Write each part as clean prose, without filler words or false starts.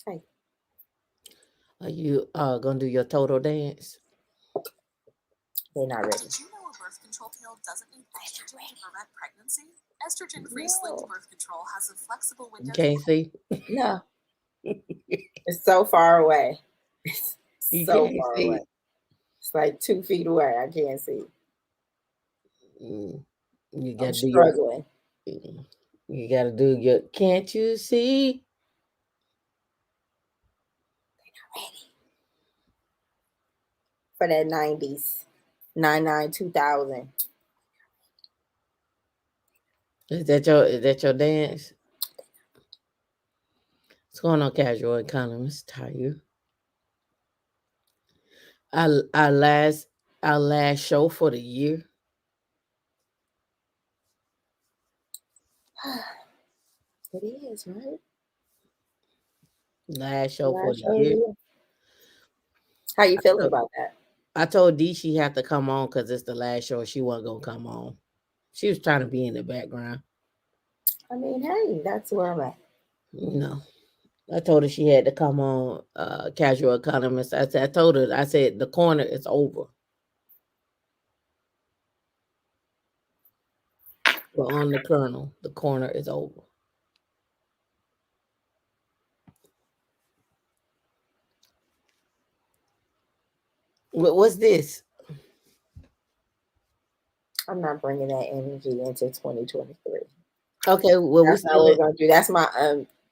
Hey, Are you gonna do your total dance? they're not ready. Did you know a birth control pill doesn't need estrogen to prevent pregnancy? Estrogen-free slimed No. birth control has a flexible You window. can't see. No. It's so far away. It's You so can't far away. see. It's like 2 feet away. I can't see. Mm. You I'm gotta do your. struggling. You gotta do your. Can't you see? Ready for that 90s. 99 2000. Is that your dance? What's going on, casual economist? How are you? Our last show for the year. It is, right? Last show for Last the show of the year. year. How you feeling So, about that? I told Dee she had to come on because it's the last show. She wasn't gonna come on. She was trying to be in the background. I mean, hey, that's where I'm at. No. I told her she had to come on casual economist. I told her, I said the corner is over. We're on the kernel. The corner is over. What's this? I'm not bringing that energy into 2023. Okay, well we That's not what still we're gonna do.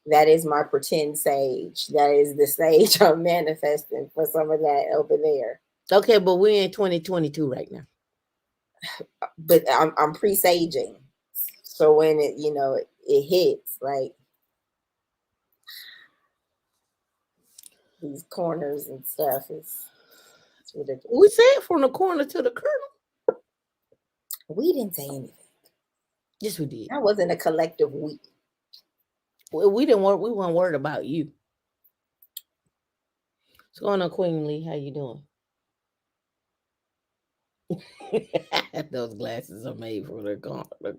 That is my pretend sage. That is the sage I'm manifesting for some of that over there. okay, but we're in 2022 right now. But I'm presaging. So when it hits, like these corners and stuff, it's ridiculous. We said from the corner to the kernel. We didn't say anything. Yes, we did. That wasn't a collective we. Well, we weren't worried about you. What's going on, Queen Lee? How you doing? Those glasses are made for the corner.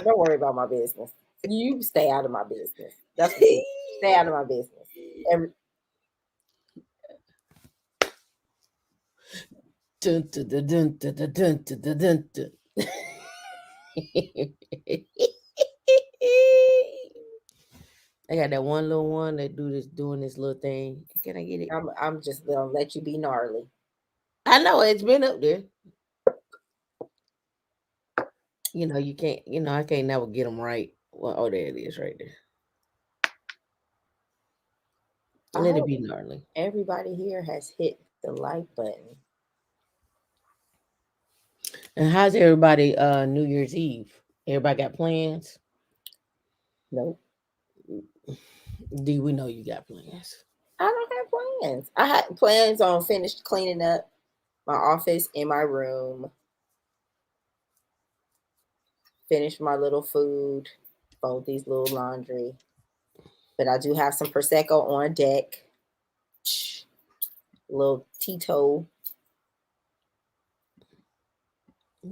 Don't worry about my business. You stay out of my business. That's what you stay out of my business. Dun, dun, dun, dun, dun, dun, dun, dun, dun, dun. I got that one little one that doing this little thing. Can I get it? I'm just gonna let you be gnarly. I know it's been up there. You can't. I can't never get them right. Well, oh, there it is, right there. I Let it hope be gnarly. everybody here has hit the like button. And how's everybody? New Year's Eve. Everybody got plans? Nope. Do we know you got plans? I don't have plans. I had plans on finished cleaning up my office and my room, finish my little food, fold these little laundry. But I do have some Prosecco on deck, little Tito.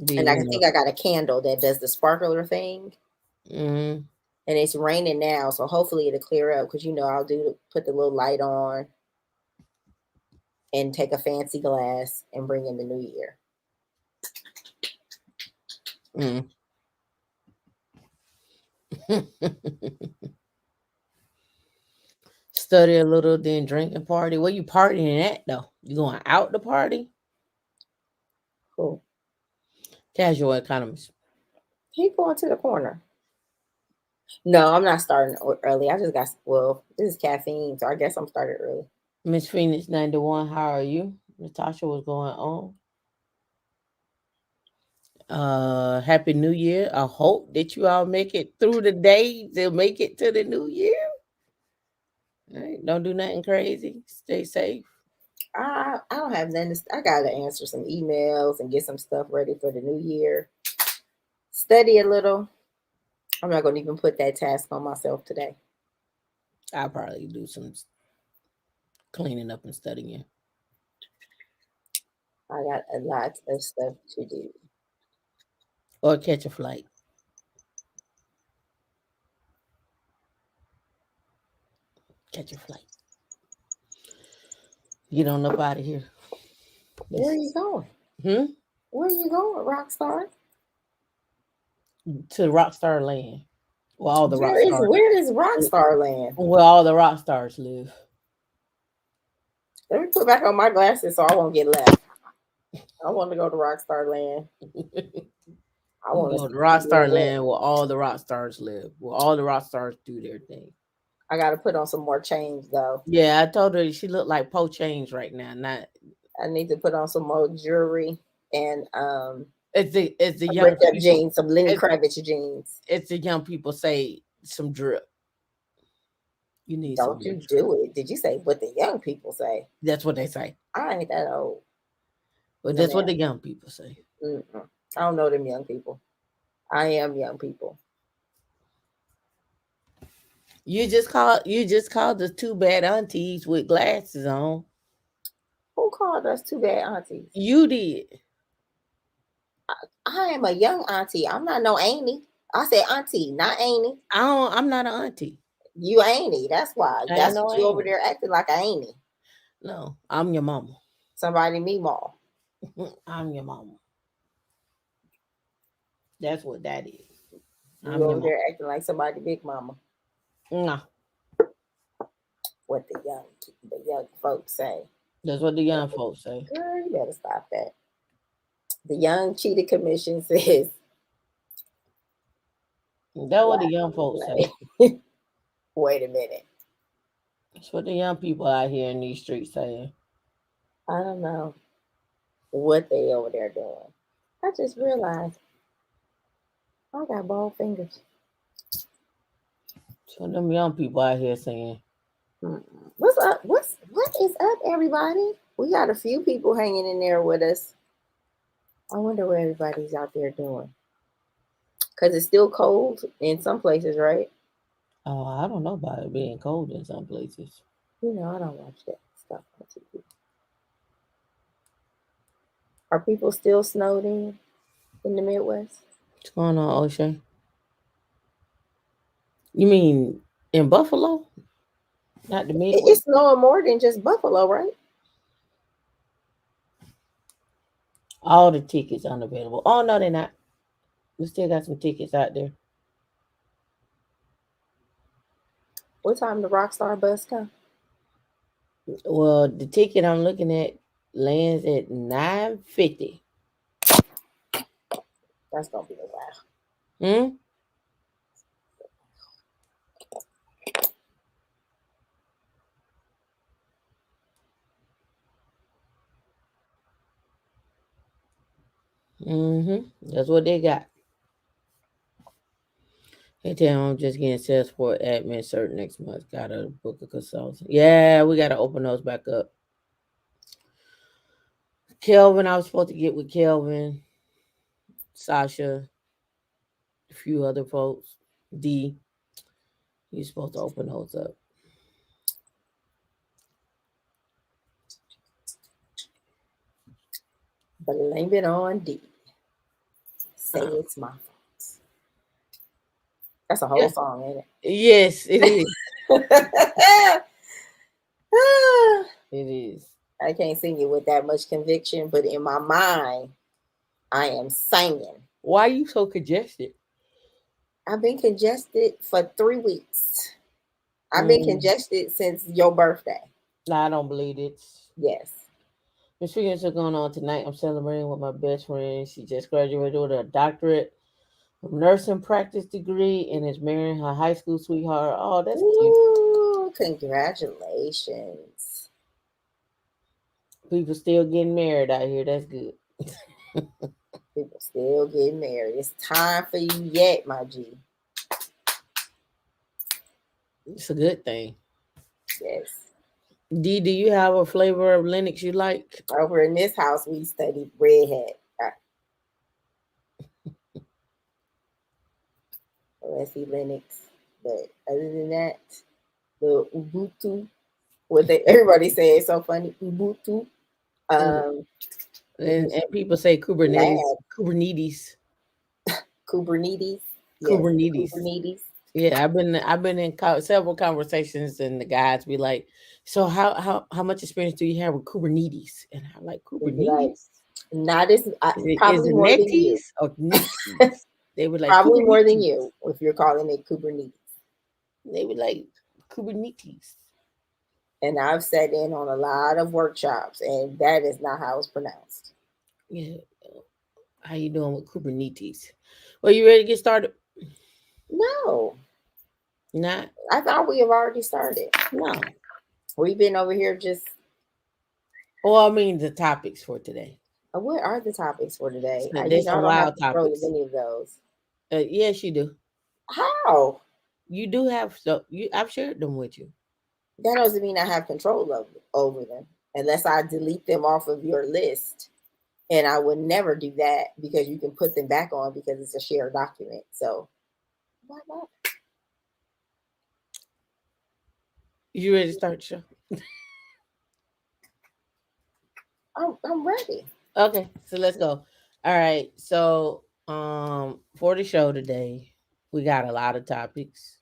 And I think I got a candle that does the sparkler thing. Mm-hmm. And it's raining now, so hopefully it'll clear up because I'll put the little light on and take a fancy glass and bring in the new year. Mm. Study a little, then drink and party. Where you partying at though? You going out to party? Cool. Casual economist. Keep going to the corner. No, I'm not starting early. I just got this is caffeine, so I guess I'm started early. Miss Phoenix 91, how are you? Natasha, what's going on? Happy New Year. I hope that you all make it through the day to make it to the new year. All right, don't do nothing crazy. Stay safe. I don't have nothing. I gotta answer some emails and get some stuff ready for the new year. Study a little. I'm not gonna even put that task on myself today. I'll probably do some cleaning up and studying. I got a lot of stuff to do. Or catch a flight. Catch your flight. Get on up out of here. Where are you going? Hmm? Where are you going, Rockstar? To Rockstar Land. Well, all the rock Where stars. is Rockstar Land? Where all the rock stars live. Let me put back on my glasses so I won't get left. I want to go to Rockstar Land. I want Go to to Rockstar Land where all the rock stars live. Where all the rock stars do their thing. I got to put on some more change though. Yeah, I told her she looked like Po Change right now. Not I need to put on some more jewelry and it's the some young ripped up people. jeans, some Lenny It's, Kravitz jeans. it's the young people say some drip. You need some Don't more you drip. do it? Did you say what the young people say? That's what they say. I ain't that old. But No, that's what ma'am. the young people say. Mm-mm. I don't know them young people. I am young people. You just called the two bad aunties with glasses on. Who called us two bad aunties? You did. I am a young auntie. I'm not no auntie. I said auntie, not auntie. I'm not an auntie. You auntie. That's why. I ain't That's no what you over auntie. there acting like a auntie. No, I'm your mama. Somebody me more. I'm your mama. That's what that is. You I'm your over mama. there acting like somebody big mama. Nah, What the young folks say. that's what the young folks say. Girl, you better stop that. The Young Cheetah Commission says. That's what the young folks say. Wait a minute. That's what the young people out here in these streets saying. I don't know what they over there doing. I just realized I got bald fingers. So them young people out here saying, What's up? What is up, everybody? We got a few people hanging in there with us. I wonder what everybody's out there doing. Because it's still cold in some places, right? "Oh, I don't know about it being cold in some places." You know, I don't watch that stuff on TV. Are people still snowed in the Midwest? What's going on, O'Shea? You mean in Buffalo? Not the Midwest? It's snowing more than just Buffalo, right? All the tickets unavailable. Oh no, they're not. We still got some tickets out there. What time the Rockstar bus come? Well, the ticket I'm looking at lands at 9:50. That's gonna be a while. Hmm. That's what they got. Hey, tell them I'm just getting Salesforce admin cert next month. Gotta book a consultant. Yeah, we gotta open those back up. Kelvin, I was supposed to get with Kelvin, Sasha, a few other folks. D, you're supposed to open those up. Blame it on D. Say it's my fault. That's a whole song, ain't Yes, it is. it? It is. I can't sing it with that much conviction, but in my mind, I am singing. Why are you so congested? I've been congested for 3 weeks. I've been congested since your birthday. Nah, I don't believe it. Yes. Miss Figures are going on tonight. I'm celebrating with my best friend. She just graduated with a doctorate of nursing practice degree and is marrying her high school sweetheart. Oh, that's cute. Ooh, congratulations. People still getting married out here. That's good. People still getting married. It's time for you yet, my G. It's a good thing. Yes. D, do you have a flavor of Linux you like? Over in this house, we studied Red Hat. Let's see Linux. But other than that, the Ubuntu, everybody say it's so funny, Ubuntu. And people say Kubernetes. Lab. Kubernetes. Kubernetes. Yes, Kubernetes. Kubernetes. Yeah, I've been in several conversations, and the guys be like, "So how much experience do you have with Kubernetes?" And I'm like, They'd be like, "Kubernetes? not as Is probably it more than you. Netes or Netes?" They were like Probably more than Kubernetes. you if you're calling it Kubernetes. They were like Kubernetes. And I've sat in on a lot of workshops, and that is not how it's pronounced. Yeah, how you doing with Kubernetes? Well, you ready to get started? No, Not I thought we have already started. no. We've been over here just. Well, I mean the topics for today. What are the topics for today? So You there's know, I some don't have wild control of topics. any of those. Yes, you do. How? You do have so you. I've shared them with you. That doesn't mean I have control over them unless I delete them off of your list. And I would never do that because you can put them back on because it's a shared document. So, why not? You ready to start the show? I'm ready. Okay, so let's go. All right. So for the show today, we got a lot of topics.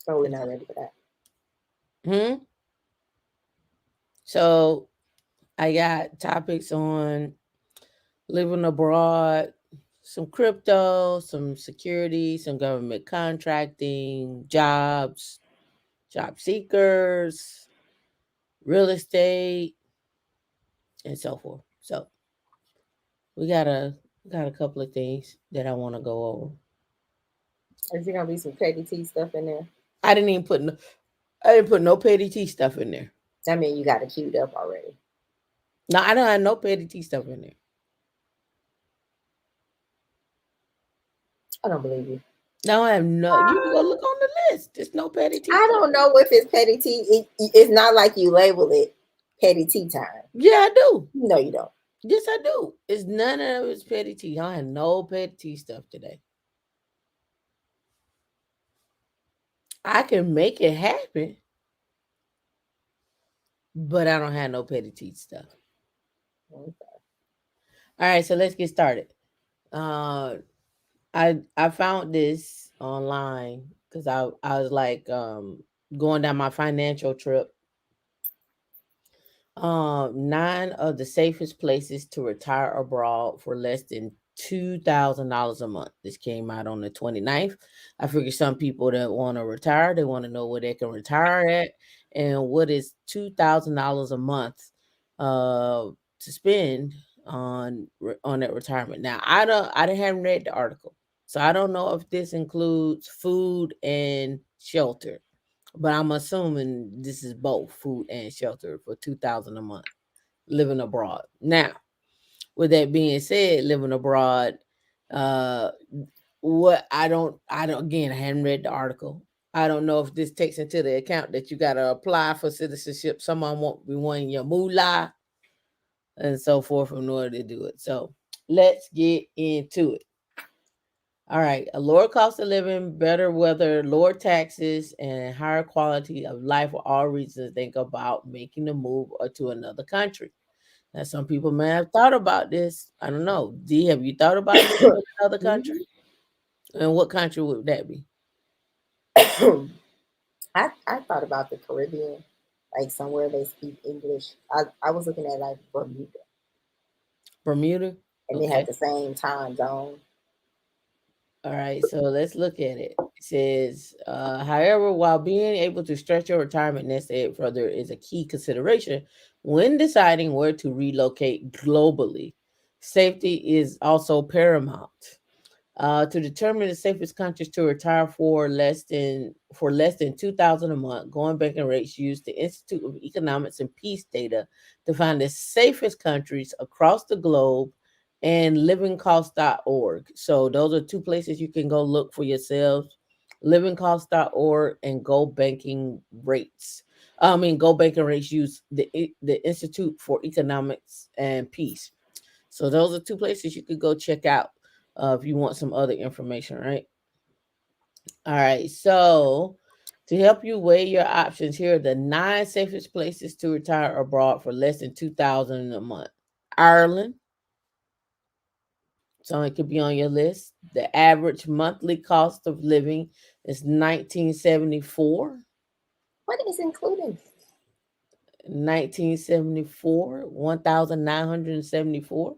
Oh, we're not ready for that. Hmm. So I got topics on living abroad, some crypto, some security, some government contracting, jobs, job seekers, real estate, and so forth. So we got a couple of things that I want to go over. Is there gonna be some petty T stuff in there? I didn't even put no, I didn't put no petty T stuff in there. I mean, you got it queued up already. No, I don't have no petty T stuff in there. I don't believe you. No, I have no. You can go look on the list. There's no petty T I stuff. don't know if it's petty T. It's not like you label it petty T time. Yeah, I do. No, you don't. Yes, I do. It's none of it's petty T. I have no petty T stuff today. I can make it happen, but I don't have no petty T stuff. Okay. All right, so let's get started. Uh, I found this online because I was like going down my financial trip. 9 of the safest places to retire abroad for less than $2,000 a month. This came out on the 29th. I figure some people that want to retire, they want to know where they can retire at and what is $2,000 a month to spend on that retirement. Now, I haven't read the article. So I don't know if this includes food and shelter, but I'm assuming this is both food and shelter for 2,000 a month living abroad. Now, with that being said, living abroad, uh, what I don't again, I hadn't read the article. I don't know if this takes into the account that you got to apply for citizenship. Someone won't be wanting your moolah and so forth in order to do it. So let's get into it. All right, a lower cost of living, better weather, lower taxes, and higher quality of life are all reasons to think about making the move or to another country. Now, some people may have thought about this. I don't know. D, have you thought about moving to another country? And what country would that be? I thought about the Caribbean, like somewhere they speak English. I was looking at like Bermuda, Bermuda? and they Okay. have the same time zone. All right, so let's look at it. It says, however, while being able to stretch your retirement nest egg further is a key consideration when deciding where to relocate globally, safety is also paramount. To determine the safest countries to retire for less than 2,000 a month, going banking rates use the Institute of Economics and Peace data to find the safest countries across the globe and livingcost.org. So those are two places you can go look for yourselves. Livingcost.org and Go Banking Rates. Go Banking Rates use the Institute for Economics and Peace. So those are two places you could go check out if you want some other information, right? All right. So to help you weigh your options, here are the 9 safest places to retire abroad for less than 2,000 a month. Ireland, So it could be on your list. The average monthly cost of living is 1974. What is included? 1974, 1,974.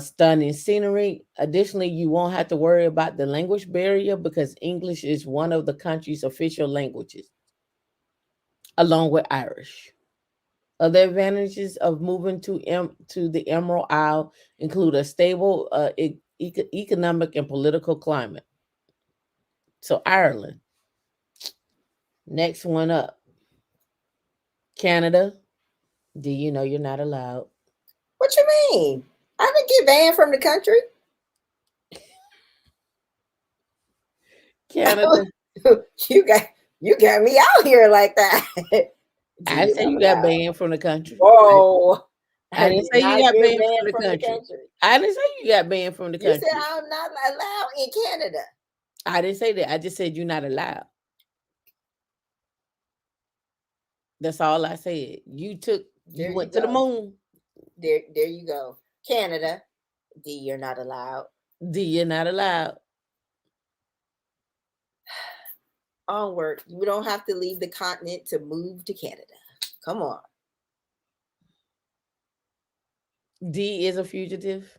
Stunning scenery. Additionally, you won't have to worry about the language barrier because English is one of the country's official languages, along with Irish. Other advantages of moving to the Emerald Isle include a stable economic and political climate. So Ireland, next one up, Canada. Do you know you're not allowed? What you mean? I didn't get banned from the country. Canada. you got me out here like that. Do I you say not you got allow? banned from the country. Whoa. I I didn't did say you not got get banned from banned the from the country. country. I didn't say you got banned from the You country. said I'm not allowed in Canada. I didn't say that. I just said you're not allowed. That's all I said. You There you went to the go. moon. There you go. Canada. D, you're not allowed. D, you're not allowed. Onward. You don't have to leave the continent to move to Canada. Come on. D is a fugitive.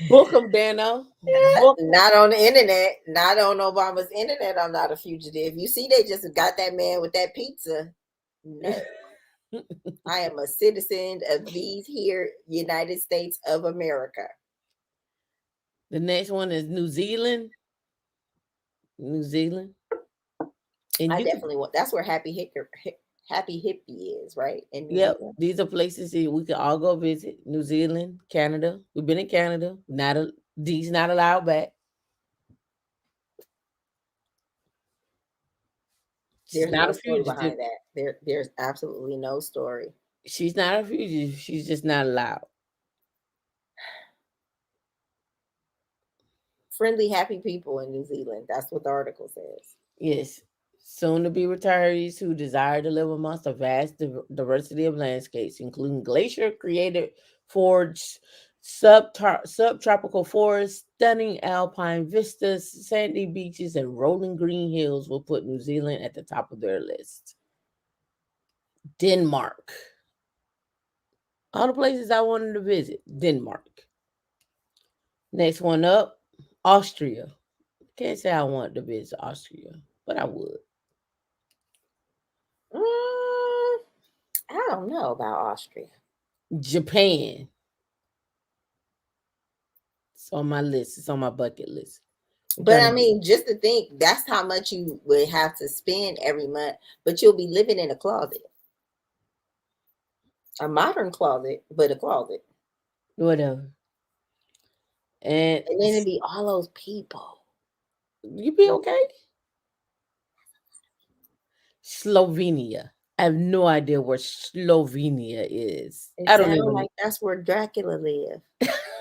Book them, Dano. Book 'em. Not on the internet. Not on Obama's internet. I'm not a fugitive. You see, they just got that man with that pizza. No. I am a citizen of these here United States of America. The next one is New Zealand. New Zealand. And I you can, definitely want. That's where Happy Hippie is, right? In New yep, Zealand. these are places that we can all go visit. New Zealand, Canada. We've been in Canada. D's not allowed back. She's There's not no a story fugitive. behind that. There's absolutely no story. She's not a fugitive. She's just not allowed. Friendly, happy people in New Zealand. That's what the article says. Yes. Soon to be retirees who desire to live amongst a vast diversity of landscapes, including glacier created forests, subtropical forests, stunning alpine vistas, sandy beaches, and rolling green hills, will put New Zealand at the top of their list. Denmark. All the places I wanted to visit. Denmark. Next one up, Austria. Can't say I wanted to visit Austria, but I would. I don't know about Austria. Japan. It's on my list. It's on my bucket list. But I mean, just to think, that's how much you would have to spend every month, but you'll be living in a closet. A modern closet, but a closet. Whatever. And then it'd be all those people. You be okay? Slovenia. I have no idea where Slovenia is. I don't even like that's where Dracula lived.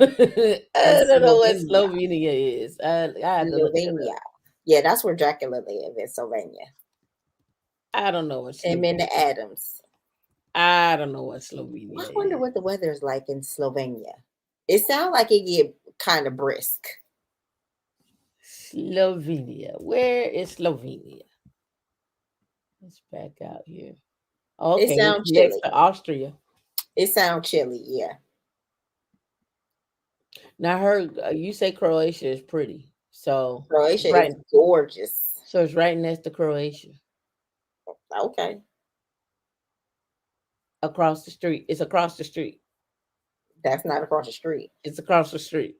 I don't know what Slovenia is. I have to look it up. Yeah, that's where Dracula lived, in Slovenia. I don't know what Him and the Adams. I don't know what Slovenia is. I wonder what the weather is like in Slovenia. It sounds like it get kind of brisk. Slovenia. Where is Slovenia? Let's back out here. Okay, it sounds next chilly. to Austria. It sounds chilly, yeah. Now, I heard you say Croatia is pretty. So Croatia is gorgeous. So it's right next to Croatia. Okay. Across the street. It's across the street. That's not across the street. It's across the street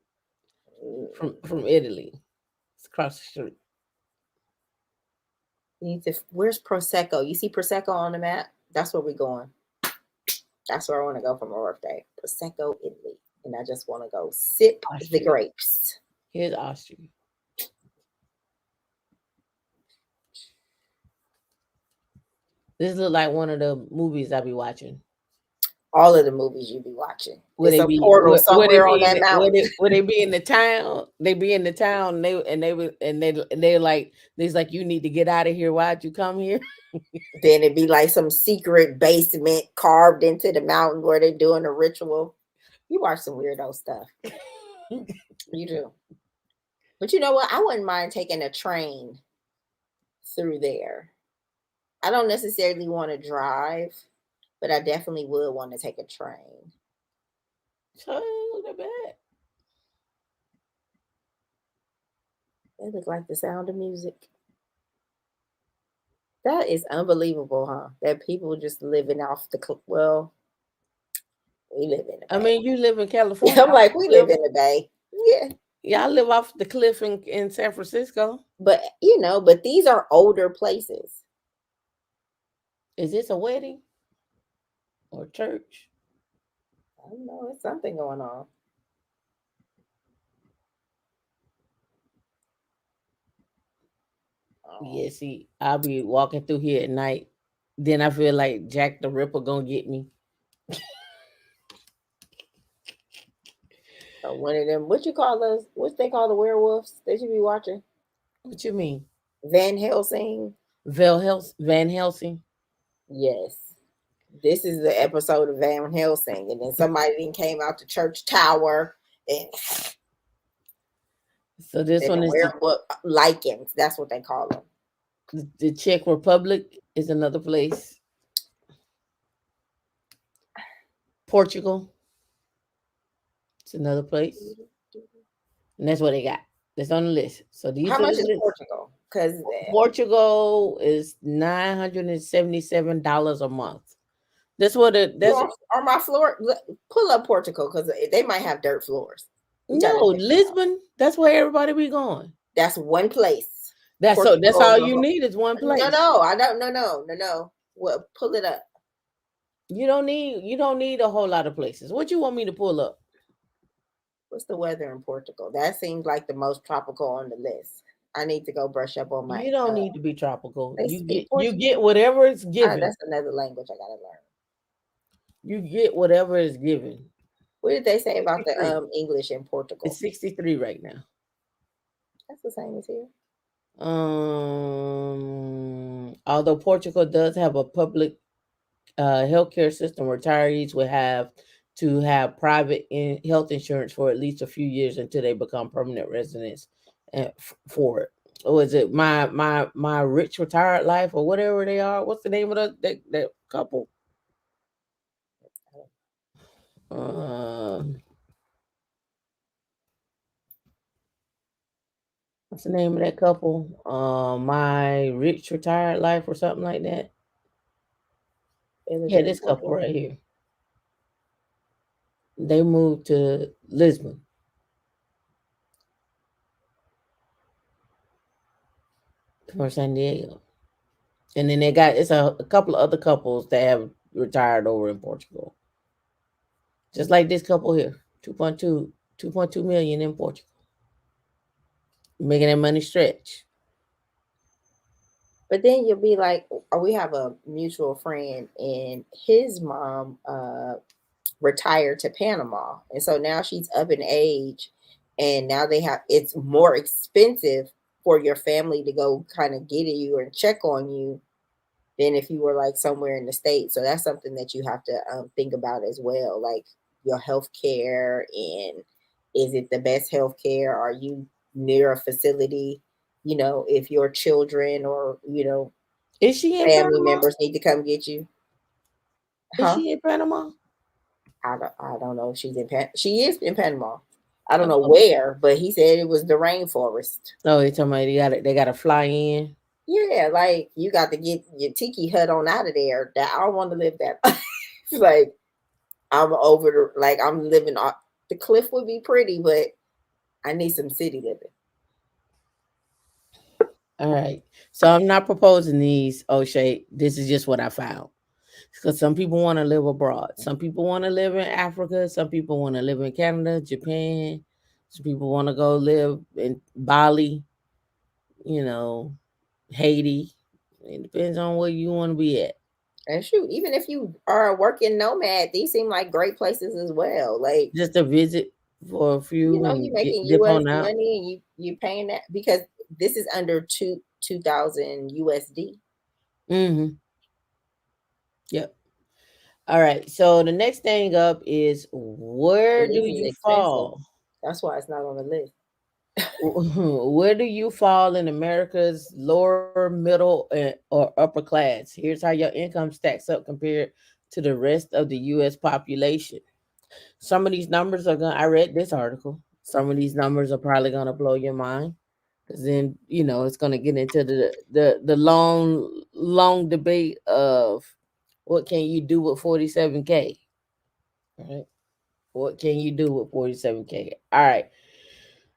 from Italy. It's across the street. Where's Prosecco? You see Prosecco on the map? That's where we're going. That's where I want to go for my birthday. Prosecco, Italy. And I just want to go sip the grapes. Here's Austria. This looks like one of the movies I be watching. All of the movies you be watching. Where It's they a be portal where they somewhere on be in that mountain. where they be in the town. They be in the town. They like they's like, you need to get out of here. Why'd you come here? Then it'd be like some secret basement carved into the mountain where they're doing a ritual. You watch some weirdo stuff. You do. But you know what? I wouldn't mind taking a train through there. I don't necessarily want to drive, but I definitely would want to take a train. So look at that. They look like The Sound of Music. That is unbelievable, huh? That people just living off the well, we live in the I Bay. mean, you live in California. I'm like, we live in the Bay. Yeah. Yeah, I live off the cliff in San Francisco. But but these are older places. Is this a wedding or church? I don't know, it's something going on. Yeah, see, I'll be walking through here at night. Then I feel like Jack the Ripper gonna get me. So one of them, what you call those? What they call the werewolves that you be watching? What you mean? Van Helsing. Van Helsing? Yes. This is the episode of Van Helsing. And then somebody then came out the church tower and So this one is werewolf lichens. That's what they call them. the Czech Republic is another place. Portugal. It's another place. And that's what they got. That's on the list. So these How are much the is list. Portugal? Because Portugal is $977 a month. That's what it. That's are my floor. Pull up Portugal because they might have dirt floors. No, Lisbon. That's where everybody be going. That's one place. That's Portugal, that's all you need is one place. No, I don't. No. Well, pull it up. You don't need a whole lot of places. What you want me to pull up? What's the weather in Portugal? That seems like the most tropical on the list. I need to go brush up on my. You don't need to be tropical. You Portuguese? get whatever is given. That's another language I gotta learn. You get whatever is given. What did they say about the English in Portugal? It's 63 right now. That's the same as here. Although Portugal does have a public healthcare system, retirees will have to have private health insurance for at least a few years until they become permanent residents for it. Or is it my rich retired life or whatever they are? What's the name of that couple? What's the name of that couple? My Rich Retired Life or something like that. Yeah, this couple right here. They moved to Lisbon. From San Diego. And then it's a couple of other couples that have retired over in Portugal. Just like this couple here. 2.2 million in Portugal. Making that money stretch. But then you'll be like, we have a mutual friend and his mom retired to Panama. And so now she's up in age and now it's more expensive for your family to go kind of get you and check on you than if you were like somewhere in the States. So that's something that you have to think about as well. Like your health care, and is it the best health care? Are you near a facility? If your children or, is she in family Panama? members need to come get you. Is she in Panama? I don't know if she's in she is in Panama. I don't know where, but he said it was the rainforest. Oh, you're talking about they gotta fly in. Yeah, like you got to get your tiki hut on out of there. That I don't want to live that. Like I'm I'm living off the cliff would be pretty, but I need some city living. All right. So I'm not proposing these, O'Shea. This is just what I found. Because some people want to live abroad. Some people want to live in Africa. Some people want to live in Canada, Japan. Some people want to go live in Bali, Haiti. It depends on where you want to be at. And shoot, even if you are a working nomad, these seem like great places as well. Like, Just a visit for a you few know, you and making dip US on out. money and you paying that because this is under 2000 USD. Mm-hmm. Yep. All right. So the next thing up is where And do this is you expensive. fall? That's why it's not on the list. Where do you fall in America's lower, middle, or upper class? Here's how your income stacks up compared to the rest of the U.S. population. Some of these numbers are going to, I read this article. Some of these numbers are probably going to blow your mind because then, it's going to get into the long debate of what can you do with 47K, right? What can you do with 47K? All right.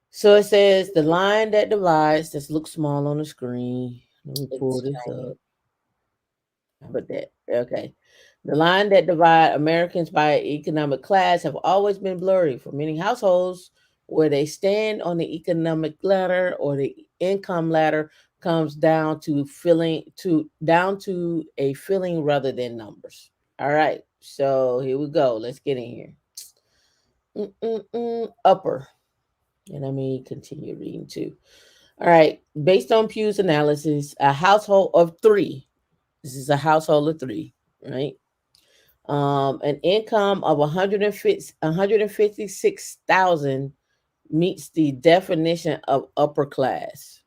So it says the line that divides, this looks small on the screen. Let me pull It's this tiny. up. How about that? Okay. The line that divide Americans by economic class have always been blurry for many households where they stand on the economic ladder or the income ladder comes down to a feeling rather than numbers. All right. So here we go. Let's get in here. Upper. And let me continue reading too. All right. Based on Pew's analysis, a household of three, this is a household of three, right? An income of 156,000 meets the definition of upper class,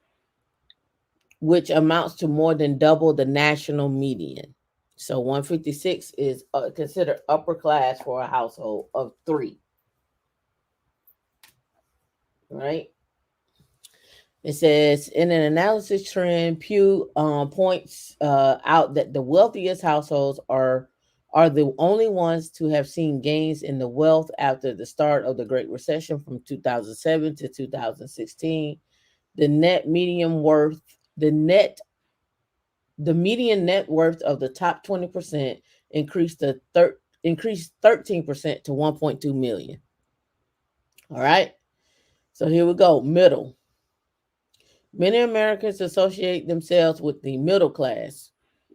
which amounts to more than double the national median. So 156 is considered upper class for a household of three, right? It says in an analysis trend, Pew points out that the wealthiest households are the only ones to have seen gains in the wealth after the start of the Great Recession from 2007 to 2016. The net median worth, the net, the median net worth of the top 20% increased 13% to 1.2 million. All right. So here we go. Middle. Many Americans associate themselves with the middle class.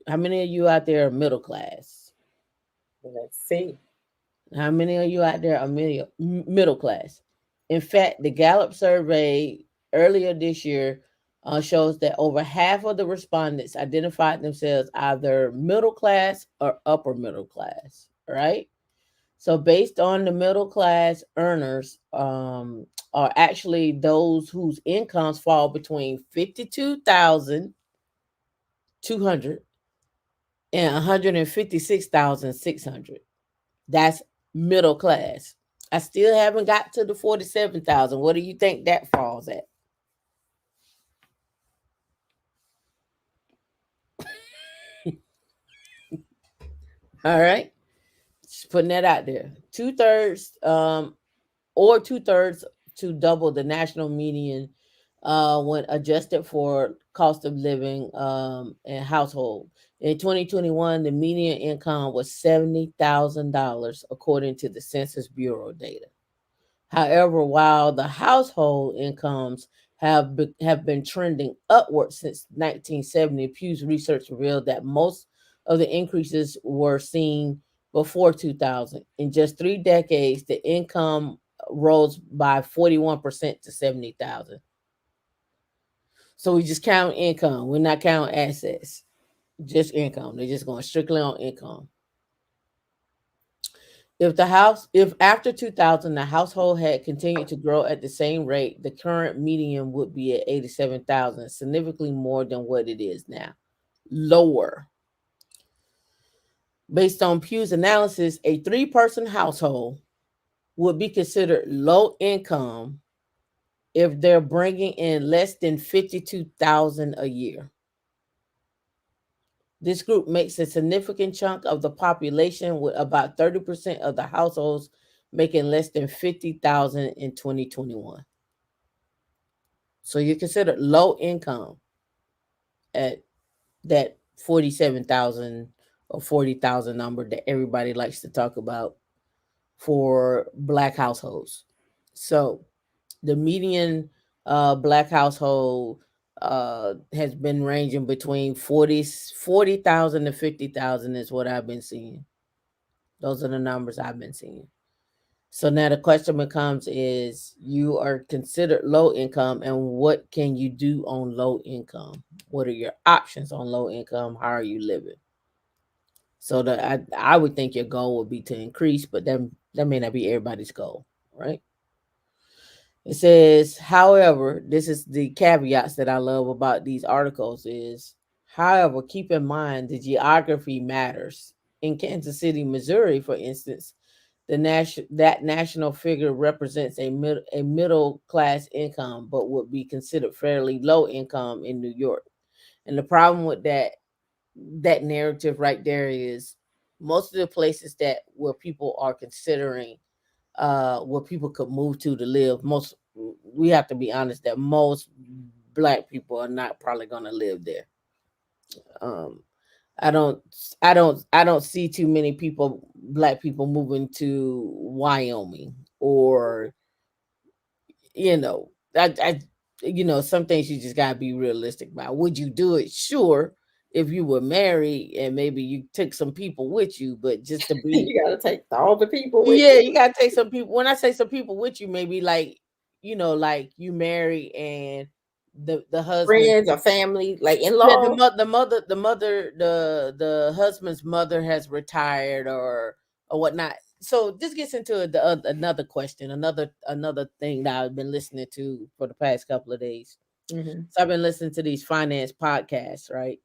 How many of you out there are middle class? Let's see. How many of you out there are middle class? In fact, the Gallup survey earlier this year shows that over half of the respondents identified themselves either middle class or upper middle class, right? So, based on the middle class earners, are actually those whose incomes fall between 52,200 and 156,600. That's middle class. I still haven't got to the 47,000. What do you think that falls at? All right, just putting that out there. Two thirds to double the national median when adjusted for cost of living and household. In 2021, the median income was $70,000 according to the Census Bureau data. However, while the household incomes have been trending upward since 1970, Pew's research revealed that most of the increases were seen before 2000. In just 3 decades, the income rose by 41% to 70,000. So we just count income. We're not counting assets, just income. They're just going strictly on income. If after 2000 the household had continued to grow at the same rate, the current median would be at 87,000, significantly more than what it is now. Lower. Based on Pew's analysis, a three-person household would be considered low income if they're bringing in less than 52,000 a year. This group makes a significant chunk of the population, with about 30% of the households making less than 50,000 in 2021. So you're considered low income at that 47,000 or 40,000 number that everybody likes to talk about for black households. So the median black household has been ranging between 40,000 to 50,000 is what I've been seeing. Those are the numbers I've been seeing. So now the question becomes is you are considered low income and what can you do on low income? What are your options on low income? How are you living? So I would think your goal would be to increase, but that may not be everybody's goal, right? It says, however, this is the caveats that I love about these articles is, however, keep in mind the geography matters. In Kansas City, Missouri, for instance, that national figure represents a middle class income, but would be considered fairly low income in New York. And the problem with that narrative right there is most of the places that where people are considering where people could move to live, most we have to be honest that most black people are not probably going to live there. um I don't I don't see too many people black people moving to Wyoming or you know I some things you just gotta be realistic about. Would you do it? Sure, if you were married and maybe you took some people with you, but just to be You gotta take all the people with yeah, you. you gotta take some people. When I say some people with you, maybe like like you marry and the husband, Friends or family, like yeah, in-laws. the husband's mother has retired or whatnot. So this gets into another question, another thing that I've been listening to for the past couple of days. Mhm. So I've been listening to these finance podcasts, right?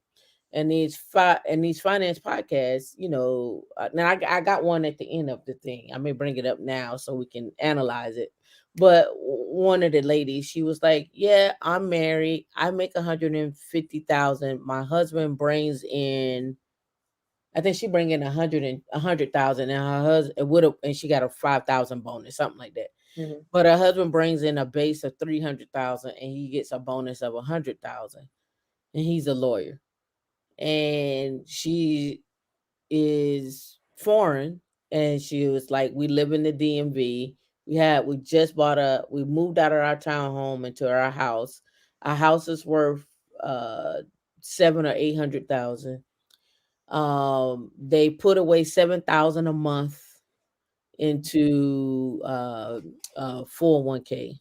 And these finance podcasts, now I got one at the end of the thing. I may bring it up now so we can analyze it. But one of the ladies, she was like, "Yeah, I'm married. I make 150,000. My husband brings in, I think she bring in 100,000, and her husband would have, and she got a 5,000 bonus, something like that. Mhm. But her husband brings in a base of 300,000, and he gets a bonus of 100,000, and he's a lawyer, and she is foreign, and she was like, we live in the DMV. We moved out of our townhome into our house. Our house is worth uh 7 or 800,000. They put away 7,000 a month into 401k.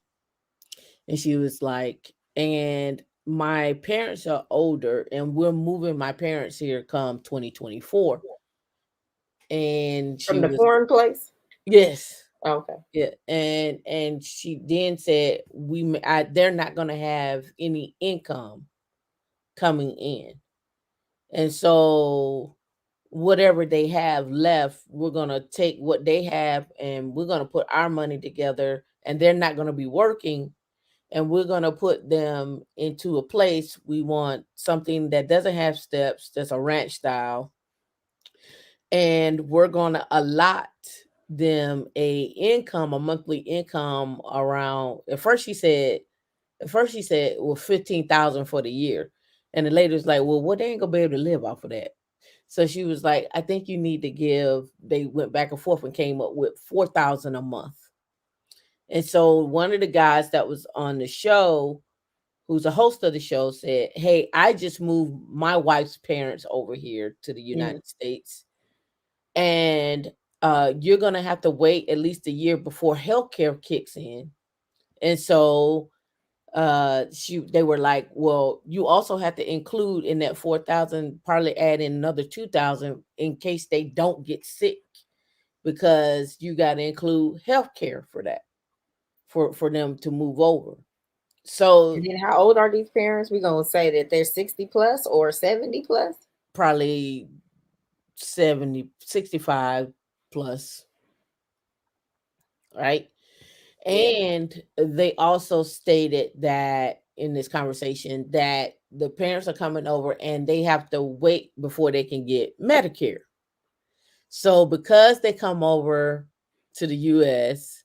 And she was like, and my parents are older and we're moving my parents here come 2024. And From she the was, foreign place. yes. Okay. Yeah, and she then said they're not going to have any income coming in, and so whatever they have left, we're going to take what they have and we're going to put our money together, and they're not going to be working, and we're going to put them into a place. We want something that doesn't have steps, that's a ranch style, and we're going to allot them a monthly income around. At first she said well 15,000 for the year, and the lady was like, well, what, they ain't gonna be able to live off of that. So she was like, I think you need to give. They went back and forth and came up with 4,000 a month. And so one of the guys that was on the show, who's a host of the show, said, hey, I just moved my wife's parents over here to the Mhm. United States, and you're gonna have to wait at least a year before healthcare kicks in. And so they were like, well, you also have to include in that 4,000, probably add in another 2,000 in case they don't get sick, because you got to include healthcare for that, for them to move over. And So then how old are these parents? We gonna say that they're 60 plus or 70 plus? probably 70, 65 plus, right? Yeah. And they also stated that in this conversation that the parents are coming over and they have to wait before they can get Medicare. So because they come over to the US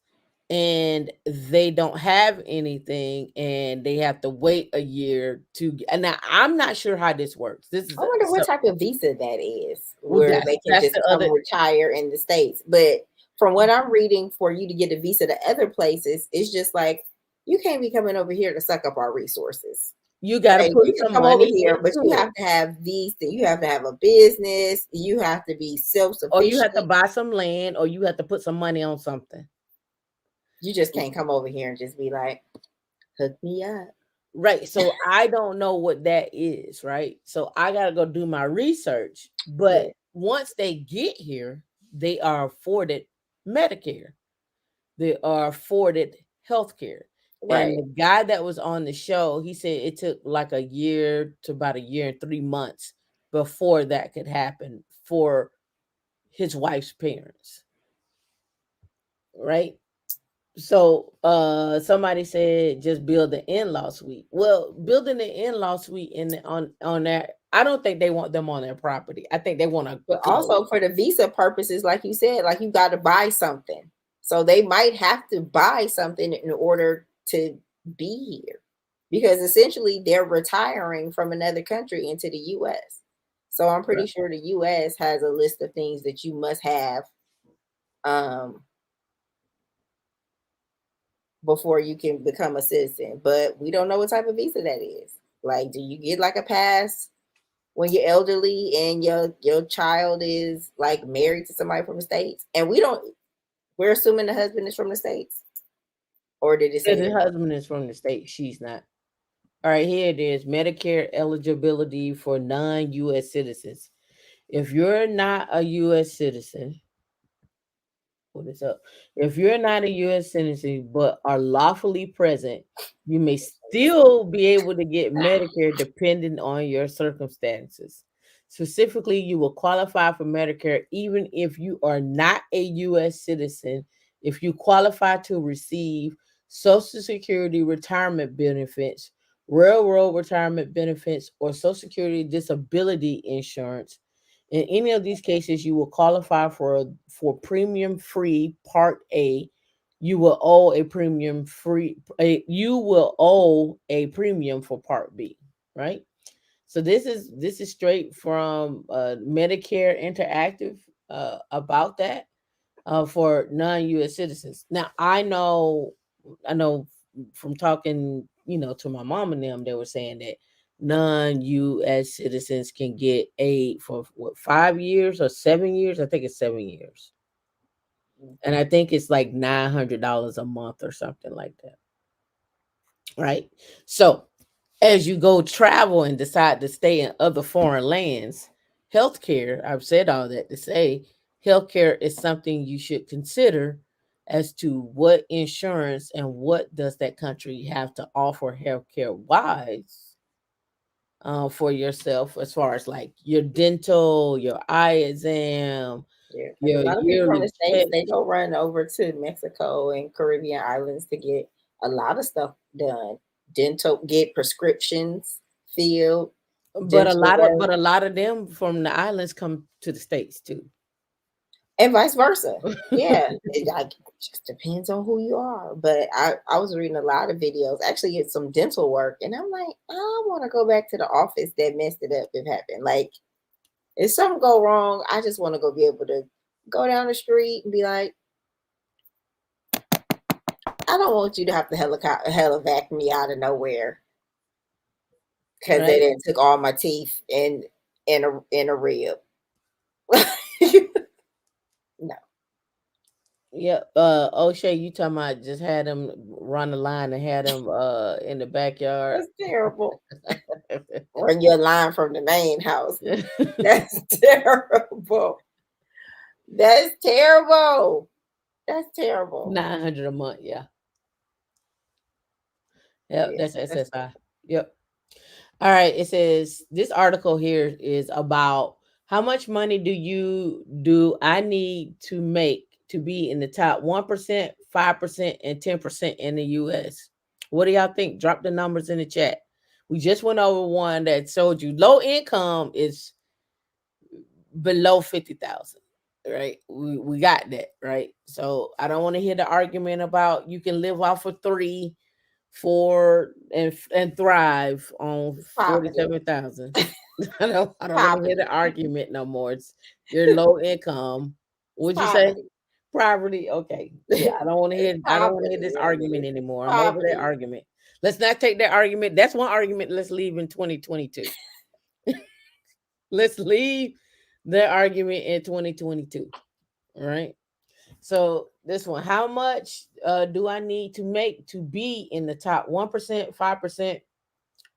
and they don't have anything and they have to wait a year and now I'm not sure how this works. This is I wonder so what type of visa that is, well, where they can that's just the come other. retire in the States. But from what I'm reading, for you to get a visa to other places, it's just like you can't be coming over here to suck up our resources. you got to Right? put You can some come over money here, but into you it, have to have these things. You have to have a business. You have to be or you have to self-sufficient. buy some land, or you have to put some money on something. You just can't come over here and just be like, hook me up. Right. So I don't know what that is, right? So I got to go do my research. But Yeah. once they get here, they are afforded Medicare. They are afforded health care. And Right. the guy that was on the show, he said it took like a year to about a year and 3 months before that could happen for his wife's parents. Right. So somebody said just build the in-law suite. Well, building the in-law suite on that, I don't think they want them on their property. I think they want to But go. also for the visa purposes, like you said, like you got to buy something. So they might have to buy something in order to be here because essentially they're retiring from another country into the US. So I'm pretty Right. sure the US has a list of things that you must have um, before you can become a citizen. But we don't know what type of visa that is. Like, do you get like a pass when you're elderly and your child is like married to somebody from the States? And we're assuming the husband is from the States. Or did it Yeah, say the that? husband is from the state. She's not. All right, here it is. Medicare eligibility for non-US citizens. If you're not a US citizen, what is up? If you're not a US citizen but are lawfully present, you may still be able to get Medicare depending on your circumstances. Specifically, you will qualify for Medicare even if you are not a US citizen, if you qualify to receive Social Security retirement benefits, railroad retirement benefits, or Social Security disability insurance. In any of these cases, you will qualify for premium free Part A. You will owe a premium free. You will owe a premium for Part B. Right. So this is straight from Medicare Interactive about that for non-U.S. citizens. Now I know from talking, to my mom and them, they were saying that non-U.S. citizens can get aid for what 5 years or 7 years. I think it's 7 years, and I think it's like $900 a month or something like that. Right. So as you go travel and decide to stay in other foreign lands, healthcare, I've said all that to say healthcare is something you should consider as to what insurance and what does that country have to offer healthcare wise for yourself, as far as like your dental, your eye exam, Yeah, because a your lot of people from the yearly check. States, they go run over to Mexico and Caribbean islands to get a lot of stuff done. Dental, get prescriptions filled, But a dental lot of work, but a lot of them from the islands come to the states too. and vice versa. Yeah, it like just depends on who you are. But I was reading a lot of videos. Actually, it's some dental work, and I'm like, I want to go back to the office that messed it up. If happened, like if something go wrong, I just want to go be able to go down the street and be like, I don't want you to have to helivac me out of nowhere because they Right. didn't took all my teeth in a rib. No, Yep. O'Shea, you talking about just had them run the line and had them in the backyard. that's terrible. Run your line from the main house. That's terrible. That's terrible. That's terrible. 900 a month, yeah. Yep, Yeah, that's that's SSI. Yep. All right. It says this article here is about how much money do I need to make to be in the top 1%, 5%, and 10% in the US. What do y'all think? Drop the numbers in the chat. We just went over one that showed you low income is below 50,000, right? We got that, right? So I don't want to hear the argument about you can live off of 3, 4, and thrive on poverty. 47,000. I don't want to hear the Poverty. argument no more. It's you're low income. It's Would you say poverty. poverty? Okay. Yeah, I don't want to It's hear I don't want to hear poverty, this honey. argument It's anymore. I'm over that poverty. argument. Let's not take that argument. That's one argument. Let's leave in 2022. Let's leave the argument in 2022. All right. So this one, how much do I need to make to be in the top 1%, 5%,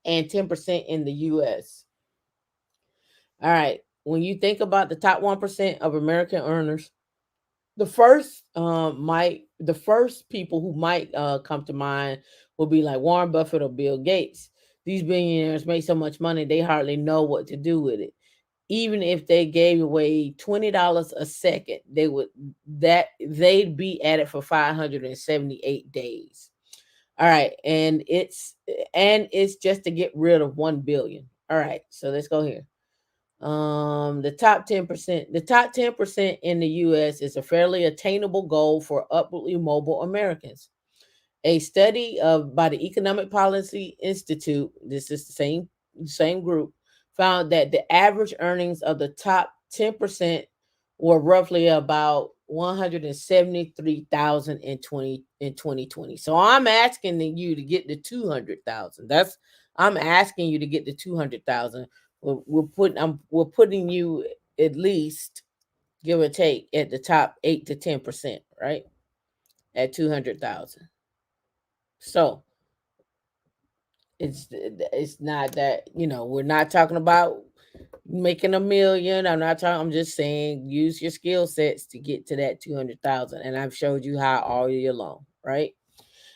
and 10% in the US? All right. When you think about the top 1% of American earners, the first people who might come to mind will be like Warren Buffett or Bill Gates. These billionaires make so much money they hardly know what to do with it. Even if they gave away $20 a second, they'd be at it for 578 days. All right, and it's just to get rid of 1 billion. All right, so let's go here. The top 10%. The top 10% in the US is a fairly attainable goal for upwardly mobile Americans. A study by the Economic Policy Institute, this is the same group, found that the average earnings of the top 10% were roughly about 173,000 in 2020. So I'm asking you to get to 200,000. I'm asking you to get to 200,000. We're putting you at least, give or take, at the top 8 to 10%, right? At 200,000. So it's not that, we're not talking about making a million. I'm just saying use your skill sets to get to that 200,000, and I've showed you how all year long, right?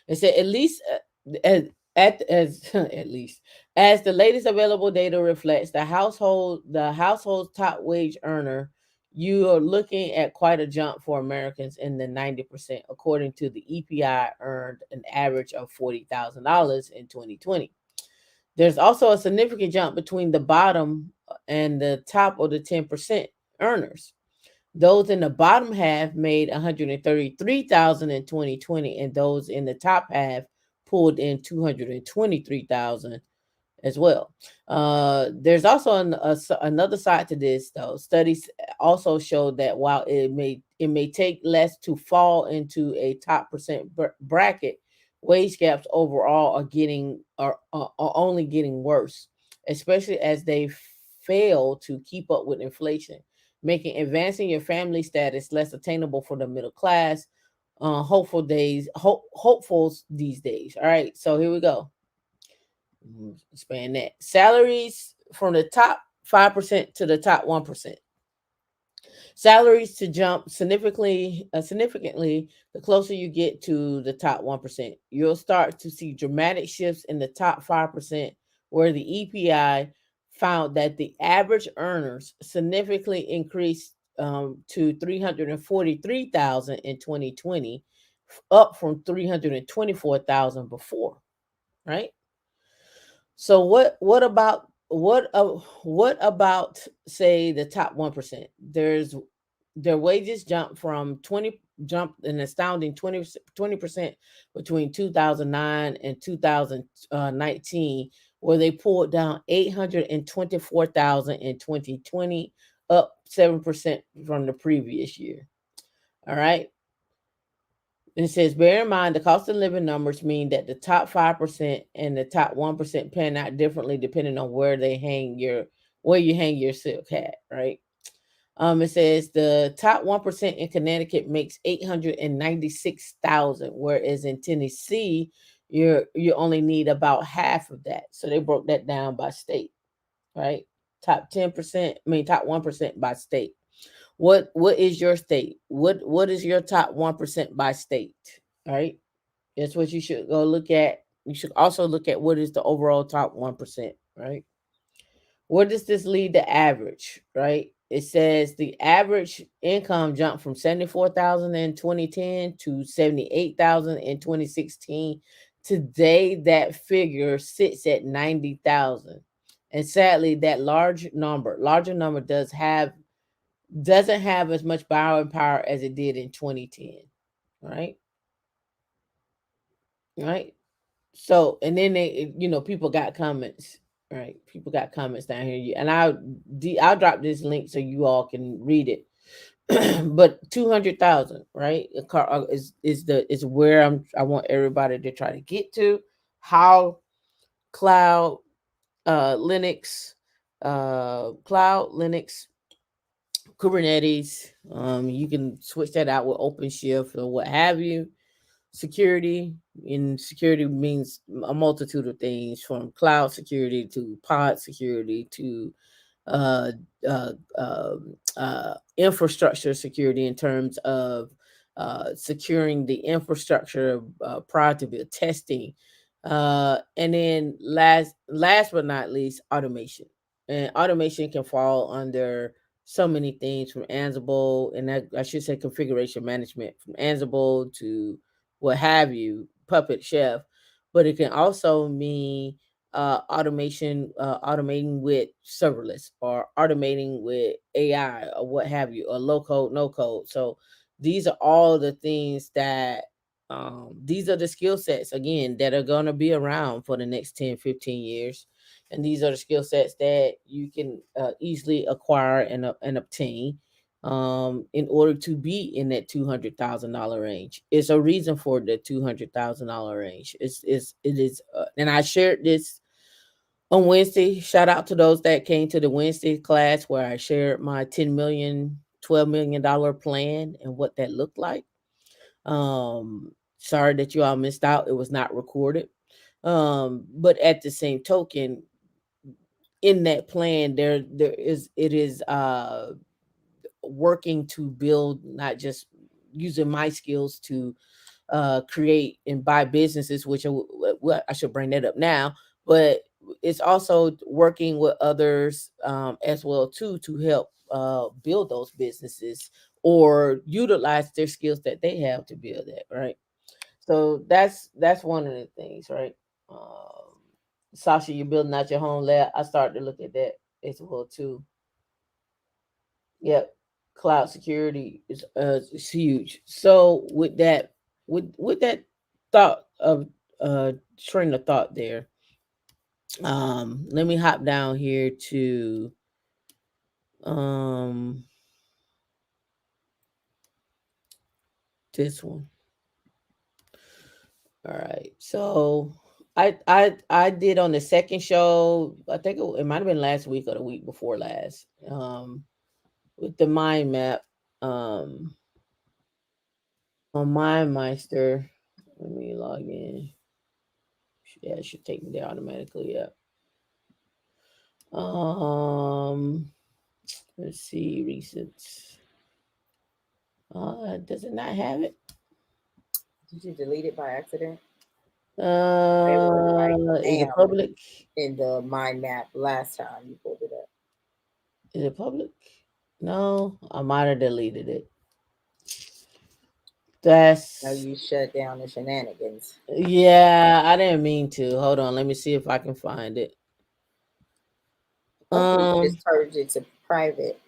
It said at least at least as the latest available data reflects, the household's top wage earner, you are looking at quite a jump for Americans in the 90%. According to the EPI, earned an average of $40,000 in 2020. There's also a significant jump between the bottom and the top of the 10% earners. Those in the bottom half made 133,000 in 2020, and those in the top half pulled in 223,000 as well. There's also another side to this, though. Studies also show that while it may take less to fall into a top percent bracket, wage gaps overall are only getting worse, especially as they fail to keep up with inflation, making advancing your family status less attainable for the middle class. Hopefuls these days. All right, so here we go. Expand that. Salaries from the top 5% to the top 1%. Salaries to jump significantly, the closer you get to the top 1%. You'll start to see dramatic shifts in the top 5%, where the EPI found that the average earners significantly increased to 343,000 in 2020, up from 324,000 before, right? So what about say the top 1%? Their wages jumped an astounding 20% between 2009 and 2019, where they pulled down 824,000 in 2020, up 7% from the previous year. All right. It says, bear in mind, the cost of living numbers mean that the top 5% and the top 1% pan out differently depending on where you hang your silk hat, right? It says the top 1% in Connecticut makes 896,000, whereas in Tennessee, you only need about half of that. So they broke that down by state, right? Top 1% by state. What is your state? What is your top 1% by state? All right. That's what you should go look at. You should also look at what is the overall top 1%, right? Where does this lead to average, right? It says the average income jumped from 74,000 in 2010 to 78,000 in 2016. Today, that figure sits at 90,000. And sadly, that larger number doesn't have as much borrowing power as it did in 2010, right? Right. So, and then people got comments, right? People got comments down here, and I'll drop this link so you all can read it. But 200,000, right? A car is where I want everybody to try to get to. how cloud Linux, cloud Linux, Kubernetes. You can switch that out with OpenShift or what have you. Security, and security means a multitude of things, from cloud security to pod security to uh, infrastructure security, in terms of securing the infrastructure prior to the testing, and then last but not least, automation. And automation can fall under so many things, from Ansible, and that, I should say, configuration management, from Ansible to what have you, Puppet Chef. But it can also mean automation, automating with serverless, or automating with AI, or what have you, or low code, no code. So these are all the things that these are the skill sets, again, that are going to be around for the next 10, 15 years. And these are the skill sets that you can easily acquire and obtain in order to be in that $200,000 range. It's a reason for the $200,000 range. It is, and I shared this on Wednesday. Shout out to those that came to the Wednesday class where I shared my 10 million, $12 million plan and what that looked like. Sorry that you all missed out. It was not recorded. But at the same token, in that plan, there is it is working to build, not just using my skills to create and buy businesses, which I should bring that up now, but it's also working with others as well too, to help build those businesses or utilize their skills that they have to build that, right? So that's one of the things, right? Sasha, you're building out your home lab. I started to look at that as well too. Yep, cloud security is huge. So with that thought of train of thought there, let me hop down here to um this one. All right, so I did on the second show. I think it might have been last week or the week before last. With the mind map. On MindMeister. Let me log in. Yeah, it should take me there automatically. Yeah. Um, let's see, recent. Does it not have it? Did you delete it by accident? They were like Is it bam public? in the mind map last time you pulled it up. Is it public? No, I might have deleted it. Now That's you shut down the shenanigans. yeah, I didn't mean to. Hold on, let me see if I can find it. Hopefully you Um, just purged it to private.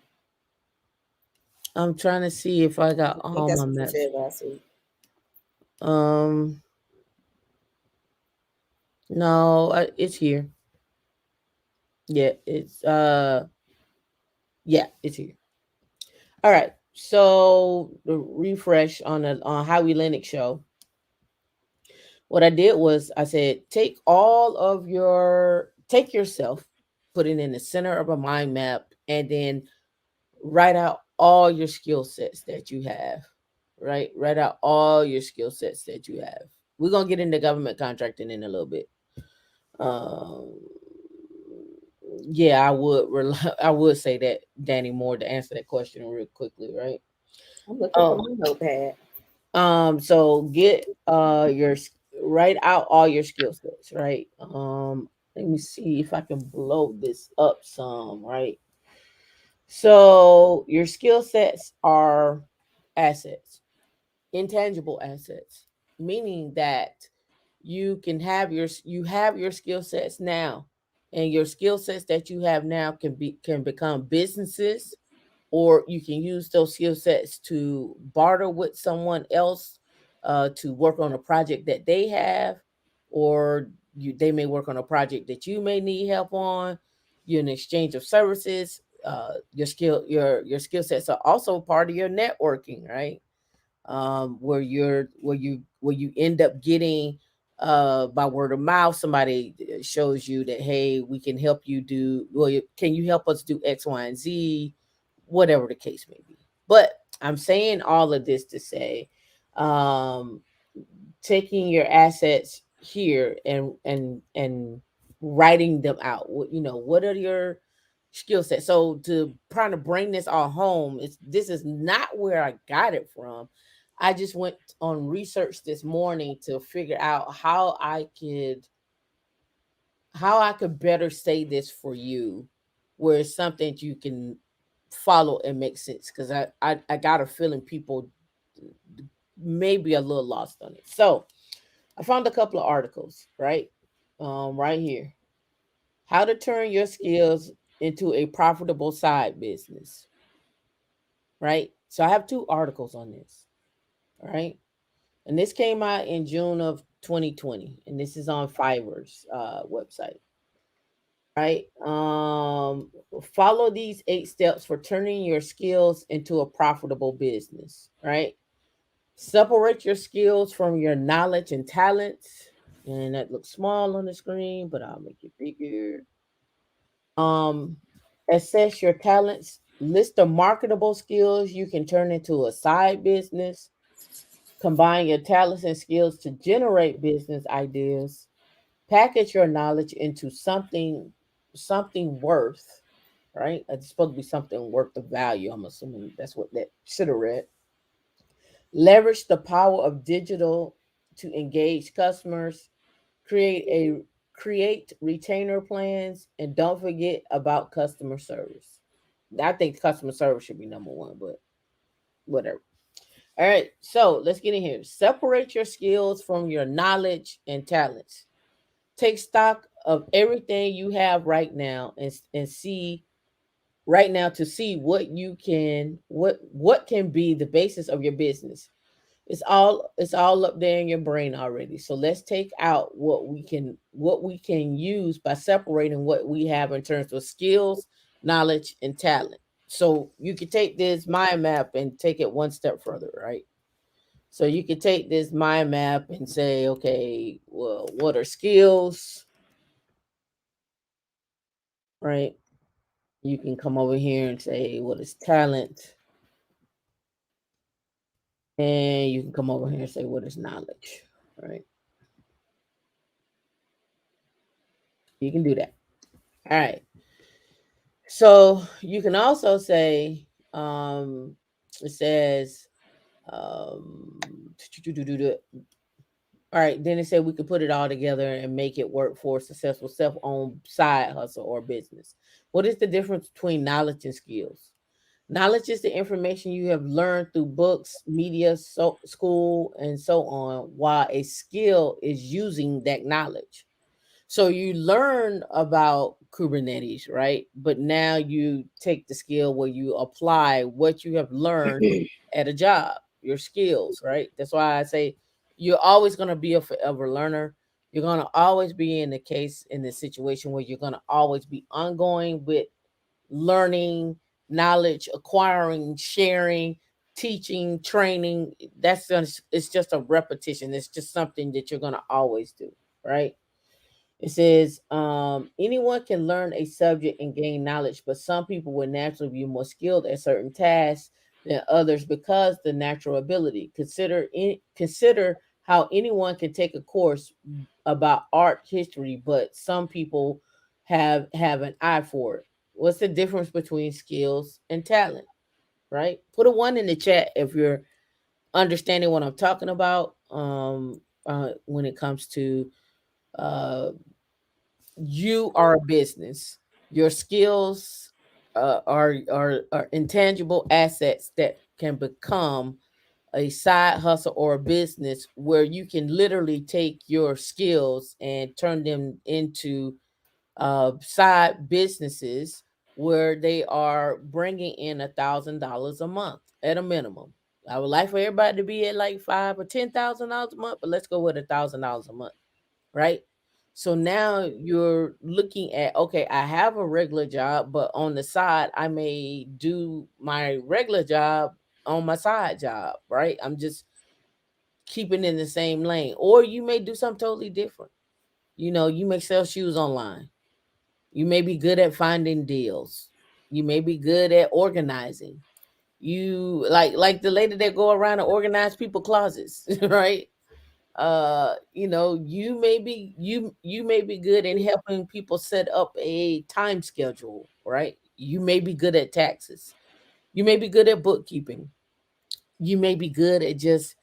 I'm trying to see if I got I think all that's my what you maps. said last week. Um, no, it's here. Yeah, it's here. All right. So the refresh on Howie Linux show. What I did was I said, take yourself, put it in the center of a mind map, and then write out all your skill sets that you have. Right? Write out all your skill sets that you have. We're gonna get into government contracting in a little bit. Um, yeah, I would say that, Danny Moore, to answer that question real quickly, right? I'm looking for Um, my notepad. so get write out all your skill sets, right? Let me see if I can blow this up some, right? So your skill sets are assets, intangible assets, meaning that you have your skill sets now, and your skill sets that you have now can become businesses, or you can use those skill sets to barter with someone else to work on a project that they have, or they may work on a project that you may need help on. You're an exchange of services. Your skill sets are also part of your networking, right? Where you end up getting by word of mouth, somebody shows you that, hey, we can help you do, well, can you help us do X, Y, and Z, whatever the case may be. But I'm saying all of this to say, um, taking your assets here and writing them out. What are your skill sets? So to trying to bring this all home, this is not where I got it from. I just went on research this morning to figure out how I could better say this for you, where it's something you can follow and make sense. Because I got a feeling people may be a little lost on it. So I found a couple of articles, right? Right here. How to turn your skills into a profitable side business, right? So I have two articles on this, right? And this came out in June of 2020, and this is on Fiverr's website, right? Follow these 8 steps for turning your skills into a profitable business, right? Separate your skills from your knowledge and talents. And that looks small on the screen, but I'll make it bigger. Um, Assess your talents. List the marketable skills you can turn into a side business. Combine your talents and skills to generate business ideas. Package your knowledge into something worth, right? It's supposed to be something worth the value. I'm assuming that's what that should have read. Leverage the power of digital to engage customers. Create retainer plans, and don't forget about customer service. I think customer service should be number one, but whatever. All right, so let's get in here. Separate your skills from your knowledge and talents. Take stock of everything you have right now and see right now to see what can be the basis of your business. It's all up there in your brain already. So let's take out what we can use by separating what we have in terms of skills, knowledge, and talent. So you could take this mind map and take it one step further, right? So you could take this mind map and say, okay, well, what are skills, right? You can come over here and say, what is talent? And you can come over here and say, what is knowledge, right? You can do that. All right. So you can also say, it says, um, all right, then it said we could put it all together and make it work for a successful self-owned side hustle or business. What is the difference between knowledge and skills? Knowledge is the information you have learned through books, media, school, and so on, while a skill is using that knowledge. So you learn about Kubernetes, right? But now you take the skill where you apply what you have learned at a job, your skills, right? That's why I say you're always going to be a forever learner. You're going to always be in the situation where you're going to always be ongoing with learning, knowledge, acquiring, sharing, teaching, training. It's just a repetition. It's just something that you're going to always do, right? It says, anyone can learn a subject and gain knowledge, but some people will naturally be more skilled at certain tasks than others because the natural ability. Consider how anyone can take a course about art history, but some people have an eye for it. What's the difference between skills and talent? Right? Put a one in the chat if you're understanding what I'm talking about. When it comes to uh you are a business. Your skills are intangible assets that can become a side hustle or a business where you can literally take your skills and turn them into side businesses where they are bringing in $1,000 a month at a minimum. I would like for everybody to be at like $5,000 or $10,000 a month, but let's go with $1,000 a month, right? So now you're looking at, okay, I have a regular job, but on the side, I may do my regular job on my side job, right? I'm just keeping in the same lane, or you may do something totally different. You may sell shoes online. You may be good at finding deals. You may be good at organizing. You like the lady that go around and organize people closets, right? You may be good in helping people set up a time schedule, right? You may be good at taxes. You may be good at bookkeeping. You may be good at just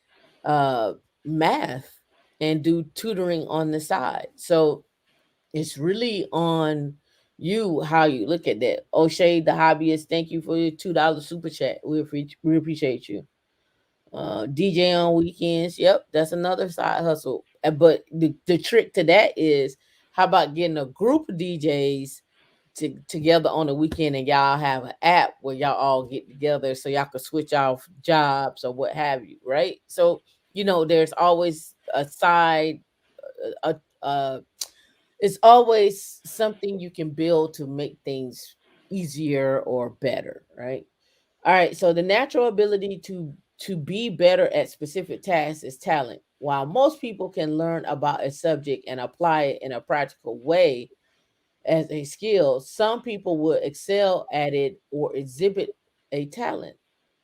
uh math and do tutoring on the side. So it's really on you how you look at that. O'Shea, the hobbyist, thank you for your $2 super chat. We appreciate you. DJ on weekends. Yep, that's another side hustle. But the trick to that is, how about getting a group of DJs together on the weekend, and y'all have an app where y'all all get together so y'all can switch off jobs or what have you, right? So there's always a side, it's always something you can build to make things easier or better, right? All right, so the natural ability to be better at specific tasks is talent. While most people can learn about a subject and apply it in a practical way as a skill, some people will excel at it or exhibit a talent.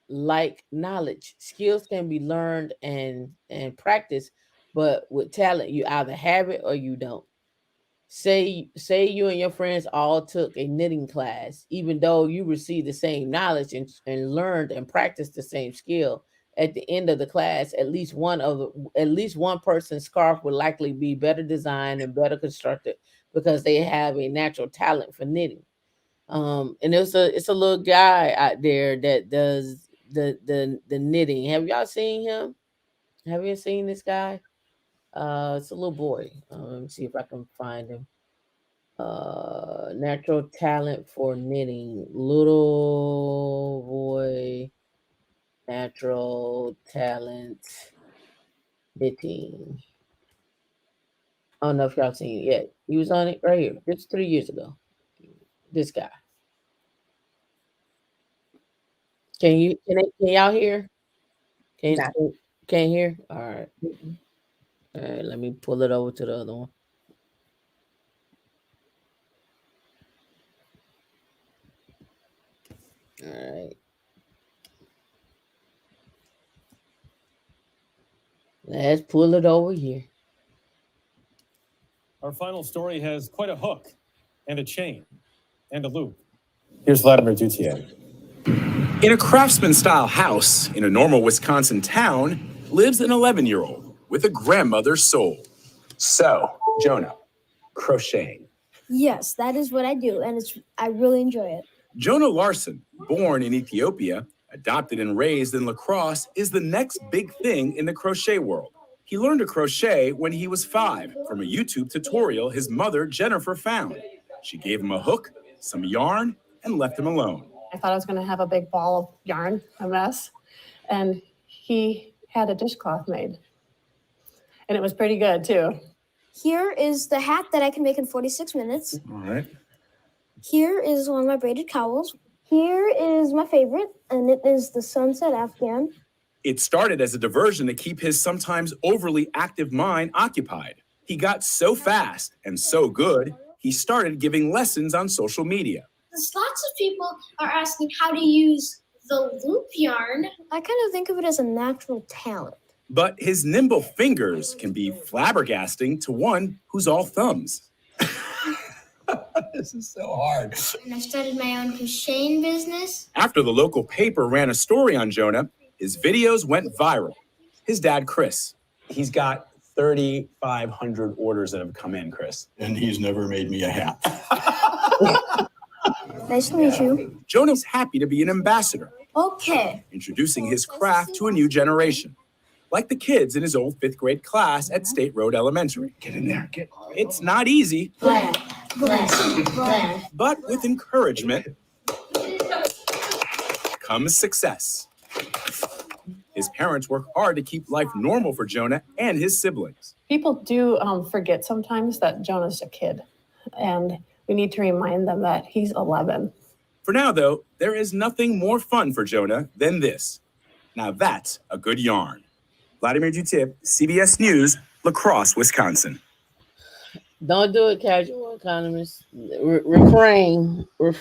Like knowledge, skills can be learned and practiced, but with talent, you either have it or you don't. Say you and your friends all took a knitting class, even though you received the same knowledge and learned and practiced the same skill. At the end of the class, at least one person's scarf would likely be better designed and better constructed because they have a natural talent for knitting. And it's a little guy out there that does the knitting. Have y'all seen him? Have you seen this guy? It's a little boy. Let me see if I can find him. Natural talent for knitting. Little boy, natural talent knitting. I don't know if y'all seen it yet. He was on it right here. It's 3 years ago. This guy. Can y'all hear? Can Nah. can hear? All right. Mm-mm. All right, let me pull it over to the other one. All right. Let's pull it over here. Our final story has quite a hook and a chain and a loop. Here's Vladimir Duthier. In a craftsman-style house in a normal Wisconsin town lives an 11-year-old with a grandmother's soul. So, Jonah, crocheting. Yes, that is what I do, and I really enjoy it. Jonah Larson, born in Ethiopia, adopted and raised in La Crosse, is the next big thing in the crochet world. He learned to crochet when he was 5 from a YouTube tutorial his mother, Jennifer, found. She gave him a hook, some yarn, and left him alone. I thought I was going to have a big ball of yarn, a mess, and he had a dishcloth made. And it was pretty good, too. Here is the hat that I can make in 46 minutes. All right. Here is one of my braided cowls. Here is my favorite, and it is the sunset afghan. It started as a diversion to keep his sometimes overly active mind occupied. He got so fast and so good, he started giving lessons on social media. Lots of people are asking how to use the loop yarn. I kind of think of it as a natural talent. But his nimble fingers can be flabbergasting to one who's all thumbs. This is so hard. And I started my own crocheting business. After the local paper ran a story on Jonah, his videos went viral. His dad, Chris. He's got 3,500 orders that have come in, Chris. And he's never made me a hat. Nice to meet you. Jonah's happy to be an ambassador, Okay. introducing his craft to a new generation. Like the kids in his old 5th grade class at State Road Elementary. Get in there. Get. It's not easy, Bless. but with encouragement comes success. His parents work hard to keep life normal for Jonah and his siblings. People do forget sometimes that Jonah's a kid, and we need to remind them that he's 11. For now, though, there is nothing more fun for Jonah than this. Now that's a good yarn. Vladimir Dutip, CBS News, La Crosse, Wisconsin. Don't do it, casual economists. Refrain. All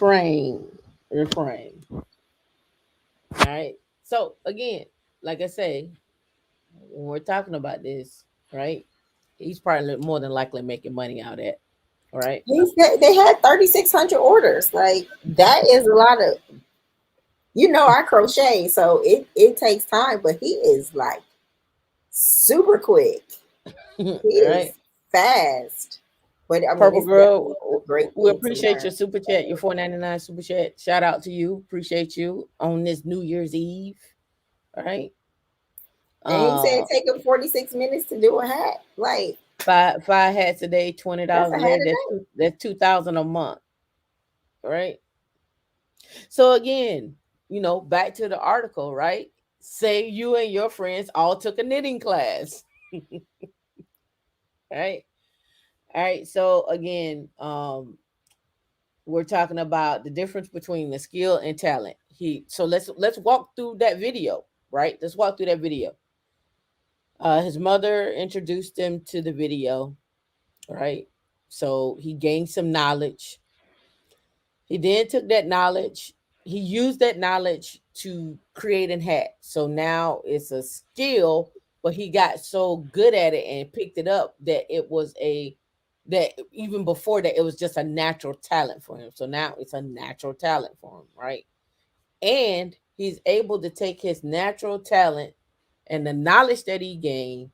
right. So again, like I say, when we're talking about this, right? He's probably more than likely making money out of it. All right. They had 3,600 orders. Like that is a lot of. I crochet, so it takes time, but he is like super quick. He All is right. fast. But I mean, Purple it's definitely Girl, a great we thing to appreciate your learn. super chat, your 4.99 super chat. Shout out to you. Appreciate you on this New Year's Eve. All right. And he said Uh take him 46 minutes to do a hat. Like five hats a day, $20 that's a a hat day. a day. That's 2,000 a month. All right. So again, back to the article, right? Say you and your friends all took a knitting class. Right. All right. So again, we're talking about the difference between the skill and talent. Let's walk through that video, right? Let's walk through that video. His mother introduced him to the video, right? So he gained some knowledge. He then took that knowledge, he used that knowledge to create a hat. So now it's a skill, but he got so good at it and picked it up that even before that it was just a natural talent for him. So now it's a natural talent for him, right? And he's able to take his natural talent and the knowledge that he gained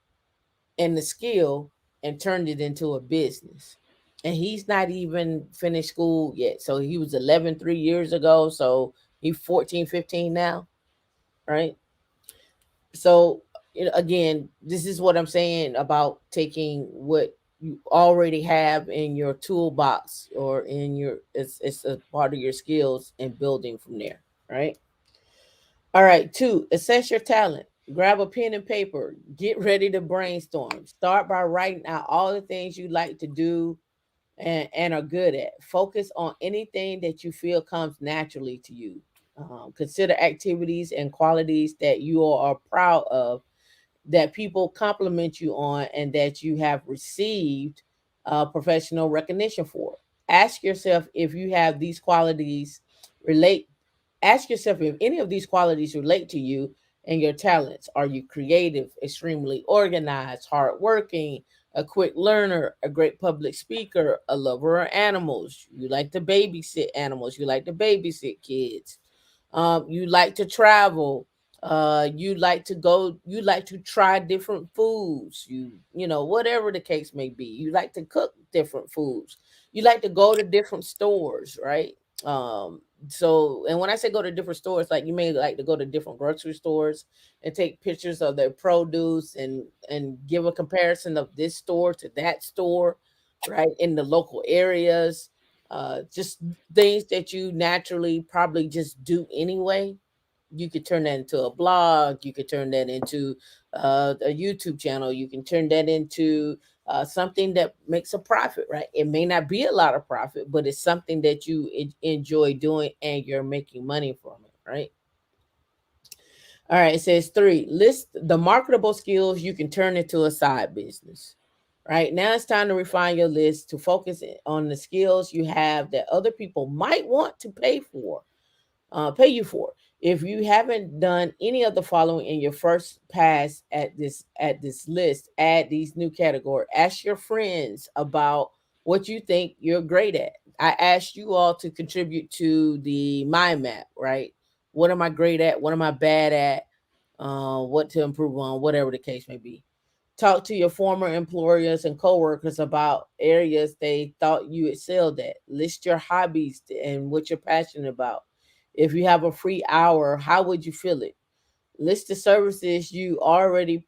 and the skill and turned it into a business. And he's not even finished school yet. So he was 11 3 years ago. So he's 14, 15 now, right? So, again, this is what I'm saying about taking what you already have in your toolbox or it's a part of your skills and building from there, right? All right, 2, assess your talent. Grab a pen and paper. Get ready to brainstorm. Start by writing out all the things you like to do and are good at. Focus on anything that you feel comes naturally to you. Consider activities and qualities that you are proud of, that people compliment you on, and that you have received professional recognition for. Ask yourself if you have these qualities relate Ask yourself if any of these qualities relate to you and your talents. Are you creative, extremely organized, hardworking, a quick learner, a great public speaker, a lover of animals? You like to babysit animals, you like to babysit kids, you like to travel, you like to try different foods, whatever the case may be. You like to cook different foods, you like to go to different stores, right? And when I say go to different stores, like you may like to go to different grocery stores and take pictures of their produce and give a comparison of this store to that store, right, in the local areas. Just things that you naturally probably just do anyway. You could turn that into a blog, you could turn that into a YouTube channel, you can turn that into something that makes a profit, right? It may not be a lot of profit, but it's something that you enjoy doing and you're making money from it, right? All right, it says 3, list the marketable skills you can turn into a side business. Right now, it's time to refine your list to focus on the skills you have that other people might want to pay you for. If you haven't done any of the following in your first pass at this list, add these new categories. Ask your friends about what you think you're great at. I asked you all to contribute to the mind map, right? What am I great at? What am I bad at? What to improve on, whatever the case may be. Talk to your former employers and coworkers about areas they thought you excelled at. List your hobbies and what you're passionate about. If you have a free hour, how would you feel it? List the services you're already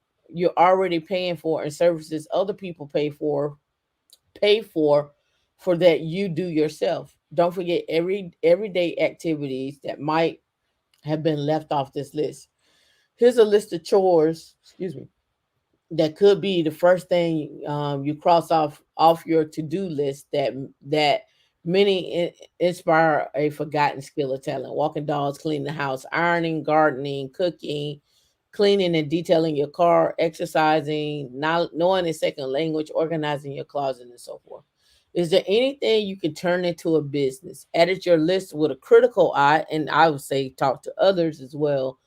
paying for and services other people pay for that you do yourself. Don't forget everyday activities that might have been left off this list. Here's a list of chores, excuse me, that could be the first thing you cross off your to-do list that many inspire a forgotten skill or talent. Walking dogs, cleaning the house, ironing, gardening, cooking, cleaning and detailing your car, exercising, knowing a second language, organizing your closet, and so forth. Is there anything you can turn into a business? Edit your list with a critical eye, and I would say talk to others as well.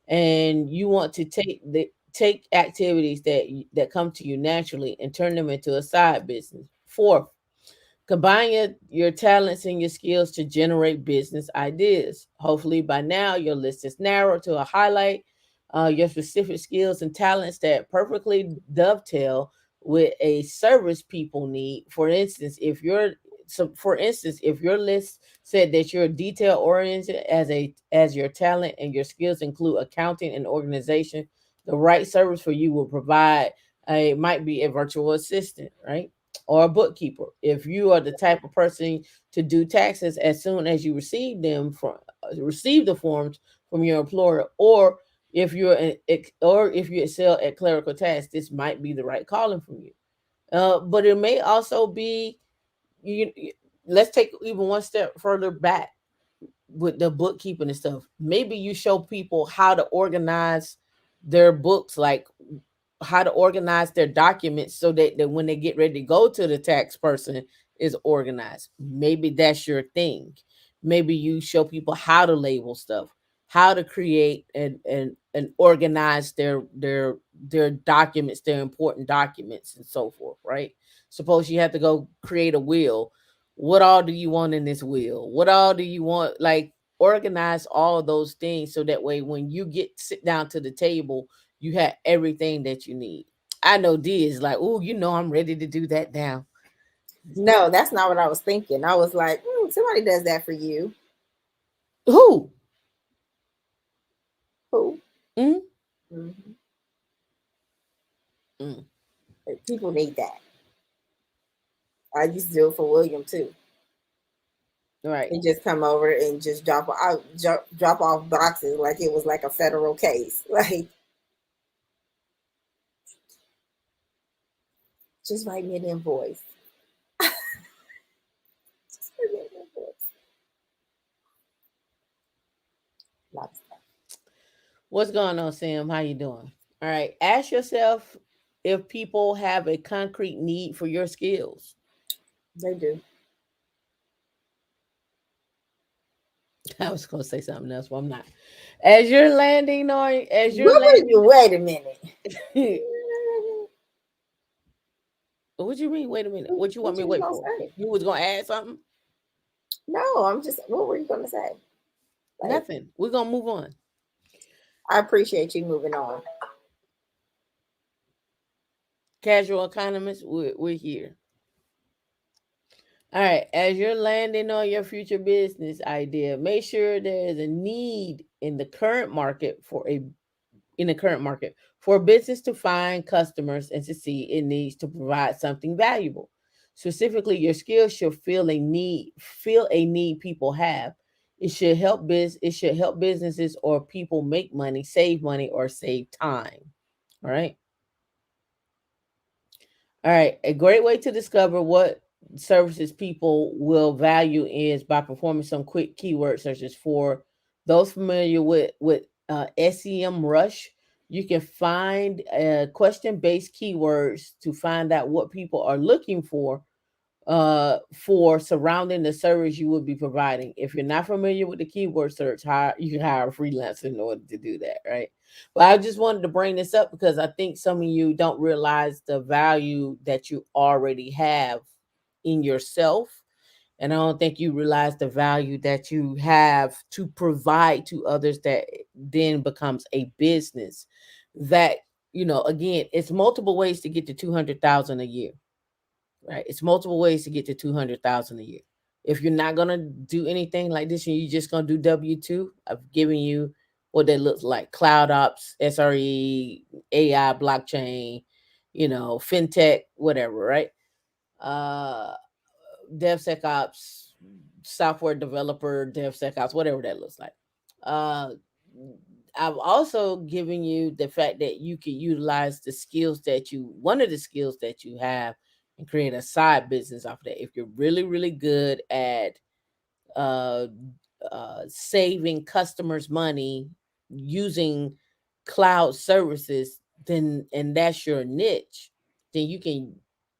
And you want to take activities that come to you naturally and turn them into a side business. Fourth, combine your talents and your skills to generate business ideas. Hopefully, by now, your list is narrowed to a highlight your specific skills and talents that perfectly dovetail with a service people need. For instance, if your list said that you're detail oriented as your talent and your skills include accounting and organization, the right service for you will provide might be a virtual assistant, right? Or a bookkeeper. If you are the type of person to do taxes as soon as you receive the forms from your employer, or if you excel at clerical tasks, this might be the right calling for you. But it may also be you. Let's take even one step further back with the bookkeeping and stuff. Maybe you show people how to organize their books, like how to organize their documents so that when they get ready to go to the tax person is organized. Maybe that's your thing. Maybe you show people how to label stuff, how to create and organize their documents, their important documents and so forth, right? Suppose you have to go create a will. What all do you want in this will? What all do you want? Like, organize all of those things so that way when you sit down to the table, you have everything that you need. I know D is like, oh, I'm ready to do that now. No, that's not what I was thinking. I was like, somebody does that for you. Who? Who? Mm-hmm. Mm-hmm. People need that. I used to do it for William too. Right. And just come over and just drop off boxes like it was like a federal case. Like, just write me an invoice. Just write me an invoice. Lots of stuff. What's going on, Sam? How you doing? All right. Ask yourself if people have a concrete need for your skills. They do. I was going to say something else, but I'm not. As you're landing on, wait a minute. What you mean? Wait a minute. What you want me to wait for? Say? You was going to add something? No, I'm just. What were you going to say? Like, nothing. We're going to move on. I appreciate you moving on. Casual economists, we're here. All right. As you're landing on your future business idea, make sure there is a need in the current market for a business to find customers and succeed. It needs to provide something valuable. Specifically, your skills should fill a need people have. It should help businesses or people make money, or save time. All right. All right. A great way to discover what services people will value is by performing some quick keyword searches. For those familiar with SEM Rush, you can find question-based keywords to find out what people are looking for surrounding the service you will be providing. If you're not familiar with the keyword search, you can hire a freelancer in order to do that, right? But I just wanted to bring this up because I think some of you don't realize the value that you already have in yourself. And I don't think you realize the value that you have to provide to others that then becomes a business that, again, it's multiple ways to get to 200,000 a year, right? It's multiple ways to get to 200,000 a year. If you're not going to do anything like this and you're just going to do W-2, I've given you what that looks like: cloud ops, SRE, AI, blockchain, fintech, whatever, right? DevSecOps, software developer, DevSecOps, whatever that looks like. I've also given you the fact that you can utilize one of the skills that you have and create a side business off of that. If you're really, really good at saving customers money using cloud services, then and that's your niche, then you can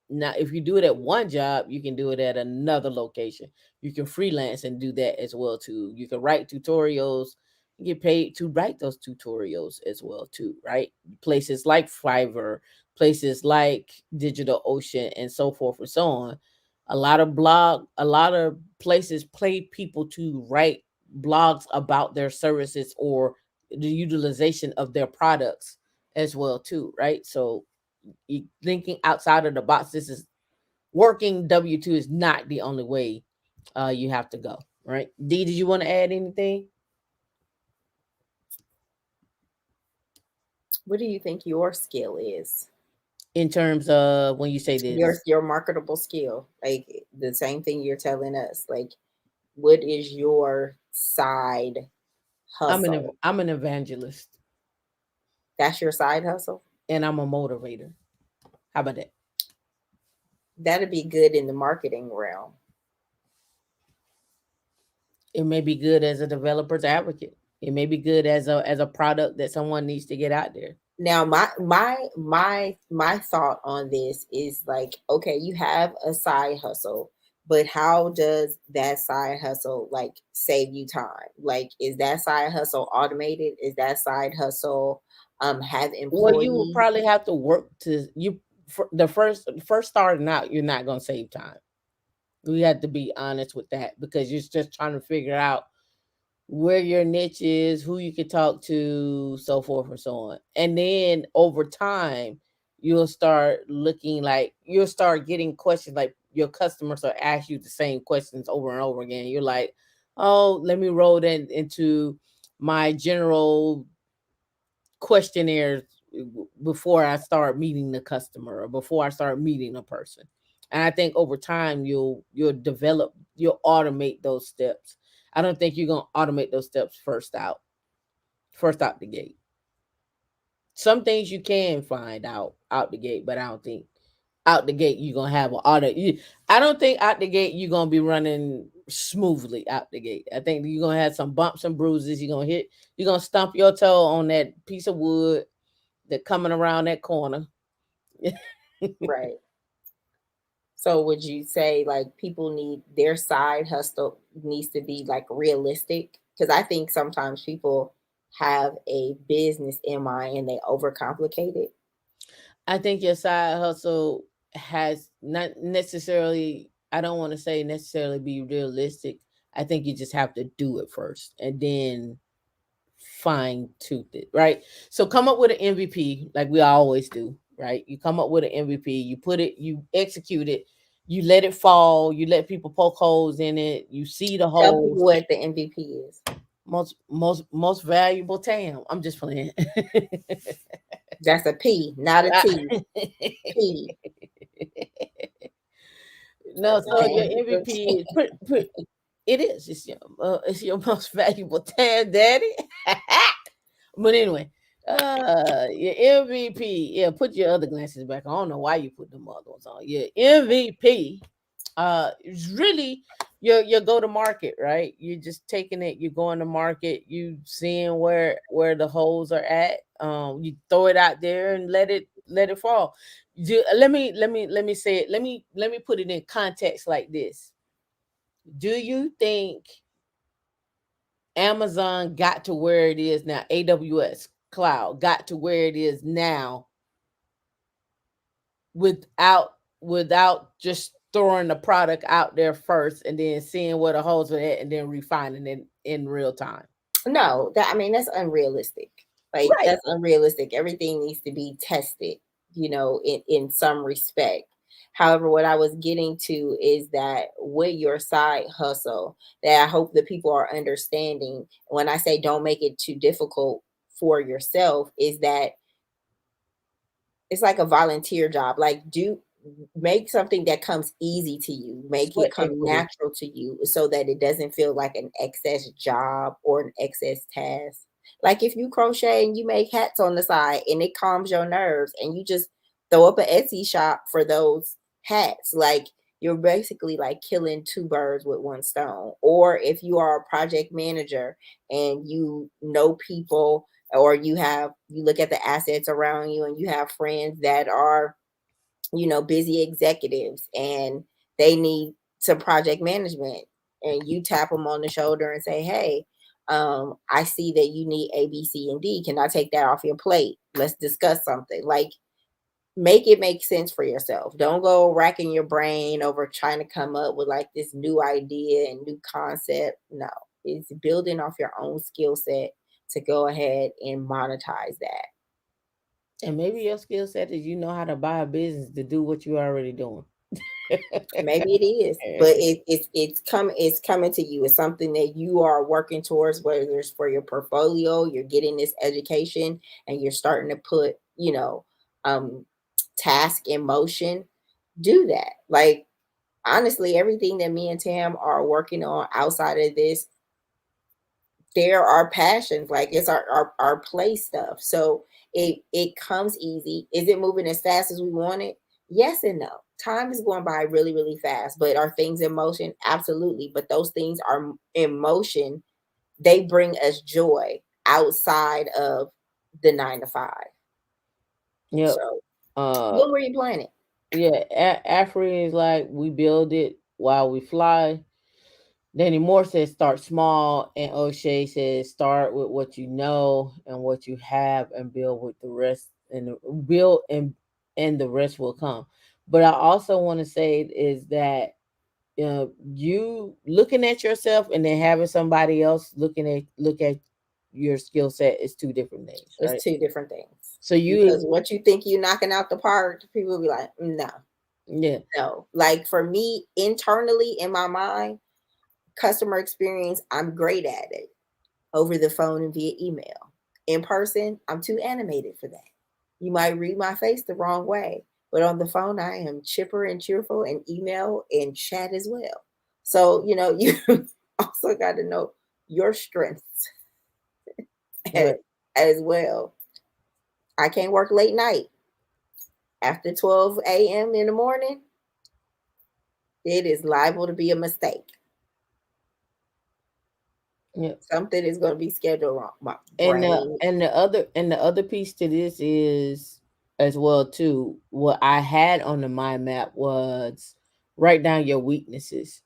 now if you do it at one job, you can do it at another location. You can freelance and do that as well too. You can write tutorials, you get paid to write those tutorials as well too, right? Places like Fiverr, places like Digital Ocean, and so forth and so on. A lot of places pay people to write blogs about their services or the utilization of their products as well too, right? So thinking outside of the box, this is working W-2 is not the only way you have to go, right? D, did you want to add anything? What do you think your skill is? In terms of when you say this, Your marketable skill, like the same thing you're telling us. Like, what is your side hustle? I'm an evangelist That's your side hustle? and I'm a motivator. How about that? That'd be good in the marketing realm. It may be good as a developer's advocate. It may be good as a product that someone needs to get out there. Now, my thought on this is like, okay, you have a side hustle, but how does that side hustle like save you time? Like, is that side hustle automated? Is that side hustle have employees? Well, you will probably have to work to you for the first starting out. You're not going to save time. We have to be honest with that because you're just trying to figure out where your niche is, who you can talk to, so forth and so on. And then over time, you'll start you'll start getting questions like your customers will ask you the same questions over and over again. You're like, oh, let me roll that into my general questionnaires before I start meeting the customer or before I start meeting a person. And I think over time you'll automate those steps. I don't think you're gonna automate those steps first out the gate. Some things you can find out the gate, but I don't think out the gate you're gonna have I don't think out the gate you're gonna be running smoothly out the gate. I think you're gonna have some bumps and bruises. You're gonna stump your toe on that piece of wood that coming around that corner. Right. So would you say like people need their side hustle needs to be like realistic? Because I think sometimes people have a business in mind and they overcomplicate it. I think your side hustle has not necessarily, I don't want to say necessarily be realistic. I think you just have to do it first and then fine tooth it, right? So come up with an MVP like we always do, right? You come up with an MVP, you execute it, you let it fall, you let people poke holes in it, you see the Tell people holes. what the MVP is. Most valuable TAM. I'm just playing. That's a P, not a T. P. No, so your MVP is it is. It's your most valuable TAM, daddy. But anyway, your MVP. Yeah, put your other glasses back. I don't know why you put them other ones on. Your MVP is really your go to market, right? You're just taking it, you're going to market, you seeing where the holes are at. You throw it out there and let it fall. Let me say it. Let me put it in context like this. Do you think Amazon got to where it is now? AWS cloud got to where it is now without just throwing the product out there first and then seeing where the holes are at and then refining it in real time? No, that's unrealistic. Like Right. That's unrealistic. Everything needs to be tested, in some respect. However, what I was getting to is that with your side hustle, that I hope that people are understanding when I say don't make it too difficult for yourself, is that it's like a volunteer job. Like make something that comes easy to you, make it come natural to you so that it doesn't feel like an excess job or an excess task. Like if you crochet and you make hats on the side and it calms your nerves and you just throw up an Etsy shop for those hats, like you're basically like killing two birds with one stone. Or if you are a project manager and you know people or you look at the assets around you and you have friends that are, busy executives and they need some project management, and you tap them on the shoulder and say, hey, I see that you need A, B, C, and D. Can I take that off your plate? Let's discuss something. Like, make it make sense for yourself. Don't go racking your brain over trying to come up with like this new idea and new concept. No, it's building off your own skill set to go ahead and monetize that. And maybe your skill set is you know how to buy a business to do what you're already doing. Maybe it is, but it's coming to you. It's something that you are working towards, whether it's for your portfolio, you're getting this education and you're starting to put, task in motion. Do that. Like, honestly, everything that me and Tam are working on outside of this, there are passions. Like, it's our play stuff. So it comes easy. Is it moving as fast as we want it? Yes and no. Time is going by really, really fast. But are things in motion? Absolutely. But those things are in motion. They bring us joy outside of the 9 to 5. Yep. So when were you planning? Yeah, Afri is like, we build it while we fly. Danny Moore says start small, and O'Shea says start with what you know and what you have, and build with the rest, and build and the rest will come. But I also want to say is that you looking at yourself and then having somebody else look at your skill set is two different things, right? It's two different things. So because what you think you're knocking out the park, people will be like, no. Yeah. No. Like, for me, internally in my mind, customer experience, I'm great at it over the phone and via email. In person, I'm too animated for that. You might read my face the wrong way, but on the phone, I am chipper and cheerful, and email and chat as well. So, you also got to know your strengths as well. I can't work late night. After 12 a.m. in the morning, it is liable to be a mistake. Yeah. Something is going to be scheduled wrong. My And brain. the other piece to this is as well too. What I had on the mind map was write down your weaknesses,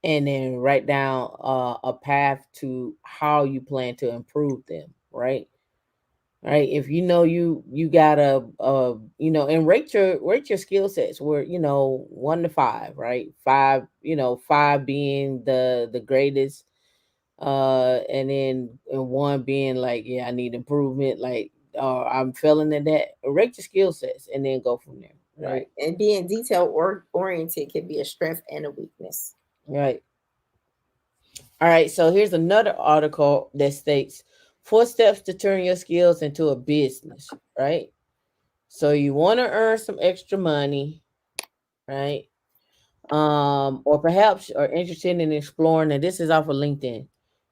and then write down a path to how you plan to improve them. Right. Right. If you know you got and rate your skill sets where 1 to 5, right? 5, 5 being the greatest, and then and 1 being like, yeah, I need improvement, like I'm failing at that. Rate your skill sets and then go from there. Right. And being detail oriented can be a strength and a weakness. Right. All right. So here's another article that states 4 steps to turn your skills into a business. Right. So you want to earn some extra money, right? Or perhaps are interested in exploring, and this is off of LinkedIn,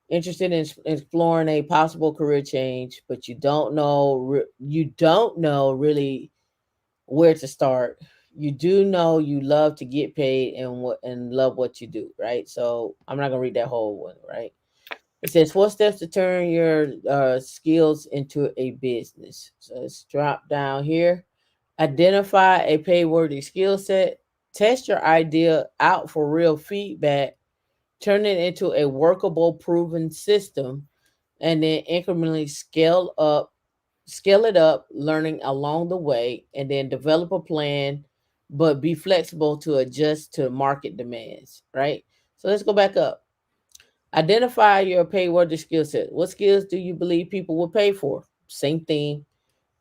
interested in exploring a possible career change, but you don't know really where to start. You do know you love to get paid and love what you do, right? So I'm not gonna read that whole one, right? It says 4 steps to turn your skills into a business. So let's drop down here. Identify a pay-worthy skill set. Test your idea out for real feedback. Turn it into a workable, proven system, and then incrementally scale it up, learning along the way, and then develop a plan, but be flexible to adjust to market demands. Right. So let's go back up. Identify your pay-worthy skill set. What skills do you believe people will pay for? Same thing.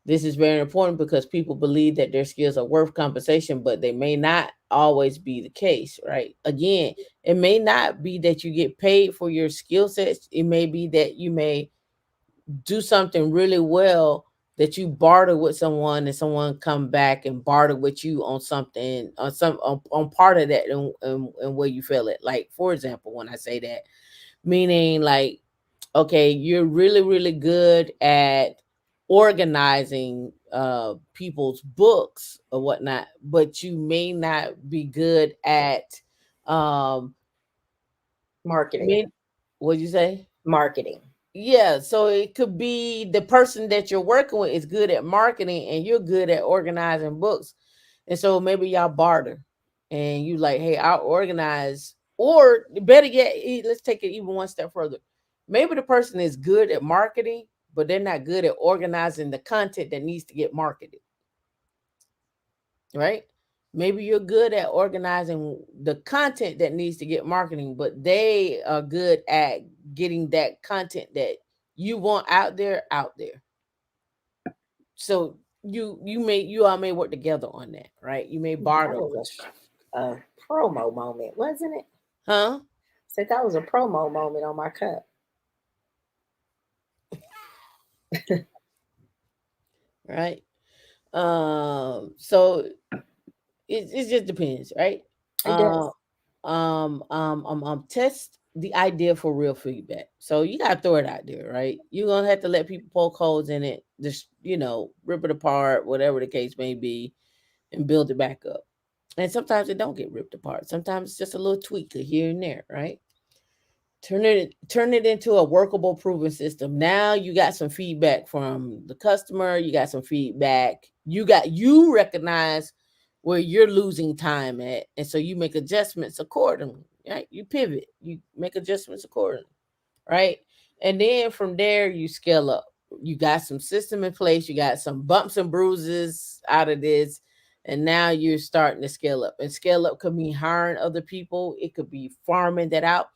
This is very important because people believe that their skills are worth compensation, but they may not always be the case, right? Again, it may not be that you get paid for your skill sets. It may be that you may do something really well that you barter with someone, and someone come back and barter with you on something, on part of that, and where you feel it. Like, for example, when I say that, meaning like, okay, you're really, really good at organizing people's books or whatnot, but you may not be good at marketing. What'd you say? Marketing. Yeah, so it could be the person that you're working with is good at marketing and you're good at organizing books. And so maybe y'all barter and you like, hey, I'll organize. Or better yet, let's take it even one step further. Maybe the person is good at marketing, but they're not good at organizing the content that needs to get marketed, right? Maybe you're good at organizing the content that needs to get marketing, but they are good at getting that content that you want out there out there. So you all may work together on that, right? You may That barter. was a promo moment, wasn't it? Huh? Said that was a promo moment on my cup. Right. So it just depends, right? It does. Test the idea for real feedback. So you gotta throw it out there, right? You're gonna have to let people poke holes in it, just rip it apart, whatever the case may be, and build it back up. And sometimes it don't get ripped apart. Sometimes it's just a little tweak here and there, right? Turn it into a workable, proven system. Now you got some feedback from the customer. You got some feedback. You recognize where you're losing time at, and so you make adjustments accordingly. Right? You pivot. You make adjustments accordingly. Right? And then from there you scale up. You got some system in place. You got some bumps and bruises out of this. And now you're starting to scale up. And scale up could mean hiring other people. It could be farming that out.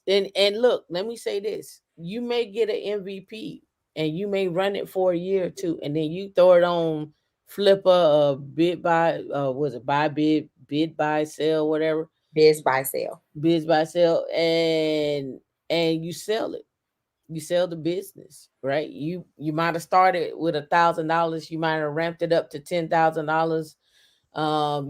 And look, let me say this: you may get an MVP, and you may run it for a year or two, and then you throw it on Flipper, bid by, was it buy bid buy sell, whatever, Biz buy sale. biz buy sell, and you sell it. You sell the business, right? You might have started with $1,000. You might have ramped it up to $10,000.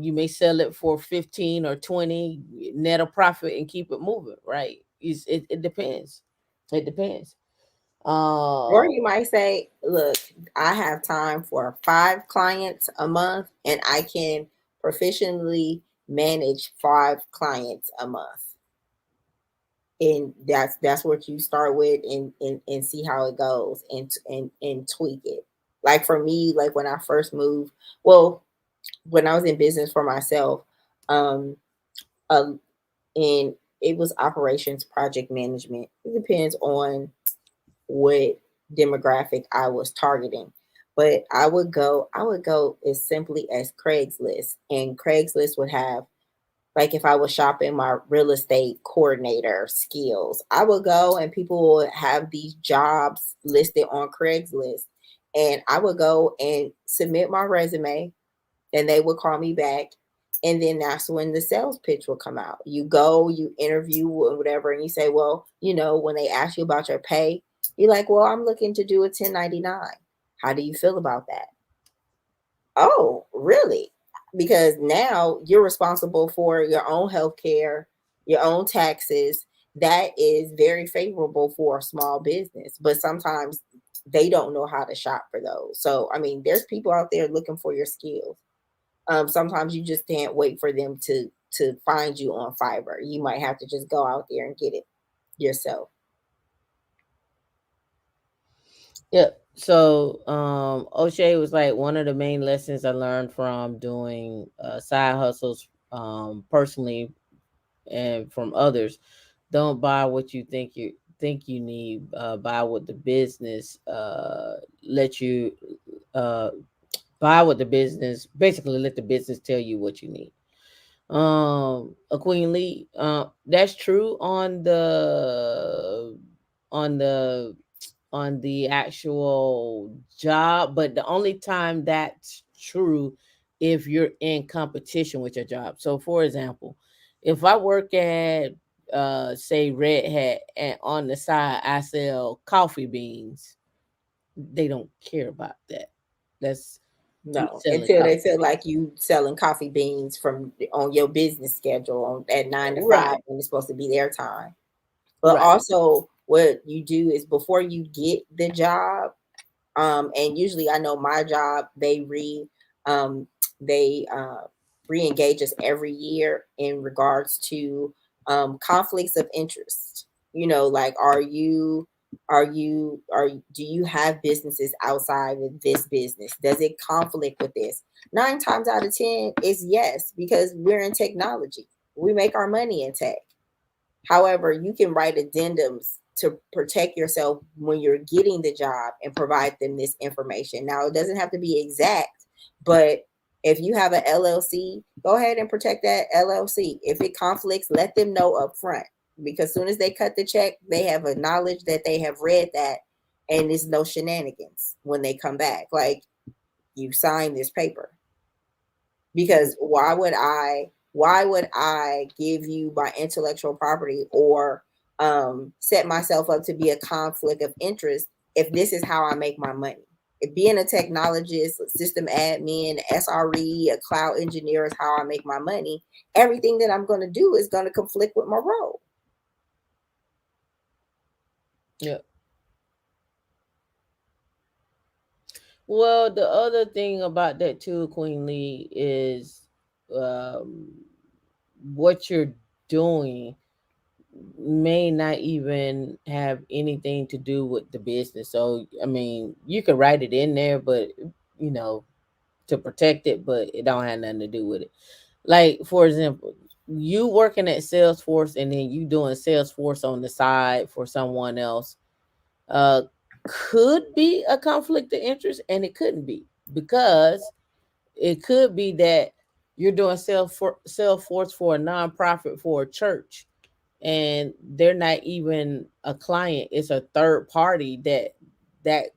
You may sell it for 15 or 20, net a profit, and keep it moving, right? It depends. It depends. Or you might say, look, I have time for 5 clients a month and I can proficiently manage 5 clients a month. And that's what you start with, and see how it goes, and tweak it. Like for me, like when I first moved, well, when I was in business for myself, um, and it was operations project management. It depends on what demographic I was targeting. But I would go as simply as Craigslist. And Craigslist would have, like if I was shopping my real estate coordinator skills, I would go and people would have these jobs listed on Craigslist. And I would go and submit my resume, and they would call me back. And then that's when the sales pitch will come out. You go, you interview or whatever, and you say, well, when they ask you about your pay, you're like, well, I'm looking to do a 1099. How do you feel about that? Oh, really? Because now you're responsible for your own health care, your own taxes. That is very favorable for a small business. But sometimes they don't know how to shop for those. So, I mean, there's people out there looking for your skills. Sometimes you just can't wait for them to find you on Fiverr. You might have to just go out there and get it yourself. Yeah. So O'Shea was like, one of the main lessons I learned from doing side hustles personally and from others: don't buy what you think you need. Buy what the business let you buy what the business, basically let the business tell you what you need. A Queen Lee, that's true on the on the actual job, but the only time that's true if you're in competition with your job. So for example, if I work at say Red Hat, and on the side I sell coffee beans, they don't care about that. That's me No, selling until coffee they feel beans. like you selling coffee beans from on your business schedule at 9 to 5 Right, when it's supposed to be their time. But right. also, what you do is before you get the job, and usually I know my job, um, they re-engage us every year in regards to conflicts of interest. Like, are you Do you have businesses outside of this business? Does it conflict with this? 9 times out of 10 is yes, because we're in technology. We make our money in tech. However, you can write addendums to protect yourself when you're getting the job and provide them this information. Now, it doesn't have to be exact, but if you have an LLC, go ahead and protect that LLC. If it conflicts, let them know up front, because as soon as they cut the check, they have a knowledge that they have read that, and there's no shenanigans when they come back. Like, you signed this paper. Because why would I give you my intellectual property or set myself up to be a conflict of interest if this is how I make my money? If being a technologist, a system admin, SRE, a cloud engineer is how I make my money, everything that I'm going to do is going to conflict with my role. Yeah. Well, the other thing about that too, Queen Lee, is what you're doing may not even have anything to do with the business. So, I mean, you can write it in there, but you know, to protect it, but it don't have nothing to do with it. Like, for example, you working at Salesforce and then you doing Salesforce on the side for someone else, could be a conflict of interest, and it couldn't be, because it could be that you're doing Salesforce for a nonprofit for a church, and they're not even a client. It's a third party that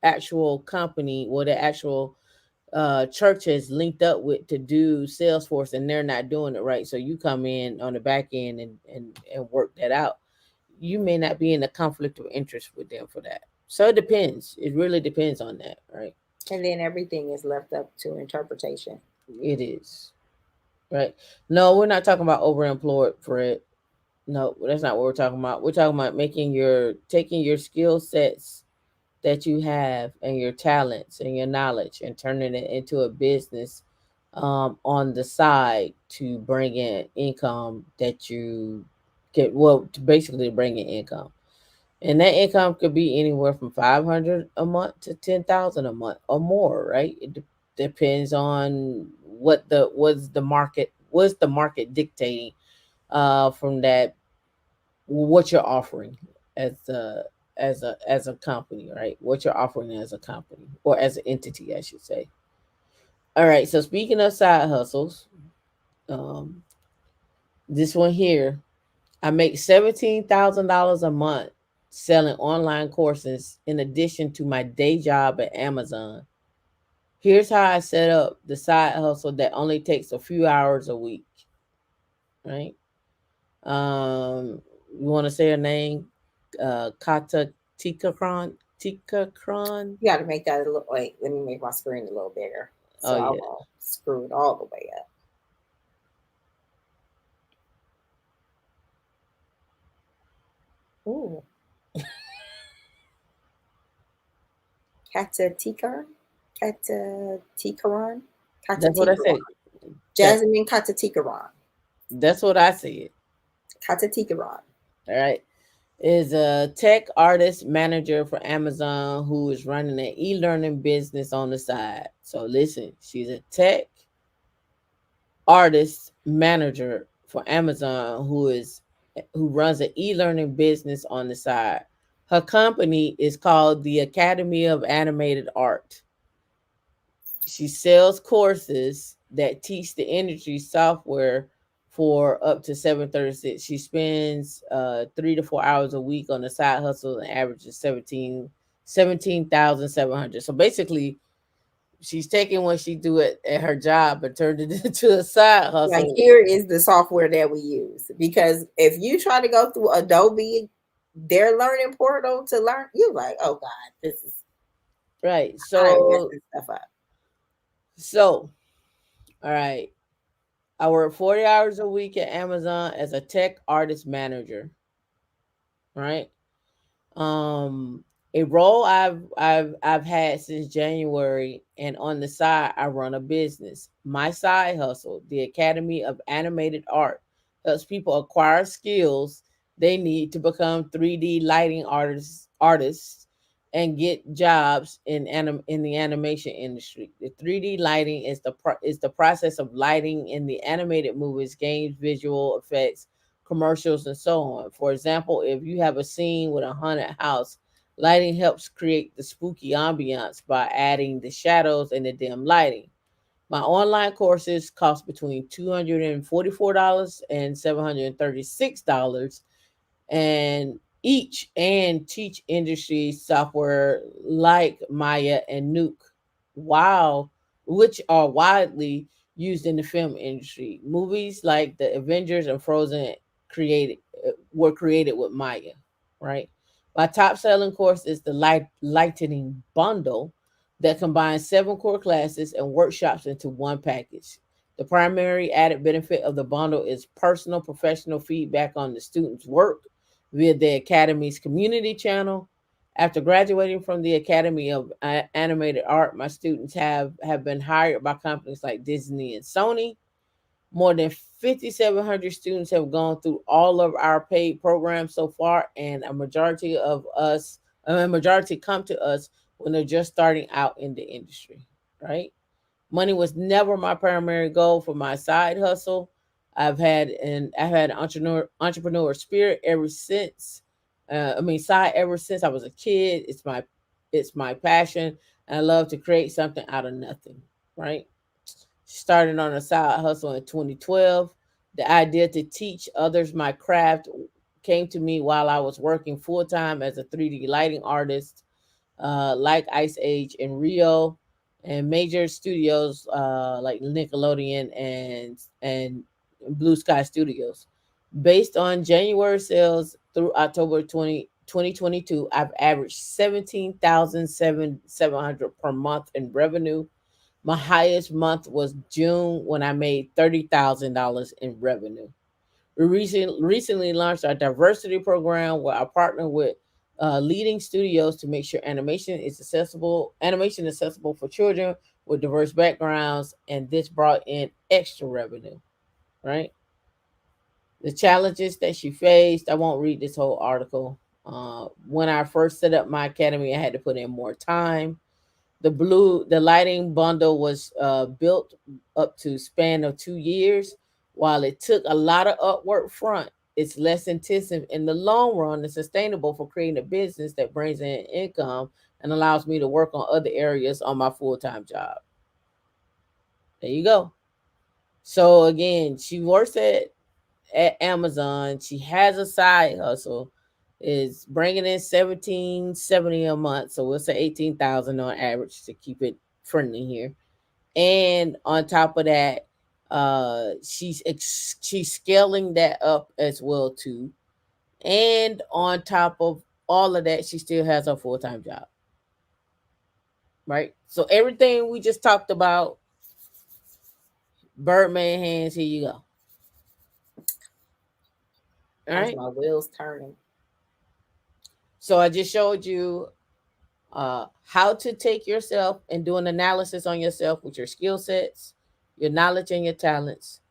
actual company or the actual church has linked up with to do Salesforce, and they're not doing it right. So you come in on the back end and work that out. You may not be in a conflict of interest with them for that. So it depends. It really depends on that, right? And then everything is left up to interpretation. It is. Right. No, we're not talking about overemployed for it. No, that's not what we're talking about. We're talking about taking your skill sets that you have and your talents and your knowledge and turning it into a business on the side to bring in income that you get, well, to basically bring in income. And that income could be anywhere from 500 a month to 10,000 a month or more, right? It depends on what's the market dictating from that, what you're offering as a company, right? What you're offering as a company or as an entity, I should say. All right. So speaking of side hustles, um, this one here, I make $17,000 a month selling online courses in addition to my day job at Amazon. Here's how I set up the side hustle that only takes a few hours a week, right? You want to say her name? Kata Tikakron. Tikakron. You got to make that a little. Wait, let me make my screen a little bigger. So Oh I yeah. won't screw it all the way up. Ooh. Kata Tikaran. That's what I said. Jasmine Kata Tikaran. That's what I said. Kata Tikaran. All right. Is a tech artist manager for Amazon who is running an e-learning business on the side. So listen, she's a tech artist manager for Amazon who runs an e-learning business on the side. Her company is called the Academy of Animated Art. She sells courses that teach the industry software for up to 736. She spends 3 to 4 hours a week on the side hustle and averages 17,700. So basically, she's taking what she do at her job and turned it into a side hustle. Like, here is the software that we use, because if you try to go through Adobe, their learning portal to learn, you're like, oh God, this is right. So stuff up. So, all right. I work 40 hours a week at Amazon as a tech artist manager. Right. A role I've had since January, and on the side I run a business. My side hustle, the Academy of Animated Art, helps people acquire skills they need to become 3D lighting artists and get jobs in the animation industry. The 3D lighting is the process of lighting in the animated movies, games, visual effects, commercials, and so on. For example, if you have a scene with a haunted house, lighting helps create the spooky ambiance by adding the shadows and the dim lighting. My online courses cost between $244 and $736, and teach industry software like Maya and Nuke, wow, which are widely used in the film industry. Movies like the Avengers and Frozen created were created with Maya, right? My top selling course is the Lightning Bundle that combines 7 core classes and workshops into one package. The primary added benefit of the bundle is personal professional feedback on the student's work via the Academy's community channel. After graduating from the Academy of Animated Art, my students have been hired by companies like Disney and Sony. More than 5,700 students have gone through all of our paid programs so far, and a majority come to us when they're just starting out in the industry, right? Money was never my primary goal for my side hustle. I've had entrepreneur spirit ever since. Side ever since I was a kid. It's my passion, and I love to create something out of nothing. Right. Started on a side hustle in 2012. The idea to teach others my craft came to me while I was working full time as a 3D lighting artist, like Ice Age in Rio, and major studios like Nickelodeon and Blue Sky Studios. Based on January sales through October 2022, I've averaged 17,700 per month in revenue. My highest month was June when I made $30,000 in revenue. We recently launched our diversity program where I partner with leading studios to make sure animation accessible for children with diverse backgrounds, and this brought in extra revenue, right? The challenges that she faced, I won't read this whole article. When I first set up my academy, I had to put in more time. The lighting bundle was built up to span of 2 years. While it took a lot of upward front, it's less intensive in the long run and sustainable for creating a business that brings in income and allows me to work on other areas on my full-time job. There you go. So again, she works at Amazon. She has a side hustle. Is bringing in 1770 a month, so we'll say 18,000 on average to keep it friendly here. And on top of that, she's scaling that up as well too. And on top of all of that, she still has her full time job. Right. So everything we just talked about, Birdman hands. Here you go. All That's right. my wheels turning. So I just showed you how to take yourself and do an analysis on yourself with your skill sets, your knowledge, and your talents.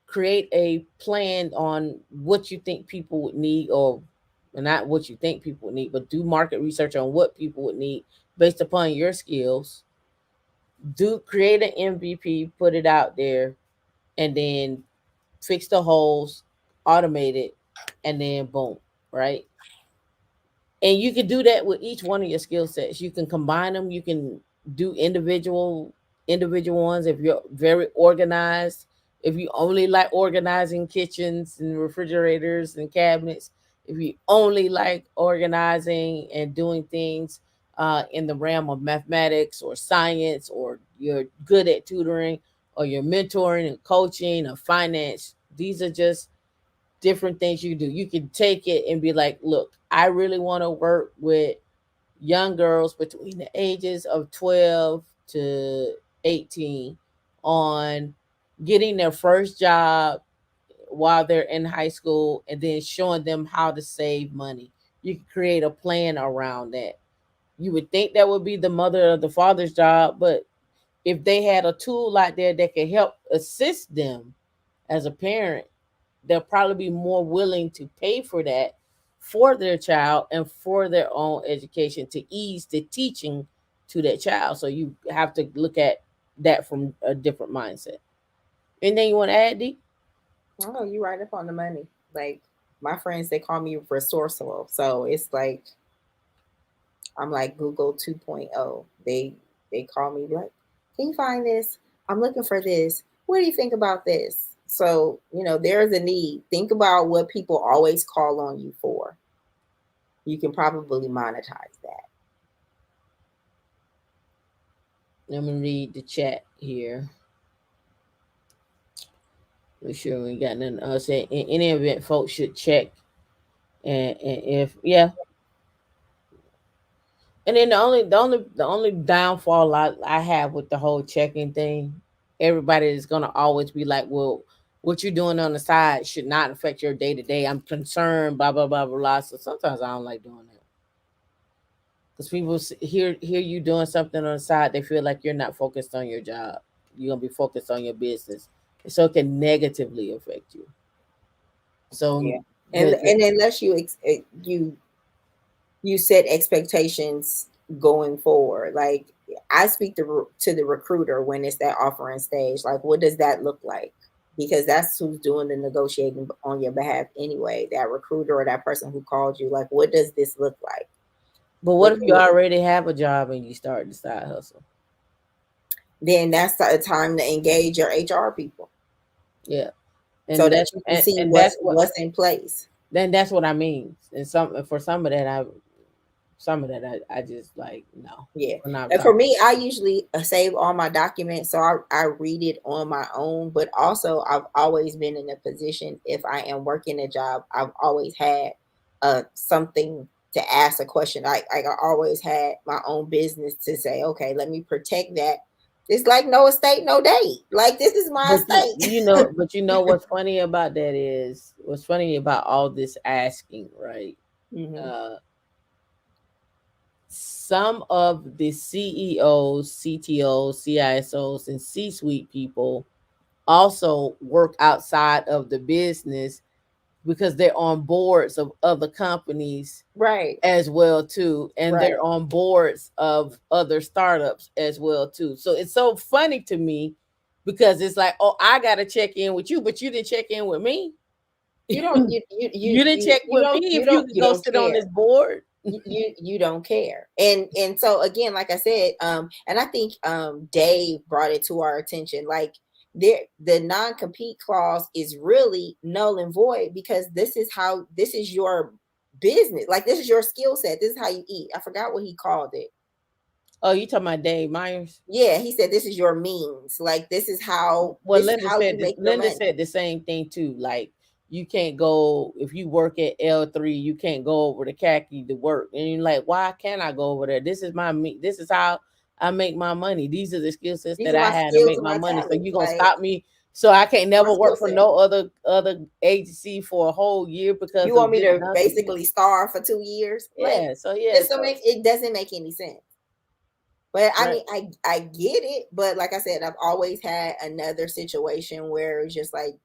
Create a plan on what you think people would need, or not what you think people would need, but do market research on what people would need based upon your skills. Do create an MVP, put it out there, and then fix the holes, automate it, and then boom, right? And you can do that with each one of your skill sets. You can combine them. You can do individual ones if you're very organized. If you only like organizing kitchens and refrigerators and cabinets, if you only like organizing and doing things in the realm of mathematics or science, or you're good at tutoring, or you're mentoring and coaching or finance, these are just different things you do. You can take it and be like, look, I really want to work with young girls between the ages of 12 to 18 on getting their first job while they're in high school, and then showing them how to save money. You can create a plan around that. You would think that would be the mother or the father's job, but if they had a tool out there that could help assist them as a parent, they'll probably be more willing to pay for that for their child and for their own education to ease the teaching to that child. So you have to look at that from a different mindset. Anything you want to add, D? Oh, you right up on the money. Like my friends, they call me resourceful. So it's like I'm like Google 2.0. They call me like, can you find this? I'm looking for this. What do you think about this? So, there's a need. Think about what people always call on you for. You can probably monetize that. Let me read the chat here. Make sure we got nothing else. Say in any event, folks should check, and if and then the only downfall I have with the whole checking thing, everybody is gonna always be like, well, what you're doing on the side should not affect your day to day. I'm concerned, blah blah blah blah blah. So sometimes I don't like doing that because people hear you doing something on the side, they feel like you're not focused on your job. You're gonna be focused on your business, so it can negatively affect you. So Yeah. And unless you set expectations going forward. Like I speak to the recruiter when it's that offering stage. Like, what does that look like? Because that's who's doing the negotiating on your behalf anyway. That recruiter or that person who called you. Like, what does this look like? But what if you already have a job and you start the side hustle? Then that's the time to engage your HR people. Yeah. And so that you can see what's in place. Then that's what I mean. And some of that I just like, no. Yeah. And for me, I usually save all my documents, so I read it on my own. But also, I've always been in a position, if I am working a job, I've always had something to ask a question. I always had my own business to say, okay, let me protect that. It's like no estate, no date. Like this is my estate. But what's funny about that is what's funny about all this asking, right? Mm-hmm. Some of the CEOs, CTOs, CISOs, and C-suite people also work outside of the business because they're on boards of other companies, right, as well too, and they're on boards of other startups as well too. So it's so funny to me because it's like, oh, I got to check in with you, but you didn't check in with me. You don't. You didn't check with me if you could go sit on this board. You don't care. And so again, like I said, and I think Dave brought it to our attention. Like the non-compete clause is really null and void because this is your business. Like this is your skill set. This is how you eat. I forgot what he called it. Oh, you talking about Dave Myers? Yeah, he said this is your means. Like this is how. Well, Linda said the same thing too. Like you can't go if you work at L3, you can't go over to khaki to work. And you're like, why can't I go over there? This is this is how I make my money. These are the skill sets that I had to make my money. So you're gonna stop me so I can't never work for no other agency for a whole year because you want me to basically starve for 2 years? Yeah, it doesn't make any sense. But I mean, I get it. But like I said, I've always had another situation where it's just like,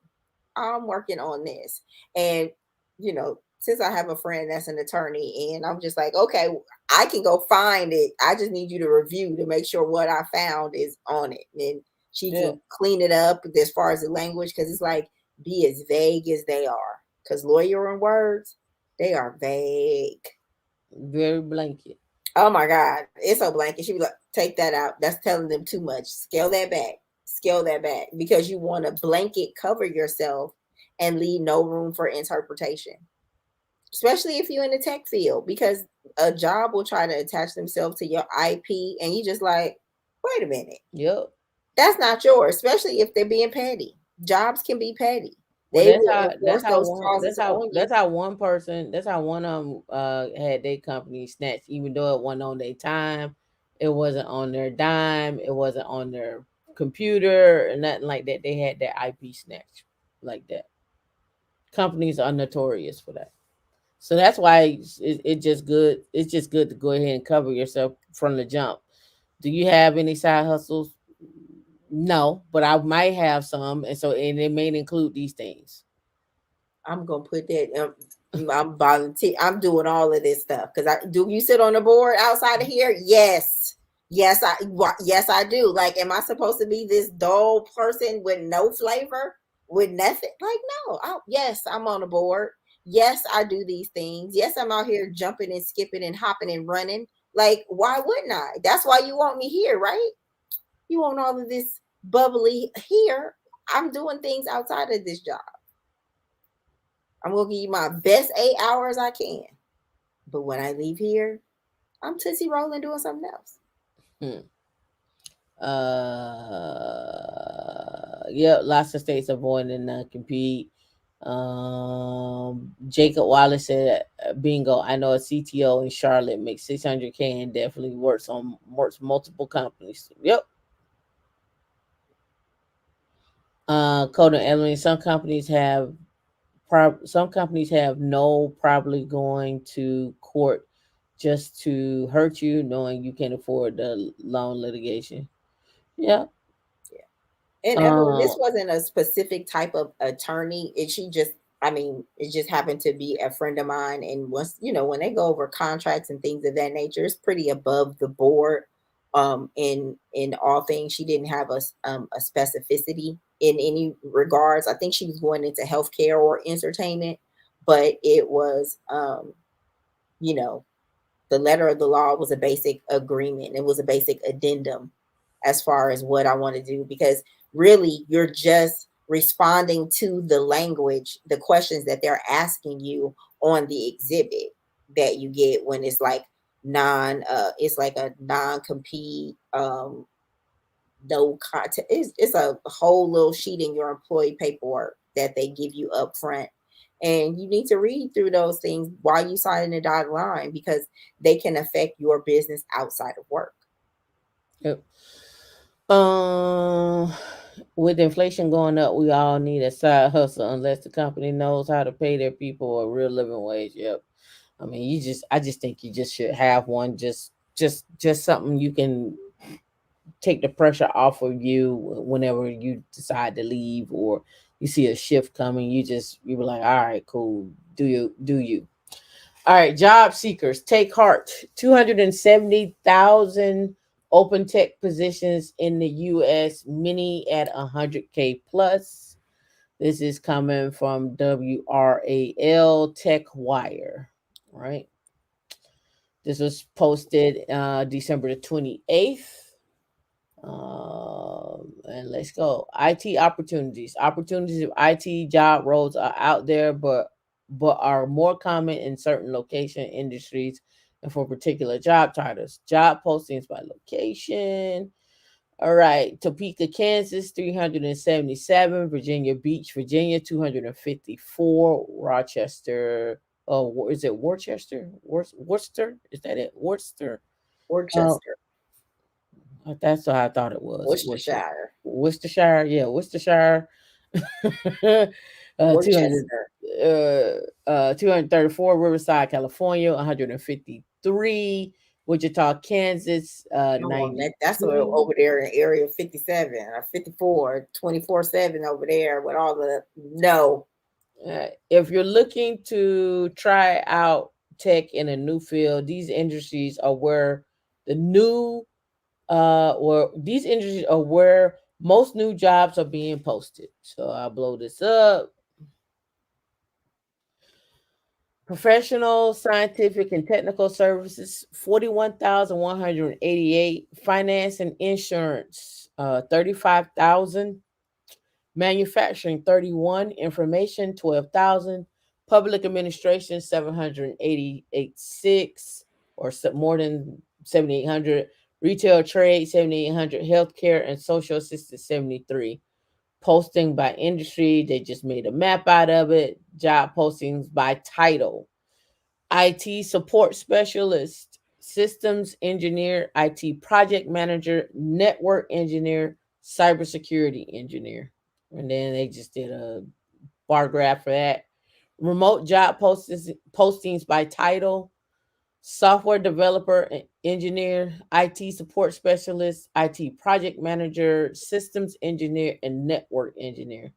I'm working on this. And, since I have a friend that's an attorney and I'm just like, okay, I can go find it. I just need you to review to make sure what I found is on it. And she can clean it up as far as the language. Cause it's like, be as vague as they are. Cause lawyer words, they are vague. Very blanket. Oh my God. It's so blanket. She'd be like, take that out. That's telling them too much. Scale that back because you want to blanket cover yourself and leave no room for interpretation, especially if you're in the tech field, because a job will try to attach themselves to your IP and you just like, wait a minute. Yep. That's not yours, especially if they're being petty. Jobs can be petty. That's how one had their company snatched, even though it wasn't on their time, it wasn't on their dime, it wasn't on their computer or nothing like that. They had their IP snatched like that. Companies are notorious for that. So that's why it's just good. It's just good to go ahead and cover yourself from the jump. Do you have any side hustles? No, but I might have some, and it may include these things. I'm gonna put that. I'm volunteer. I'm doing all of this stuff because do. You sit on the board outside of here? Yes, yes, I do. Like, am I supposed to be this dull person with no flavor, with nothing? Like, no. Yes, I'm on the board. Yes, I do these things. Yes, I'm out here jumping and skipping and hopping and running. Like, why wouldn't I? That's why you want me here, right? You want all of this bubbly here. I'm doing things outside of this job. I'm going to give you my best 8 hours I can. But when I leave here, I'm Tootsie rolling doing something else. Yeah, lots of states avoiding non-compete. Jacob Wallace said, bingo, I know a CTO in Charlotte makes $600K and definitely works multiple companies. Yep. Coda Emily, some companies have no probably going to court just to hurt you, knowing you can't afford the long litigation. Yeah. And Evelyn, this wasn't a specific type of attorney. It just happened to be a friend of mine. And once, when they go over contracts and things of that nature, it's pretty above the board. In all things, she didn't have a specificity in any regards. I think she was going into healthcare or entertainment, but it was, the letter of the law was a basic agreement. It was a basic addendum as far as what I want to do, because really you're just responding to the language, the questions that they're asking you on the exhibit that you get when it's like it's like a non-compete, no content. It's a whole little sheet in your employee paperwork that they give you up front. And you need to read through those things while you sign the dotted line, because they can affect your business outside of work. Yep. With inflation going up, we all need a side hustle unless the company knows how to pay their people a real living wage. Yep. I mean, I just think you just should have one, just something you can take the pressure off of you whenever you decide to leave or you see a shift coming. You be like, all right, cool. Do you. All right, job seekers, take heart. 270,000 open tech positions in the U.S., many at 100K plus. This is coming from WRAL Tech Wire, right? This was posted December the 28th. And let's go. IT opportunities. Opportunities of IT job roles are out there, but are more common in certain location industries and for particular job titles. Job postings by location. All right. Topeka, Kansas, 377. Virginia Beach, Virginia, 254. Rochester. Oh, is it Worcester? Worcester? Is that it? Worcester. That's what I thought it was. Worcestershire. Yeah, Worcestershire. 234. Riverside, California, 153. Wichita, Kansas, 90. That's over there in area 57 or 54, 24/7 over there with all the no. If you're looking to try out tech in a new field, these industries are where these industries are where most new jobs are being posted. So I'll blow this up. Professional, scientific, and technical services, 41,188. Finance and insurance, 35,000. Manufacturing, 31. Information, 12,000. Public administration, 788.6, or more than 7,800. Retail trade, 7,800. Healthcare and social assistance, 73. Posting by industry, they just made a map out of it. Job postings by title: IT support specialist, systems engineer, IT project manager, network engineer, cybersecurity engineer. And then they just did a bar graph for that. Remote job postings by title: software developer, engineer, IT support specialist, IT project manager, systems engineer, and network engineer.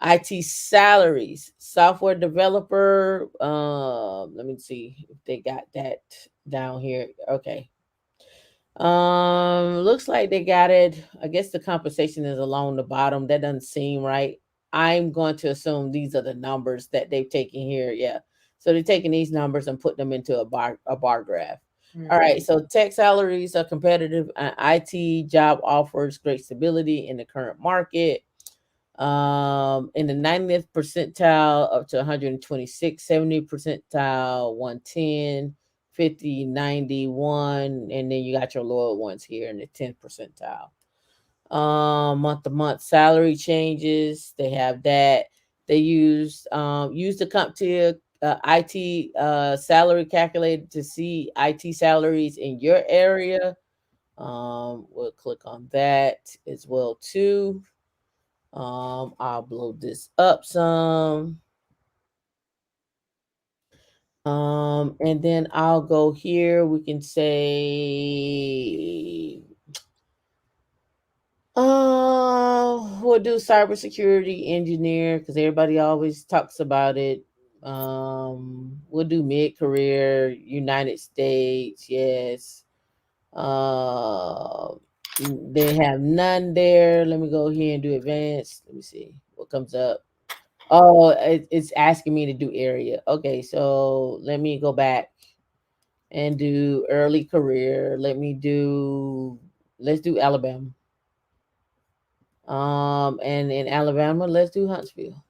IT salaries, software developer. Let me see if they got that down here. Okay. Looks like they got it. I guess the compensation is along the bottom. That doesn't seem right. I'm going to assume these are the numbers that they've taken here. Yeah. So they're taking these numbers and put them into a bar graph. All right. So tech salaries are competitive. IT job offers great stability in the current market. In the 90th percentile up to 126, 70 percentile 110, 50, 91, and then you got your lower ones here in the 10th percentile. Month to month salary changes, they have that. They use the CompTIA IT salary calculator to see IT salaries in your area. We'll click on that as well too. I'll blow this up some. And then I'll go here. We can say, we'll do cybersecurity engineer because everybody always talks about it. We'll do mid-career, United States, yes. They have none there. Let me go here and do advanced. Let me see what comes up. Oh, it's asking me to do area. Okay, so let me go back and do early career. Let's do Alabama. And in Alabama, let's do Huntsville.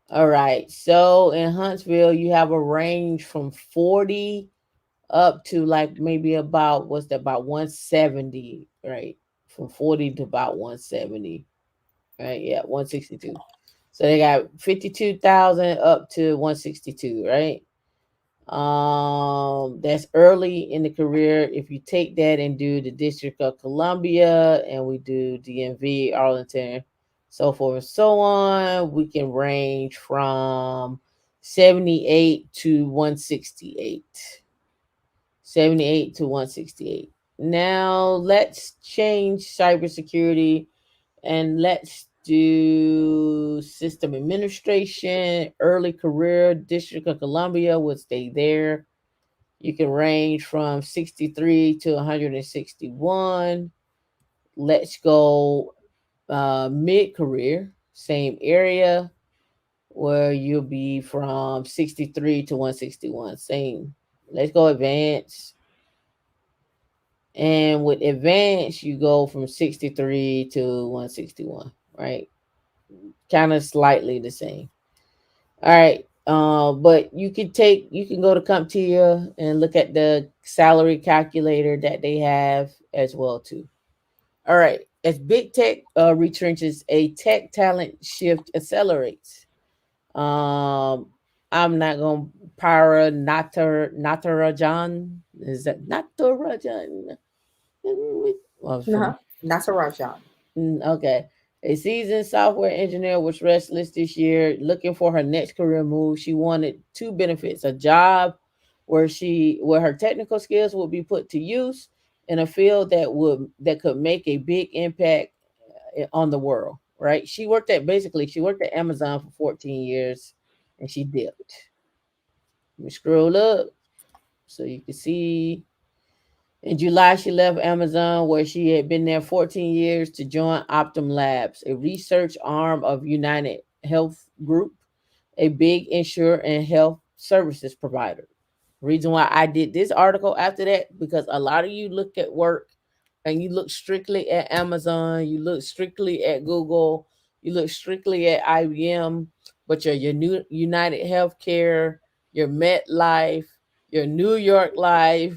All right. So in Huntsville, you have a range from 40 up to like maybe about what's that, about 170, right? From 40 to about 170. Right? Yeah, 162. So they got 52,000 up to 162, right? That's early in the career. If you take that and do the District of Columbia and we do DMV, Arlington, so forth and so on, we can range from 78 to 168. 78 to 168. Now let's change cybersecurity and let's do system administration, early career, District of Columbia would stay there. You can range from 63 to 161. Let's go mid-career, same area, where you'll be from 63 to 161. Same. Let's go advanced. And with advanced, you go from 63 to 161, right? Kind of slightly the same. All right. But you can go to CompTIA and look at the salary calculator that they have as well too. All right. As big tech retrenches, a tech talent shift accelerates. I'm not gonna Natarajan. Is that Natarajan? Well, Natarajan. Okay. A seasoned software engineer was restless this year, looking for her next career move. She wanted two benefits: a job where her technical skills would be put to use in a field that could make a big impact on the world. Right? She worked at Amazon for 14 years, and she dipped. Let me scroll up so you can see. In July, she left Amazon, where she had been there 14 years, to join Optum Labs, a research arm of United Health Group, a big insurer and health services provider. Reason why I did this article after that, because a lot of you look at work and you look strictly at Amazon, you look strictly at Google, you look strictly at IBM, but your new United Healthcare, your MetLife, your New York Life,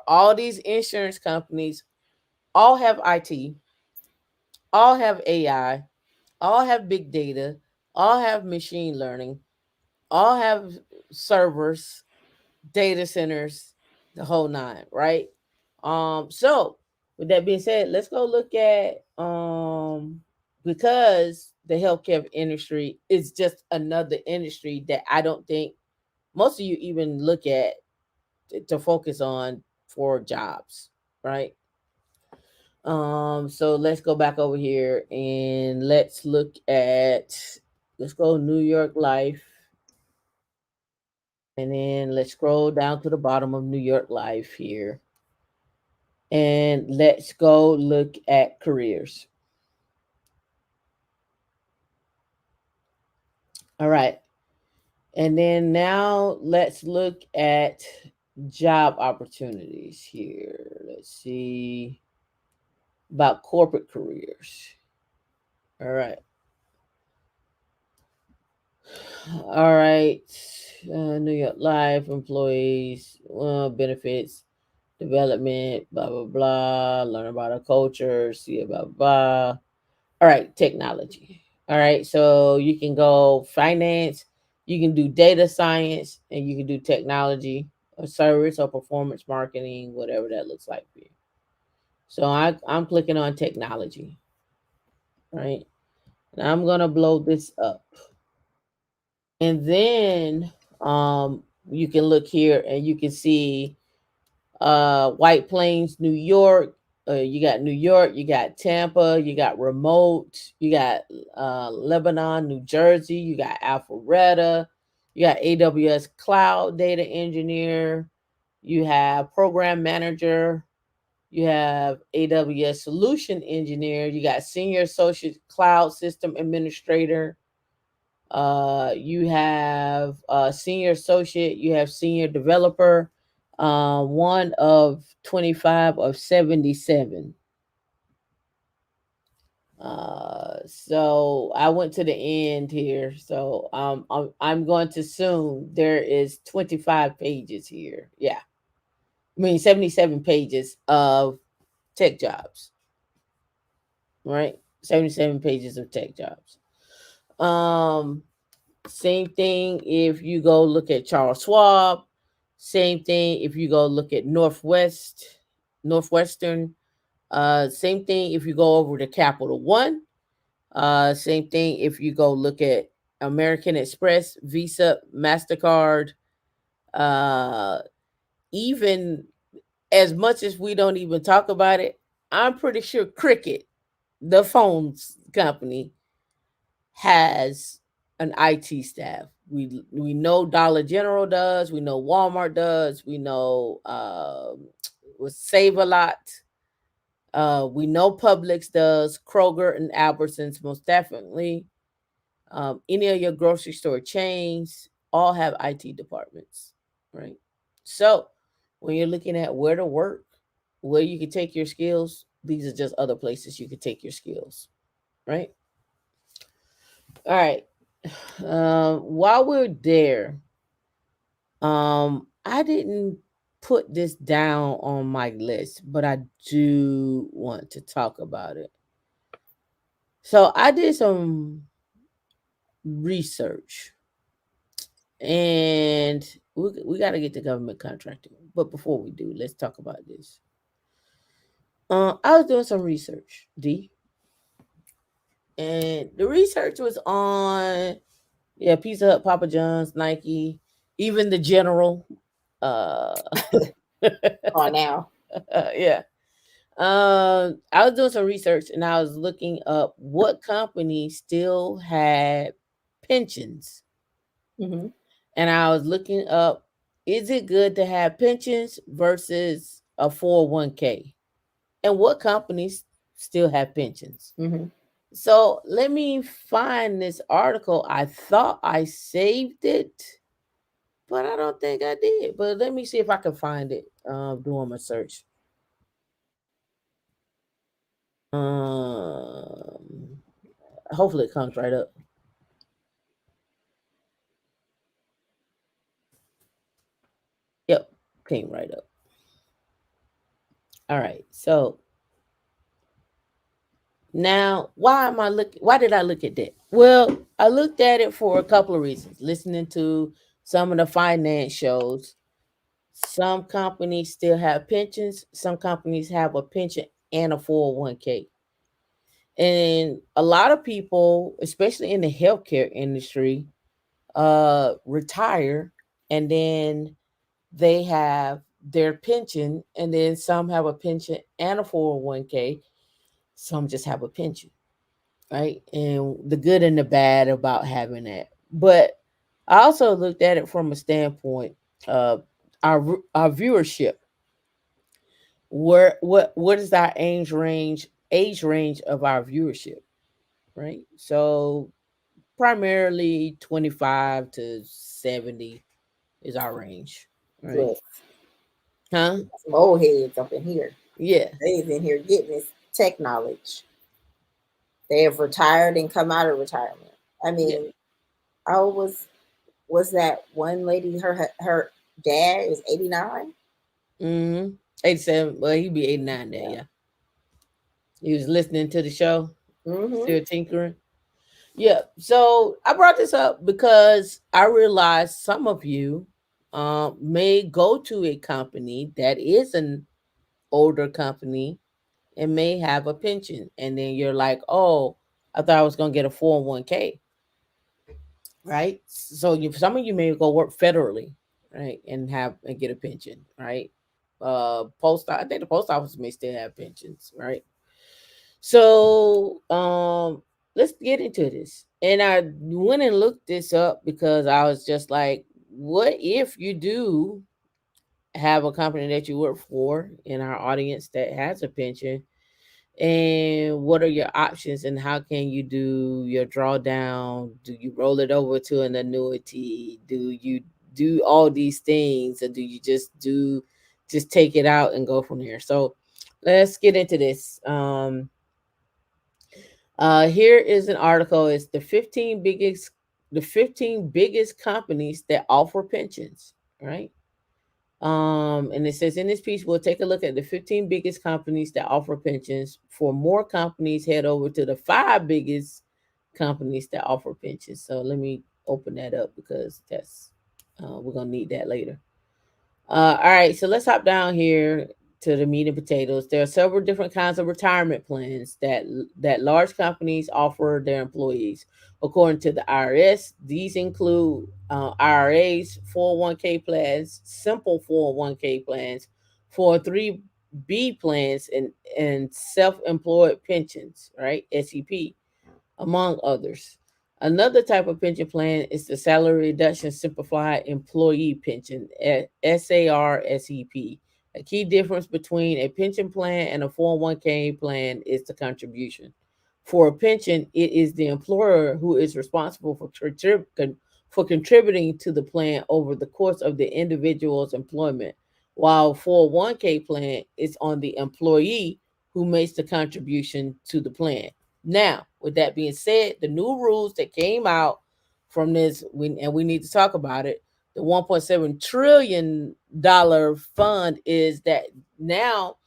all these insurance companies all have IT, all have AI, all have big data, all have machine learning, all have servers, data centers, the whole nine, right? So with that being said, let's go look at because the healthcare industry is just another industry that I don't think most of you even look at to focus on for jobs, right? So let's go back over here and let's go New York Life. And then let's scroll down to the bottom of New York Life here. And let's go look at careers. All right. And then now let's look at job opportunities here. Let's see about corporate careers. All right. All right. New York Life, employees, benefits, development, blah, blah, blah. Learn about our culture, see about blah. All right. Technology. All right. So you can go finance, you can do data science, and you can do technology or service or performance marketing, whatever that looks like for you. So I'm clicking on technology. Right. And I'm going to blow this up. And then you can look here and you can see White Plains, New York. You got New York, you got Tampa, you got remote, you got Lebanon, New Jersey, you got Alpharetta, you got AWS Cloud Data Engineer, you have Program Manager, you have AWS Solution Engineer, you got Senior Associate Cloud System Administrator, you have Senior Associate, you have Senior Developer, one of 25 of 77. So I went to the end here. So I'm going to assume there is 25 pages here. Yeah. I mean 77 pages of tech jobs. Right? 77 pages of tech jobs. Same thing if you go look at Charles Schwab. Same thing if you go look at Northwestern. Same thing if you go over to Capital One. Same thing if you go look at American Express, Visa, MasterCard. Even as much as we don't even talk about it, I'm pretty sure Cricket, the phones company, has an IT staff. We know Dollar General does. We know Walmart does. We know Save a Lot. We know Publix does. Kroger and Albertsons most definitely. Any of your grocery store chains all have IT departments, right? So when you're looking at where to work, where you can take your skills, these are just other places you can take your skills, right? All right. While we're there, I didn't put this down on my list, but I do want to talk about it. So I did some research, and we got to get to government contracting. But before we do, let's talk about this. I was doing some research, D, and the research was on Pizza Hut, Papa John's, Nike, even the General. On now. Yeah. I was doing some research and I was looking up what companies still had pensions. Mm-hmm. And I was looking up, is it good to have pensions versus a 401k? And what companies still have pensions? Mm-hmm. So let me find this article. I thought I saved it, but I don't think I did. But let me see if I can find it doing my search. Hopefully it comes right up. Yep, came right up. All right, so now why did I look at that? Well, I looked at it for a couple of reasons. Listening to some of the finance shows, some companies still have pensions, some companies have a pension and a 401k. And a lot of people, especially in the healthcare industry, retire and then they have their pension, and then some have a pension and a 401k. Some just have a pension, right? And the good and the bad about having that. But I also looked at it from a standpoint of our viewership. What is our age range of our viewership, right? So primarily 25 to 70 is our range, right? Look, Huh? some old heads up in here. Yeah. They've in here getting this tech knowledge. They have retired and come out of retirement. I mean, how was that one lady? Her dad is 89. 87. Well, he'd be 89 there, yeah. He was listening to the show, still tinkering. Yeah. So I brought this up because I realized some of you may go to a company that is an older company and may have a pension. And then you're like, oh, I thought I was going to get a 401k. Right. So some of you may go work federally, right, and get a pension, right? I think the post office may still have pensions, right? So let's get into this. And I went and looked this up because I was just like, what if you do have a company that you work for in our audience that has a pension? And what are your options and how can you do your drawdown? Do you roll it over to an annuity? Do you do all these things, or do you just take it out and go from there? So let's get into this. Here is an article. It's the 15 biggest companies that offer pensions, right? And it says in this piece, we'll take a look at the 15 biggest companies that offer pensions. For more companies, head over to the 5 biggest companies that offer pensions. So let me open that up because that's we're gonna need that later. All right, so let's hop down here to the meat and potatoes. There are several different kinds of retirement plans that large companies offer their employees. According to the IRS, these include IRAs, 401k plans, simple 401k plans, 403b plans, and self-employed pensions, right? SEP, among others. Another type of pension plan is the Salary Reduction Simplified Employee Pension, SARSEP. A key difference between a pension plan and a 401k plan is the contribution. For a pension, it is the employer who is responsible for contributing to the plan over the course of the individual's employment, while 401k plan is on the employee who makes the contribution to the plan. Now, with that being said, the new rules that came out from this, we need to talk about it. The $1.7 trillion fund is that now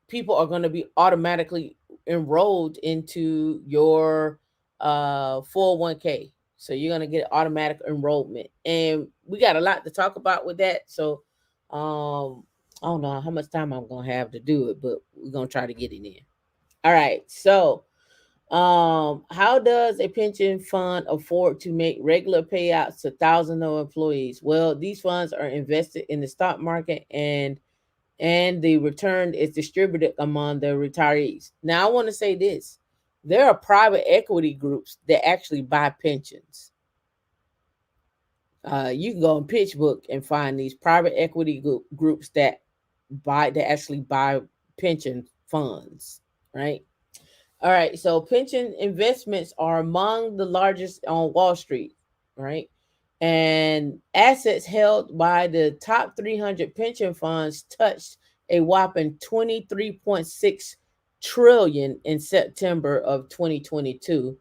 people are going to be automatically enrolled into your 401k. So you're going to get automatic enrollment. And we got a lot to talk about with that. So I don't know how much time I'm going to have to do it, but we're going to try to get it in. All right. So how does a pension fund afford to make regular payouts to thousands of employees? Well, these funds are invested in the stock market and the return is distributed among the retirees. Now, I want to say this. There are private equity groups that actually buy pensions. You can go on PitchBook and find these private equity groups that actually buy pension funds, right? All right, so pension investments are among the largest on Wall Street, right? And assets held by the top 300 pension funds touched a whopping 23.6 trillion in September of 2022,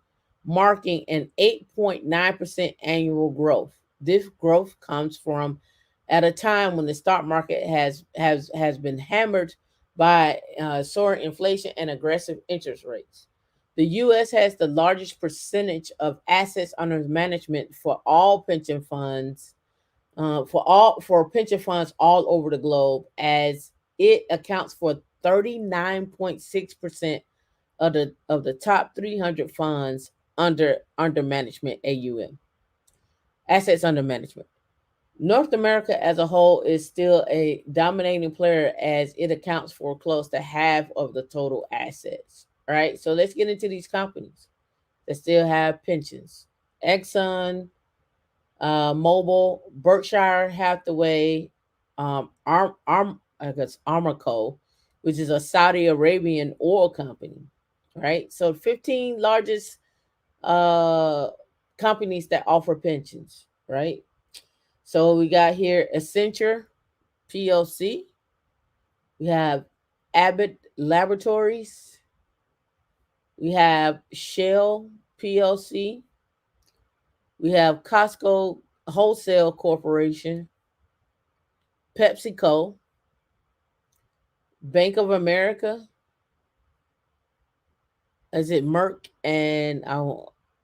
marking an 8.9% annual growth. This growth comes from at a time when the stock market has been hammered by soaring inflation and aggressive interest rates. The U.S. has the largest percentage of assets under management for all pension funds, for pension funds all over the globe, as it accounts for 39.6% of the top 300 funds under management, AUM, assets under management. North America as a whole is still a dominating player as it accounts for close to half of the total assets. All right, so let's get into these companies that still have pensions. Exxon, Mobil, Berkshire Hathaway, I guess Aramco, which is a Saudi Arabian oil company, right? So 15 largest uh companies that offer pensions, right? So we got here Accenture PLC, we have Abbott Laboratories, we have Shell PLC, we have Costco Wholesale Corporation, PepsiCo, Bank of America. Is it Merck and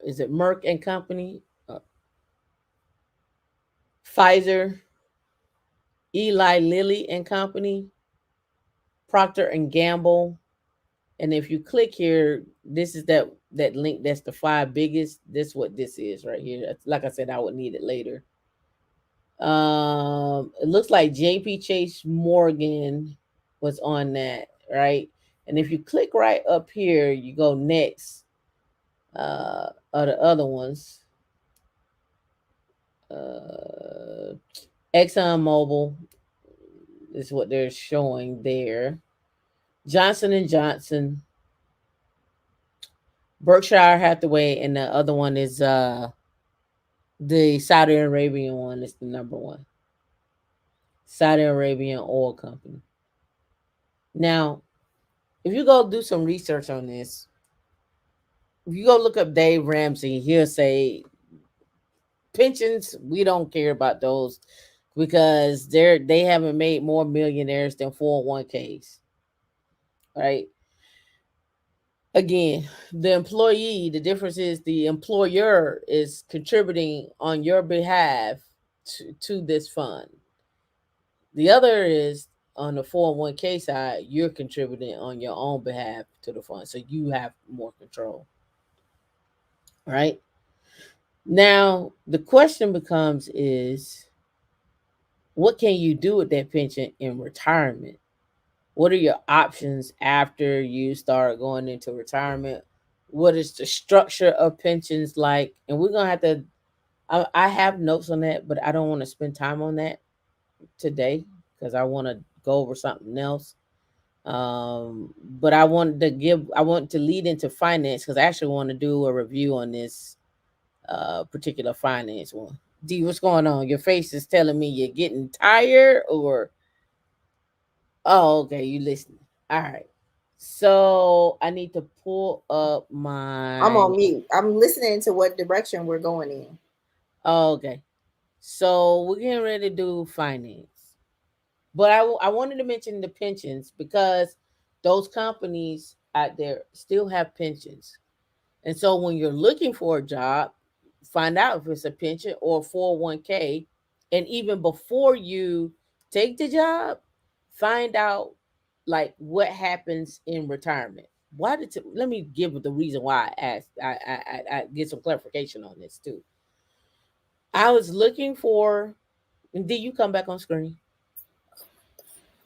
is it Merck and Company? Pfizer, Eli Lilly and Company, Procter and Gamble. And if you click here, this is that link. That's the 5 biggest. This what this is right here. Like I said, I would need it later. It looks like JP Chase Morgan was on that, right? And if you click right up here, you go next. Are the other ones. Exxon Mobil is what they're showing there. Johnson and Johnson, Berkshire Hathaway, and the other one is the Saudi Arabian one is the number one. Saudi Arabian oil company. Now, if you go do some research on this, if you go look up Dave Ramsey, he'll say pensions, we don't care about those because they haven't made more millionaires than 401ks. Right? Again, the employee, the difference is the employer is contributing on your behalf to this fund. The other is on the 401k side, you're contributing on your own behalf to the fund. So you have more control. Right? Now, the question becomes is what can you do with that pension in retirement? What are your options after you start going into retirement? What is the structure of pensions like? And we're going to have to, I have notes on that, but I don't want to spend time on that today because I want to go over something else. But I want to lead into finance because I actually want to do a review on this particular finance one. D, what's going on? Your face is telling me you're getting tired or oh, okay, you listening. All right. So I need to pull up my I'm on mute. I'm listening to what direction we're going in. Oh, okay. So we're getting ready to do finance. But I wanted to mention the pensions because those companies out there still have pensions. And so when you're looking for a job, find out if it's a pension or 401k. And even before you take the job, find out like what happens in retirement. Let me give the reason why I asked. I get some clarification on this too. I was looking for, and did you come back on screen?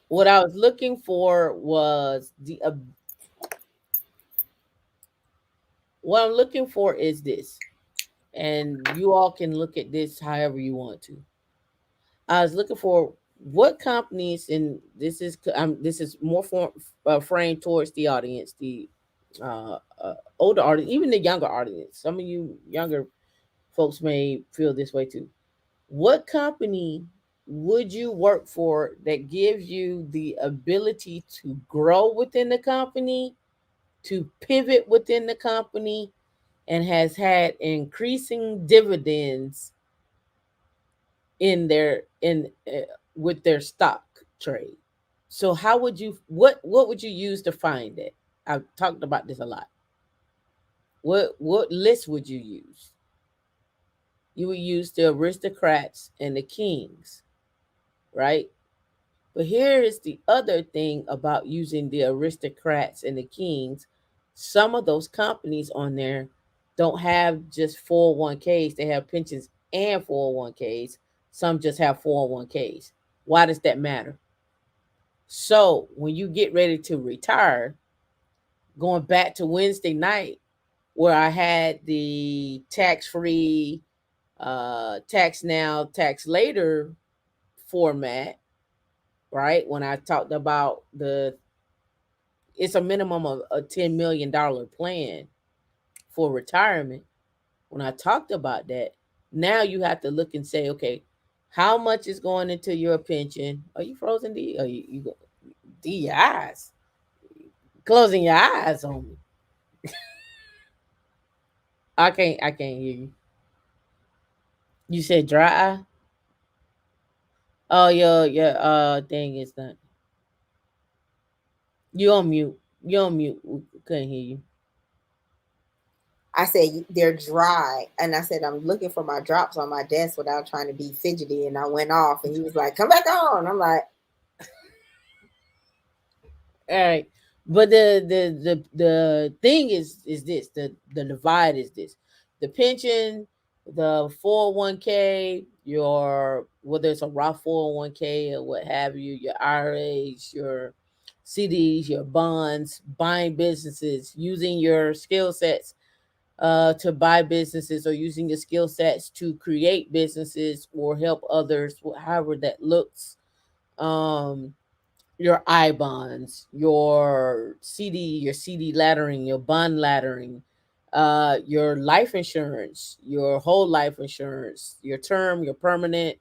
What I was looking for was what I'm looking for is this, and you all can look at this however you want to. I was looking for what companies, and this is more framed towards the audience, the older audience, even the younger audience. Some of you younger folks may feel this way too. What company would you work for that gives you the ability to grow within the company, to pivot within the company, and has had increasing dividends in their in with their stock trade? So how would you what would you use to find it? I've talked about this a lot. What list would you use? You would use the aristocrats and the kings, right? But here is the other thing about using the aristocrats and the kings. Some of those companies on there don't have just 401ks, they have pensions and 401ks. Some just have 401ks. Why does that matter? So when you get ready to retire, going back to Wednesday night, where I had the tax-free, tax now, tax later format, right? When I talked about it's a minimum of a $10 million plan for retirement. When I talked about that, now you have to look and say, okay, how much is going into your pension? Are you frozen, D? Are D, your eyes? Closing your eyes on me. I can't hear you. You said dry eye? Oh, your thing is not. You on mute. You on mute. We couldn't hear you. I said they're dry, and I said I'm looking for my drops on my desk without trying to be fidgety, and I went off, and he was like, "Come back on." I'm like, All right. But the thing is this, the divide is this. The pension, the 401k, your whether it's a Roth 401k or what have you, your IRAs, your CDs, your bonds, buying businesses, using your skill sets to buy businesses, or using your skill sets to create businesses or help others, however that looks. Um, your I bonds, your CD laddering, your bond laddering, your life insurance, your whole life insurance, your term, your permanent,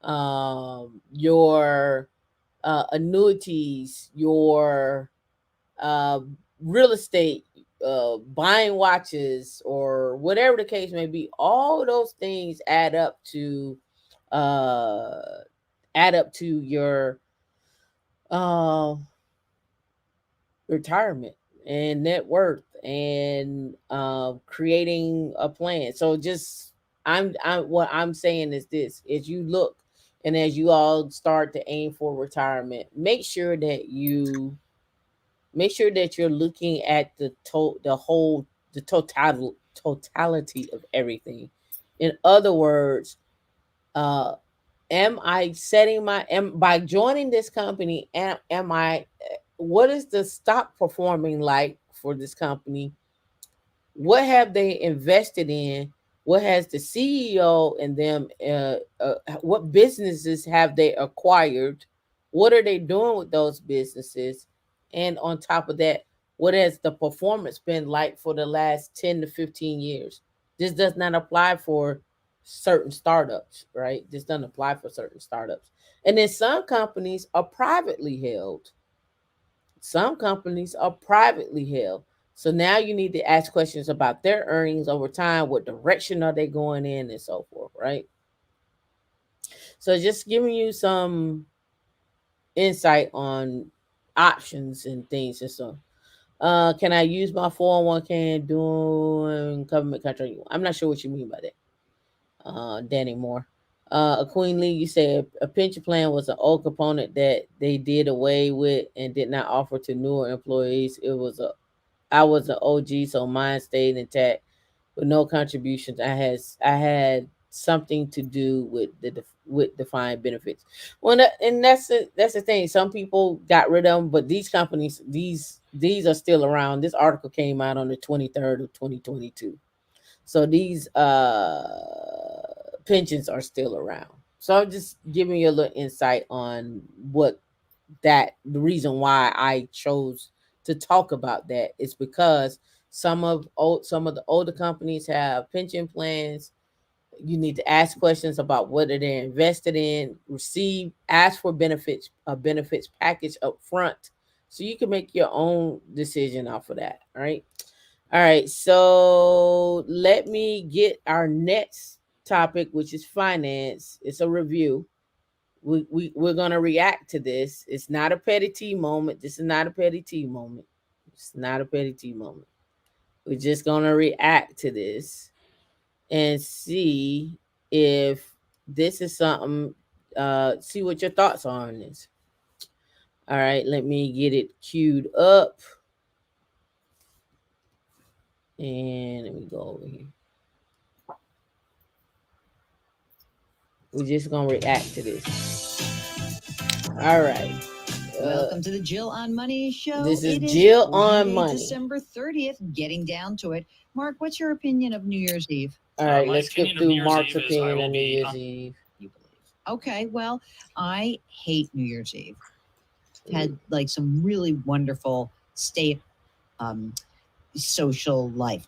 your annuities, your uh, real estate, buying watches, or whatever the case may be. All those things uh, add up to your uh, retirement and net worth, and creating a plan. So just I'm what I'm saying is this: as you look and as you all start to aim for retirement, make sure that you're looking at the totality of everything. In other words, uh am I setting my am by joining this company, am I what is the stock performing like for this company? What have they invested in? What has the CEO and them what businesses have they acquired? What are they doing with those businesses? And on top of that, what has the performance been like for the last 10 to 15 years? This does not apply for certain startups, right? This doesn't apply for certain startups. And then some companies are privately held. Some companies are privately held. So now you need to ask questions about their earnings over time. What direction are they going in, and so forth, right? So just giving you some insight on options and things and so. Can I use my 401k and doing government contract? I'm not sure what you mean by that. Danny Moore. A Queen Lee, you said a pension plan was an old component that they did away with and did not offer to newer employees. I was an OG, so mine stayed intact with no contributions. I had something to do with with defined benefits. Well, and that's the thing. Some people got rid of them, but these companies, these are still around. This article came out on the 23rd of 2022. So these pensions are still around. So I'm just giving you a little insight on the reason why I chose to talk about that is because some of the older companies have pension plans. You need to ask questions about whether they're invested in, ask for benefits, a benefits package up front, so you can make your own decision off of that. All right, so let me get our next topic, which is finance. It's a review. We're gonna react to this. It's not a petty tea moment. This is not a petty tea moment. It's not a petty tea moment. We're just gonna react to this and see if this is something. See what your thoughts are on this. All right, let me get it queued up, and let me go over here. We're just gonna react to this. All right. Welcome to the Jill on Money show. This is It Jill on Friday, Money. December 30th, getting down to it. Mark, what's your opinion of New Year's Eve? All right, My let's skip opinion of through New Year's Mark's Eve is I opinion will on New be Year's Eve. You believe? Okay, well, I hate New Year's Eve. Had like some really wonderful social life.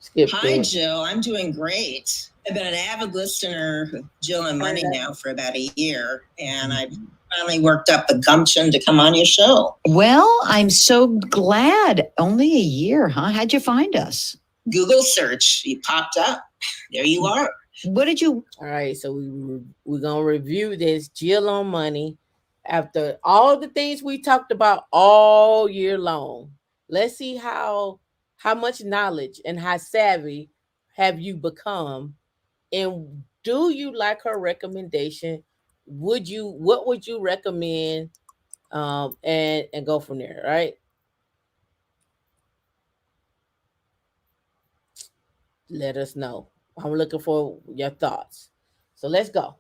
Skip Hi, through it. Jill. I'm doing great. I've been an avid listener of Jill and Money now for about a year, and I finally worked up the gumption to come on your show. Well, I'm so glad. Only a year, huh? How'd you find us? Google search, you popped up. There you are. What did you? All right, so we're gonna review this Jill on Money after all the things we talked about all year long. Let's see how much knowledge and how savvy have you become, and do you like her recommendation? What would you recommend? And go from there, right? Let us know. I'm looking for your thoughts. So let's go. I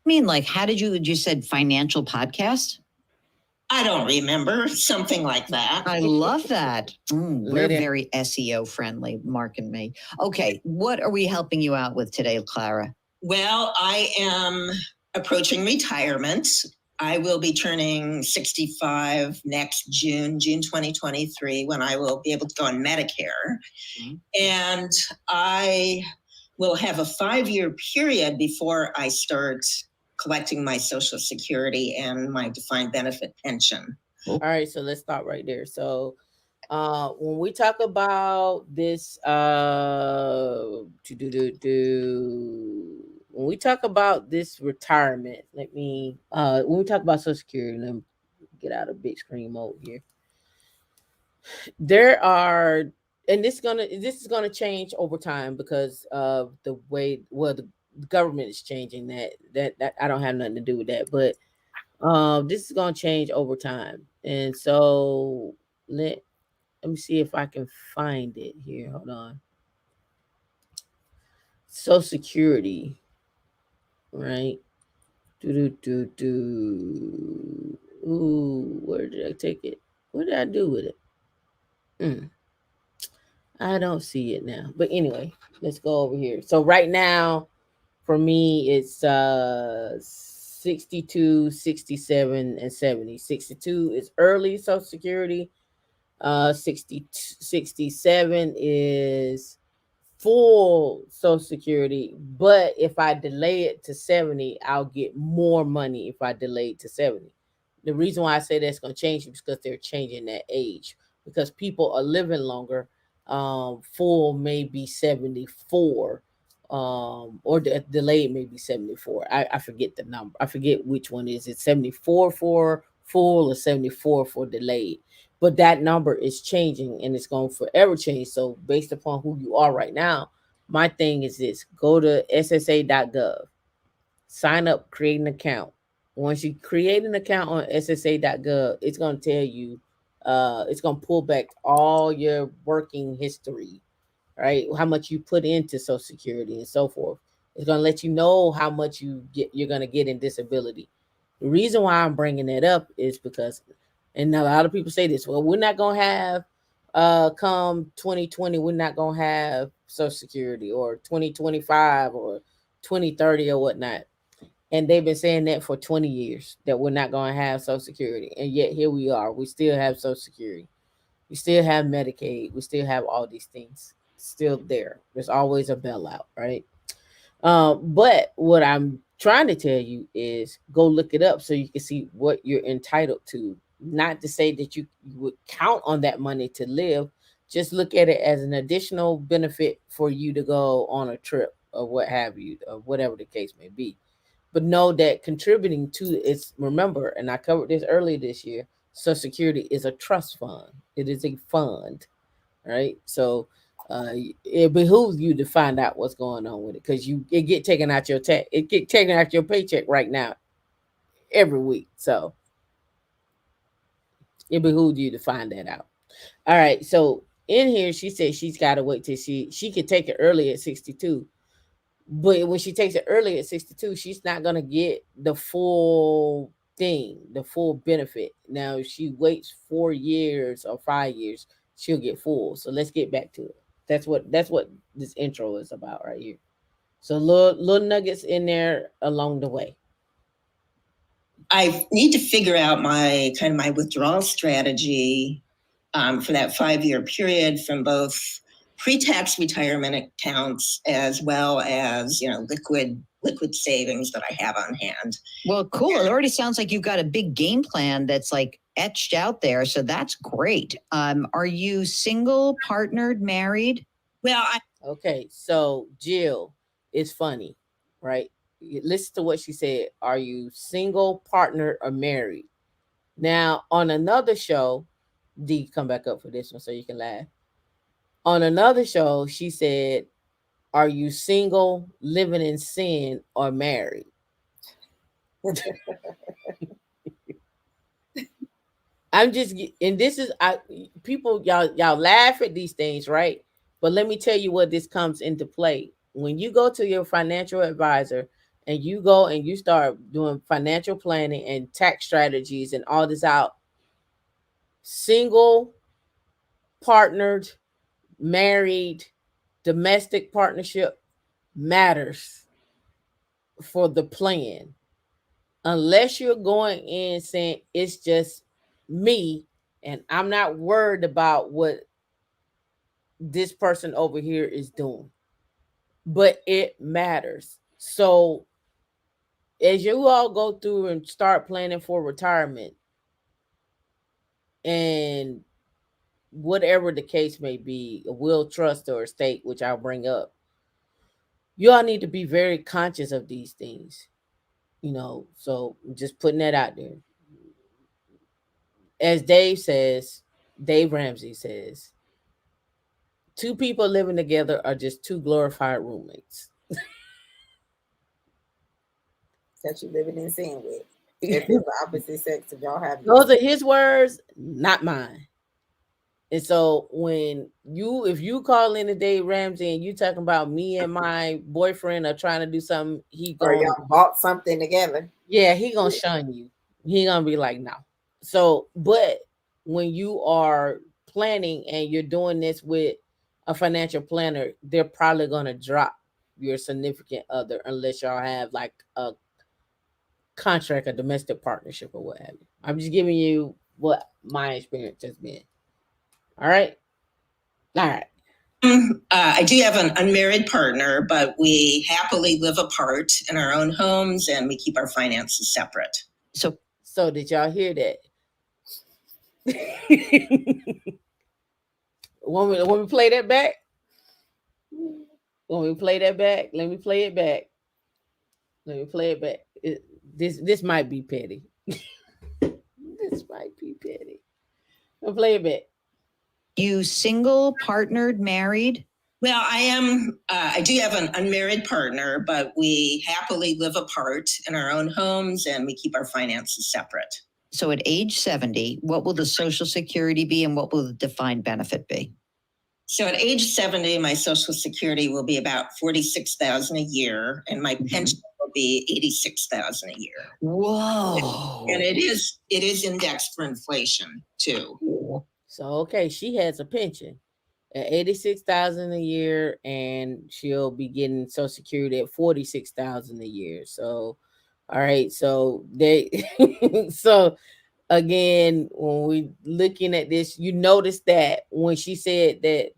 mean, like, how did you said financial podcast? I don't remember. Something like that. I love that. We're Let it- very SEO friendly, Mark and me. Okay, what are we helping you out with today, Clara? Well, I am approaching retirement. I will be turning 65 next June 2023, when I will be able to go on Medicare. And I will have a 5-year period before I start collecting my Social Security and my defined benefit pension. All right, so let's start right there. So when we talk about this when we talk about this retirement, when we talk about Social Security, let me get out of big screen mode here. There are, and this is gonna change over time because of the way the government is changing. That I don't have nothing to do with that, but this is gonna change over time. And so let me see if I can find it here. Hold on. Social Security, right? Ooh, where did I take it? What did I do with it? I don't see it now. But anyway, let's go over here. So right now, for me, it's 62, 67, and 70. 62 is early Social Security. 67 is full Social Security. But if I delay it to 70, I'll get more money if I delay it to 70. The reason why I say that's going to change is because they're changing that age. Because people are living longer. Full may be 74. Or delayed maybe 74. I forget the number. I forget which one is it. 74 for full or 74 for delayed. But that number is changing and it's going to forever change. So based upon who you are right now, my thing is this: go to ssa.gov, sign up, create an account. Once you create an account on ssa.gov, it's going to tell you, it's going to pull back all your working history, right? How much you put into Social Security and so forth. It's going to let you know how much you're going to get in disability. The reason why I'm bringing that up is because, and a lot of people say this, well, we're not going to have, come 2020, we're not going to have Social Security, or 2025 or 2030 or whatnot. And they've been saying that for 20 years, that we're not going to have Social Security. And yet here we are. We still have Social Security. We still have Medicaid. We still have all these things still there. There's always a bailout, right? But what I'm trying to tell you is go look it up so you can see what you're entitled to. Not to say that you would count on that money to live. Just look at it as an additional benefit for you to go on a trip or what have you, or whatever the case may be. But know that contributing to it's, remember, and I covered this earlier this year, Social Security is a trust fund. It is a fund, right? So it behooves you to find out what's going on with it, because it get taken out your it get taken out your paycheck right now every week. So it behooves you to find that out. All right. So in here, she said she's got to wait till she could take it early at 62. But when she takes it early at 62, she's not gonna get the full thing, the full benefit. Now, if she waits 4 years or 5 years, she'll get full. So let's get back to it. That's what this intro is about right here. So little nuggets in there along the way. I need to figure out my withdrawal strategy for that 5-year period from both pre-tax retirement accounts as well as liquid savings that I have on hand. Well, cool. It already sounds like you've got a big game plan that's like etched out there. So that's great. Are you single, partnered, married? Well, Okay, so Jill is funny, right? Listen to what she said. Are you single, partnered, or married? Now, on another show, D, come back up for this one so you can laugh. On another show, she said, are you single, living in sin, or married? I'm just, and this is, people, y'all laugh at these things, right? But let me tell you what this comes into play. When you go to your financial advisor and you go and you start doing financial planning and tax strategies and all this out, single, partnered, married, domestic partnership matters for the plan. Unless you're going in saying it's just me and I'm not worried about what this person over here is doing. But it matters. So as you all go through and start planning for retirement and whatever the case may be, a will, trust, or estate, which I'll bring up, you all need to be very conscious of these things. So just putting that out there. As Dave Ramsey says, two people living together are just two glorified roommates. That you're living in sin with. If it's the opposite sex, if y'all have those are his words, not mine. And so if you call in to Dave Ramsey and you talking about me and my boyfriend are trying to do something, or y'all bought something together. Yeah, he gonna shun you. He gonna be like, no. So, but when you are planning and you're doing this with a financial planner, they're probably gonna drop your significant other unless y'all have like a contract, a domestic partnership, or what have you. I'm just giving you what my experience has been. All right. I do have an unmarried partner, but we happily live apart in our own homes and we keep our finances separate. So did y'all hear that? Want me to play that back? Want me to play that back? Let me play it back. This might be petty. This might be petty. I'll play it back. You single, partnered, married? Well, I do have an unmarried partner, but we happily live apart in our own homes and we keep our finances separate. So at age 70, what will the Social Security be and what will the defined benefit be? So at age 70, my Social Security will be about $46,000 a year and my pension will be $86,000 a year. Whoa. And it is indexed for inflation too. So okay, she has a pension at $86,000 a year, and she'll be getting Social Security at $46,000 a year. So, all right, so so again, when we looking at this, you notice that when she said that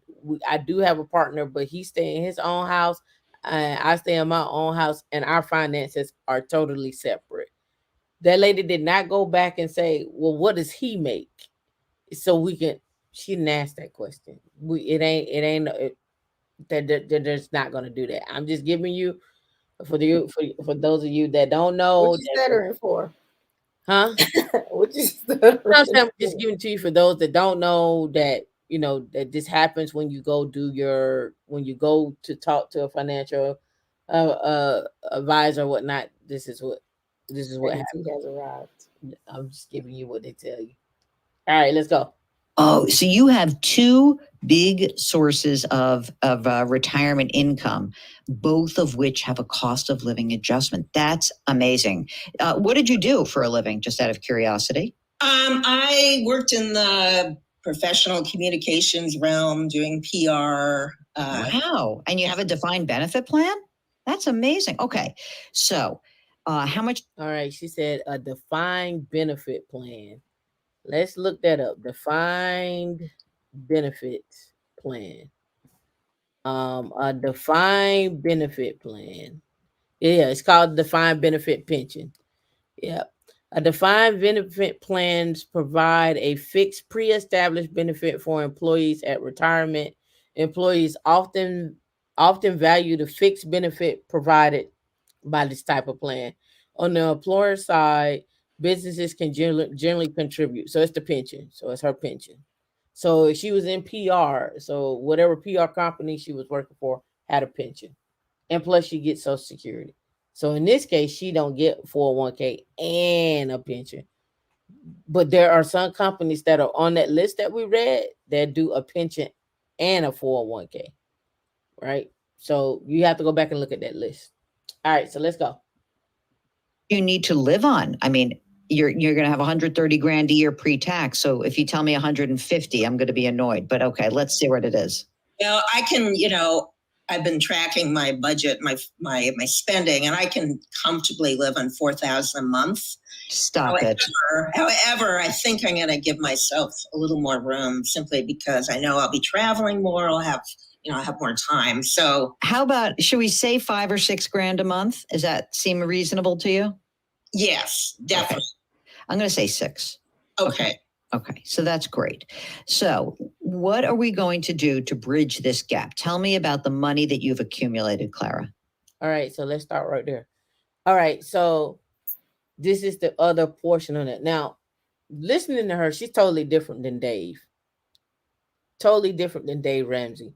I do have a partner, but he stay in his own house, and I stay in my own house, and our finances are totally separate. That lady did not go back and say, "Well, what does he make?" So we can. She didn't ask that question. They're just not gonna do that. I'm just giving you for those of you that don't know. What you stuttering for? Huh? What you stuttering for? I'm just giving to you for those that don't know that that this happens when you go to talk to a financial advisor or whatnot. This is what happens. He has arrived. I'm just giving you what they tell you. All right, let's go. Oh, so you have two big sources of retirement income, both of which have a cost of living adjustment. That's amazing. What did you do for a living, just out of curiosity? I worked in the professional communications realm doing PR. Wow. And you have a defined benefit plan? That's amazing. Okay. So how much? All right. She said a defined benefit plan. Let's look that up. Defined benefits plan. A defined benefit plan. Yeah, it's called defined benefit pension. Yeah. A defined benefit plans provide a fixed pre-established benefit for employees at retirement. Employees often value the fixed benefit provided by this type of plan. On the employer side, businesses can generally contribute. So it's the pension. So it's her pension. So she was in PR. So whatever PR company she was working for had a pension. And plus she gets Social Security. So in this case, she don't get 401k and a pension. But there are some companies that are on that list that we read that do a pension and a 401k, right? So you have to go back and look at that list. All right, so let's go. You need to live on. I mean, you're going to have 130 grand a year pre-tax. So if you tell me 150, I'm going to be annoyed. But okay, let's see what it is. Well, I can, I've been tracking my budget, my spending, and I can comfortably live on $4,000 a month. Stop it. However, I think I'm going to give myself a little more room simply because I know I'll be traveling more. I'll have more time. So how about, should we say 5 or 6 grand a month? Does that seem reasonable to you? Yes, definitely. Okay. I'm going to say 6. Okay. Okay, so that's great. So what are we going to do to bridge this gap? Tell me about the money that you've accumulated, Clara. All right, so let's start right there. All right, so this is the other portion of it. Now, listening to her, she's totally different than Dave. Totally different than Dave Ramsey.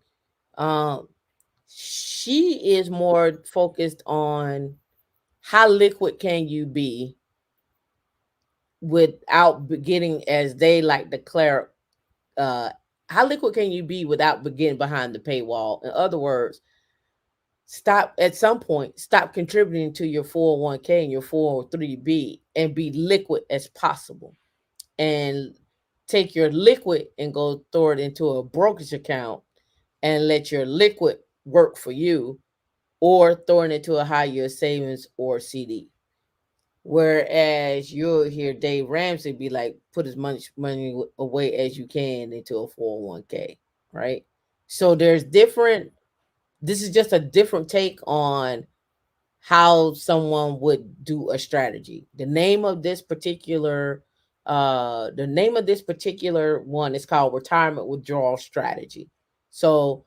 She is more focused on how liquid can you be without getting, as they like to declare, how liquid can you be without getting behind the paywall? In other words, at some point, stop contributing to your 401k and your 403b and be liquid as possible. And take your liquid and go throw it into a brokerage account and let your liquid work for you, or throw it into a high yield savings or CD. Whereas you'll hear Dave Ramsey be like, put as much money away as you can into a 401k, right? So this is just a different take on how someone would do a strategy. The name of this particular one is called Retirement Withdrawal Strategy. So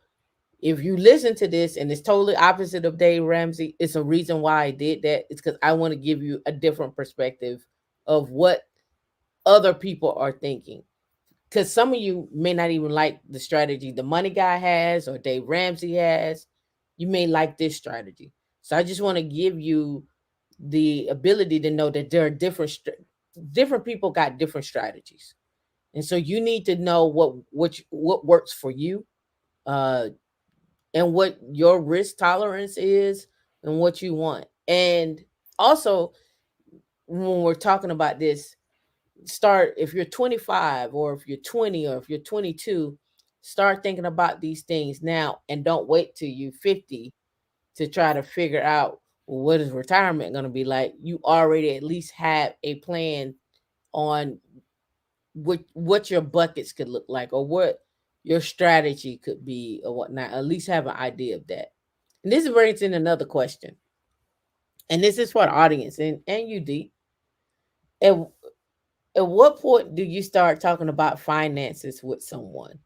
if you listen to this and it's totally opposite of Dave Ramsey, it's a reason why I did that. It's because I want to give you a different perspective of what other people are thinking. Because some of you may not even like the strategy the money guy has or Dave Ramsey has. You may like this strategy. So I just want to give you the ability to know that there are different people got different strategies. And so you need to know what works for you. And what your risk tolerance is and what you want. And also, when we're talking about this, if you're 25 or if you're 20 or if you're 22, start thinking about these things now and don't wait till you're 50 to try to figure out, well, what is retirement going to be like. You already at least have a plan on what your buckets could look like or what your strategy could be or whatnot. At least have an idea of that. And this brings in another question. And this is for the audience and you, Dee. At what point do you start talking about finances with someone?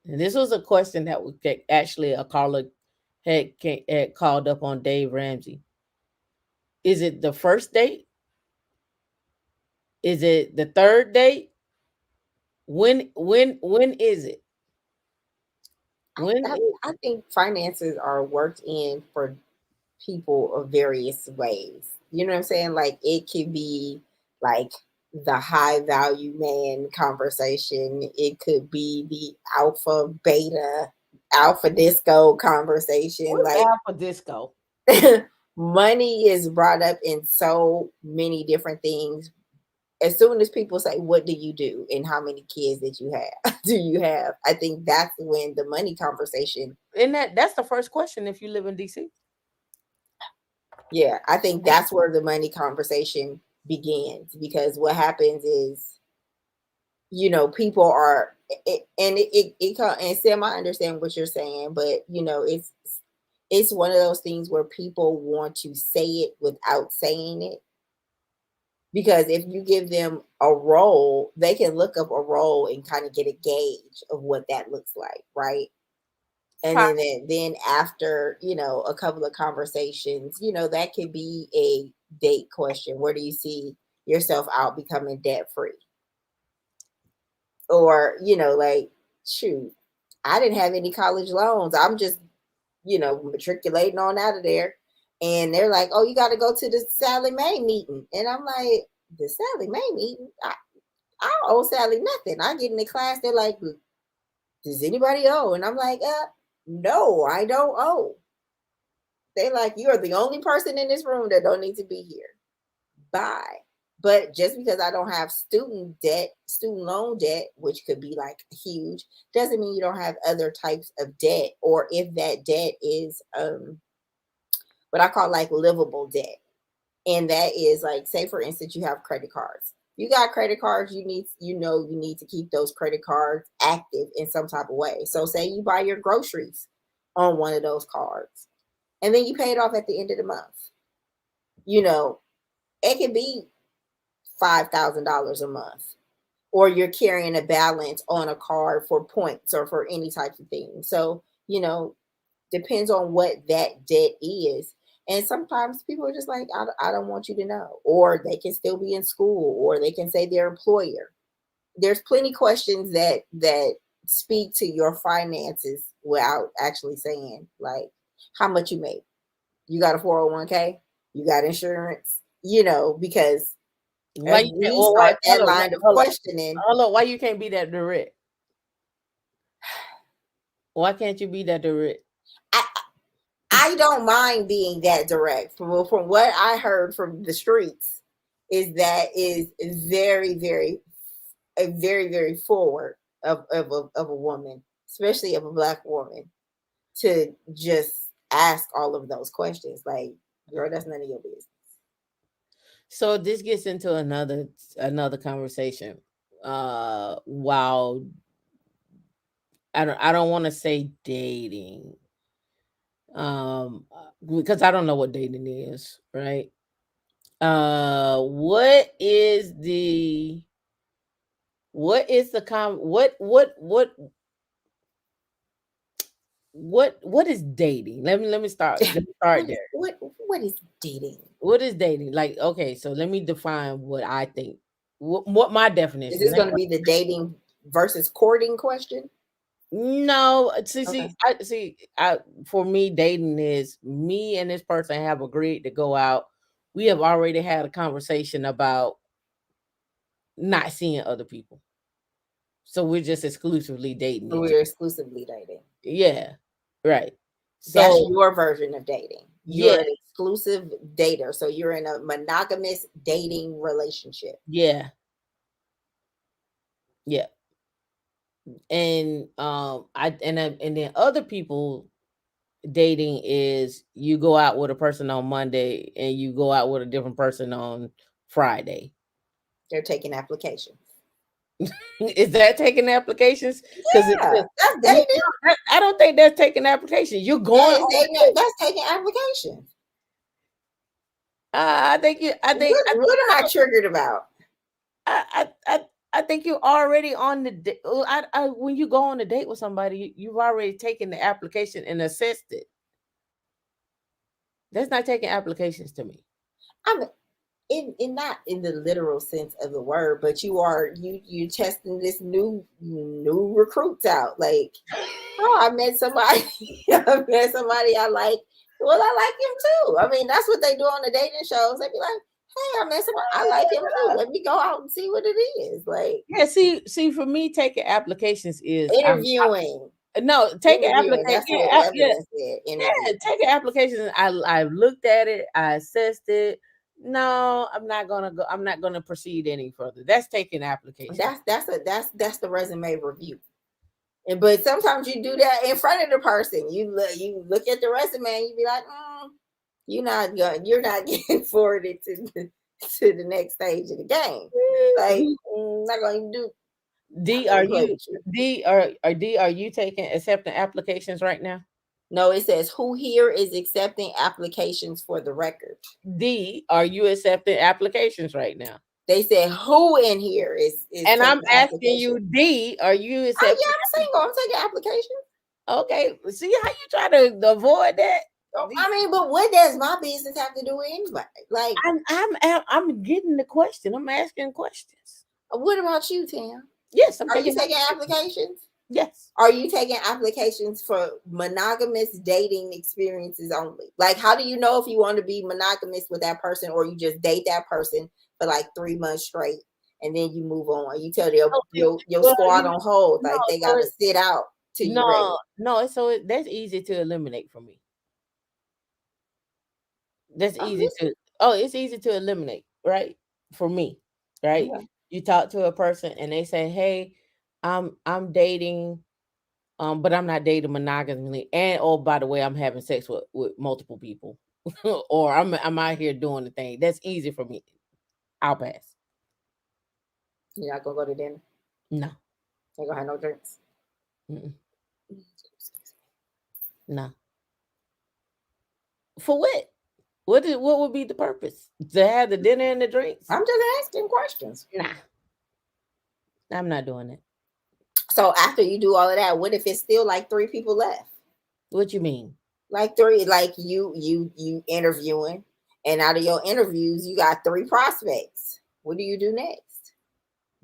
And this was a question that actually a caller had called up on Dave Ramsey. Is it the first date? Is it the third date? When is it? I think finances are worked in for people of various ways. You know what I'm saying? Like it could be like the high value man conversation. It could be the alpha disco conversation. What's Like alpha disco? money is brought up in so many different things. As soon as people say, what do you do and how many kids did you have do you have, I think that's when the money conversation. And that's the first question if you live in DC. Yeah, I think that's where the money conversation begins, because what happens is, you know, people are and Sam, I understand what you're saying, but you know, it's one of those things where people want to say it without saying it. Because if you give them a role, they can look up a role and kind of get a gauge of what that looks like, right? And then after, you know, a couple of conversations, you know, that could be a date question. Where do you see yourself out becoming debt free? Or, you know, like, shoot, I didn't have any college loans. I'm just, you know, matriculating on out of there. And they're like, oh, you got to go to the Sally Mae meeting. And I'm like, the Sally Mae meeting? I don't owe Sally nothing. I get in the class, they're like, does anybody owe? And I'm like, no, I don't owe. They're like, you're the only person in this room that don't need to be here. Bye. But just because I don't have student loan debt, which could be like huge, doesn't mean you don't have other types of debt. Or if that debt is what I call like livable debt. And that is like, say for instance, you have credit cards. You got credit cards, you need to keep those credit cards active in some type of way. So say you buy your groceries on one of those cards, and then you pay it off at the end of the month. You know, it can be $5,000 a month, or you're carrying a balance on a card for points or for any type of thing. So, you know, depends on what that debt is. And sometimes people are just like, I don't want you to know. Or they can still be in school, or they can say their employer. There's plenty questions that speak to your finances without actually saying, like, how much you make. You got a 401k? You got insurance? You know, because Why as we start that line of questioning. Hold on, why you can't be that direct? Why can't you be that direct? I don't mind being that direct. From what I heard from the streets, is very, very, very forward of a woman, especially of a Black woman, to just ask all of those questions. Like, girl, that's none of your business. So this gets into another conversation. While I don't want to say dating. Because I don't know what dating is, right? What is the what is dating? Let me start there. What is dating? What is dating? Like, okay, so let me define what I think. What my definition is. This going to be the dating versus courting question? No, for me, dating is me and this person have agreed to go out. We have already had a conversation about not seeing other people. So we're just exclusively dating. So we're exclusively dating. Yeah, right. So that's your version of dating. You're an exclusive dater. So you're in a monogamous dating relationship. Yeah. Yeah. And and then other people dating is you go out with a person on Monday and you go out with a different person on Friday. They're taking applications. Is that taking applications? Because that's dating. I don't think that's taking applications. You're going. That's taking applications. I think. What am I triggered about? I think you're already on the date. When you go on a date with somebody, you've already taken the application and assessed it. That's not taking applications to me. I mean, in not in the literal sense of the word, but you testing this new recruits out. Like, oh, I met somebody. I like. Well, I like him too. I mean, that's what they do on the dating shows. They be like, hey, I met someone, I like him too. Let me go out and see what it is. Like, Yeah, see, for me, taking applications is interviewing. no, taking Interviewing. application. That's what evidence said. Yeah, Interview. taking applications. I looked at it. I assessed it. No, I'm not gonna go. I'm not gonna proceed any further. That's taking applications. That's the resume review. But sometimes you do that in front of the person. You look at the resume and you be like, you're not getting forwarded to the next stage of the game. Like, not going to do. D, are you accepting applications right now? No, it says who here is accepting applications for the record. D, are you accepting applications right now? They said who in here is and I'm asking you, D, are you accepting? Oh, yeah, I'm single. I'm taking applications. Okay, see how you try to avoid that? I mean, but what does my business have to do with anybody? Like, I'm getting the question. I'm asking questions. What about you, Tam? Yes, Are you taking applications? Yes. Are you taking applications for monogamous dating experiences only? Like, how do you know if you want to be monogamous with that person, or you just date that person for like 3 months straight and then you move on? You tell your squad on hold, like they got to sit out till you ready. No, so that's easy to eliminate for me. That's easy to. It's easy to eliminate, right? For me, right? Yeah. You talk to a person and they say, "Hey, I'm dating, but I'm not dating monogamously, and oh, by the way, I'm having sex with multiple people, or I'm out here doing the thing." That's easy for me. I'll pass. You're not gonna go to dinner? No. Ain't gonna have no drinks? No. For what? What would be the purpose? To have the dinner and the drinks? I'm just asking questions. Nah. I'm not doing it. So after you do all of that, what if it's still like 3 people left? What you mean? Like 3, like you interviewing, and out of your interviews, you got 3 prospects. What do you do next?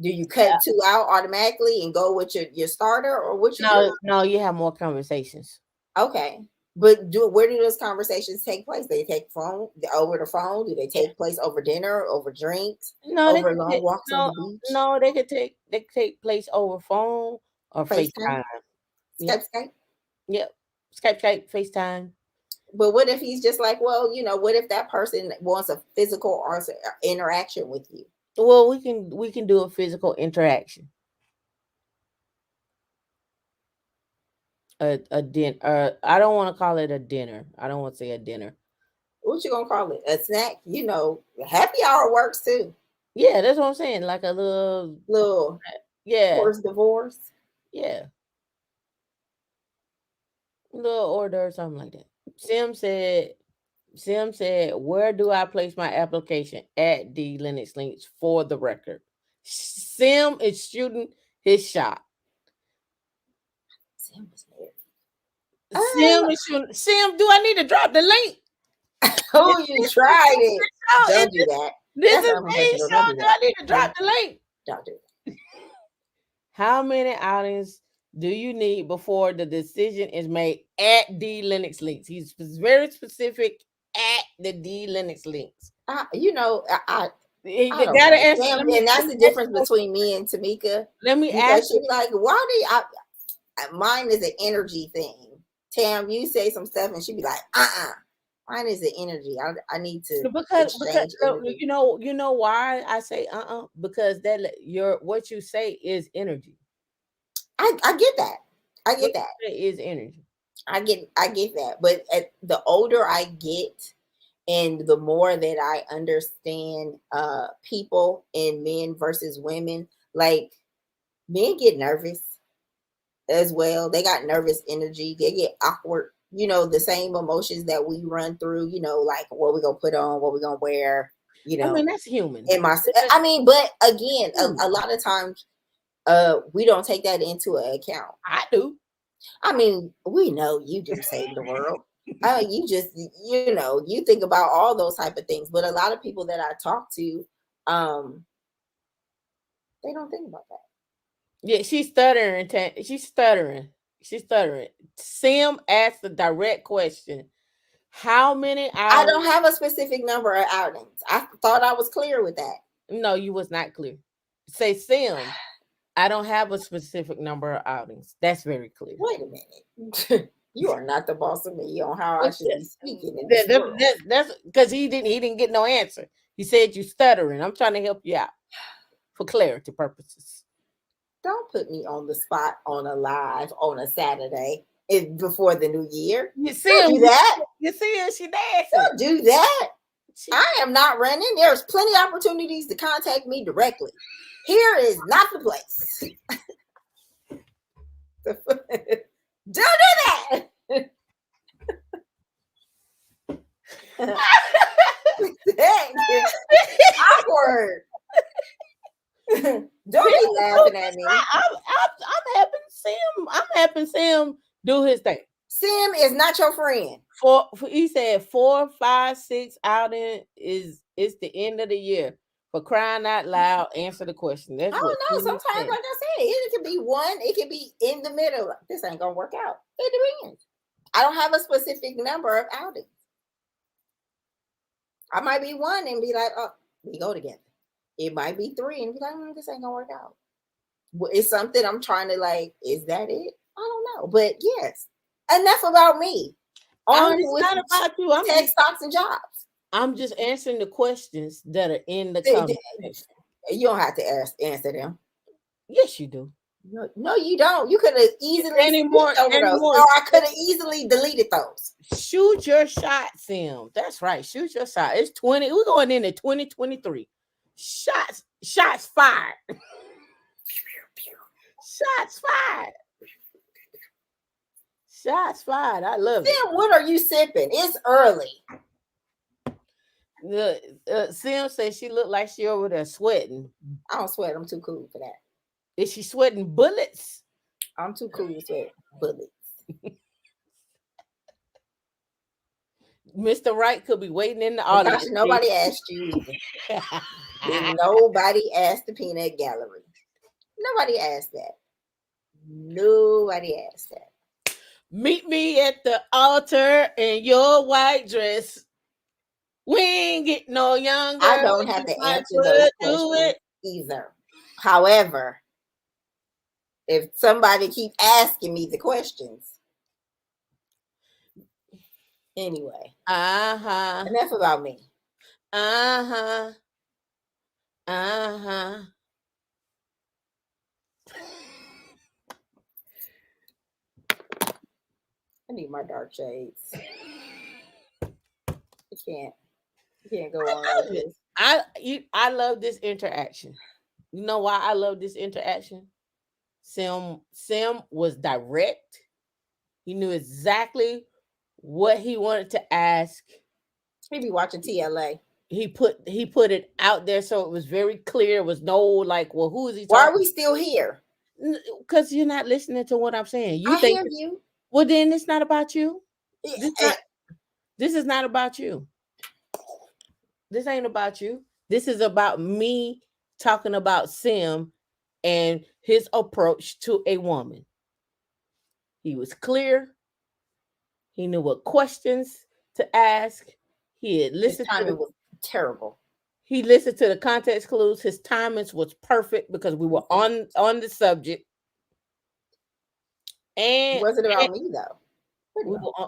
Do you cut 2 out automatically and go with your starter, or what you do? No, you have more conversations. Okay. But where do those conversations take place? They take over the phone? Do they take place over dinner, over drinks, over long walks on the beach? No, they could take place over phone or FaceTime. Skype? Yep. Skype, FaceTime. But what if he's just like, well, what if that person wants a physical interaction with you? Well, we can do a physical interaction. A dinner. I don't want to call it a dinner. I don't want to say a dinner. What you gonna call it? A snack? Happy hour works too. Yeah, that's what I'm saying. Like a little yeah. Forced divorce. Yeah. Little order or something like that. Sim said, where do I place my application? At D Linux Links, for the record. Sim is shooting his shot. Sim was there. Sim is shooting. Sim, do I need to drop the link? Oh, you tried it. Don't do that. This is me. Do I need to drop the link? Don't do that. How many outings do you need before the decision is made? At D Linux Links. He's very specific. At the D Linux Links. You gotta answer. And that's the difference between me and Tamika. Let me ask you. Like, why do mine is an energy thing. Tam, you say some stuff and she'd be like, mine is an energy. I need to because you know why I say because what you say is energy. I get that. I get that. It is energy. I get that. But the older I get and the more that I understand people and men versus women, like men get nervous as well. They got nervous energy. They get awkward. The same emotions that we run through, like what we're going to put on, what we're going to wear, I mean, that's human. But again, a lot of times we don't take that into account. I do. I mean, we know you do save the world. You just, you think about all those type of things. But a lot of people that I talk to, they don't think about that. Yeah, she's stuttering. She's stuttering. Sim asked the direct question. How many hours? I don't have a specific number of outings. I thought I was clear with that. No, you was not clear. Say Sim. I don't have a specific number of outings. That's very clear. Wait a minute. You are not the boss of me on how I should be speaking in this world. That's because he didn't get no answer. He said you stuttering. I'm trying to help you out for clarity purposes. Don't put me on the spot on a live on a Saturday before the new year. You see Don't do that. You see her? She dancing. Don't do that. I am not running. There's plenty of opportunities to contact me directly. Here is not the place. Don't do that. Awkward. Don't be laughing at me. I'm helping Sim. I'm helping Sim do his thing. Sim is not your friend. He said 4, 5, 6 outing is the end of the year. For crying out loud, answer the question. That's I don't know. Sim Sometimes, said. like I said, it could be one. It could be in the middle. This ain't gonna work out. It depends. I don't have a specific number of outings. I might be one and be like, oh, we go together. It might be 3 and be like, this ain't gonna work out. Well, it's something I'm trying to like, is that it? I don't know. But yes, enough about me. It's not about you. I'm tech stocks and jobs. I'm just answering the questions that are in the comment section. You don't have to answer them. Yes, you do. No, you don't. You could have easily or I could have easily deleted those. Shoot your shot, Sim. That's right. Shoot your shot. It's 20. We're going into 2023. Shots fired. Shots fired. Shots fired. I love it. Sim, what are you sipping? It's early. Sim says she looked like she over there sweating. I don't sweat. I'm too cool for that. Is she sweating bullets? I'm too cool to sweat bullets. Mr. Wright could be waiting in the audience. Nobody asked you either. Nobody asked the peanut gallery. Nobody asked that. Nobody asked that. Meet me at the altar in your white dress. We ain't get no younger. I don't have to answer those questions either. However, if somebody keep asking me the questions, anyway. Enough about me. I need my dark shades. You can't go on like this. I love this interaction. You know why I love this interaction? Sim was direct. He knew exactly what he wanted to ask. He be watching TLA. He put it out there so it was very clear. It was no like, well, who is he talking? Why are we still here? Because you're not listening to what I'm saying. I hear you. Well, then it's not about you. Yeah. This is not about you. This ain't about you. This is about me talking about Sim and his approach to a woman. He was clear. He knew what questions to ask. He had listened. His timing was terrible. He listened to the context clues. His timings was perfect because we were on the subject. And it wasn't about me though.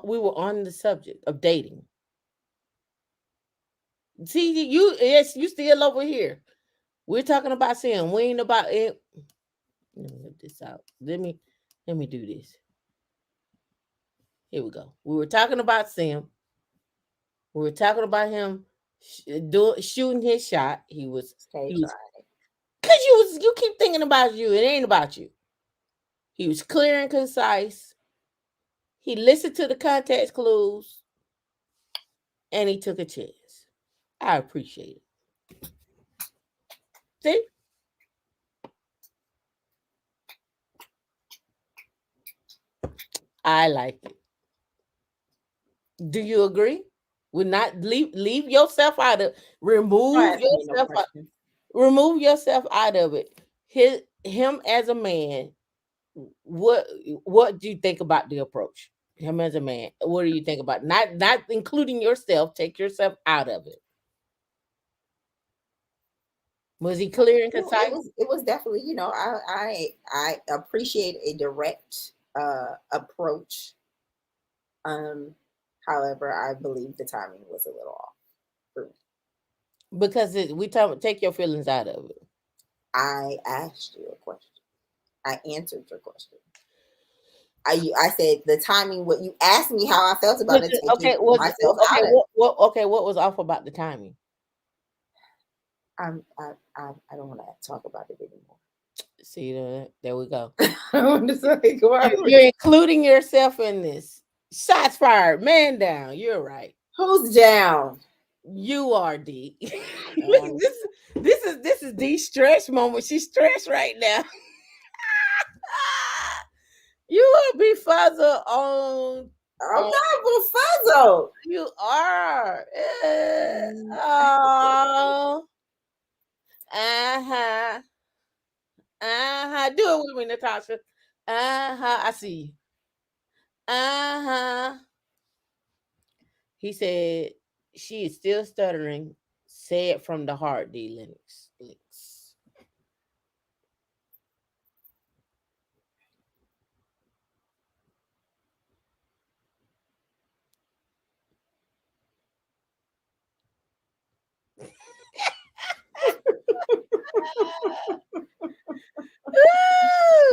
We were on the subject of dating. See, you still over here. We're talking about Sim. We ain't about it. Let me get this out. Let me do this. Here we go. We were talking about Sim. We were talking about him shooting his shot. He was because you keep thinking about you. It ain't about you. He was clear and concise. He listened to the context clues, and he took a chance. I appreciate it. See? I like it. Do you agree? Would not leave yourself out of remove yourself out of it. Him as a man. What do you think about the approach? Him as a man. What do you think about not including yourself? Take yourself out of it. Was he clear and concise? It was definitely, I appreciate a direct approach. However, I believe the timing was a little off for me. Because take your feelings out of it. I asked you a question. I answered your question. I said the timing. What you asked me how I felt about it. What was off about the timing? I don't want to talk about it anymore. See, there we go. You're including yourself in this. Shots fired. Man down. You're right. Who's down? You are, D. This is D's stretch moment. She's stretched right now. You will be fuzzled on. I'm not fuzzled. You are. Oh. Do it with me, Natasha. I see you. He said she is still stuttering. Say it from the heart, D. Linux.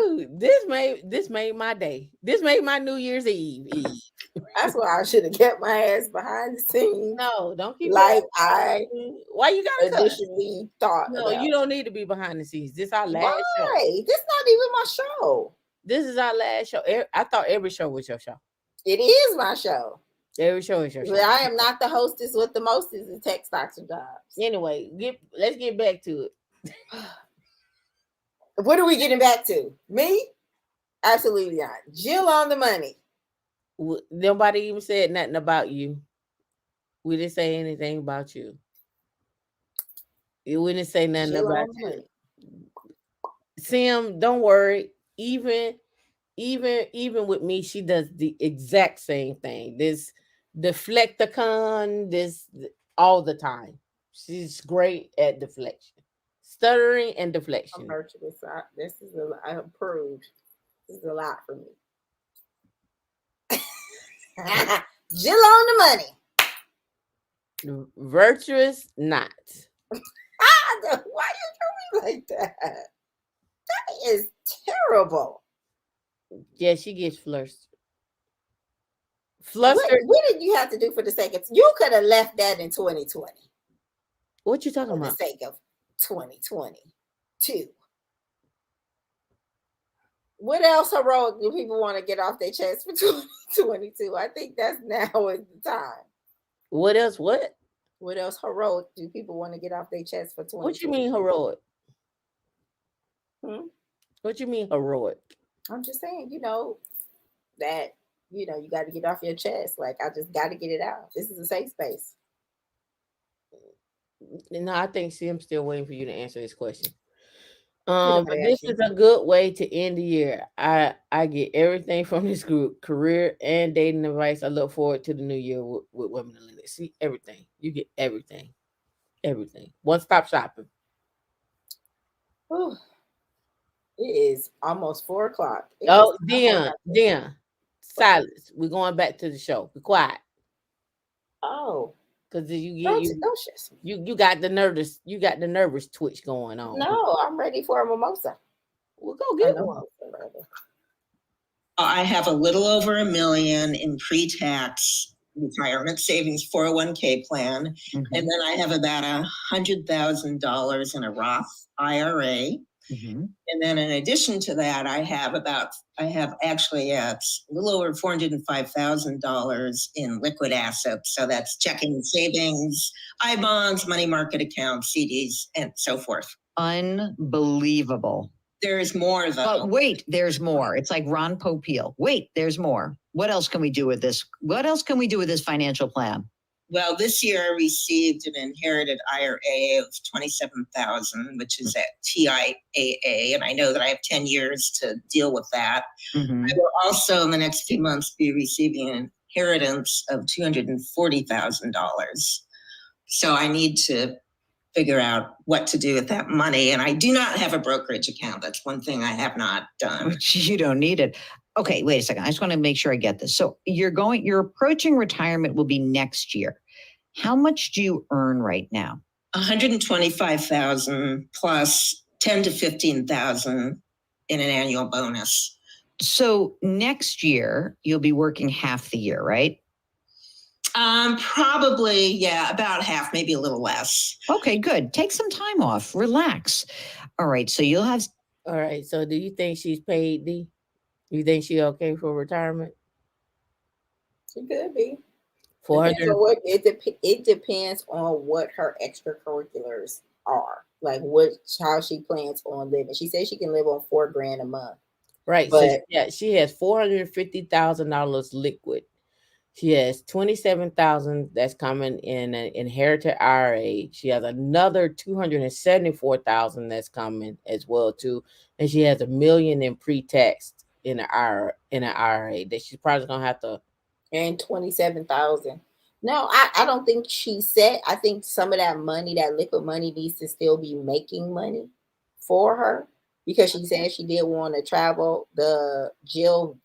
Ooh, this made my day. This made my New Year's Eve. That's why I should have kept my ass behind the scenes. No, don't keep like why you gotta additionally thought. No, you don't need to be behind the scenes. This our last show. Why? This not even my show. This is our last show. I thought every show was your show. It is my show. Every show is your show. But I am not the hostess with the mostest in tech stocks and jobs. Anyway, let's get back to it. What are we getting back to? Me? Absolutely not. Jill on the money. Nobody even said nothing about you. We didn't say anything about you. We didn't say nothing Jill about you. Sim, don't worry. Even with me, she does the exact same thing. This deflecticon, this all the time. She's great at deflection. Stuttering and deflection. I'm virtuous. I approved. This is a lot for me. Jill on the money. Virtuous, not. Why you do me like that? That is terrible. Yeah, she gets flustered. What did you have to do for the sake of? You could have left that in 2020. What you talking about? For the sake of 2022. What else heroic do people want to get off their chest for 2022? I think that's now is the time. What else? What else heroic do people want to get off their chest for 2022? What you mean heroic? What you mean heroic? I'm just saying, that, you got to get off your chest. Like, I just got to get it out. This is a safe space. No, I think I'm still waiting for you to answer this question. But this is a good way to end the year. I get everything from this group, career and dating advice. I look forward to the new year with Women in Linux. See everything. You get everything. Everything. One-stop shopping. Ooh. It is almost 4:00. Dion, silence. We're going back to the show. Be quiet. Oh. Because you got the nervous twitch going on. No, I'm ready for a mimosa. We'll go get one. I have a little over $1 million in pre-tax retirement savings 401k plan, and then I have about $100,000 in a Roth IRA. And then in addition to that, I have actually a little over $405,000 in liquid assets. So that's checking and savings, I-bonds, money market accounts, CDs, and so forth. Unbelievable. There is more, though. But wait, there's more. It's like Ron Popeil. Wait, there's more. What else can we do with this? What else can we do with this financial plan? Well, this year I received an inherited IRA of 27,000, which is at TIAA, and I know that I have 10 years to deal with that. Mhm. I will also in the next few months be receiving an inheritance of $240,000. So I need to figure out what to do with that money. And I do not have a brokerage account. That's one thing I have not done. You don't need it. Okay, wait a second. I just want to make sure I get this. So you're approaching retirement will be next year. How much do you earn right now? 125,000 plus 10 to 15,000 in an annual bonus. So next year you'll be working half the year, right? Probably, yeah, about half, maybe a little less. Okay, good. Take some time off. Relax. All right. So you'll have. All right. So do you think she's paid, D? You think she okay for retirement? She could be. 400. Depends on it depends on what her extracurriculars are. Like how she plans on living. She said she can live on $4,000 a month. Right. But So yeah, she has $450,000 liquid. She has 27,000 that's coming in an inherited IRA. She has another 274,000 that's coming as well too, and she has $1 million in pre-tax in an IRA that she's probably gonna have to. And 27,000. No, I don't think she said. I think some of that money, that liquid money, needs to still be making money for her because she said she did want to travel. Jill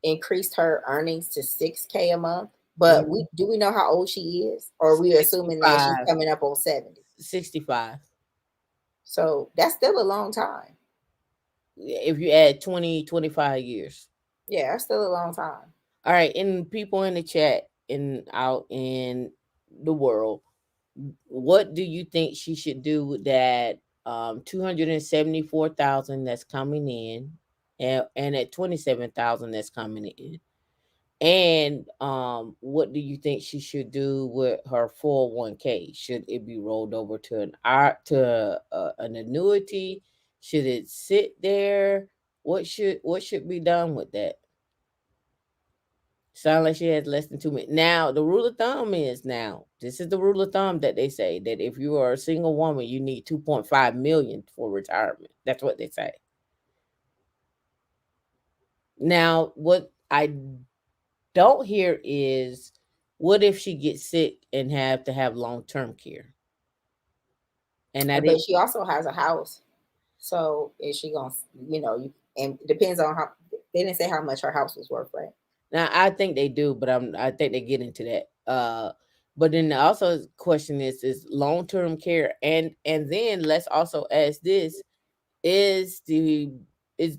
increased her earnings to $6,000 a month. But do we know how old she is? Or are we assuming that she's coming up on 70? 65. So that's still a long time. If you add 20, 25 years. Yeah, that's still a long time. All right. And people in the chat and out in the world, what do you think she should do with that 274,000 that's coming in and at 27,000 that's coming in? And what do you think she should do with her 401k? Should it be rolled over to an annuity? Should it sit there? What should be done with that? Sound like she has less than 2 minutes. Now, the rule of thumb is this is the rule of thumb that they say that if you are a single woman, you need 2.5 million for retirement. That's what they say. Now, what I don't hear is what if she gets sick and have to have long-term care? And but she also has a house. So is she gonna, and it depends on how they didn't say how much her house was worth, right? Now I think they do, but I think they get into that. But then also the question is long-term care, and then let's also ask this: is the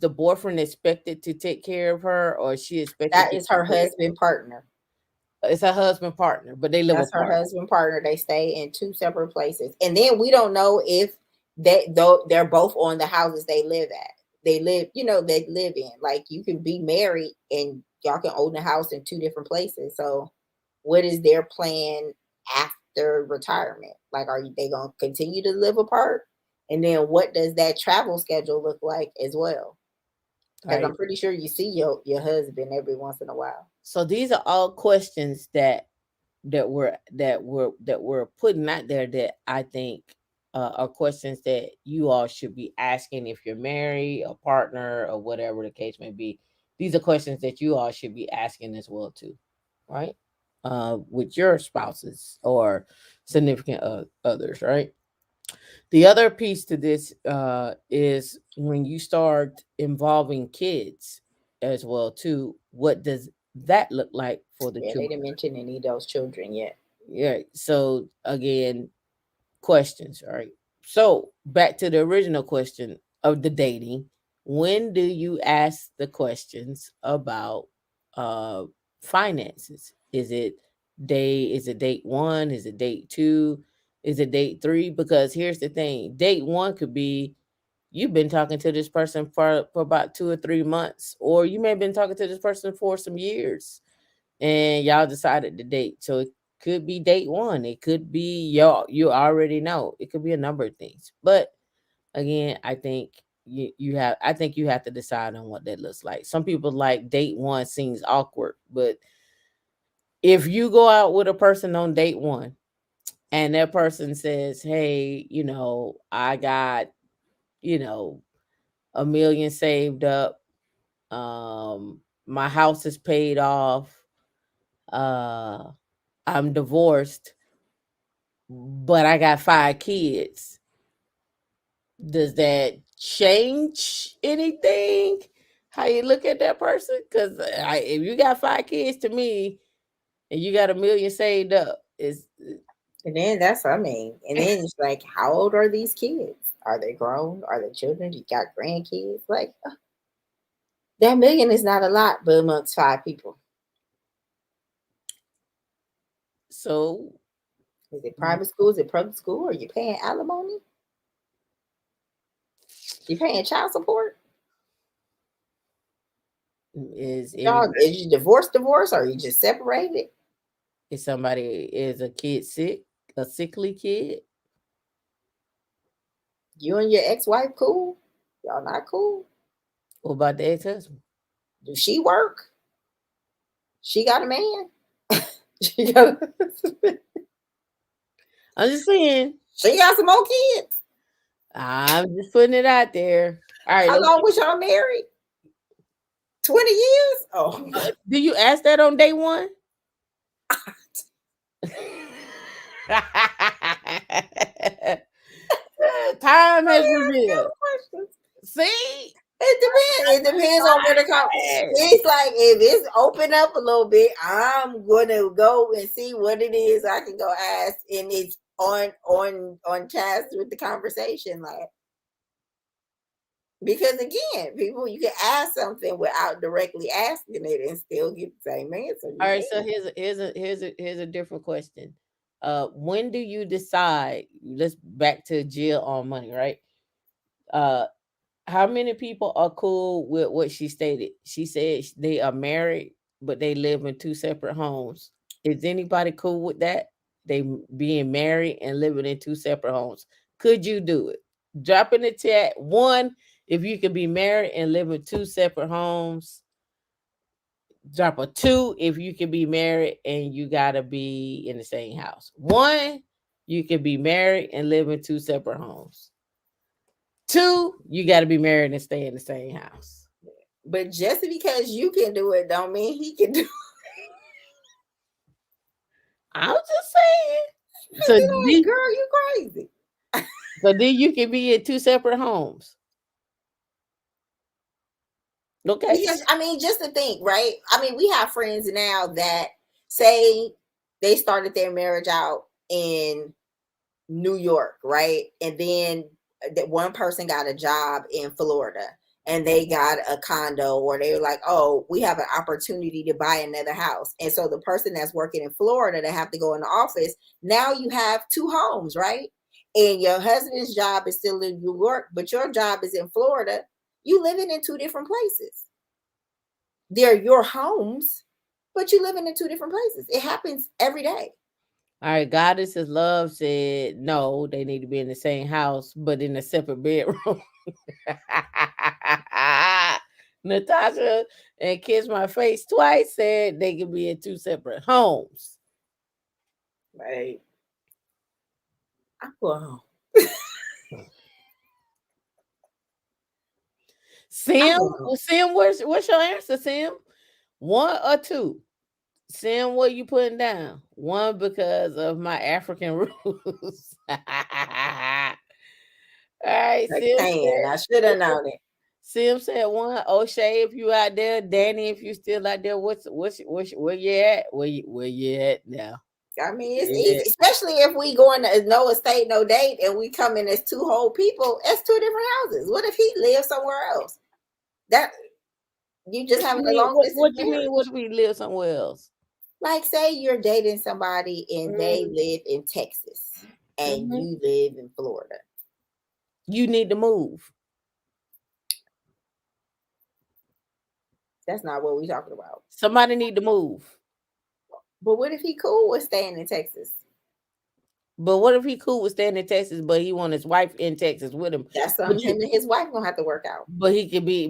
boyfriend expected to take care of her, or is she expected? That is her husband partner. It's her husband partner, but they live That's apart. her husband partner. They stay in two separate places, and then we don't know if they're both on the houses they live at. They live in. Like you can be married and y'all can own a house in two different places. So, what is their plan after retirement? Like, are they gonna continue to live apart? And then, what does that travel schedule look like as well? Because I'm pretty sure you see your husband every once in a while. So these are all questions that we're putting out there that I think are questions that you all should be asking if you're married, a partner, or whatever the case may be. These are questions that you all should be asking as well too, right? With your spouses or significant others, right? The other piece to this is when you start involving kids as well too. What does that look like for the children? They didn't mention any of those children yet. Yeah. So again, questions. All right. So back to the original question of the dating. When do you ask the questions about finances? Is it date one? Is it date two? Is it date three? Because here's the thing: date one could be you've been talking to this person for about 2 or 3 months, or you may have been talking to this person for some years, and y'all decided to date. So it could be date one. It could be you already know. It could be a number of things. But again, I think you have to decide on what that looks like. Some people like date one seems awkward, but If you go out with a person on date 1 and that person says, hey, I got, $1 million saved up. My house is paid off. I'm divorced, but I got 5 kids. Does that change anything? How you look at that person? Because if you got 5 kids, to me, and you got $1 million saved up, and then and then it's like, how old are these kids? Are they grown? Are they children? You got grandkids? Like, that $1 million is not a lot, but amongst 5 people. So, is it private school? Is it public school? Are you paying alimony? You paying child support? Is you divorced, or are you just separated? Is a kid sick, a sickly kid? You and your ex-wife cool? Y'all not cool? What about the ex-husband? Do she work? She got a man? She got I'm just saying. She got some more kids. I'm just putting it out there. All right. How long was y'all married? 20 years? Oh. Do you ask that on day 1? Time has revealed. See? It depends on where the conversation. It's like, if it's open up a little bit, I'm gonna go and see what it is I can go ask, and it's on task with the conversation, like, because again, people, you can ask something without directly asking it and still get the same answer. All right, so here's a different question. When do you decide? Let's back to Jill on money, right? How many people are cool with what she stated? She said they are married, but they live in 2 separate homes. Is anybody cool with that? They being married and living in 2 separate homes. Could you do it? Drop in the chat 1 if you could be married and live in 2 separate homes. Drop a 2 if you can be married and you gotta be in the same house. 1, you can be married and live in 2 separate homes. 2, you got to be married and stay in the same house. But just because you can do it don't mean he can do it. I'm just saying. So like, girl, you crazy. So then you can be in 2 separate homes. Okay. Because, just to think, right? We have friends now that say they started their marriage out in New York, right? And then that one person got a job in Florida and they got a condo, or they were like, oh, we have an opportunity to buy another house. And so the person that's working in Florida, they have to go in the office. Now you have 2 homes, right? And your husband's job is still in New York, but your job is in Florida. You living in 2 different places. They're your homes, but you living in 2 different places. It happens every day. All right, Goddess of Love said no, they need to be in the same house, but in a separate bedroom. Natasha and Kiss My Face Twice said they could be in 2 separate homes. Right. I'm going home. Sim, what's your answer, Sim? 1 or 2? Sim, what you putting down? 1 because of my African roots. All right, Sim. I should have known it. Sim said 1. O'Shea, if you out there, Danny, if you still out there, what's where you at? Where you at now? It's easy, especially if we going to no estate, no date, and we come in as 2 whole people. That's 2 different houses. What if he lives somewhere else? That you just having a long distance. What do you mean? What if we live somewhere else? Like, say you're dating somebody and they live in Texas and you live in Florida. You need to move. That's not what we're talking about. Somebody need to move. But what if he cool with staying in Texas? But what if he cool with staying in Texas, but he want his wife in Texas with him? That's something him and his wife gonna have to work out. But he could be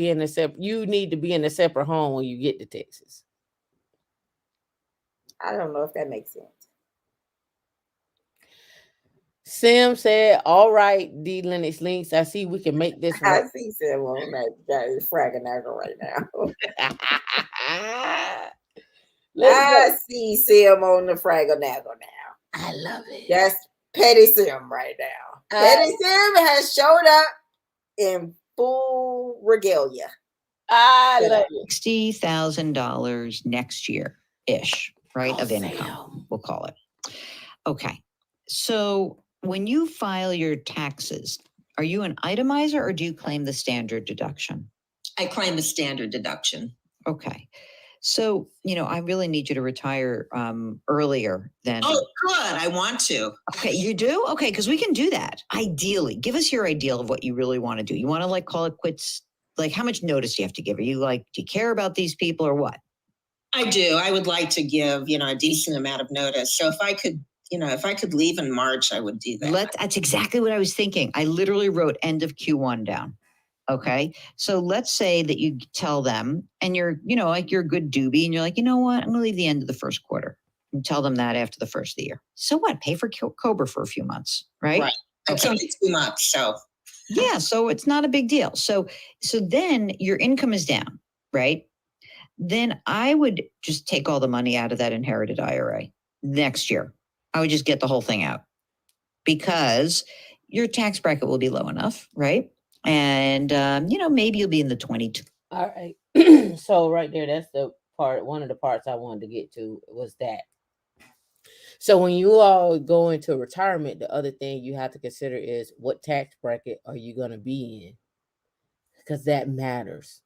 in a separate. You need to be in a separate home when you get to Texas. I don't know if that makes sense. Sim said, all right, D Linux Links. I see we can make this I work. see Sim on that is Fragganaga right now. I see Sim on the Fragganaga now. I love it. That's Petty Sim right now. Petty Sim has showed up in full regalia. I love it. $60,000 next year ish, right? Oh, of income, we'll call it. Okay. So when you file your taxes, are you an itemizer or do you claim the standard deduction? I claim the standard deduction. Okay. So, I really need you to retire earlier than. Oh, good. I want to. Okay, you do? Okay, because we can do that. Ideally, give us your ideal of what you really want to do. You want to call it quits? Like, how much notice do you have to give? Are you do you care about these people or what? I do. I would like to give, a decent amount of notice. So if I could leave in March, I would do that. That's exactly what I was thinking. I literally wrote end of Q1 down. Okay. So let's say that you tell them and you're, you're a good doobie and you're like, you know what? I'm going to leave the end of the first quarter and tell them that after the first of the year. So what? Pay for Cobra for a few months, right? Right. It's only 2 months. So yeah. So it's not a big deal. So then your income is down, right? Then I would just take all the money out of that inherited IRA next year. I would just get the whole thing out because your tax bracket will be low enough, right? And, maybe you'll be in the 22. All right. So right there, that's one of the parts I wanted to get to was that. So when you all go into retirement, the other thing you have to consider is what tax bracket are you going to be in? Because that matters.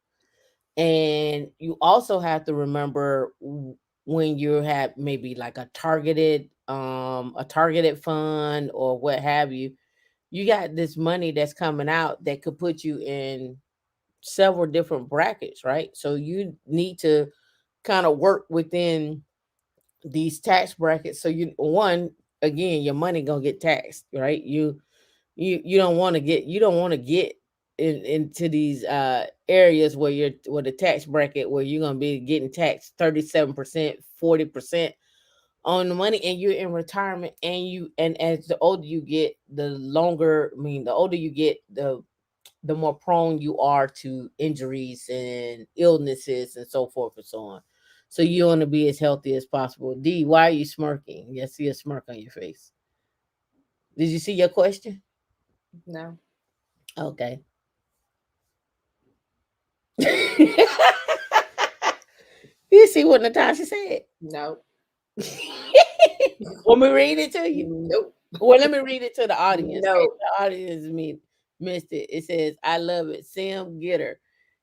And you also have to remember when you have maybe a targeted fund or what have you, you got this money that's coming out that could put you in several different brackets, right? So you need to kind of work within these tax brackets. So again, your money gonna get taxed, right? You don't want to get into these areas where the tax bracket where you're gonna be getting taxed 37%, 40% on the money, and you're in retirement, and as the older you get, the older you get, the more prone you are to injuries and illnesses and so forth and so on. So you want to be as healthy as possible. D, why are you smirking? I see a smirk on your face. Did you see your question? No. Okay. You see what Natasha said? No. Want me to read it to you? Nope. Well, let me read it to the audience. No. The audience missed it. It says, I love it. Sam Gitter.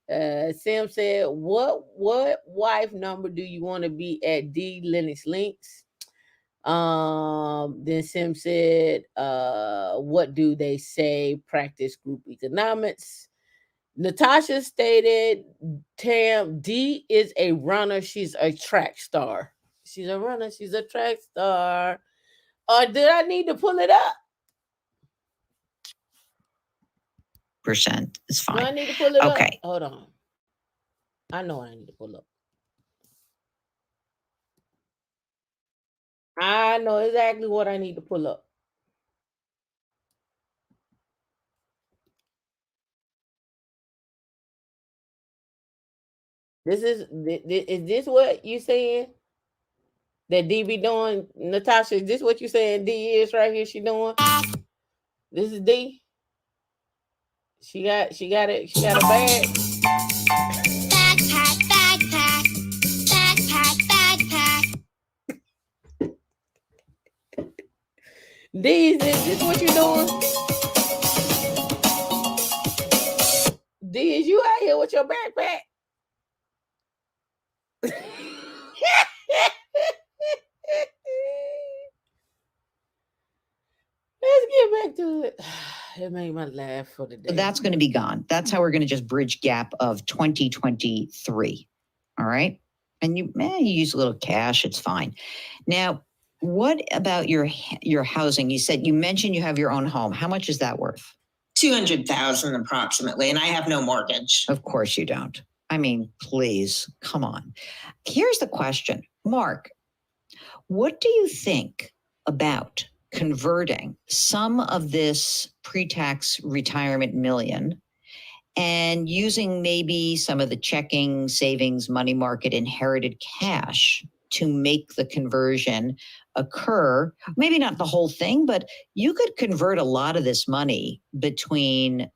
Sam said, what wife number do you want to be at D Linux Links? Then Sim said, what do they say? Practice group economics. Natasha stated, Tam, D is a runner. She's a track star. She's a runner. She's a track star. Or did I need to pull it up? Percent. It's fine. Do I need to pull it up? Okay. Hold on. I know what I need to pull up. I know exactly what I need to pull up. Is this what you saying that D be doing? Natasha, is this what you saying D is right here? She doing? This is D. She got it. She got a bag. D, is this what you doing? D, is you out here with your backpack? Let's get back to it. It made my laugh for the day. So that's going to be gone. That's how we're going to just bridge gap of 2023. All right. And you use a little cash. It's fine. Now, what about your housing? You mentioned you have your own home. How much is that worth? $200,000 approximately. And I have no mortgage. Of course you don't. I mean, please, come on. Here's the question. Mark, What do you think about converting some of this pre-tax retirement million and using maybe some of the checking, savings, money market, inherited cash to make the conversion occur? Maybe not the whole thing, but you could convert a lot of this money between,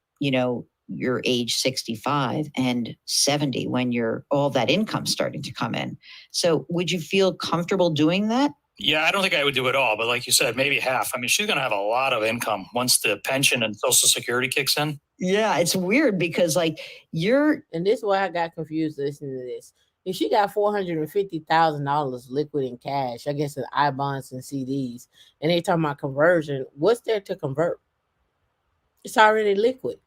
your age 65 and 70 when all that income starting to come in. So would you feel comfortable doing that? Yeah, I don't think I would do it all, but like you said, maybe half. I mean, she's going to have a lot of income once the pension and Social Security kicks in. Yeah, it's weird because and this is why I got confused listening to this. If she got $450,000 liquid in cash, I guess in I bonds and CDs, and they talking about conversion, what's there to convert? It's already liquid.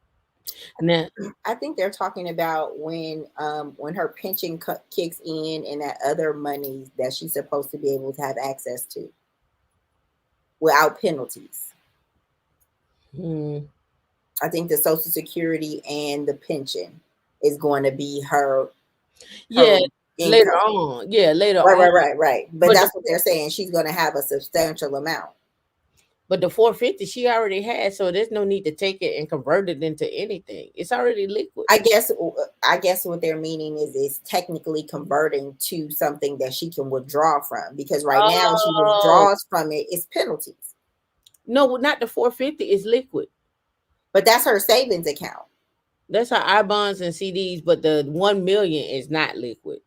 Now, I think they're talking about when her pension kicks in and that other money that she's supposed to be able to have access to without penalties. I think the Social Security and the pension is going to be her later income. on. Yeah, later on. Right. But that's what they're saying. She's going to have a substantial amount. But the 450 she already had, so there's no need to take it and convert it into anything. It's already liquid. I guess what they're meaning is technically converting to something that she can withdraw from, because right now she withdraws from it, it's penalties. No, not the 450 is liquid. But that's her savings account. That's her I bonds and CDs, but the 1 million is not liquid.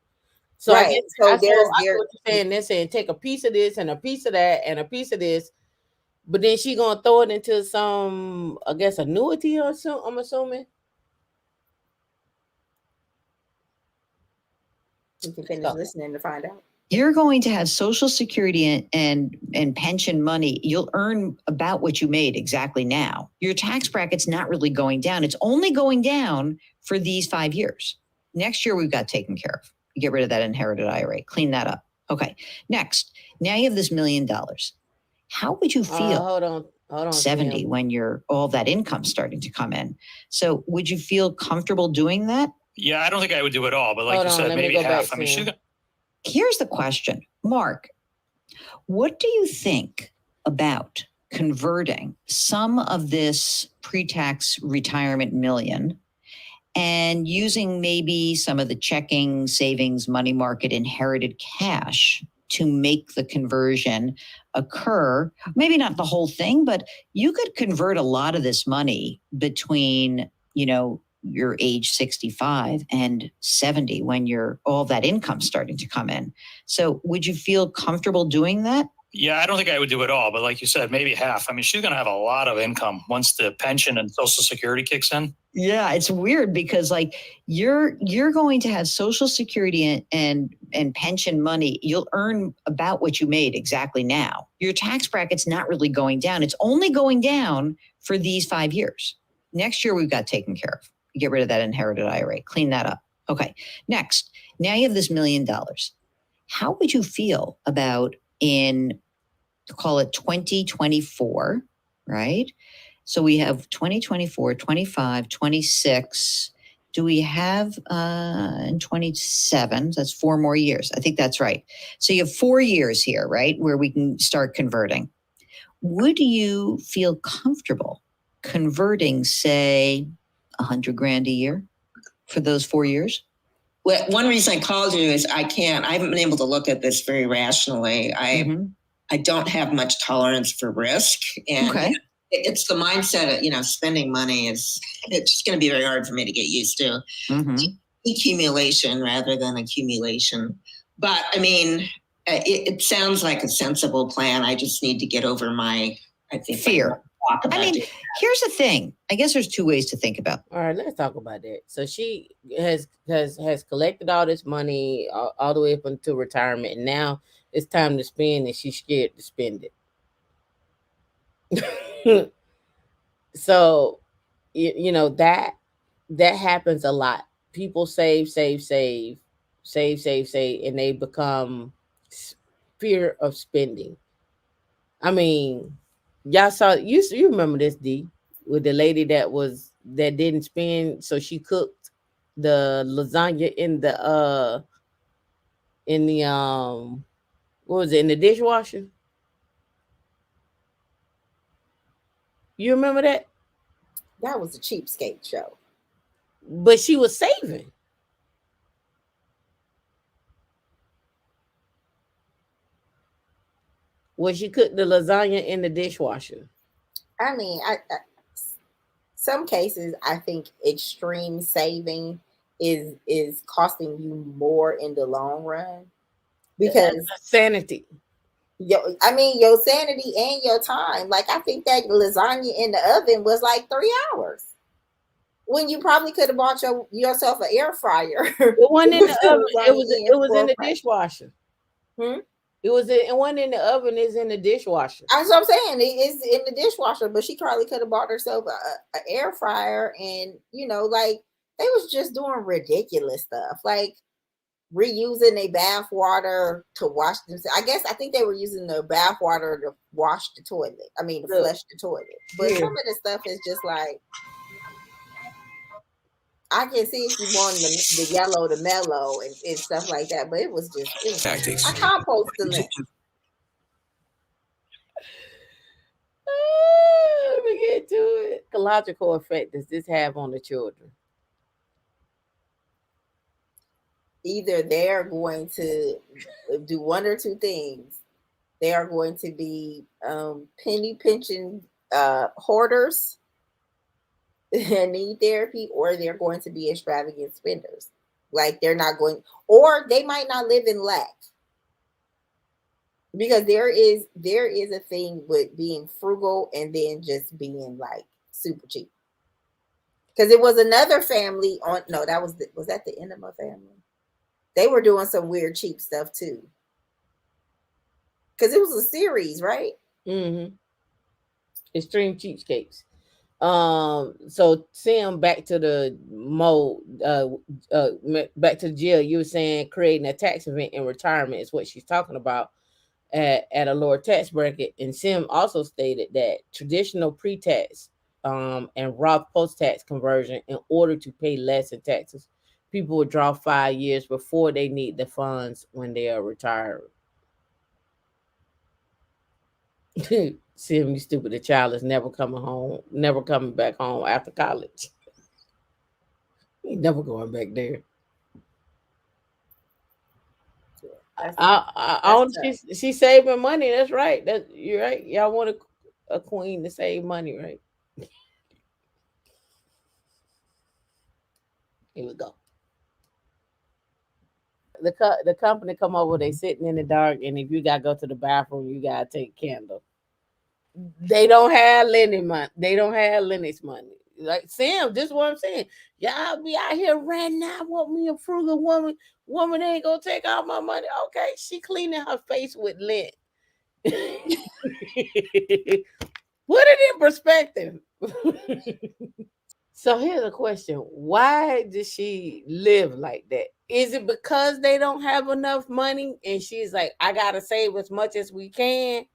So right. I guess I what you're saying. They're saying take a piece of this and a piece of that and a piece of this. But then she gonna throw it into some, I guess, annuity or so. I'm assuming. You can finish listening to find out. You're going to have Social Security and pension money. You'll earn about what you made exactly now. Your tax bracket's not really going down. It's only going down for these 5 years. Next year, we've got taken care of. You get rid of that inherited IRA. Clean that up. Okay. Next, now you have this $1 million. How would you feel? Hold on. 70 Sam. When all that income starting to come in. So would you feel comfortable doing that? Yeah, I don't think I would do it all, but like you said, maybe half. I mean, here's the question, Mark. What do you think about converting some of this pre-tax retirement million and using maybe some of the checking, savings, money market, inherited cash to make the conversion occur? Maybe not the whole thing, but you could convert a lot of this money between, your age 65 and 70 when all that income starting to come in. So would you feel comfortable doing that? Yeah, I don't think I would do it all, but like you said, maybe half. I mean, she's going to have a lot of income once the pension and Social Security kicks in. Yeah, it's weird because you're going to have Social Security and pension money. You'll earn about what you made exactly now. Your tax bracket's not really going down. It's only going down for these 5 years. Next year, we've got taken care of. You get rid of that inherited IRA. Clean that up. Okay. Next, now you have this $1 million. How would you feel about call it 2024, right? So we have 2024, 25, 26. Do we have in 27? That's 4 more years. I think that's right. So you have 4 years here, right, where we can start converting. Would you feel comfortable converting, say, $100,000 a year for those 4 years? Well, one reason I called you is I haven't been able to look at this very rationally. I don't have much tolerance for risk. And it's the mindset of, spending money it's just going to be very hard for me to get used to. Accumulation rather than accumulation. But I mean, it sounds like a sensible plan. I just need to get over my, fear. Here's the thing. I guess there's 2 ways to think about. All right, let's talk about that. So she has collected all this money all the way up until retirement, and now it's time to spend, and she's scared to spend it. So, that happens a lot. People save, and they become fear of spending. I mean, y'all saw you remember this, D, with the lady that didn't spend, so she cooked the lasagna in the What was it, in the dishwasher? You remember that? That was a cheapskate show. But she was saving. Well, she cooked the lasagna in the dishwasher. I mean, some cases I think extreme saving is costing you more in the long run because sanity. your sanity and your time. Like I think that lasagna in the oven was like 3 hours. When you probably could have bought yourself an air fryer. It wasn't in the oven. It was in the dishwasher. It wasn't in the oven. It's in the dishwasher. That's what I'm saying. It is in the dishwasher, but she probably could have bought herself an air fryer, and like they was just doing ridiculous stuff, like reusing a bath water to wash themselves. I think they were using the bath water to wash the toilet. I mean, to flush the toilet. But some of the stuff is just like, I can see if you want the yellow, the mellow, and stuff like that. But it was tactics. I compost the link. Let me get to it. Ecological effect does this have on the children? Either they're going to do one or two things. They are going to be penny pinching hoarders and need therapy, or they're going to be extravagant spenders. Like they're not going, or they might not live in lack. Because there is a thing with being frugal and then just being like super cheap. Because it was another family was that the Enema family? They were doing some weird cheap stuff too. Because it was a series, right? Mm-hmm. Extreme cheapskates. So Sim, back to the back to the jail. You were saying creating a tax event in retirement is what she's talking about at a lower tax bracket. And Sim also stated that traditional pre-tax and Roth post-tax conversion, in order to pay less in taxes, people would draw 5 years before they need the funds when they are retired. Sim, you stupid. The child is never coming back home after college. He's never going back there. She's saving money. That's right. You're right. Y'all want a queen to save money, right? Here we go. The company come over, they sitting in the dark, and if you gotta go to the bathroom, you gotta take a candle. They don't have linen money. They don't have Linux money. Like Sam, this is what I'm saying. Y'all be out here ranting. I want me a frugal woman. Woman ain't gonna take all my money. Okay, she cleaning her face with lint. Put it in perspective. So here's a question. Why does she live like that? Is it because they don't have enough money and she's like, I gotta save as much as we can?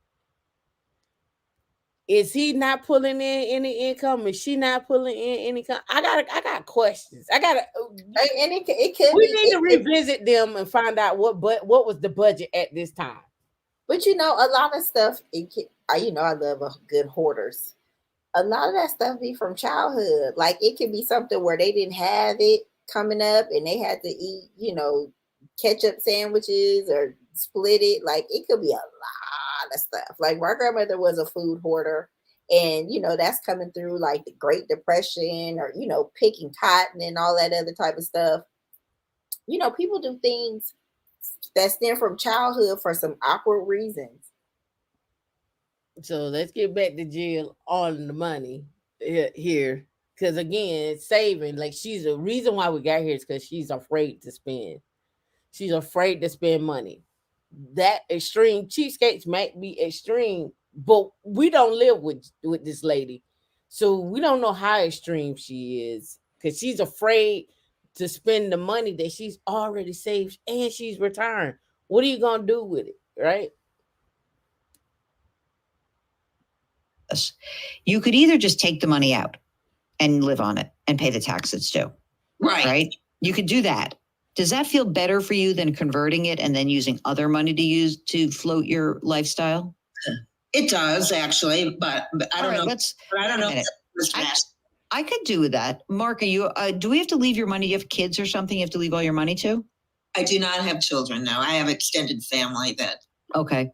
Is he not pulling in any income? Is she not pulling in any income? I got questions. We need to revisit them and find out what was the budget at this time. But a lot of stuff. I love a good hoarders. A lot of that stuff be from childhood. Like it could be something where they didn't have it coming up and they had to eat, ketchup sandwiches or split it. Like it could be a lot of stuff. Like my grandmother was a food hoarder, and that's coming through like the Great Depression or picking cotton and all that other type of stuff. People do things that stem from childhood for some awkward reasons. So let's get back to Jill on the money here. Because again, saving, like she's the reason why we got here is because she's afraid to spend. She's afraid to spend money. That extreme cheapskates might be extreme, but we don't live with this lady. So we don't know how extreme she is because she's afraid to spend the money that she's already saved and she's retiring. What are you going to do with it, right? You could either just take the money out and live on it and pay the taxes too. Right. You could do that. Does that feel better for you than converting it and then using other money to use to float your lifestyle? It does actually, but I don't know. I don't know. If I could do that. Mark, are you, do we have to leave your money? Do you have kids or something you have to leave all your money to? I do not have children now. I have extended family that. Okay.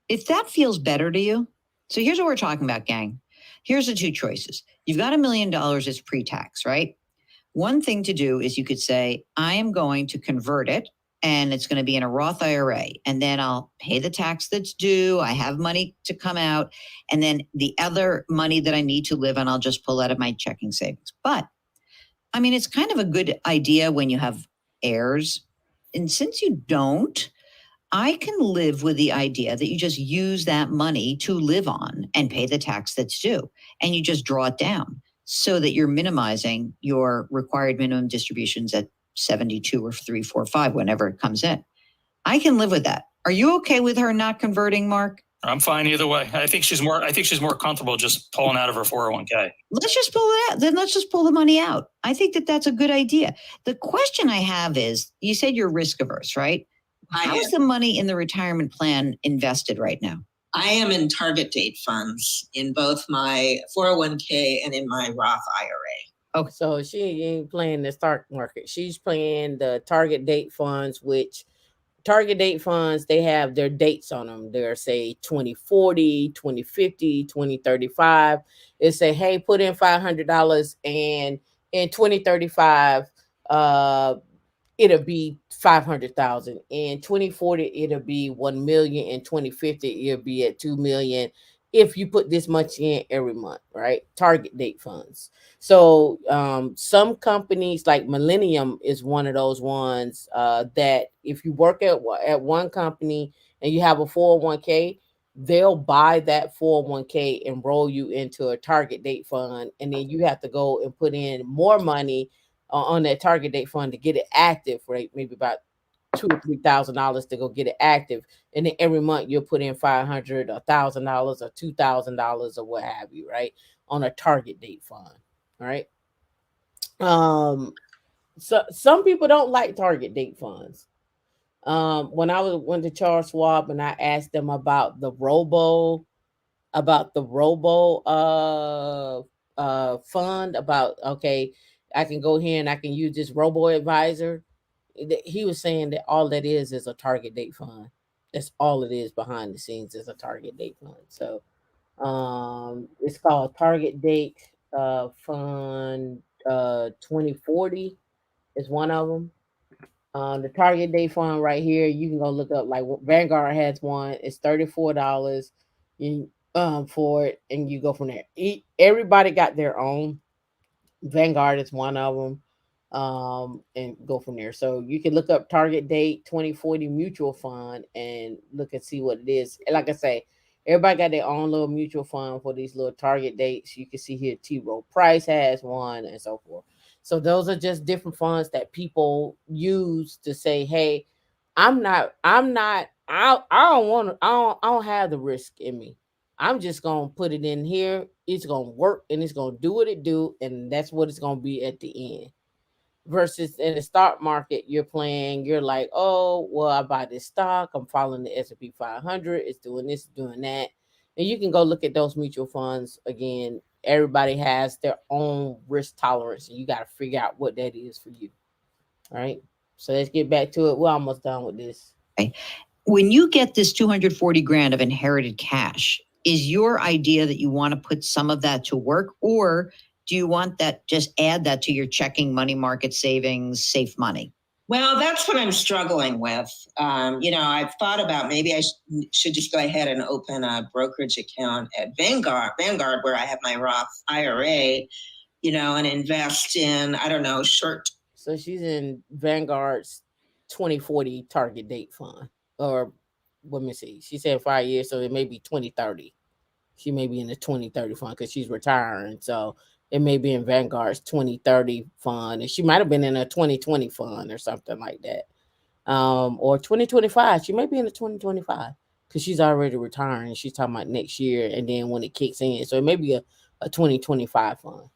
If that feels better to you, so here's what we're talking about, gang. Here's the two choices. You've got $1 million as pre-tax, right? One thing to do is you could say, I am going to convert it and it's going to be in a Roth IRA. And then I'll pay the tax that's due. I have money to come out. And then the other money that I need to live on, I'll just pull out of my checking savings. But I mean, it's kind of a good idea when you have heirs. And since you don't, I can live with the idea that you just use that money to live on and pay the tax that's due. And you just draw it down so that you're minimizing your required minimum distributions at 72 or 345 whenever it comes in. I can live with that. Are you okay with her not converting, Mark? I'm fine either way. I think she's more comfortable just pulling out of her 401k. Let's just pull it out. Then let's just pull the money out. I think that that's a good idea. The question I have is, you said you're risk averse, right? How is the money in the retirement plan invested right now? I am in target date funds in both my 401k and in my Roth IRA. Okay, so she ain't playing the stock market. She's playing the target date funds, which target date funds, they have their dates on them. They're say 2040, 2050, 2035. It say, hey, put in $500 and in 2035, it'll be 500,000. In 2040, it'll be 1 million. In 2050, it'll be at 2 million. If you put this much in every month, right? Target date funds. So some companies like Millennium is one of those ones that if you work at one company and you have a 401k, they'll buy that 401k and roll you into a target date fund. And then you have to go and put in more money on that target date fund to get it active, right? Maybe about $2,000 or $3,000 to go get it active, and then every month you'll put in $500, $1,000, or $2,000 or what have you, right? On a target date fund, right? So some people don't like target date funds. When I went to Charles Schwab and I asked them about the robo fund, about okay, I can go here and I can use this robo advisor. He was saying that all that is a target date fund. That's all it is behind the scenes, is a target date fund. So it's called Target Date Fund 2040 is one of them. The target date fund right here, you can go look up, like Vanguard has one. It's $34 for it, and you go from there. Everybody got their own. Vanguard is one of them. And go from there. So you can look up Target Date 2040 Mutual Fund and look and see what it is. And like I say, everybody got their own little mutual fund for these little target dates. You can see here T. Rowe Price has one and so forth. So those are just different funds that people use to say, hey, I don't have the risk in me. I'm just gonna put it in here. It's gonna work and it's gonna do what it do, and that's what it's gonna be at the end. Versus in the stock market, you're like, oh, well, I buy this stock, I'm following the S&P 500, it's doing this, doing that. And you can go look at those mutual funds. Again, everybody has their own risk tolerance, and you got to figure out what that is for you. All right. So let's get back to it. We're almost done with this. Okay. When you get this 240 grand of inherited cash, is your idea that you want to put some of that to work, or do you want that, just add that to your checking, money market savings, safe money? Well, that's what I'm struggling with. I've thought about maybe I should just go ahead and open a brokerage account at Vanguard, where I have my Roth IRA, and invest in, I don't know, short. So she's in Vanguard's 2040 target date fund, or let me see. She said 5 years, so it may be 2030. She may be in the 2030 fund because she's retiring. So it may be in Vanguard's 2030 fund, and she might have been in a 2020 fund or something like that. Or 2025. She may be in the 2025 because she's already retiring. She's talking about next year, and then when it kicks in. So it may be a 2025 fund.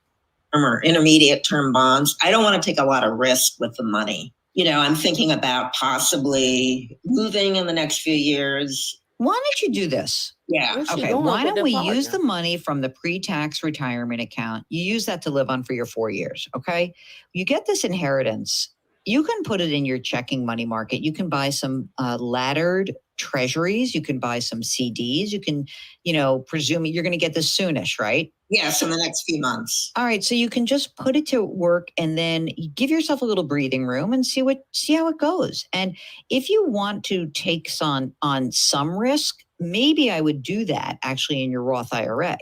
Or intermediate term bonds. I don't want to take a lot of risk with the money. I'm thinking about possibly moving in the next few years. Why don't you do this? Yeah. What's she Okay, doing why with don't the we partner? use the money from the pre-tax retirement account? You use that to live on for your 4 years, okay? You get this inheritance. You can put it in your checking money market. You can buy some laddered treasuries. You can buy some CDs. You can, presume you're going to get this soonish, right? Yes, in the next few months. All right, so you can just put it to work and then give yourself a little breathing room and see how it goes. And if you want to take on some risk, maybe I would do that actually in your Roth IRA.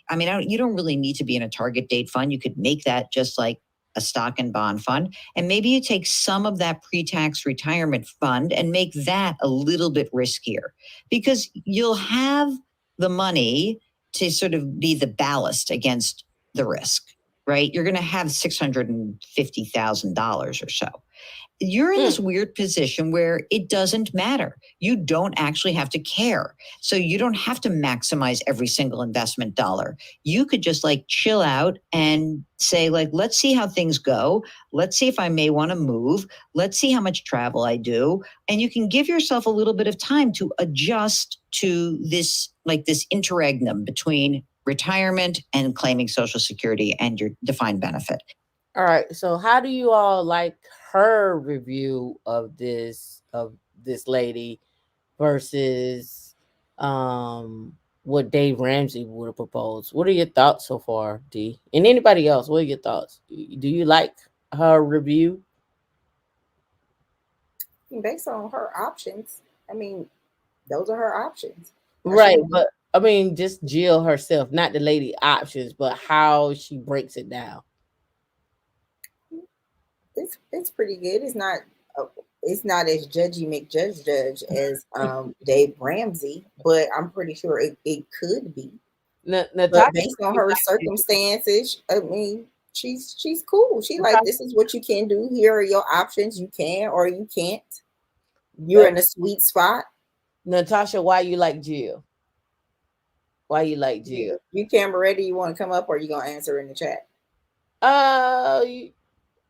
I mean, you don't really need to be in a target date fund. You could make that just like a stock and bond fund. And maybe you take some of that pre-tax retirement fund and make that a little bit riskier because you'll have the money to sort of be the ballast against the risk, right? You're going to have $650,000 or so. You're in this weird position where it doesn't matter. You don't actually have to care. So you don't have to maximize every single investment dollar. You could just chill out and say let's see how things go. Let's see if I may want to move. Let's see how much travel I do. And you can give yourself a little bit of time to adjust to this, this interregnum between retirement and claiming Social Security and your defined benefit. All right. So how do you all like her review of this lady versus what Dave Ramsey would have proposed? What are your thoughts so far, D? And anybody else, what are your thoughts? Do you like her review? Based on her options, I mean, those are her options. Right, but I mean, just Jill herself, not the lady options, but how she breaks it down. It's pretty good. It's not as judgy McJudge as Dave Ramsey, but I'm pretty sure it could be. But based on her circumstances, I mean, she's cool. She this is what you can do. Here are your options. You can or you can't. You're in a sweet spot. Natasha, why you like Jill? Why you like Jill? You camera ready? You want to come up or you gonna answer in the chat?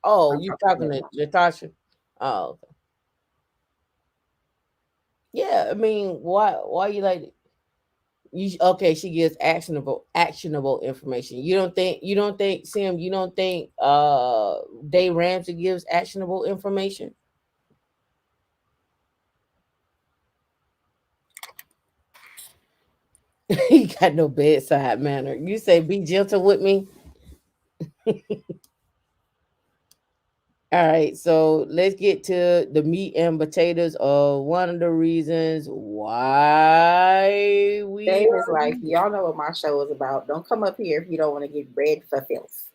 You talking to Natasha? Oh, okay. Yeah, I mean, why you like it? Okay, she gives actionable information. You don't think Sim, you don't think Dave Ramsey gives actionable information? He got no bedside manner. You say be gentle with me. All right, so let's get to the meat and potatoes of one of the reasons why Dave is like, y'all know what my show is about. Don't come up here if you don't want to get bread for filth.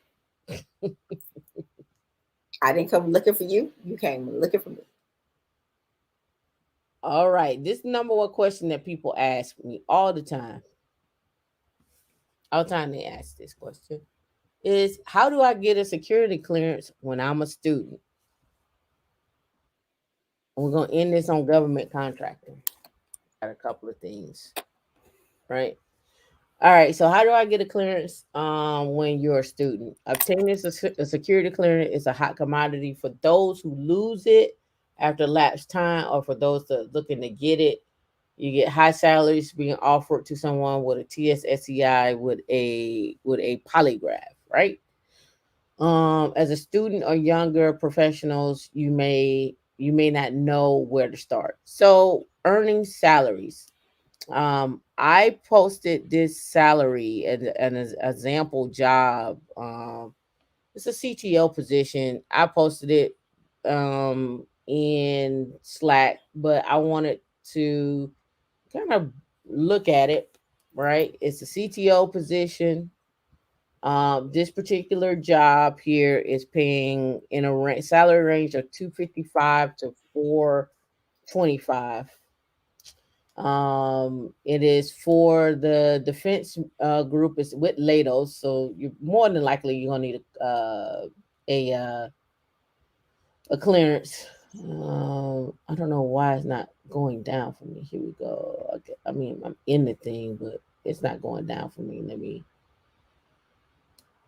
I didn't come looking for you. You came looking for me. All right, this number one question that people ask me all the time. All the time they ask this question is, how do I get a security clearance when I'm a student? We're going to end this on government contracting. Got a couple of things, right? All right, so how do I get a clearance when you're a student? Obtaining a security clearance is a hot commodity for those who lose it after lapsed time, or for those that are looking to get it. You get high salaries being offered to someone with a TSSCI with a polygraph, right? As a student or younger professionals, you may not know where to start. So earning salaries. I posted this salary and an example job. It's a CTO position. I posted it in Slack, but I wanted to kind of look at it, right? It's a CTO position. This particular job here is paying in a salary range of $255 to $425. It is for the defense group. It's with Lados, so you're more than likely you're gonna need a clearance. I don't know why it's not going down for me. Here we go. Okay. I mean, I'm in the thing, but it's not going down for me. Let me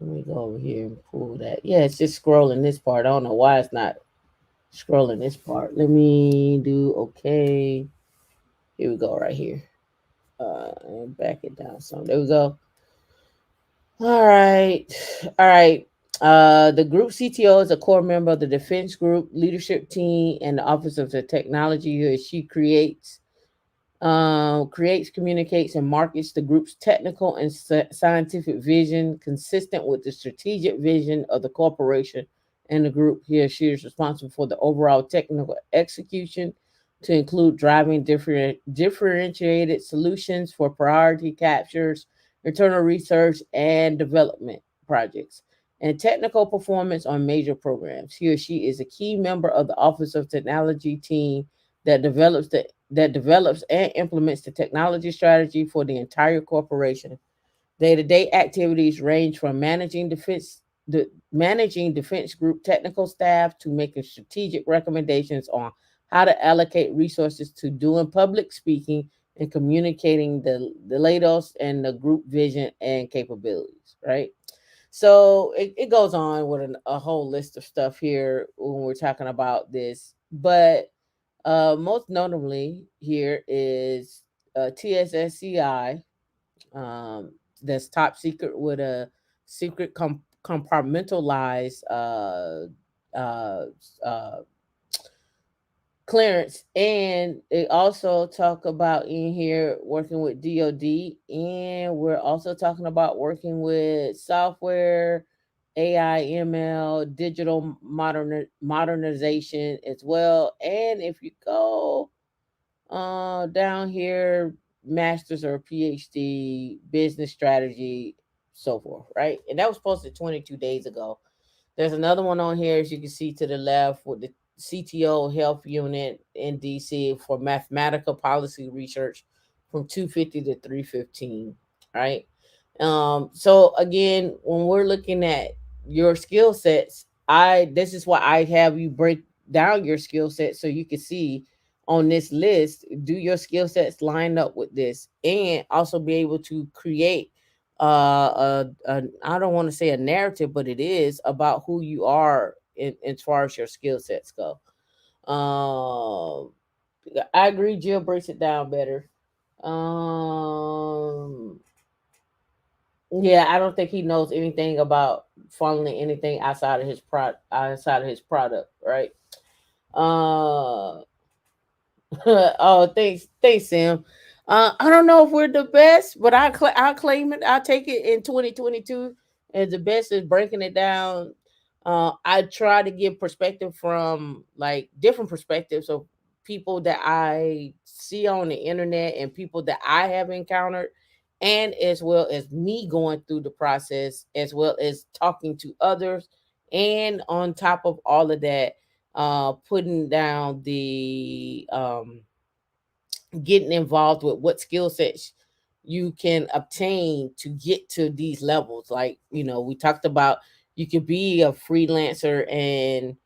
go over here and pull that. Yeah, it's just scrolling this part. I don't know why it's not Scrolling this part. Let me do okay. Here we go, right here. And back it down some. There we go. All right. All right. The group CTO is a core member of the defense group leadership team and the Office of the Technology. She creates, communicates, and markets the group's technical and scientific vision consistent with the strategic vision of the corporation and the group. He or she is responsible for the overall technical execution to include driving differentiated solutions for priority captures, internal research and development projects, and technical performance on major programs. He or she is a key member of the Office of Technology team that develops and implements the technology strategy for the entire corporation. Day-to-day activities range from managing defense group technical staff to making strategic recommendations on how to allocate resources to doing public speaking and communicating the latest and the group vision and capabilities, right? So it goes on with a whole list of stuff here when we're talking about this. But most notably here is TSSCI, that's top secret with a secret compartmentalized uh, uh, clearance. And they also talk about in here working with DoD, and we're also talking about working with software, AI, ML, digital modernization as well. And if you go down here, master's or PhD, business strategy, so forth, right? And that was posted 22 days ago. There's another one on here, as you can see to the left, with the CTO Health Unit in DC for mathematical policy research from 250 to 315, right? So again, when we're looking at your skill sets, this is why I have you break down your skill set so you can see on this list, do your skill sets line up with this, and also be able to create I don't want to say a narrative, but it is about who you are as far as your skill sets go. I agree, Jill breaks it down better. Yeah, I don't think he knows anything about funneling anything outside of his product, right? Oh, thanks, Sam. I don't know if we're the best, but I'll claim it. I'll take it in 2022 as the best is breaking it down. I try to give perspective from like different perspectives of people that I see on the internet and people that I have encountered, and as well as me going through the process, as well as talking to others, and on top of all of that, putting down the getting involved with what skill sets you can obtain to get to these levels. Like, we talked about you could be a freelancer and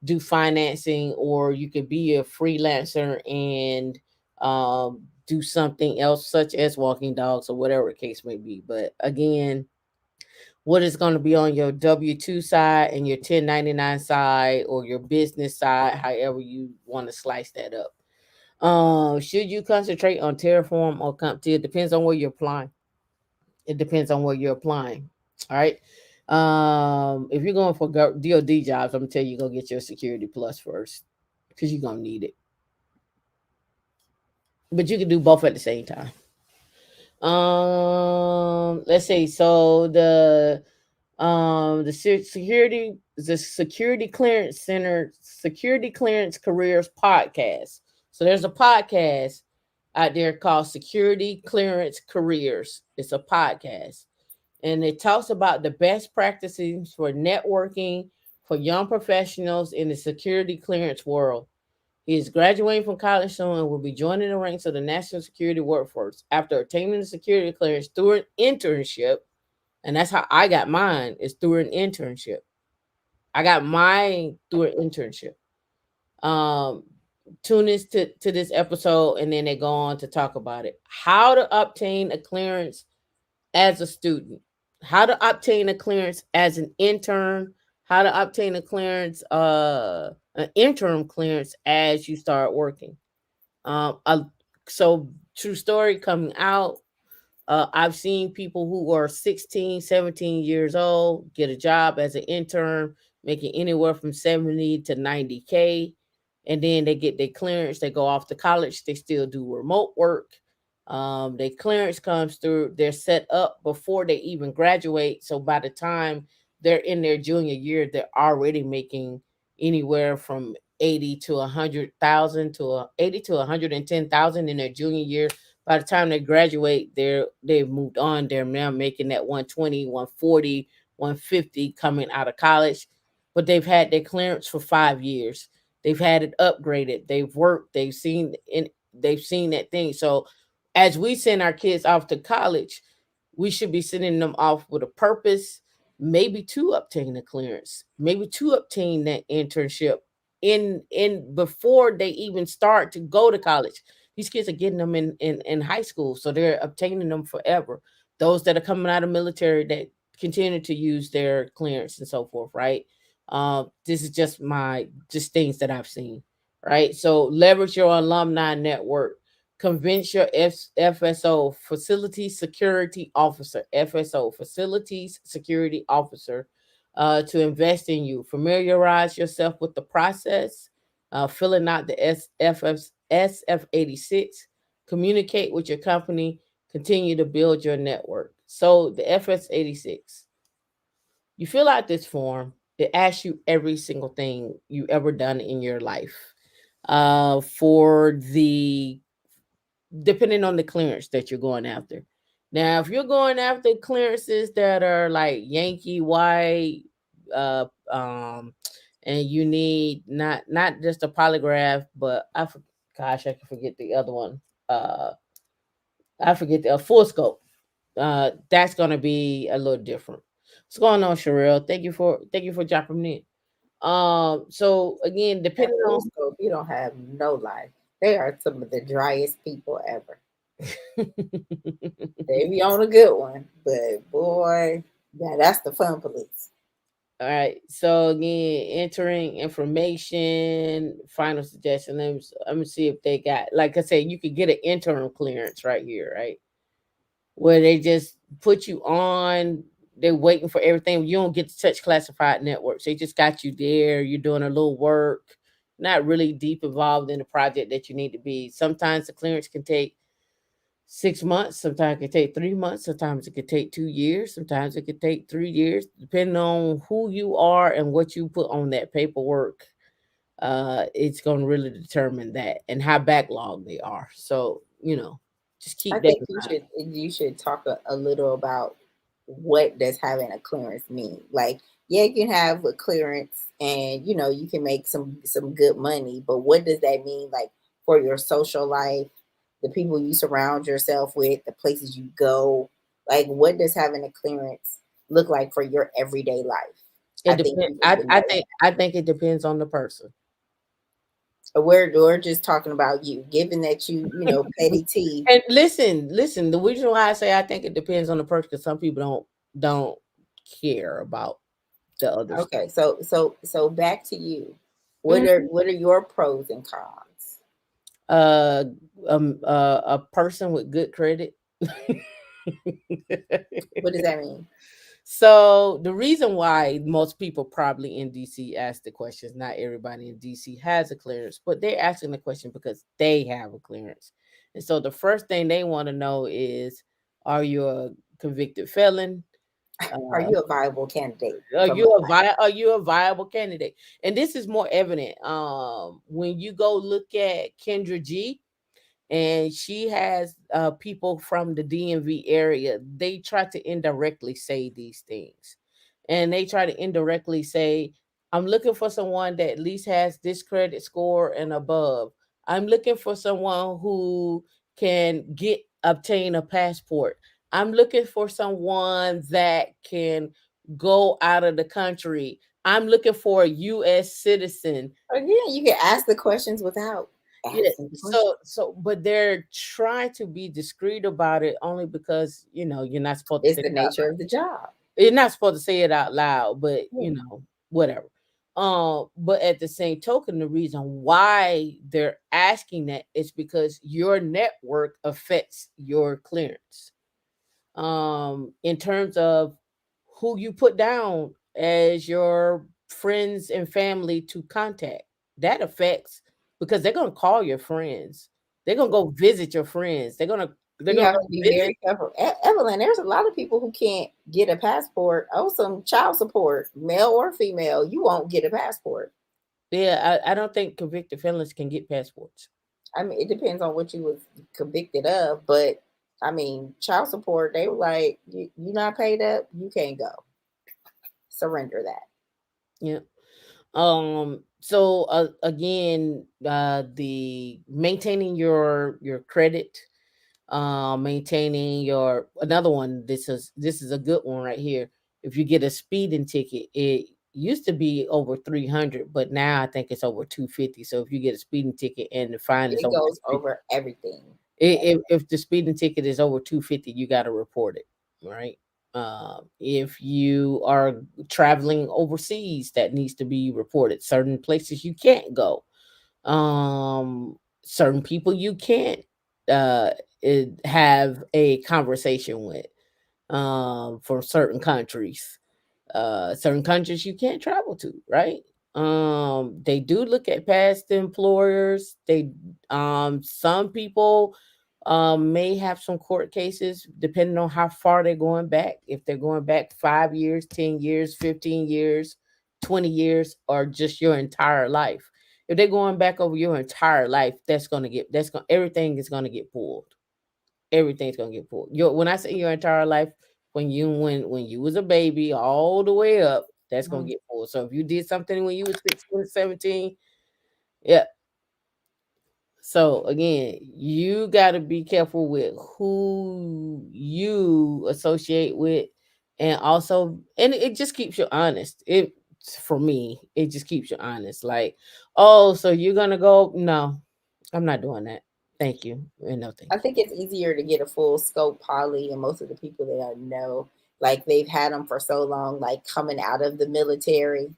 do financing, or you could be a freelancer and do something else, such as walking dogs or whatever the case may be. But again, what is going to be on your W-2 side and your 1099 side or your business side, however you want to slice that up. Should you concentrate on Terraform or CompTIA? It depends on where you're applying. It depends on where you're applying. All right. If you're going for DoD jobs, I'm gonna tell you go get your Security Plus first, because you're gonna need it. But you can do both at the same time. Let's see. So the Security Clearance Center Security Clearance Careers podcast. So there's a podcast out there called Security Clearance Careers. It's a podcast, and it talks about the best practices for networking for young professionals in the security clearance world. He is graduating from college soon and will be joining the ranks of the national security workforce after obtaining the security clearance through an internship. And that's how I got mine, is through an internship. I got mine through an internship. Tune in to this episode, and then they go on to talk about it. How to obtain a clearance as a student, how to obtain a clearance as an intern, how to obtain a clearance, an interim clearance as you start working. So true story coming out. I've seen people who are 16, 17 years old get a job as an intern, making anywhere from 70 to 90K. And then they get their clearance. They go off to college. They still do remote work. Their clearance comes through. They're set up before they even graduate. So by the time they're in their junior year, they're already making anywhere from 80 to 100,000 to 80 to 110,000 in their junior year. By the time they graduate, they've moved on. They're now making that 120, 140, 150 coming out of college. But they've had their clearance for 5 years. They've had it upgraded. They've worked. They've seen that thing. So as we send our kids off to college, we should be sending them off with a purpose, maybe to obtain a clearance, maybe to obtain that internship in before they even start to go to college. These kids are getting them in high school, so they're obtaining them forever. Those that are coming out of military that continue to use their clearance and so forth, right? This is just things that I've seen, right? So leverage your alumni network. Convince your FSO, Facility Security Officer, FSO, Facilities Security Officer, to invest in you. Familiarize yourself with the process, filling out the SF86. Communicate with your company. Continue to build your network. So the FS86, you fill out this form. It asks you every single thing you ever done in your life. For the Depending on the clearance that you're going after. Now, if you're going after clearances that are like Yankee White, and you need not just a polygraph, but gosh, I can forget the other one. I forget the full scope. That's gonna be a little different. What's going on, Sherelle? Thank you for dropping in. So again, depending on Scope, you don't have no life. They are some of the driest people ever. They be on a good one, but boy, yeah, that's the fun police. All right. So again, entering information, final suggestion. Let me see if they got, like I said, you could get an internal clearance right here, right? Where they just put you on, they're waiting for everything. You don't get to touch classified networks. They just got you there. You're doing a little work, not really deep involved in the project that you need to be. Sometimes the clearance can take 6 months, sometimes it could take 3 months, sometimes it could take 2 years, sometimes it could take 3 years, depending on who you are and what you put on that paperwork. It's going to really determine that and how backlogged they are. So, just keep I that think in mind. you should talk a little about what does having a clearance mean. Like, yeah, you can have a clearance and you can make some good money, but what does that mean, like, for your social life, the people you surround yourself with, the places you go? Like, what does having a clearance look like for your everyday life? It depends. I think it depends on the person. We're just talking about you, given that petty T. And listen. The reason why I say I think it depends on the person, because some people don't care about the other. Okay, so back to you. What are your pros and cons? A person with good credit. What does that mean? So the reason why most people probably in DC ask the questions, not everybody in DC has a clearance, but they're asking the question because they have a clearance. And so the first thing they want to know is, are you a convicted felon? Are you a viable candidate? Are you a viable candidate? And this is more evident when you go look at Kendra G, and she has people from the DMV area. They try to indirectly say these things, and they try to indirectly say, I'm looking for someone that at least has this credit score and above. I'm looking for someone who can obtain a passport. I'm looking for someone that can go out of the country. I'm looking for a U.S. citizen. Again, you can ask the questions without. Yeah, but they're trying to be discreet about it, only because you're not supposed to. It's the nature of the job. You're not supposed to say it out loud, but whatever. But at the same token, the reason why they're asking that is because your network affects your clearance. In terms of who you put down as your friends and family to contact, that affects, because they're gonna call your friends. They're gonna go visit your friends. They're You gonna have go to be visit. very careful. Evelyn, there's a lot of people who can't get a passport. Oh, some child support, male or female, you won't get a passport. Yeah, I don't think convicted felons can get passports. I mean, it depends on what you was convicted of, but I mean, child support, they were like, you not paid up, you can't go. Surrender that. Yeah. So again, the maintaining your credit, maintaining your, another one, this is a good one right here. If you get a speeding ticket, it used to be over 300, but now I think it's over 250. So if you get a speeding ticket and the fine is It over goes 250, over everything. if the speeding ticket is over 250, you got to report it, right? If you are traveling overseas, that needs to be reported. Certain places you can't go. Certain people you can't uh have a conversation with, for certain countries you can't travel to, right? They do look at past employers. They some people may have some court cases depending on how far they're going back. If they're going back 5 years, 10 years, 15 years, 20 years, or just your entire life. If they're going back over your entire life, everything is gonna get pulled. Everything's gonna get pulled. When I say your entire life, when you was a baby all the way up, that's gonna get pulled. So if you did something when you was 16, 17, yeah. So again, you got to be careful with who you associate with, and also, and it just keeps you honest. It For me, it just keeps you honest. Like, oh, so you're gonna go? No, I'm not doing that. Thank you, and no thank I you. think it's easier to get a full scope poly, and most of the people that I know, like they've had them for so long, like coming out of the military,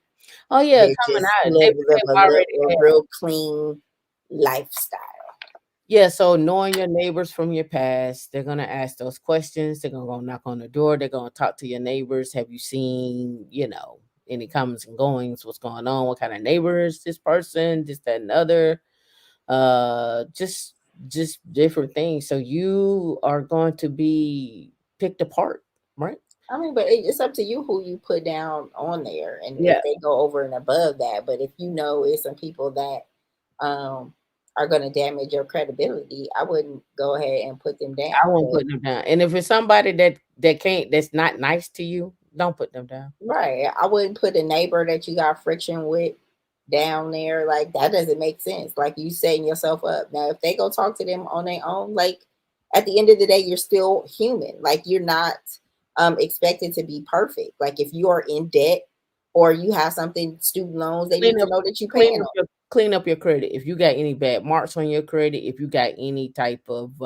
Oh yeah, they coming just out, live they've already a had. real clean lifestyle. Yeah, so knowing your neighbors from your past, they're gonna ask those questions. They're gonna go knock on the door. They're gonna talk to your neighbors. Have you seen, any comings and goings? What's going on? What kind of neighbor is this person? This, that, and the other. Just different things. So you are going to be picked apart, right? I mean, but it's up to you who you put down on there, and Yeah. if they go over and above that. But if you know it's some people that are going to damage your credibility, I wouldn't go ahead and put them down. I won't But put them down. And if it's somebody that's not nice to you, don't put them down. right, I wouldn't put a neighbor that you got friction with down there. Like that doesn't make sense. Like you setting yourself up. Now, if they go talk to them on their own, like at the end of the day, you're still human. Like you're not expected to be perfect. Like if you are in debt or you have something, student loans, they need Clean to up, know that you clean paying up them. your credit. If you got any bad marks on your credit, if you got any type of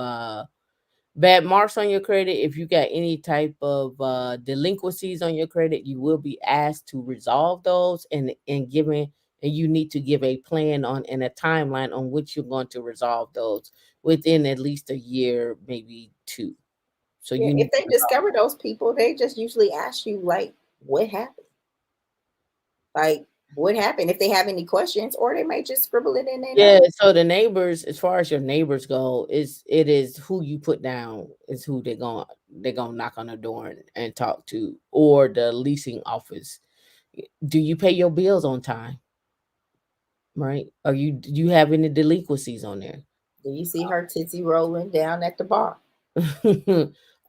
bad marks on your credit, if you got any type of delinquencies on your credit, you will be asked to resolve those, and you need to give a plan on and a timeline on which you're going to resolve those within at least a year, maybe two. So Yeah, you if need to they discover those people, they just usually ask you like, what happened? Like, what happened? If they have any questions, or they may just scribble it in their Yeah, notes. so the neighbors, as far as your neighbors go, it is who you put down is who they're gonna knock on the door and talk to, or the leasing office. Do you pay your bills on time? Right? Or do you have any delinquencies on there? Do you see her titsy rolling down at the bar?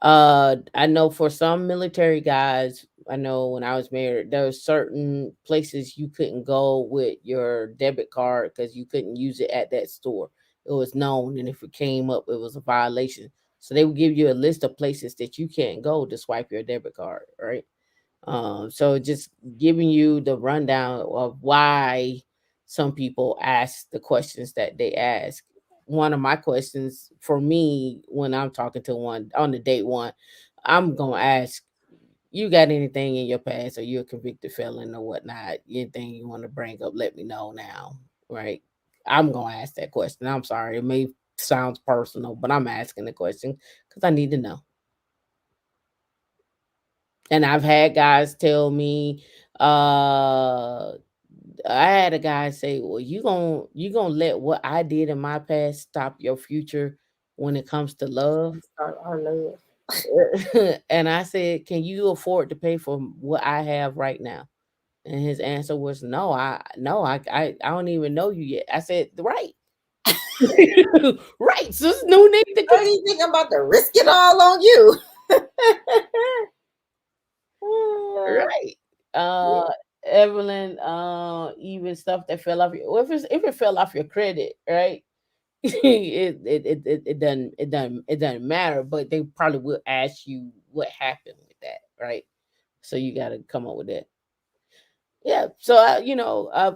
I know for some military guys, I know when I was married, there were certain places you couldn't go with your debit card because you couldn't use it at that store. It was known, and if it came up, it was a violation. So they would give you a list of places that you can't go to swipe your debit card, right? So just giving you the rundown of why some people ask the questions that they ask. One of my questions for me when I'm talking to one on the date one, I'm gonna ask, you got anything in your past, or you're a convicted felon or whatnot, anything you want to bring up, let me know now, right? I'm gonna ask that question. I'm sorry, it may sound personal, but I'm asking the question because I need to know. And I've had guys tell me, I had a guy say, "Well, you gonna let what I did in my past stop your future when it comes to love?" Our love. And I said, "Can you afford to pay for what I have right now?" And his answer was, "No, I don't even know you yet." I said, "Right." Right. So there's no need to What do you think I'm about to risk it all on you? right. Evelyn, even stuff that fell off your, well, if it fell off your credit, right? It doesn't matter, but they probably will ask you what happened with that, right? So you got to come up with that. Yeah. So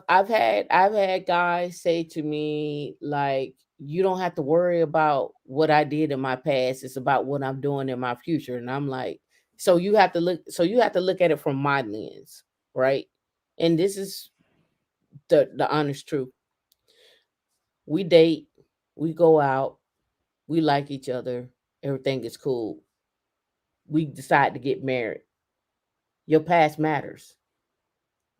I've had guys say to me like, "You don't have to worry about what I did in my past. It's about what I'm doing in my future." And I'm like, so you have to look. So you have to look at it from my lens, right? And this is the honest truth. We date, we go out, we like each other, everything is cool. We decide to get married. Your past matters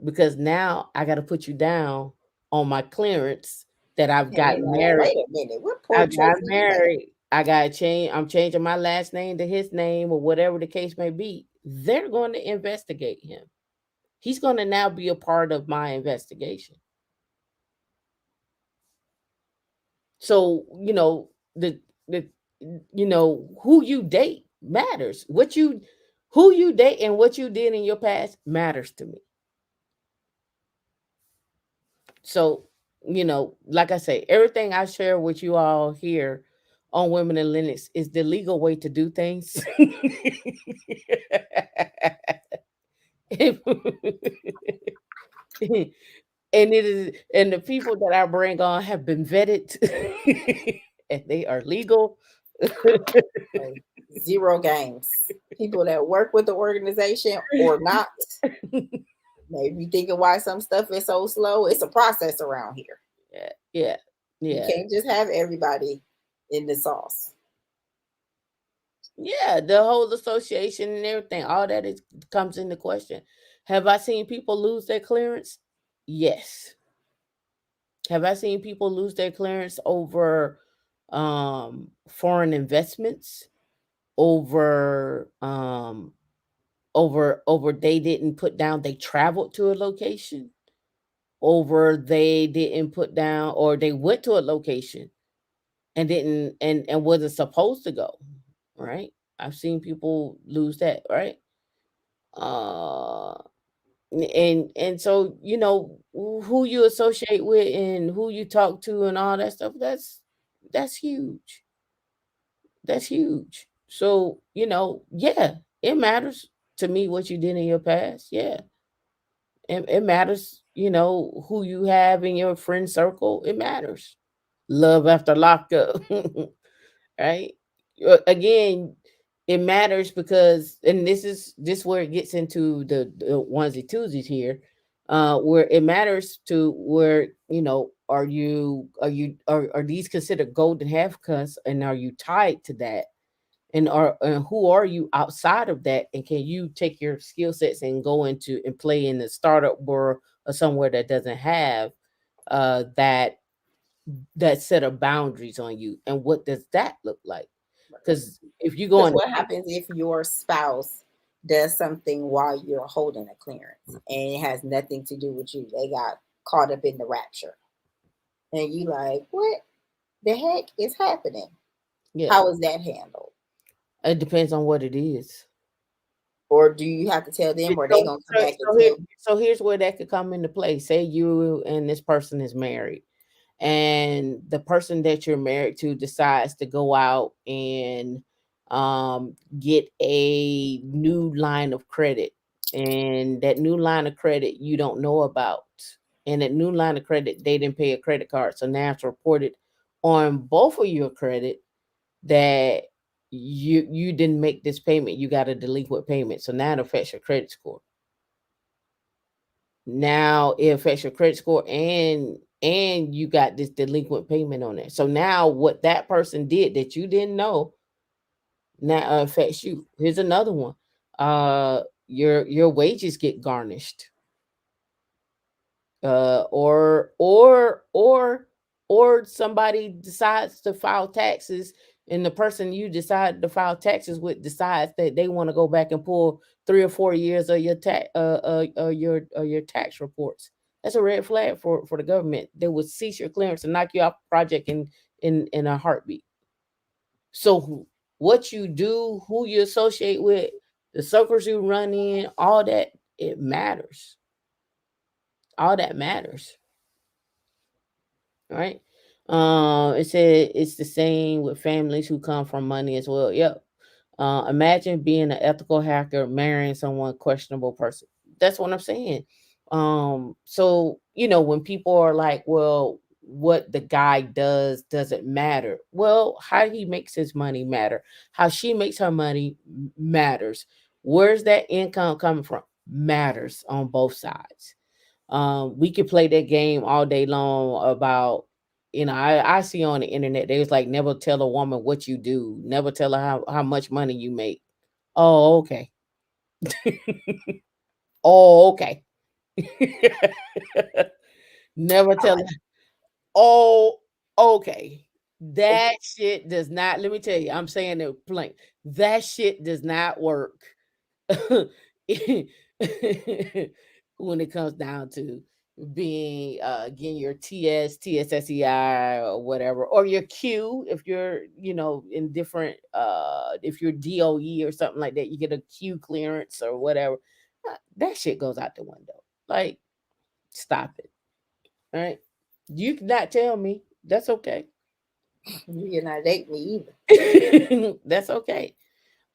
because now I got to put you down on my clearance that I've gotten married. Wait a minute. What I poor got choice did you make? married. I got to change. I'm changing my last name to his name or whatever the case may be. They're going to investigate him. He's going to now be a part of my investigation. So, the who you date matters. Who you date and what you did in your past matters to me. So, like I say, everything I share with you all here on Women in Linux is the legal way to do things. And the people that I bring on have been vetted and they are legal. Zero games. People that work with the organization or not. Maybe thinking why some stuff is so slow. It's a process around here. Yeah. You can't just have everybody in the sauce. Yeah, the whole association and everything, all that comes into question. Have I seen people lose their clearance? Yes. Have I seen people lose their clearance over foreign investments? Over they didn't put down they traveled to a location? Over they didn't put down, or they went to a location and didn't and wasn't supposed to go, right? I've seen people lose that, right? And so who you associate with and who you talk to and all that stuff, that's huge. That's huge. So yeah, it matters to me what you did in your past. Yeah, it matters. Who you have in your friend circle, it matters. Love after lockup. Right? Again, it matters because, and this is where it gets into the onesie twosies here, where it matters to where are these considered golden half cuts, and are you tied to that, and who are you outside of that, and can you take your skill sets and go into and play in the startup world or somewhere that doesn't have that set of boundaries on you, and what does that look like? Because if you go Because on, what happens if your spouse does something while you're holding a clearance and it has nothing to do with you? They got caught up in the rapture. And you like, what the heck is happening? yeah, How is that handled? it depends on what it is. Or do you have to tell them, or they gonna come back and tell you? So here's where that could come into play. Say you and this person is married, and the person that you're married to decides to go out and get a new line of credit, and that new line of credit you don't know about, and that new line of credit they didn't pay a credit card, so now it's reported on both of your credit that you didn't make this payment, you got a delinquent payment. So now it affects your credit score. Now it affects your credit score, and you got this delinquent payment on it. So now what that person did that you didn't know now affects you. Here's another one. Your wages get garnished. Or somebody decides to file taxes, and the person you decide to file taxes with decides that they want to go back and pull 3 or 4 years of your your tax reports. That's a red flag for the government. They would cease your clearance and knock you off the project in a heartbeat. So what you do, who you associate with, the circles you run in, all that, it matters. All that matters. Right? It said it's the same with families who come from money as well. Yep. Imagine being an ethical hacker marrying someone questionable person. That's what I'm saying. So when people are like, well, what the guy does doesn't matter. Well, how he makes his money matter. How she makes her money matters. Where's that income coming from? Matters on both sides. We could play that game all day long about, I see on the internet, they was like, never tell a woman what you do, never tell her how much money you make. Oh, okay. Oh, okay. Never tell her. Oh, okay. That shit does not, let me tell you, I'm saying it plain. That shit does not work. When it comes down to being getting your TSSEI or whatever, or your Q, if you're in different if you're DOE or something like that, you get a Q clearance or whatever. That shit goes out the window. Like, stop it. All right, you cannot tell me. That's okay. You're not dating me either. That's okay.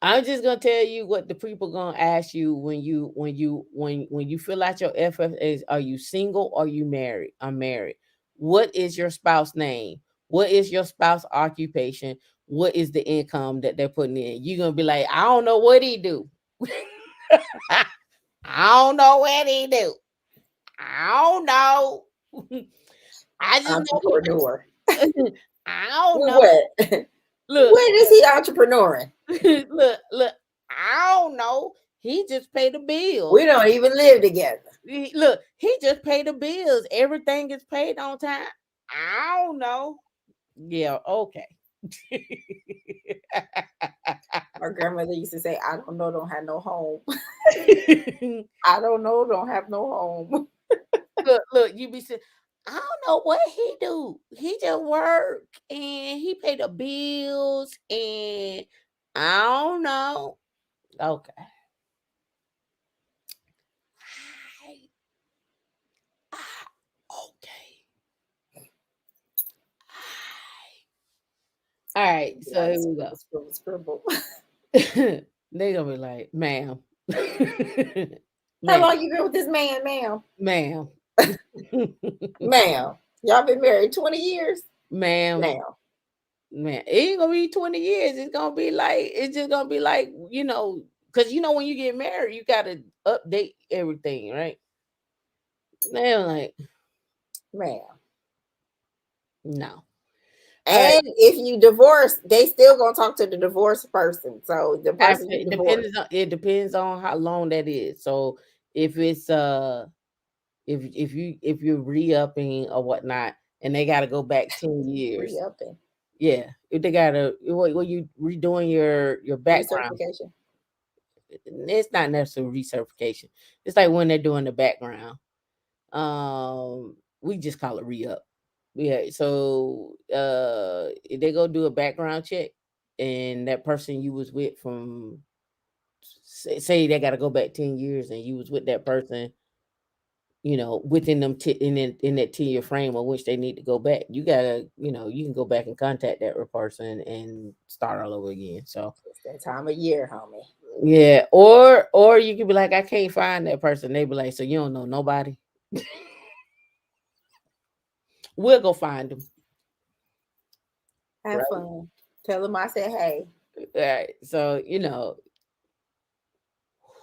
I'm just gonna tell you what the people gonna ask you when you fill out your FFAs. Are you single or are you married? I'm married. What is your spouse name? What is your spouse occupation? What is the income that they're putting in? You're gonna be like, I don't know what he do. I don't know what he do. I don't know. I just Entrepreneur. I don't know. What? Look, when is he entrepreneuring? look, I don't know. He just paid the bills. We don't even live together. Look, he just paid the bills. Everything is paid on time. I don't know. Yeah, okay. My grandmother used to say, I don't know, don't have no home. I don't know, don't have no home. Look, you be saying, I don't know what he do. He just work and he pay the bills and I don't know. Okay. Okay. All right, so here we go. Scribble. They gonna be like, ma'am. How long you been with this man, ma'am? Ma'am. Ma'am. Y'all been married 20 years? Ma'am. Ma'am. Man, it ain't gonna be 20 years. It's just gonna be like, because when you get married, you gotta update everything, right? They're like, ma'am. No. And if you divorce, they still gonna talk to the divorced person. So the person it depends on how long that is. So if it's if you're re-upping or whatnot, and they gotta go back 10 years. Re-upping. Yeah, if they gotta, what you redoing your background. Recertification. It's not necessarily recertification. It's like when they're doing the background. We just call it re-up. Yeah, so if they go do a background check, and that person you was with from say they got to go back 10 years, and you was with that person, within them in that 10-year frame of which they need to go back, you gotta, you can go back and contact that person and start all over again. So it's that time of year, homie. Yeah, or you could be like, I can't find that person. They be like, so you don't know nobody. We'll go find them. Have fun. Tell them I said hey. Right. So,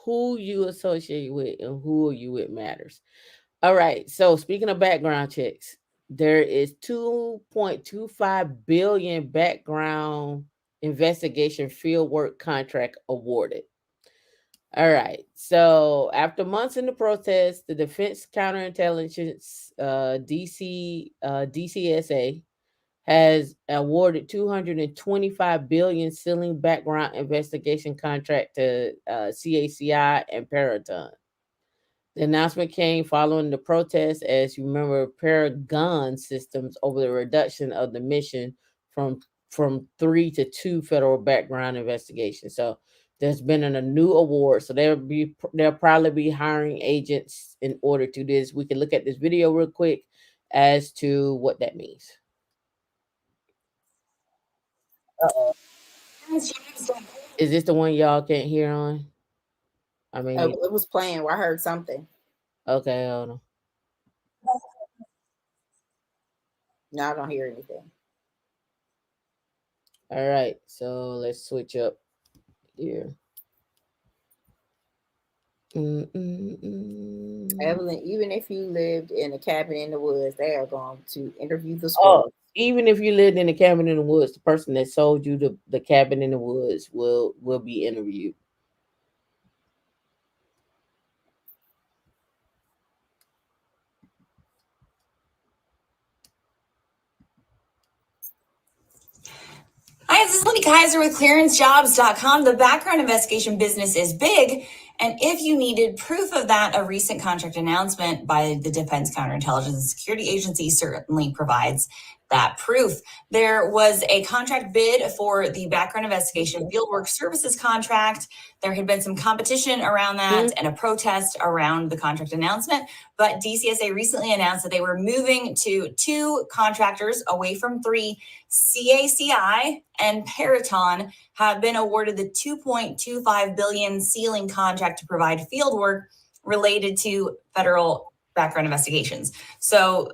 who you associate with and who are you with matters. All right. So, speaking of background checks, there is 2.25 billion background investigation fieldwork contract awarded. All right. So, after months in the protest, the Defense Counterintelligence DCSA has awarded 225 billion ceiling background investigation contract to CACI and Paraton. The announcement came following the protest, as you remember, Paragon Systems over the reduction of the mission from 3 to 2 federal background investigations. So there's been a new award. So they'll probably be hiring agents in order to do this. We can look at this video real quick as to what that means. Is this the one y'all can't hear on? I mean, it was playing. I heard something. Okay, hold on. No, I don't hear anything. All right, so let's switch up here. Evelyn, even if you lived in a cabin in the woods, they are going to interview the Oh, squirrels. even if you lived in a cabin in the woods, the person that sold you the cabin in the woods will be interviewed. Hi, this is Libby Kaiser with clearancejobs.com. The background investigation business is big. And if you needed proof of that, a recent contract announcement by the Defense Counterintelligence and Security Agency certainly provides that proof. There was a contract bid for the background investigation fieldwork services contract. There had been some competition around that and a protest around the contract announcement. But DCSA recently announced that they were moving to 2 contractors away from 3. CACI and Paraton have been awarded the $2.25 billion ceiling contract to provide fieldwork related to federal background investigations. So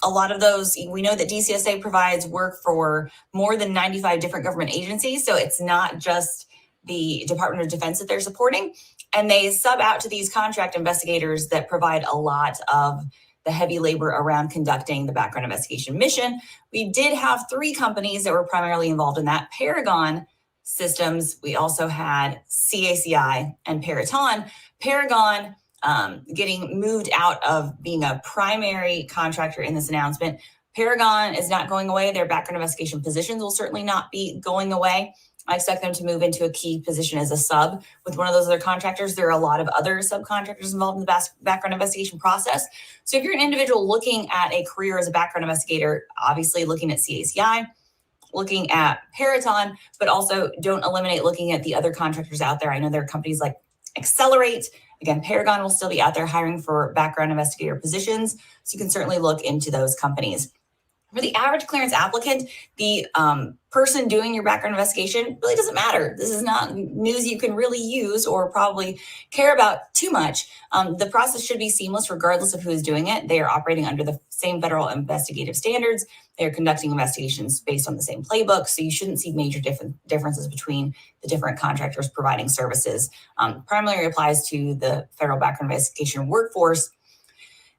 a lot of those, we know that DCSA provides work for more than 95 different government agencies. So it's not just the Department of Defense that they're supporting. And they sub out to these contract investigators that provide a lot of the heavy labor around conducting the background investigation mission. We did have 3 companies that were primarily involved in that. Paragon Systems, we also had CACI and Paraton. Paragon getting moved out of being a primary contractor in this announcement. Paragon is not going away. Their background investigation positions will certainly not be going away. I expect them to move into a key position as a sub with one of those other contractors. There are a lot of other subcontractors involved in the background investigation process. So if you're an individual looking at a career as a background investigator, obviously looking at CACI, looking at Paraton, but also don't eliminate looking at the other contractors out there. I know there are companies like Accelerate. Again, Paragon will still be out there hiring for background investigator positions. So you can certainly look into those companies. For the average clearance applicant, the person doing your background investigation really doesn't matter. This is not news you can really use or probably care about too much. The process should be seamless regardless of who is doing it. They are operating under the same federal investigative standards. They are conducting investigations based on the same playbook. So you shouldn't see major differences between the different contractors providing services. Primarily applies to the federal background investigation workforce.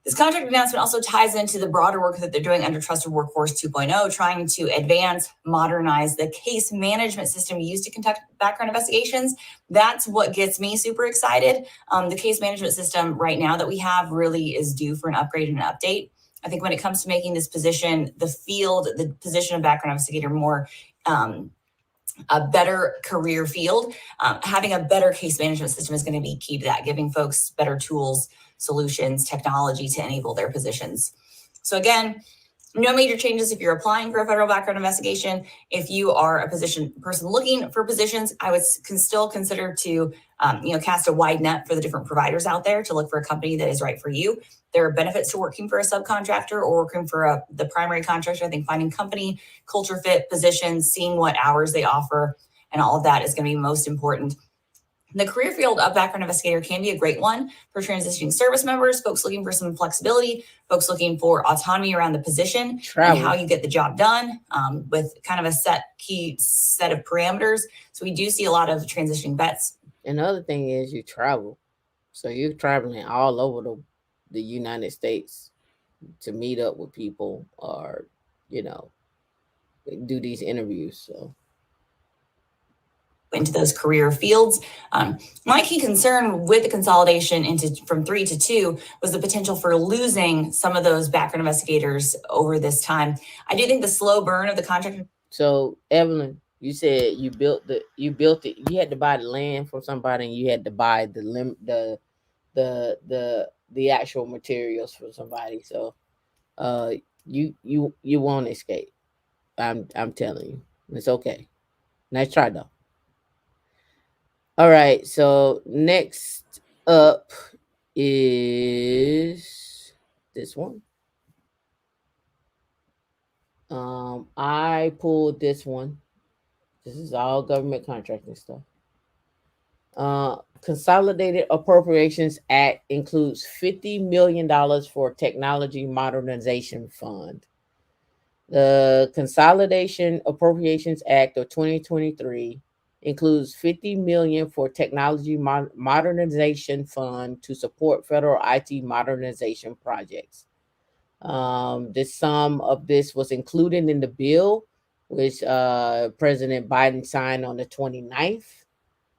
This contract announcement also ties into the broader work that they're doing under Trusted Workforce 2.0, trying to advance, modernize the case management system used to conduct background investigations. That's what gets me super excited. The case management system right now that we have really is due for an upgrade and an update. I think when it comes to making this position, the position of background investigator more a better career field, having a better case management system is going to be key to that, giving folks better tools, solutions, technology to enable their positions. So again, no major changes if you're applying for a federal background investigation. If you are a person looking for positions, I would still consider to cast a wide net for the different providers out there to look for a company that is right for you. There are benefits to working for a subcontractor or working for the primary contractor. I think finding company, culture fit, positions, seeing what hours they offer, and all of that is going to be most important. The career field of background investigator can be a great one for transitioning service members, folks looking for some flexibility, folks looking for autonomy around the position and how you get the job done with kind of a set of parameters. So we do see a lot of transitioning vets. Another thing is you travel. So you're traveling all over the United States to meet up with people or, do these interviews. So into those career fields. My key concern with the consolidation from 3 to 2 was the potential for losing some of those background investigators over this time. I do think the slow burn of the contract. So Evelyn, you said you built it. You had to buy the land from somebody, and you had to buy the actual materials from somebody. So, you won't escape. I'm telling you, it's okay. Nice try though. All right, so next up is this one. I pulled this one. This is all government contracting stuff. Consolidated Appropriations Act includes $50 million for Technology Modernization Fund. The Consolidation Appropriations Act of 2023 includes $50 million for Technology Modernization Fund to support federal IT modernization projects. The sum of this was included in the bill, which President Biden signed on the 29th.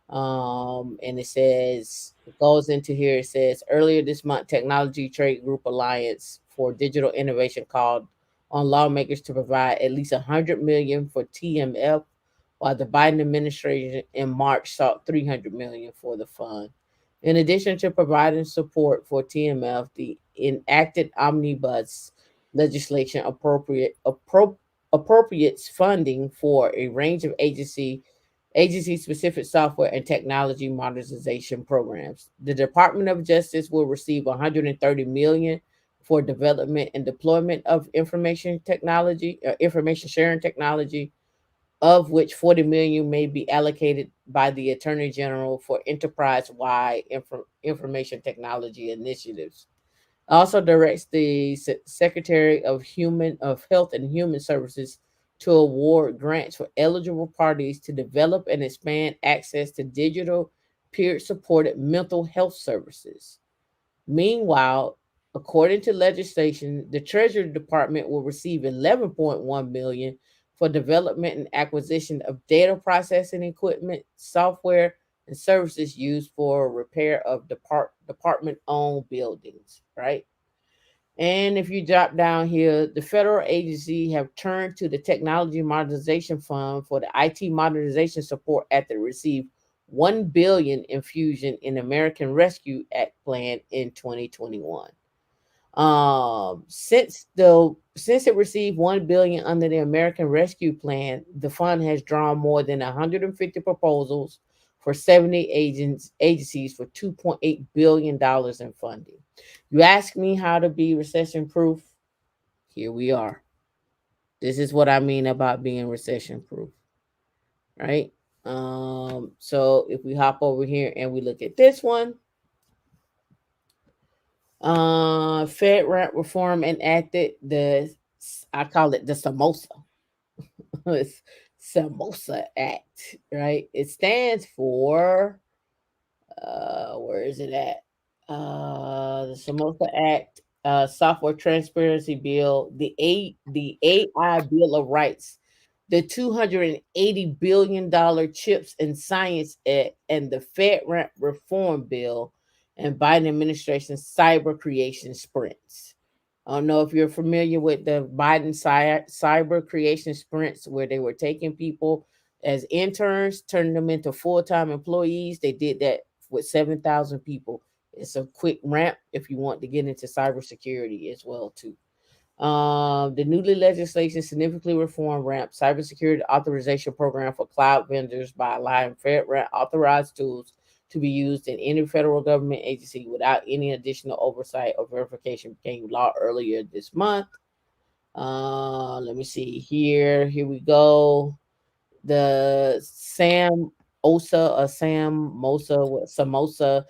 And it goes into here. It says earlier this month, Technology Trade Group Alliance for Digital Innovation called on lawmakers to provide at least $100 million for TMF, while the Biden administration in March sought $300 million for the fund. In addition to providing support for TMF, the enacted omnibus legislation appropriates funding for a range of agency-specific software and technology modernization programs. The Department of Justice will receive $130 million for development and deployment of information sharing technology, of which $40 million may be allocated by the Attorney General for enterprise-wide information technology initiatives. Also directs the Secretary of Health and Human Services to award grants for eligible parties to develop and expand access to digital peer-supported mental health services. Meanwhile, according to legislation, the Treasury Department will receive $11.1 million for development and acquisition of data processing equipment, software, and services used for repair of department-owned buildings, right? And if you drop down here, the federal agency have turned to the Technology Modernization Fund for the IT modernization support after it received $1 billion infusion in American Rescue Act plan in 2021. Since it received $1 billion under the American Rescue Plan, the fund has drawn more than 150 proposals for 70 agencies for $2.8 billion in funding. You ask me how to be recession proof? Here we are. This is what I mean about being recession proof, right? So if we hop over here and we look at this one, Fed rent reform enacted I call it the Samosa. It's Samosa Act, right? It stands for where is it at? The Samosa Act, Software Transparency Bill, the AI Bill of Rights, the $280 billion Chips and Science Act, and the FedRAMP Reform Bill, and Biden administration's cyber creation sprints. I don't know if you're familiar with the Biden cyber creation sprints, where they were taking people as interns, turning them into full-time employees. They did that with 7,000 people. It's a quick ramp if you want to get into cybersecurity as well, too. The newly legislation significantly reformed RAMP, cybersecurity authorization program for cloud vendors, by allowing FedRAMP authorized tools to be used in any federal government agency without any additional oversight or verification, became law earlier this month. Let me see here. Here we go. The OSA or SAMOSA,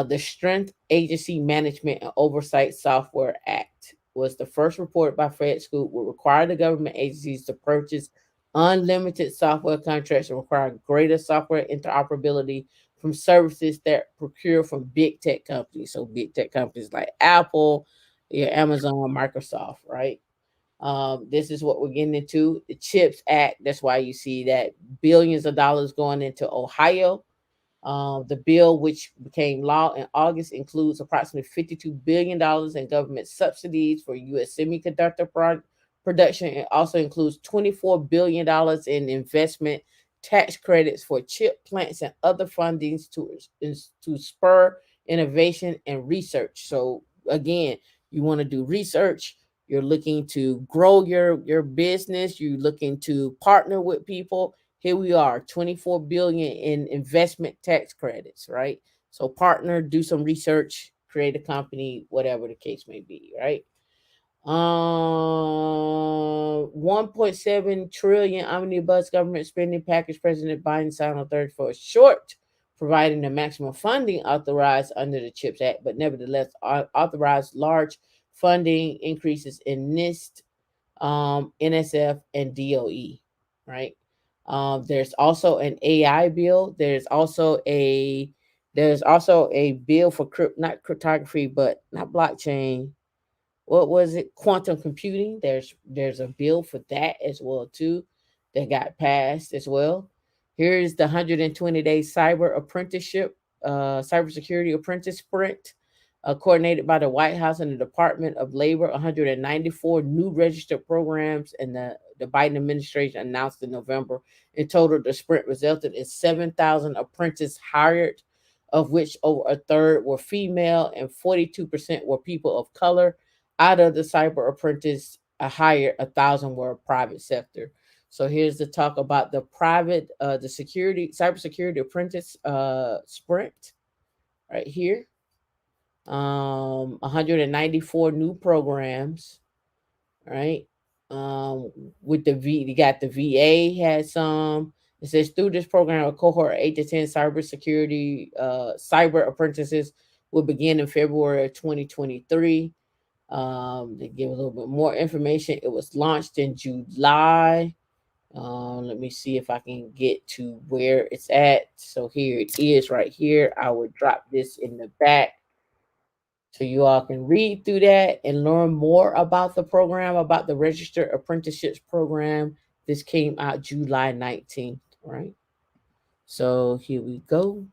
the Strength Agency Management and Oversight Software Act was the first report by Fred Scoop, would require the government agencies to purchase unlimited software contracts and require greater software interoperability from services that procure from big tech companies. So big tech companies like Apple, your Amazon, Microsoft, right? This is what we're getting into. The CHIPS Act. That's why you see that billions of dollars going into Ohio. The bill, which became law in August, includes approximately $52 billion in government subsidies for U.S. semiconductor production. It also includes $24 billion in investment tax credits for chip plants and other fundings to spur innovation and research. So again, you want to do research, you're looking to grow your business, you're looking to partner with people. Here we are, 24 billion in investment tax credits, right? So partner, do some research, create a company, whatever the case may be, right? 1.7 trillion omnibus government spending package President Biden signed on Thursday for a short, providing the maximum funding authorized under the CHIPS Act, but nevertheless authorized large funding increases in NIST, NSF, and DOE, right? There's also an AI bill. There's also a bill for not cryptography, but not blockchain. What was it? Quantum computing. There's a bill for that as well too, that got passed as well. Here's the 120-day cyber apprenticeship, cybersecurity apprentice sprint, coordinated by the White House and the Department of Labor. 194 new registered programs, and the Biden administration announced in November. In total, the sprint resulted in 7,000 apprentices hired, of which over a third were female and 42% were people of color. Out of the cyber apprentice hired, 1,000 were private sector. So here's the talk about the private, the cybersecurity apprentice sprint right here. 194 new programs, right? With you got the VA had some. It says through this program, a cohort of 8 to 10 cyber apprentices will begin in February of 2023. They give a little bit more information. It was launched in July. Let me see if I can get to where it's at. So here it is right here. I would drop this in the back so you all can read through that and learn more about the program, about the Registered Apprenticeships Program. This came out July 19th, right? So here we go.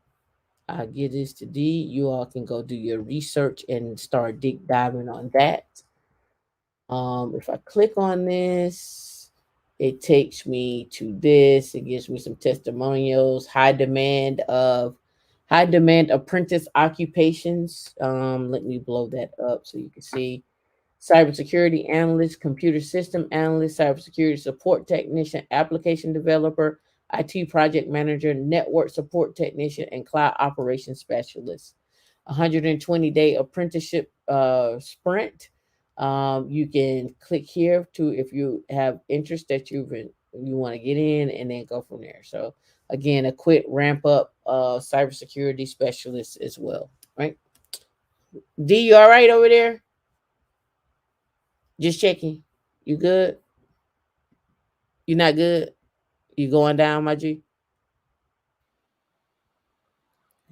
I'll give this to D. You all can go do your research and start deep diving on that. If I click on this, it takes me to this. It gives me some testimonials. High demand apprentice occupations. Let me blow that up so you can see. Cybersecurity analyst, computer system analyst, cybersecurity support technician, application developer, IT project manager, network support technician, and cloud operations specialist. 120-day apprenticeship sprint. You can click here to if you have interest that you want to get in, and then go from there. So again, a quick ramp up cybersecurity specialist as well, right? D, you all right over there? Just checking. You good? You not good? You going down, my G?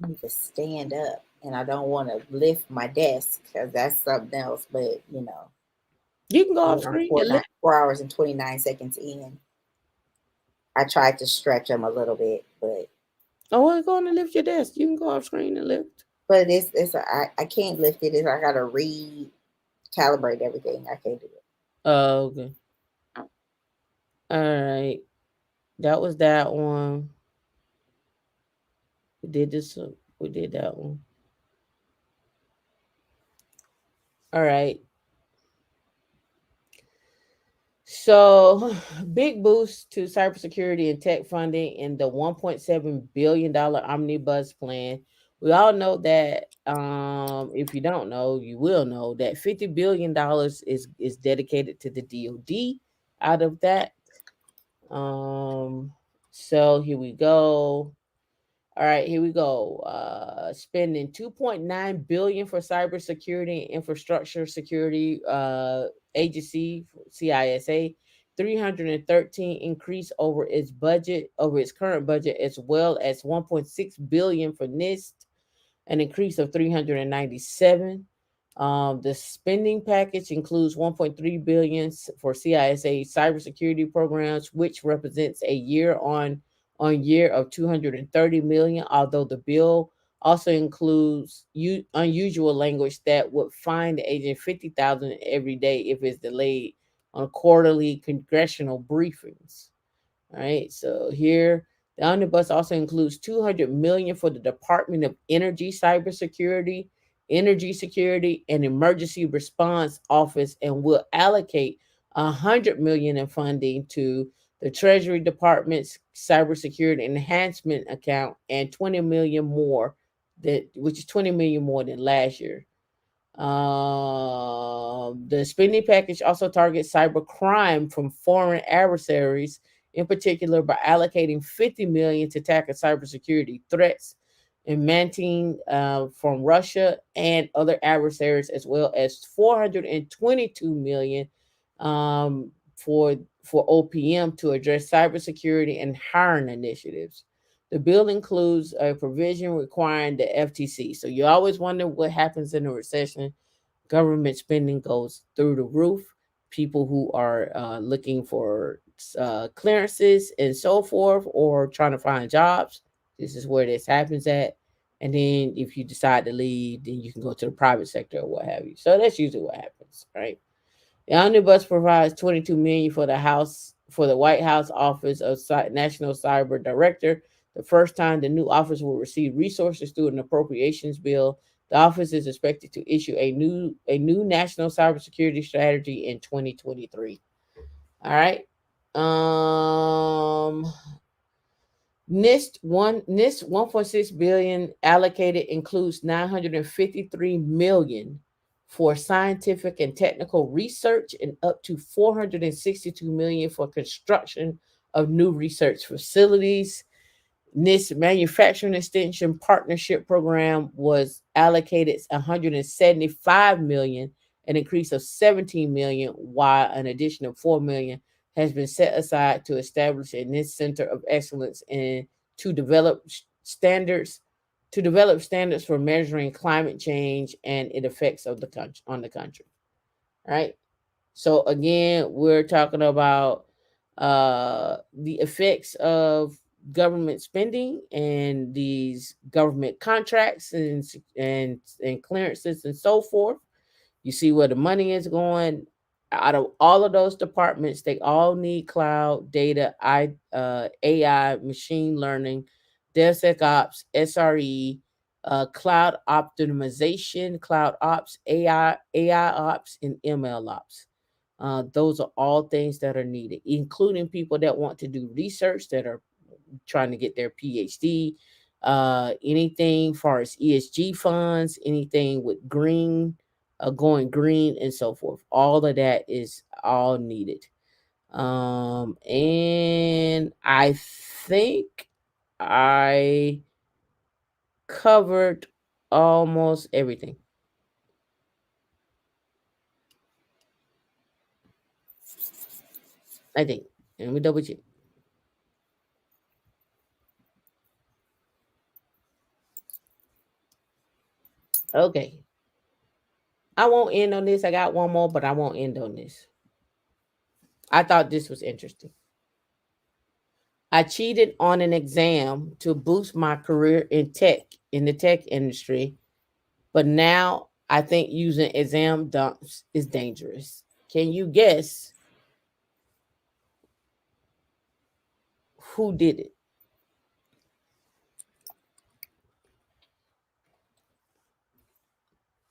I need to stand up, and I don't want to lift my desk because that's something else. But you can go off screen. 4 hours and 29 seconds in. I tried to stretch them a little bit, but I'm going to lift your desk. You can go off screen and lift. But I can't lift it. I gotta recalibrate everything. I can't do it. Oh, okay. All right. That was that one. We did this. We did that one. All right. So, big boost to cybersecurity and tech funding in the $1.7 billion omnibus plan. We all know that. If you don't know, you will know that $50 billion is dedicated to the DoD out of that. So here we go. All right, here we go. Spending 2.9 billion for cybersecurity and infrastructure security agency CISA, 313 increase over its current budget, as well as 1.6 billion for NIST, an increase of 397. The spending package includes 1.3 billion for CISA cybersecurity programs, which represents a year of 230 million. Although the bill also includes unusual language that would fine the agent 50,000 every day if it's delayed on quarterly congressional briefings. All right, so here the omnibus also includes 200 million for the Department of Energy Cybersecurity, Energy Security, and Emergency Response Office, and will allocate 100 million in funding to the Treasury Department's Cybersecurity Enhancement Account, and 20 million more, which is 20 million more than last year. The spending package also targets cyber crime from foreign adversaries, in particular by allocating 50 million to tackle cybersecurity threats emanating from Russia and other adversaries, as well as 422 million for OPM to address cybersecurity and hiring initiatives. The bill includes a provision requiring the FTC. So you always wonder what happens in a recession. Government spending goes through the roof. People who are looking for clearances and so forth, or trying to find jobs, this is where this happens at. And then if you decide to leave, then you can go to the private sector or what have you. So that's usually what happens, right? The omnibus provides 22 million for the White House Office of National Cyber Director, the first time the new office will receive resources through an appropriations bill. The office is expected to issue a new national cybersecurity strategy in 2023. All right. NIST 1.6 billion allocated includes 953 million for scientific and technical research, and up to 462 million for construction of new research facilities. NIST Manufacturing Extension Partnership Program was allocated 175 million, an increase of 17 million, while an additional 4 million has been set aside to establish a NIST Center of Excellence and to develop standards for measuring climate change and its effects of the country on the country. All right. So again, we're talking about the effects of government spending and these government contracts and clearances and so forth. You see where the money is going. Out of all of those departments, they all need cloud data, AI, machine learning, DevSecOps, SRE, cloud optimization, cloud ops, AI ops, and ML ops. Those are all things that are needed, including people that want to do research, that are trying to get their PhD, anything far as ESG funds, anything with green, going green and so forth. All of that is all needed. And I think I covered almost everything. I think. And we double check. Okay. I won't end on this. I got one more, but I won't end on this. I thought this was interesting. I cheated on an exam to boost my career in the tech industry, but now I think using exam dumps is dangerous. Can you guess who did it?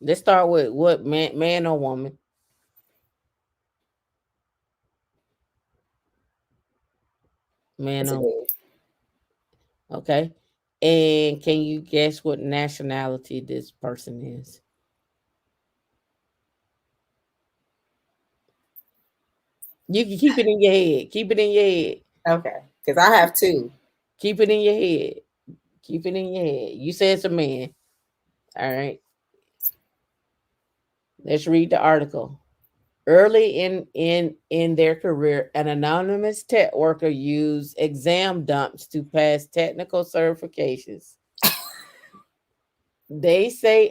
Let's start with what man or woman? Man or woman. Okay. And can you guess what nationality this person is? You can keep it in your head. Keep it in your head. Okay. Because I have two. Keep it in your head. Keep it in your head. You said it's a man. All right. Let's read the article. Early in their career, an anonymous tech worker used exam dumps to pass technical certifications. They say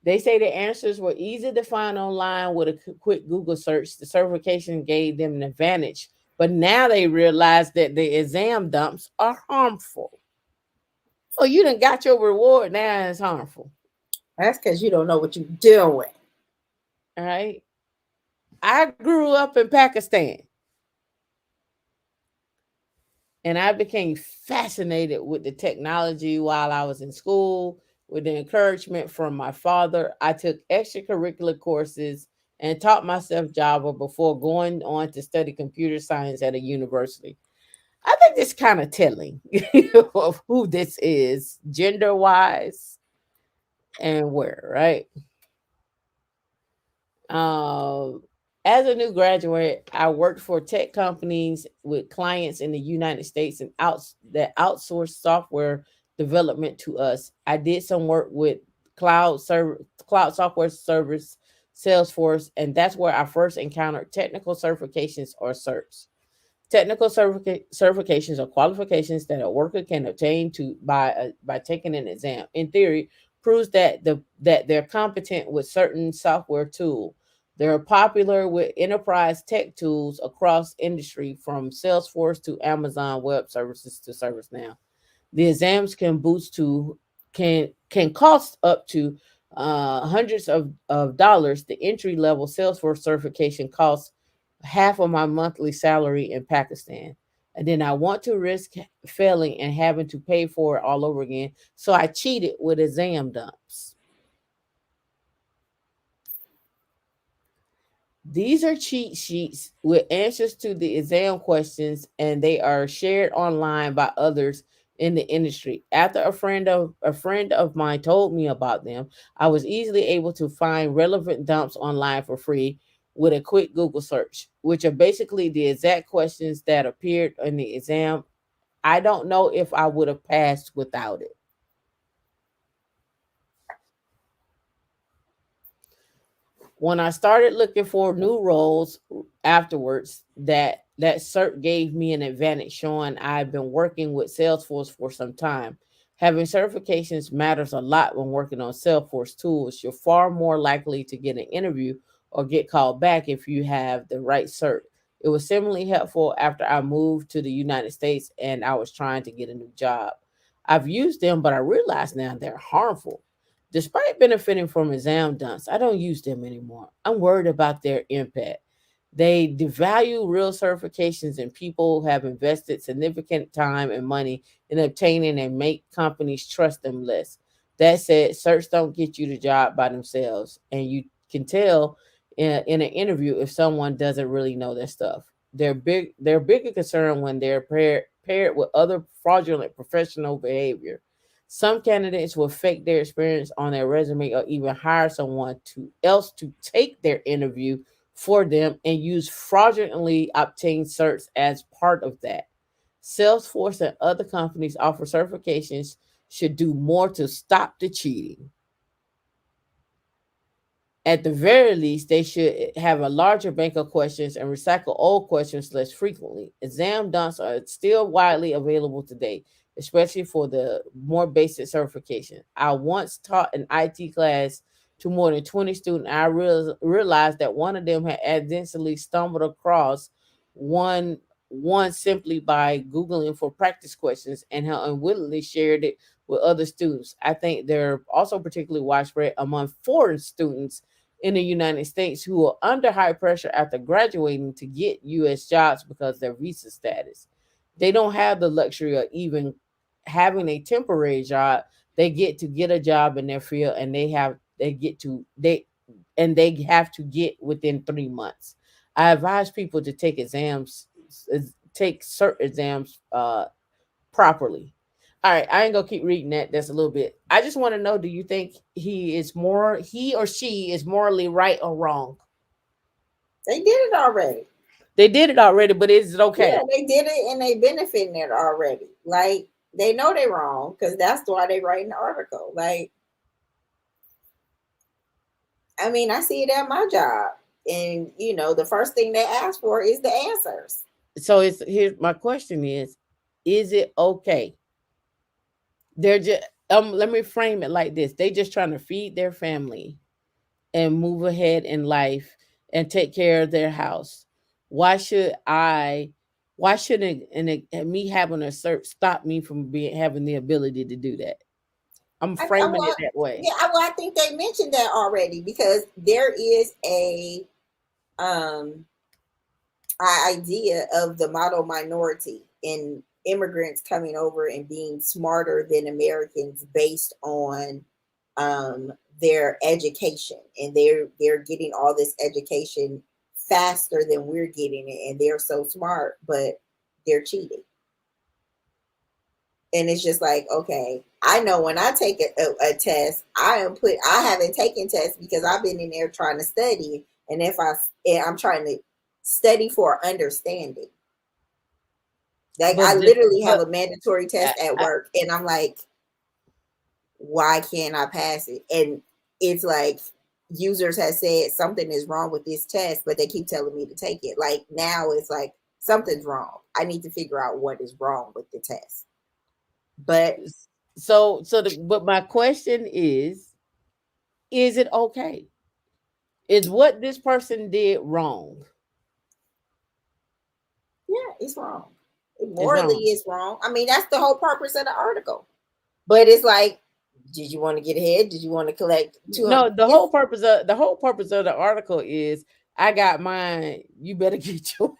the answers were easy to find online with a quick Google search. The certification gave them an advantage, but now they realize that the exam dumps are harmful. Oh, you done got your reward, now it's harmful. That's because you don't know what you're doing. All right. I grew up in Pakistan. And I became fascinated with the technology while I was in school. With the encouragement from my father, I took extracurricular courses and taught myself Java before going on to study computer science at a university. I think this kind of telling of who this is, gender-wise, and where, right? As a new graduate, I worked for tech companies with clients in the United States and that outsourced software development to us. I did some work with cloud software service, Salesforce, and that's where I first encountered technical certifications or certs. Technical certifications are qualifications that a worker can obtain by taking an exam. In theory, proves that they're competent with certain software tool. They're popular with enterprise tech tools across industry, from Salesforce to Amazon Web Services to ServiceNow. The exams can cost up to hundreds of dollars. The entry level Salesforce certification costs half of my monthly salary in Pakistan. And then I want to risk failing and having to pay for it all over again. So I cheated with exam dumps. These are cheat sheets with answers to the exam questions, and they are shared online by others in the industry. After a friend of mine told me about them, I was easily able to find relevant dumps online for free with a quick Google search, which are basically the exact questions that appeared in the exam. I don't know if I would have passed without it. When I started looking for new roles afterwards, that cert gave me an advantage, showing I've been working with Salesforce for some time. Having certifications matters a lot when working on Salesforce tools. You're far more likely to get an interview or get called back if you have the right cert. It was similarly helpful after I moved to the United States and I was trying to get a new job. I've used them, but I realize now they're harmful. Despite benefiting from exam dumps, I don't use them anymore. I'm worried about their impact. They devalue real certifications, and people have invested significant time and money in obtaining and make companies trust them less. That said, certs don't get you the job by themselves, and you can tell in an interview if someone doesn't really know their stuff. They're bigger concern when they're paired with other fraudulent professional behavior. Some candidates will fake their experience on their resume or even hire someone else to take their interview for them and use fraudulently obtained certs as part of that. Salesforce and other companies offer certifications should do more to stop the cheating. At the very least, they should have a larger bank of questions and recycle old questions less frequently. Exam dumps are still widely available today, especially for the more basic certification. I once taught an IT class to more than 20 students. I realized that one of them had accidentally stumbled across one simply by Googling for practice questions and had unwittingly shared it with other students. I think they're also particularly widespread among foreign students in the United States who are under high pressure after graduating to get U.S. jobs because of their visa status. They don't have the luxury of even having a temporary job. They get a job in their field, and they have to get within 3 months. I advise people to take cert exams properly. All right, I ain't gonna keep reading that. That's a little bit. I just want to know: do you think he or she is morally right or wrong? They did it already. They did it already, but is it okay? Yeah, they did it and they benefiting it already. Like they know they're wrong because that's why they write an article. Like, I mean, I see it at my job, and you know, the first thing they ask for is the answers. So it's here's my question is it okay? They're just let me frame it like this. They just trying to feed their family and move ahead in life and take care of their house. Why shouldn't me having a search stop me from having the ability to do that? I'm framing it that way. Yeah, I think they mentioned that already because there is a idea of the model minority in immigrants coming over and being smarter than Americans based on their education, and they're getting all this education faster than we're getting it, and they're so smart, but they're cheating. And it's just like, okay, I know when I take a test, I haven't taken tests because I've been in there trying to study, and I'm trying to study for understanding. Like I literally have a mandatory test at work, and I'm like, why can't I pass it? And it's like users have said something is wrong with this test, but they keep telling me to take it. Like now it's like something's wrong. I need to figure out what is wrong with the test. But but my question is it okay? Is what this person did wrong? Yeah, it's wrong. Morally, it's wrong. I mean, that's the whole purpose of the article. But it's like, did you want to get ahead? Did you want to collect? No, the whole purpose of the article is I got mine. You better get yours.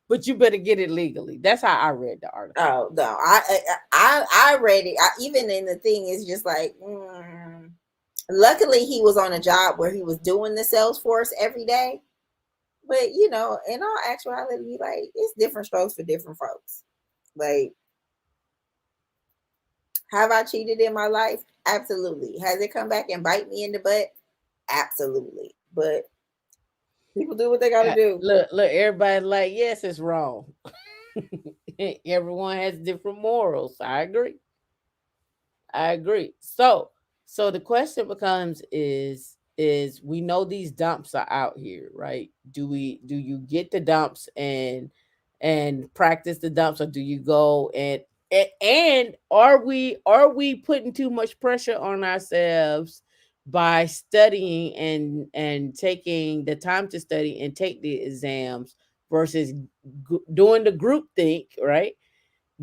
But you better get it legally. That's how I read the article. Oh no, I read it. Even in the thing, it's just like. Luckily, he was on a job where he was doing the Salesforce every day. But you know, in all actuality, like it's different strokes for different folks. Like, have I cheated in my life? Absolutely. Has it come back and bite me in the butt? Absolutely. But people do what they gotta do. Look, everybody like, yes, it's wrong. Everyone has different morals. I agree. So the question becomes is we know these dumps are out here, right? Do you get the dumps and practice the dumps, or do you go and are we putting too much pressure on ourselves by studying and taking the time to study and take the exams versus doing the group think, right?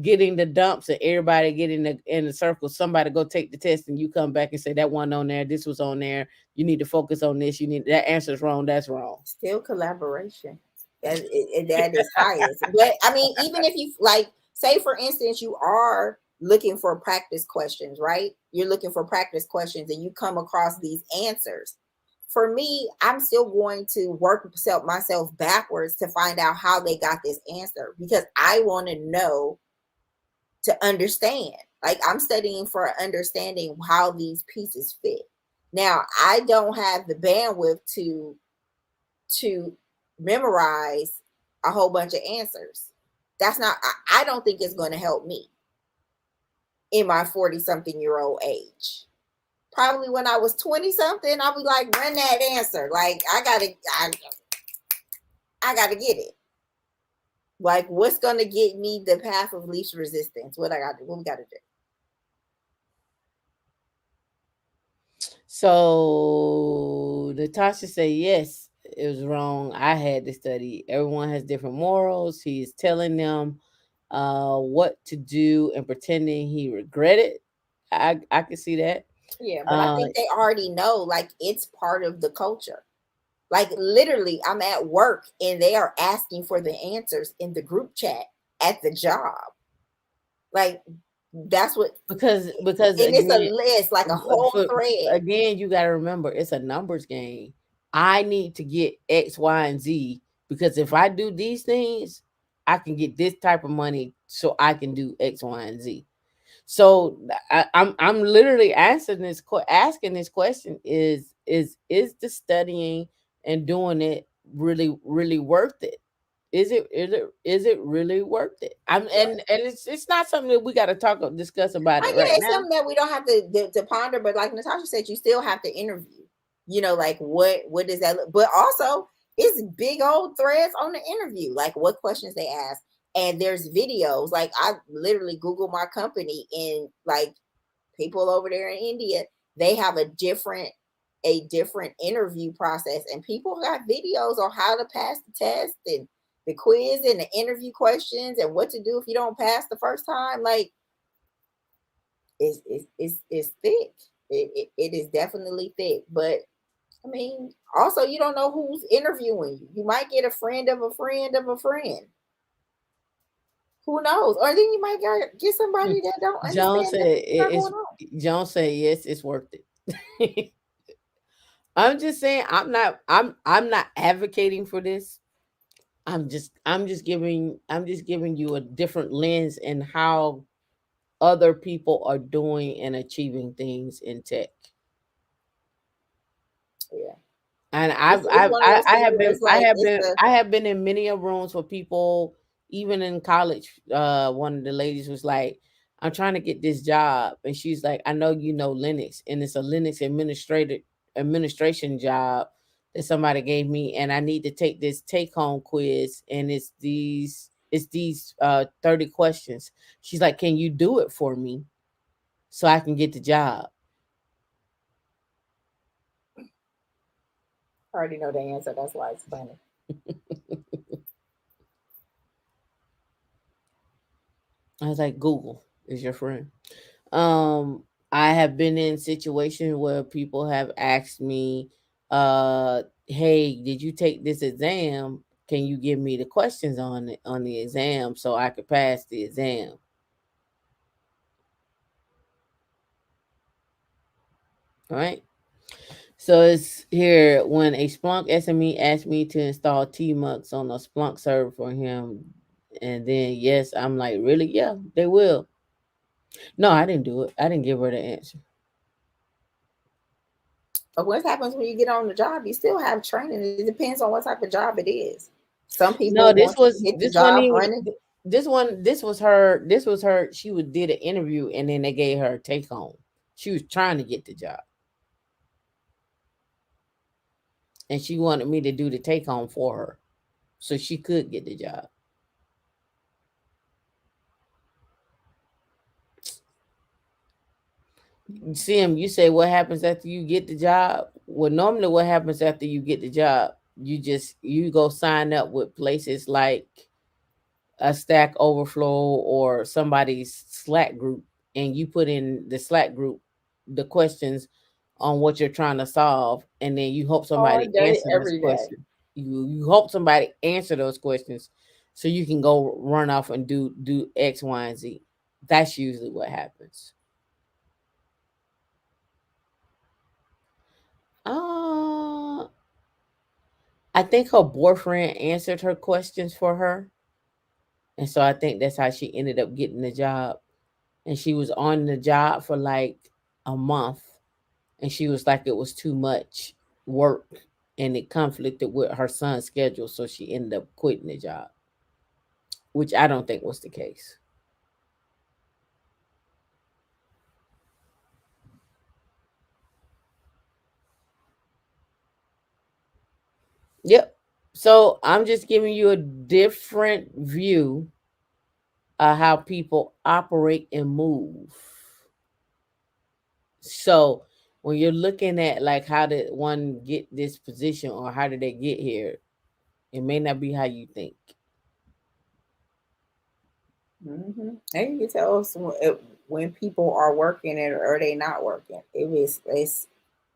Getting the dumps and everybody getting in the circle, somebody go take the test and you come back and say that one on there, this was on there, you need to focus on this, you need that answer's wrong, that's wrong. Still collaboration. That is highest. But I mean, even if you like, say for instance, you are looking for practice questions, right? You're looking for practice questions and you come across these answers. For me, I'm still going to work myself backwards to find out how they got this answer because I want to know to understand. Like I'm studying for understanding how these pieces fit. Now, I don't have the bandwidth to memorize a whole bunch of answers. That's not, I don't think it's going to help me in my 40-something-year-old age. Probably when I was 20-something, I'll be like, run that answer. Like, I gotta get it. Like, what's going to get me the path of least resistance? What we got to do? So Natasha said, yes, it was wrong. I had to study. Everyone has different morals. He's telling them what to do and pretending he regretted. I can see that. Yeah, but I think they already know, like, it's part of the culture. Like literally, I'm at work and they are asking for the answers in the group chat at the job. Like that's what because and it's a list, like a whole thread. Again, you got to remember it's a numbers game. I need to get X, Y, and Z because if I do these things, I can get this type of money, so I can do X, Y, and Z. So I'm literally asking this question: is the studying and doing it really worth it? Is it really worth it? And it's not something that we got to discuss about it right it's now. something that we don't have to ponder, but like Natasha said, you still have to interview. Like what does that look? But also it's big old threads on the interview, like what questions they ask. And there's videos. Like I literally Google my company, and like people over there in India, they have a different interview process, and people got videos on how to pass the test and the quiz and the interview questions and what to do if you don't pass the first time. Like it's thick. It is definitely thick. But I mean, also you don't know who's interviewing you. You might get a friend of a friend of a friend. Who knows? Or then you might get somebody that don't understand. John said yes, it's worth it. I'm just saying I'm not advocating for this. I'm just giving you a different lens in how other people are doing and achieving things in tech. Yeah. And I have been in many rooms where people, even in college, one of the ladies was like, I'm trying to get this job, and she's like, I know you know Linux, and it's a Linux administration job that somebody gave me, and I need to take this take-home quiz, and it's these 30 questions. She's like, can you do it for me so I can get the job? I already know the answer. That's why it's funny. I was like, Google is your friend. I have been in situations where people have asked me, hey, did you take this exam? Can you give me the questions on the exam so I could pass the exam? All right. So it's here when a Splunk SME asked me to install Tmux on a Splunk server for him. And then, yes, I'm like, really? Yeah, they will. No, I didn't do it. I didn't give her the answer. But what happens when you get on the job? You still have training. It depends on what type of job it is. Some people this was her. She did an interview and then they gave her a take home. She was trying to get the job. And she wanted me to do the take home for her so she could get the job. Sim, you say what happens after you get the job? Well, normally what happens after you get the job, you go sign up with places like a Stack Overflow or somebody's Slack group, and you put in the Slack group the questions on what you're trying to solve, and then you hope somebody answer those questions. You hope somebody answer those questions so you can go run off and do X, Y, and Z. That's usually what happens. I think her boyfriend answered her questions for her. And so I think that's how she ended up getting the job. And she was on the job for like a month. And she was like, it was too much work and it conflicted with her son's schedule. So she ended up quitting the job, which I don't think was the case. Yep. So I'm just giving you a different view of how people operate and move. So when you're looking at like how did one get this position or how did they get here, it may not be how you think. Mm-hmm. And you can tell us when people are working or they not working. It's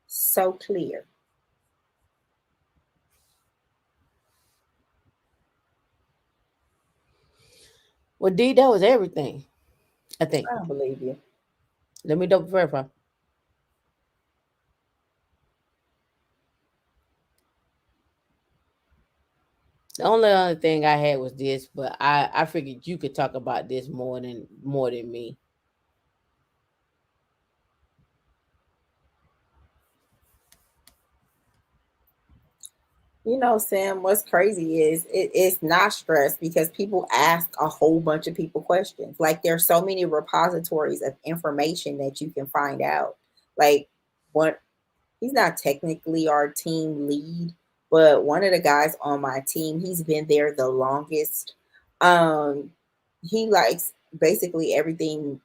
so clear. Well, D, that was everything. I think. I don't believe you. Let me double verify. The only other thing I had was this, but I figured you could talk about this more than me. You know, Sam, what's crazy is it's not stress because people ask a whole bunch of people questions. Like there's so many repositories of information that you can find out. Like what he's not technically our team lead, but one of the guys on my team, he's been there the longest. Um, he likes basically everything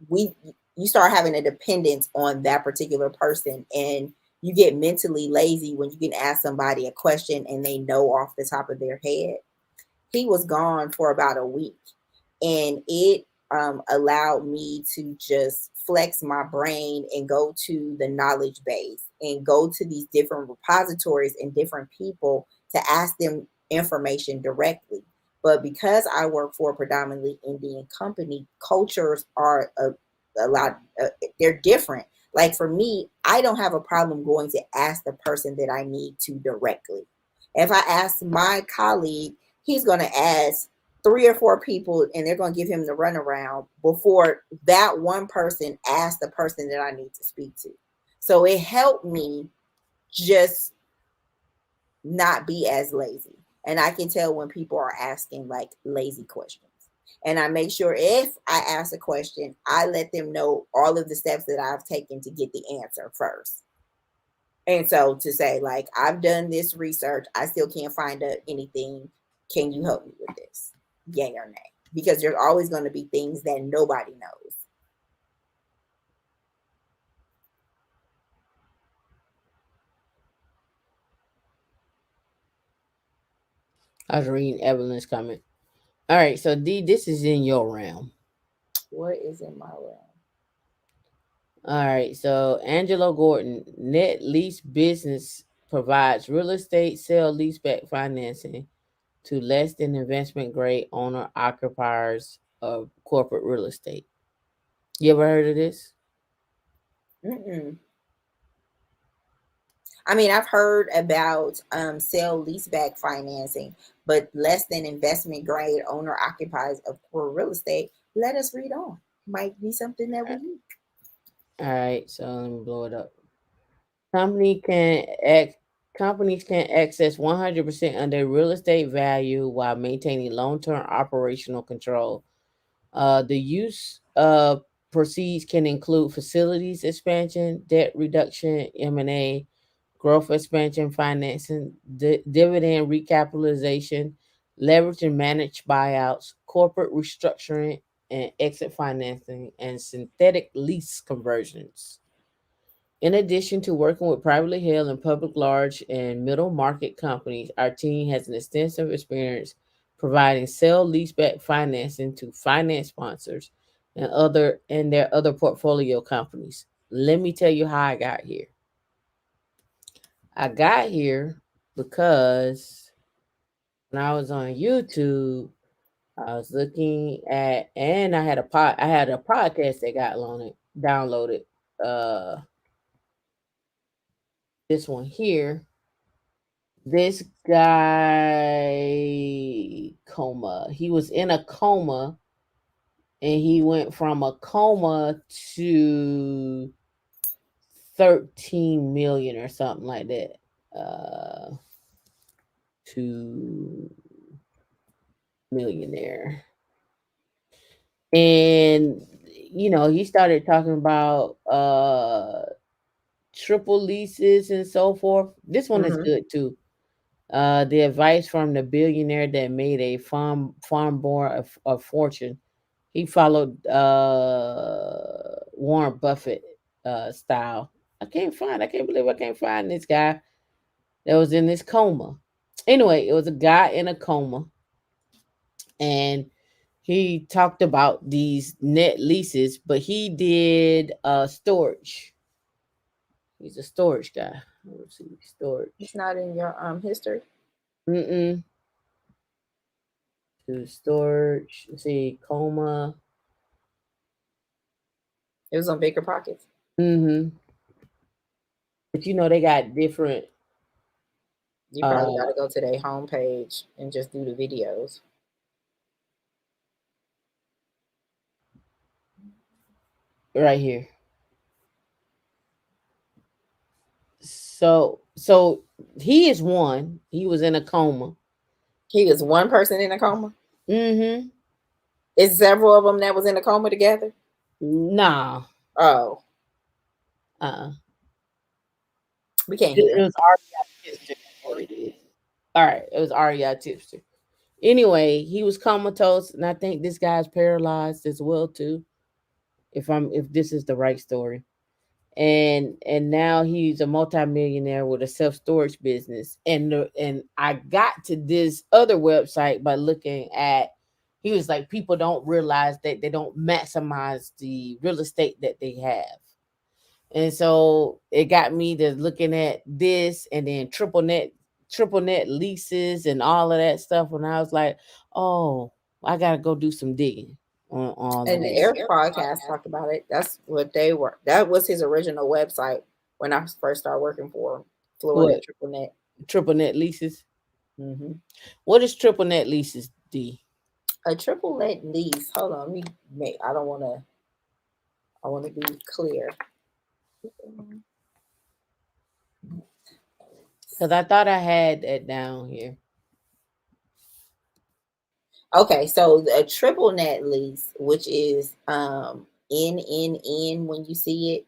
we you start having a dependence on that particular person, and you get mentally lazy when you can ask somebody a question and they know off the top of their head. He was gone for about a week, and it allowed me to just flex my brain and go to the knowledge base and go to these different repositories and different people to ask them information directly. But because I work for a predominantly Indian company, cultures are a lot, they're different. Like for me, I don't have a problem going to ask the person that I need to directly. If I ask my colleague, he's going to ask 3 or 4 people and they're going to give him the runaround before that one person asks the person that I need to speak to. So it helped me just not be as lazy. And I can tell when people are asking like lazy questions. And I make sure if I ask a question, I let them know all of the steps that I've taken to get the answer first. And so to say, like, I've done this research, I still can't find anything. Can you help me with this? Yay or nay? Because there's always going to be things that nobody knows. I was reading Evelyn's comment. All right, so D, this is in your realm. What is in my realm? All right, so Angelo Gordon, Net Lease Business provides real estate sale leaseback financing to less than investment grade owner occupiers of corporate real estate. You ever heard of this? Mm-mm. I mean, I've heard about sale leaseback financing, but less than investment grade owner occupies of core real estate. Let us read on. Might be something that we need. All right, so let me blow it up. Company can ex- Companies can access 100% of their real estate value while maintaining long-term operational control. The use of proceeds can include facilities expansion, debt reduction, M&A, growth expansion financing, dividend recapitalization, leverage and managed buyouts, corporate restructuring and exit financing, and synthetic lease conversions. In addition to working with privately held and public large and middle market companies, our team has an extensive experience providing sale leaseback financing to finance sponsors and their other portfolio companies. Let me tell you how I got here. I got here because when I was on YouTube, I was looking at, and I had a podcast that got downloaded. This one here. This guy coma. He was in a coma, and he went from a coma to 13 million or something like that. To millionaire. And he started talking about triple leases and so forth. This one is good too. The advice from the billionaire that made a farm born a fortune. He followed Warren Buffett style. I can't believe I can't find this guy that was in this coma. Anyway, it was a guy in a coma, and he talked about these net leases, but he did storage. He's a storage guy. Let's see, storage. It's not in your history. To storage. Let's see, coma. It was on Bigger Pockets. But they got different. You probably got to go to their homepage and just do the videos. Right here. So So he is one. He was in a coma. He was one person in a coma. Mm-hmm. Is several of them that was in a coma together? Nah. Oh, we can't hear. It was REI Tipster. All right, it was REI Tipster. Anyway, he was comatose, and I think this guy's paralyzed as well too. If this is the right story. And now he's a multimillionaire with a self-storage business. And I got to this other website by looking at, he was like, people don't realize that they don't maximize the real estate that they have. And so it got me to looking at this, and then triple net leases and all of that stuff. And I was like, oh, I gotta go do some digging on all of And the this. Air podcast talked about it. That's what they were. That was his original website when I first started working for him. Florida What? Triple Net. Triple net leases. Mm-hmm. What is triple net leases, D? A triple net lease. Hold on, let me. I want to be clear. Because I thought I had that down here. Okay, so a triple net lease, which is NNN when you see it,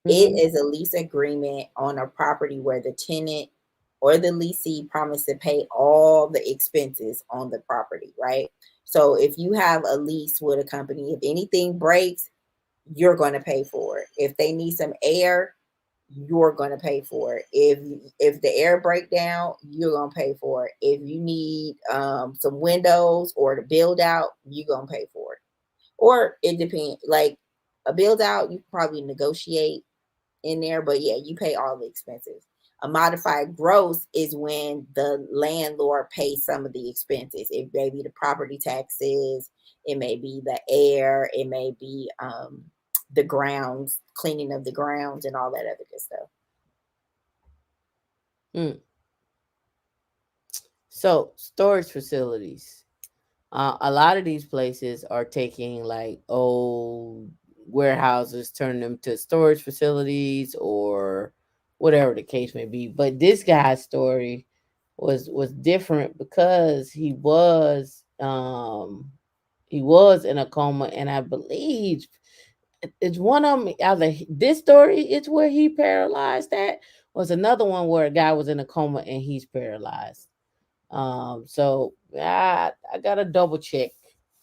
it is a lease agreement on a property where the tenant or the leasee promise to pay all the expenses on the property, right? So if you have a lease with a company, if anything breaks, you're going to pay for it. If they need some air, you're going to pay for it. If the air break down, you're going to pay for it. If you need some windows or to build out, you're going to pay for it. Or it depends. Like a build out, you probably negotiate in there, but yeah, you pay all the expenses. A modified gross is when the landlord pays some of the expenses. It may be the property taxes, it may be the air, it may be the grounds, cleaning of the grounds, and all that other good stuff. So storage facilities. A lot of these places are taking like old warehouses, turning them to storage facilities or whatever the case may be. But this guy's story was different because he was in a coma, and I believe it's one of them. Either this story it's where he paralyzed. That was another one where a guy was in a coma and he's paralyzed. So I gotta double check,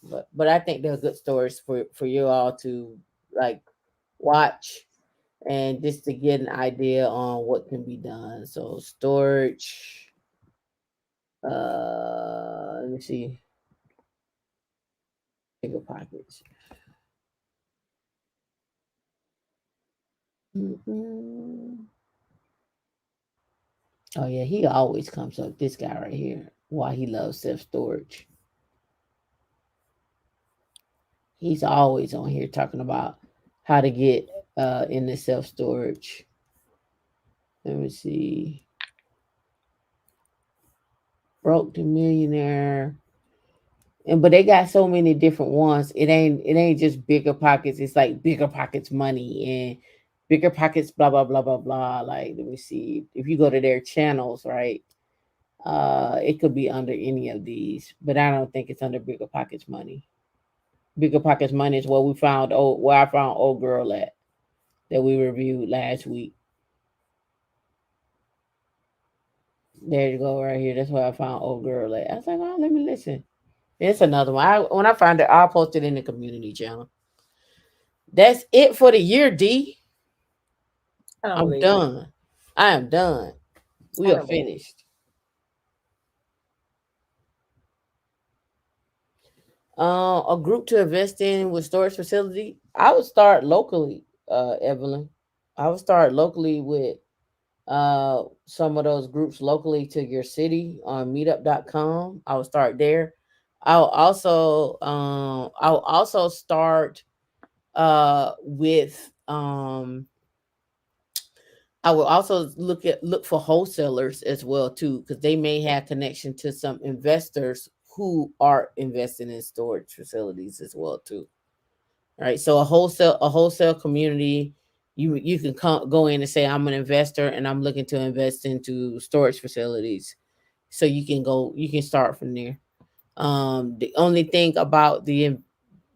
but I think they're good stories for you all to like watch and just to get an idea on what can be done. So storage. Let me see. Bigger pockets. Oh yeah, he always comes up. This guy right here. Why he loves self storage. He's always on here talking about how to get in the self storage. Let me see. Broke to millionaire. But they got so many different ones. It ain't just bigger pockets. It's like bigger pockets money and bigger pockets blah blah blah blah blah. Like let me see. If you go to their channels, right? It could be under any of these, but I don't think it's under bigger pockets money. Bigger pockets money is where I found old girl at that we reviewed last week. There you go, right here. That's where I found old girl at. I was like, oh, let me listen. It's another one. When I find it, I'll post it in the community channel. That's it for the year, D. I'm done. I am done. We are finished. A group to invest in with storage facility. I would start locally, Evelyn. I would start locally with some of those groups locally to your city on meetup.com. I would start there. I'll also start with I will also look for wholesalers as well too, because they may have connection to some investors who are investing in storage facilities as well too. All right, so a wholesale community you can go in and say, I'm an investor and I'm looking to invest into storage facilities. So you can start from there. The only thing about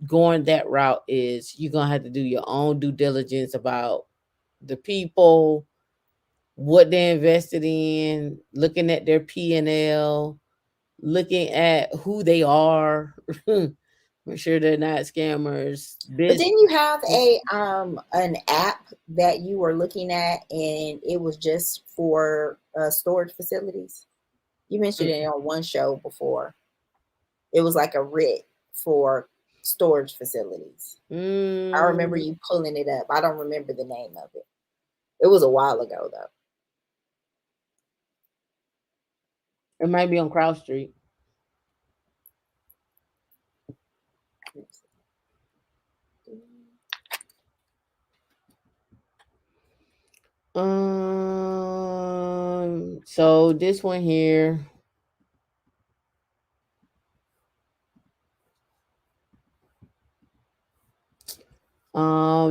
going that route is you're gonna have to do your own due diligence about the people, what they invested in, looking at their P&L, looking at who they are. Make sure they're not scammers. But then you have an app that you were looking at, and it was just for storage facilities. You mentioned it on one show before. It was like a RIT for storage facilities. I remember you pulling it up. I don't remember the name of it. It was a while ago, though. It might be on Crowd Street. So this one here.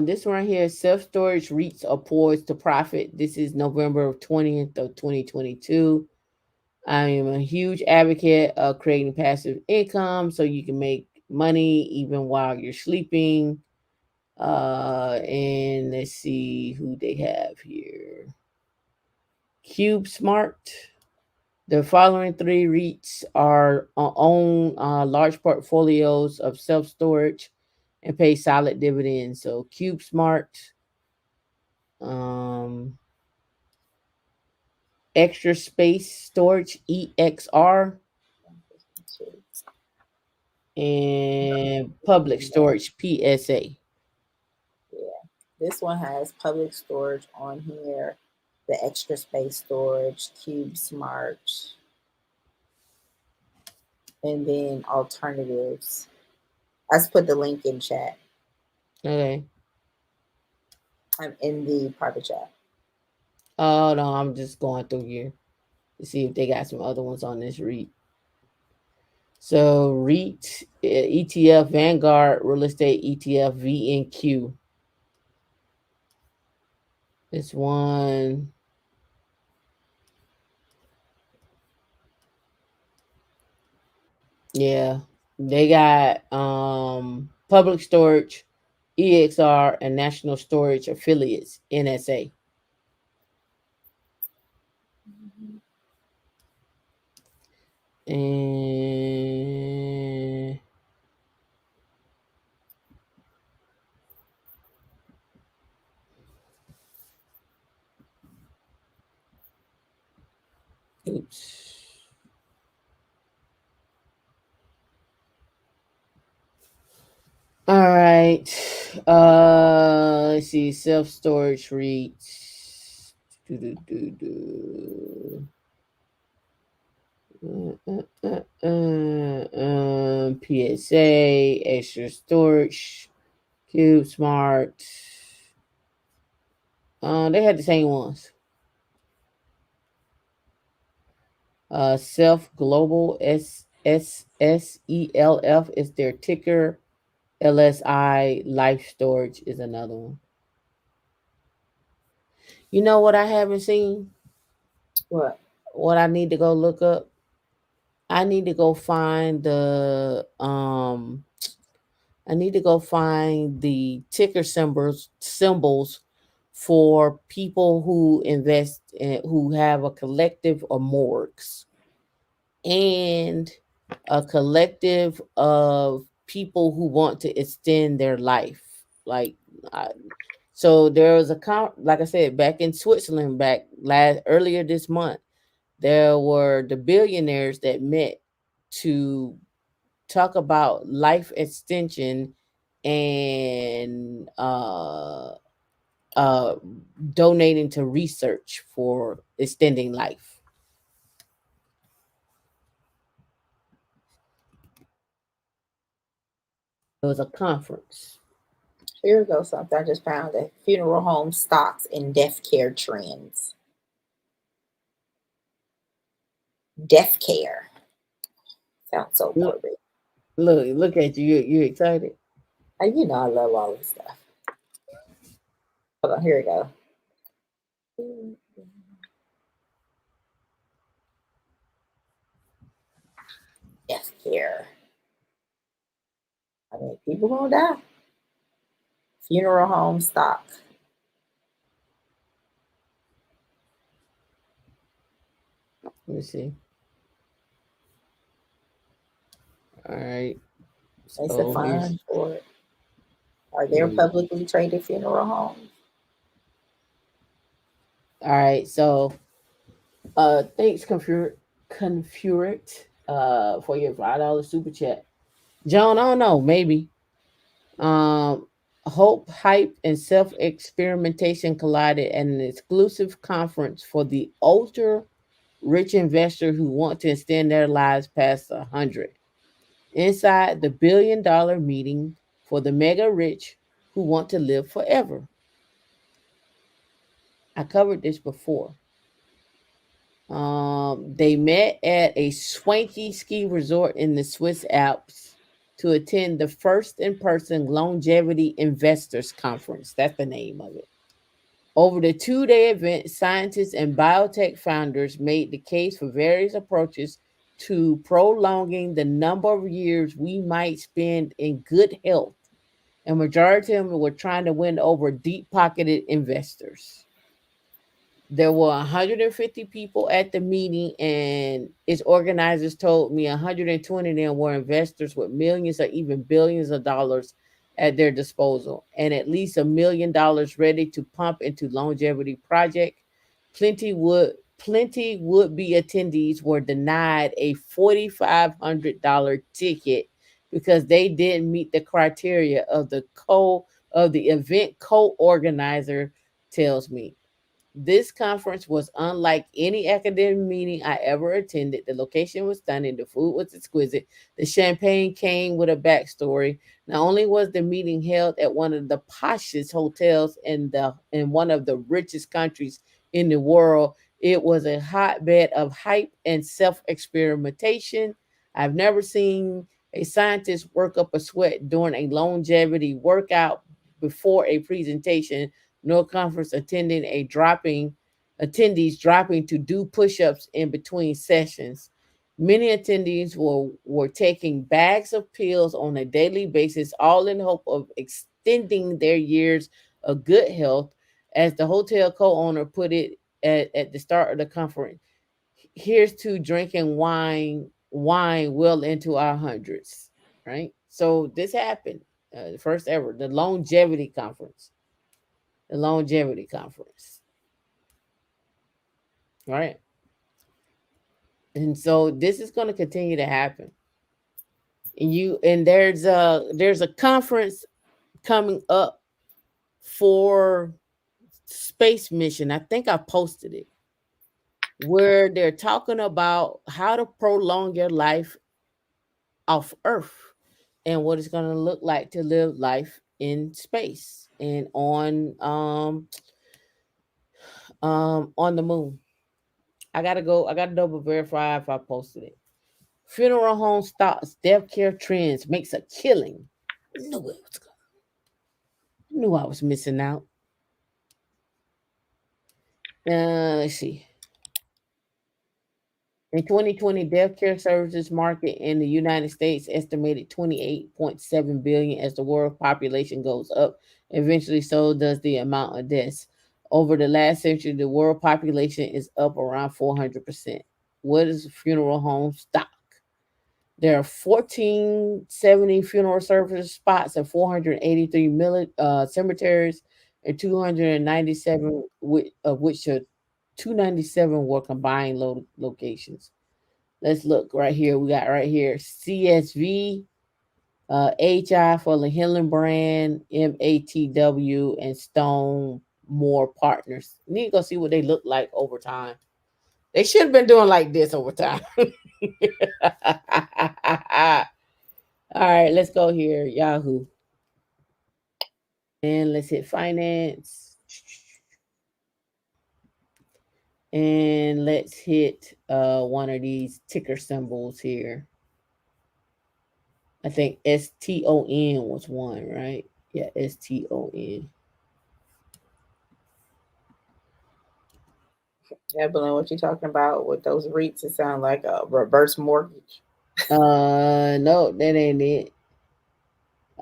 This one right here, self-storage REITs are poised to profit. This is November 20th of 2022. I am a huge advocate of creating passive income so you can make money even while you're sleeping. And let's see who they have here. CubeSmart. The following three REITs own large portfolios of self-storage and pay solid dividends. So CubeSmart, Extra Space Storage EXR, and Public Storage PSA. Yeah, this one has Public Storage on here, the Extra Space Storage, CubeSmart, and then alternatives. I just put the link in chat. Okay. I'm in the private chat. Oh no, I'm just going through here to see if they got some other ones on this REIT. So REIT ETF Vanguard Real Estate ETF VNQ. This one. Yeah, they got Public Storage, EXR, and National Storage Affiliates, NSA. And oops. All right. Let's see. Self-storage REITs. PSA, Extra Storage, CubeSmart. They had the same ones. Self Global SSELF is their ticker. LSI Life Storage is another one. You know what I haven't seen? What? What I need to go look up? I need to go find the ticker symbols for people who invest in, who have a collective of morgues and a collective of people who want to extend their life. So there was like I said, back in Switzerland, earlier this month, there were the billionaires that met to talk about life extension and donating to research for extending life. It was a conference. Here goes something I just found: it. Funeral home stocks and death care trends. Death care sounds so morbid. Look at you. You excited? You know I love all this stuff. Hold on, here we go. Yes, here. I mean, people gonna die. Funeral home stock. Let me see. All right. It's a So here's fund for it. Are there publicly traded funeral homes? all right. So thanks Confurate for your $5 super chat. Joan, I don't know, maybe. Hope, hype, and self-experimentation collided at an exclusive conference for the ultra rich investor who want to extend their lives past 100. Inside the billion-dollar meeting for the mega rich who want to live forever. I covered this before. They met at a swanky ski resort in the Swiss Alps to attend the first in-person longevity investors conference. That's the name of it. Over the 2-day event, scientists and biotech founders made the case for various approaches to prolonging the number of years we might spend in good health. And majority of them were trying to win over deep-pocketed investors. There were 150 people at the meeting, and its organizers told me 120 of them were investors with millions or even billions of dollars at their disposal, and at least $1 million ready to pump into longevity project. Plenty would-be attendees were denied a $4,500 ticket because they didn't meet the criteria of the event co-organizer tells me. This conference was unlike any academic meeting I ever attended. The location was stunning. The food was exquisite. The champagne came with a backstory. Not only was the meeting held at one of the poshest hotels in one of the richest countries in the world, it was a hotbed of hype and self-experimentation. I've never seen a scientist work up a sweat during a longevity workout before a presentation. No conference attendees dropping to do push-ups in between sessions. Many attendees were taking bags of pills on a daily basis, all in hope of extending their years of good health. As the hotel co-owner put it at the start of the conference, here's to drinking wine well into our hundreds, right? So this happened, the first ever, the longevity conference. The longevity conference. Right. And so this is going to continue to happen. And there's a conference coming up for space mission. I think I posted it, where they're talking about how to prolong your life off Earth and what it's going to look like to live life in space and on the moon. I gotta double verify if I posted it. Funeral home stocks, death care trends makes a killing. Knew I was missing out. Let's see. In 2020, death care services market in the United States estimated 28.7 billion. As the world population goes up, eventually so does the amount of deaths. Over the last century, the world population is up around 400%. What is a funeral home stock? There are 1,470 funeral service spots at 483 cemeteries, and 297, of which 297 were combined locations. Let's look right here. We got right here CSV, HI for the Hillenbrand, MATW, and Stone Moore Partners. You need to go see what they look like over time. They should have been doing like this over time. All right, let's go here. Yahoo. And let's hit finance. And let's hit one of these ticker symbols here. I think STON was one, right? Yeah, STON. Evelyn, what you talking about with those REITs? It sounds like a reverse mortgage. No, that ain't it.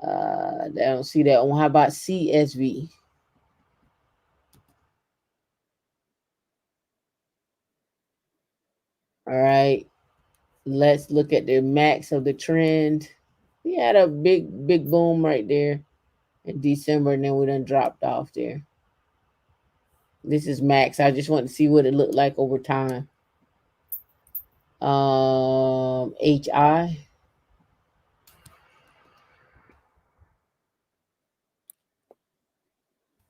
I don't see that one. How about CSV? All right. Let's look at the max of the trend. We had a big boom right there in December, and then we done dropped off there. This is max. I just want to see what it looked like over time. HI.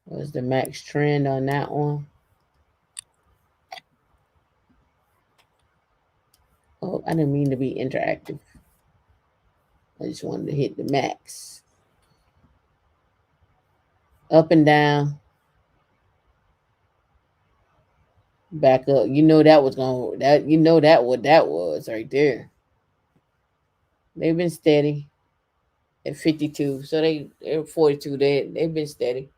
What's the max trend on that one? Oh, I didn't mean to be interactive. I just wanted to hit the max. Up and down. Back up. You know that was going that you know that what that was right there. They've been steady at 52. So they're 42. They've been steady.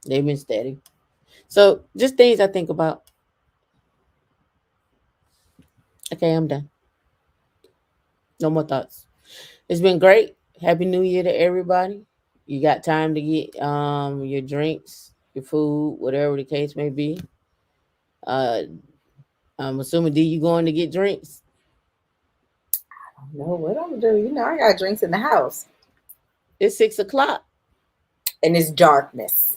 They've been steady. So just things I think about. Okay, I'm done. No more thoughts. It's been great. Happy New Year to everybody. You got time to get your drinks, your food, whatever the case may be. I'm assuming D, you going to get drinks? I don't know what I'm doing. You know, I got drinks in the house. It's 6:00. And it's darkness.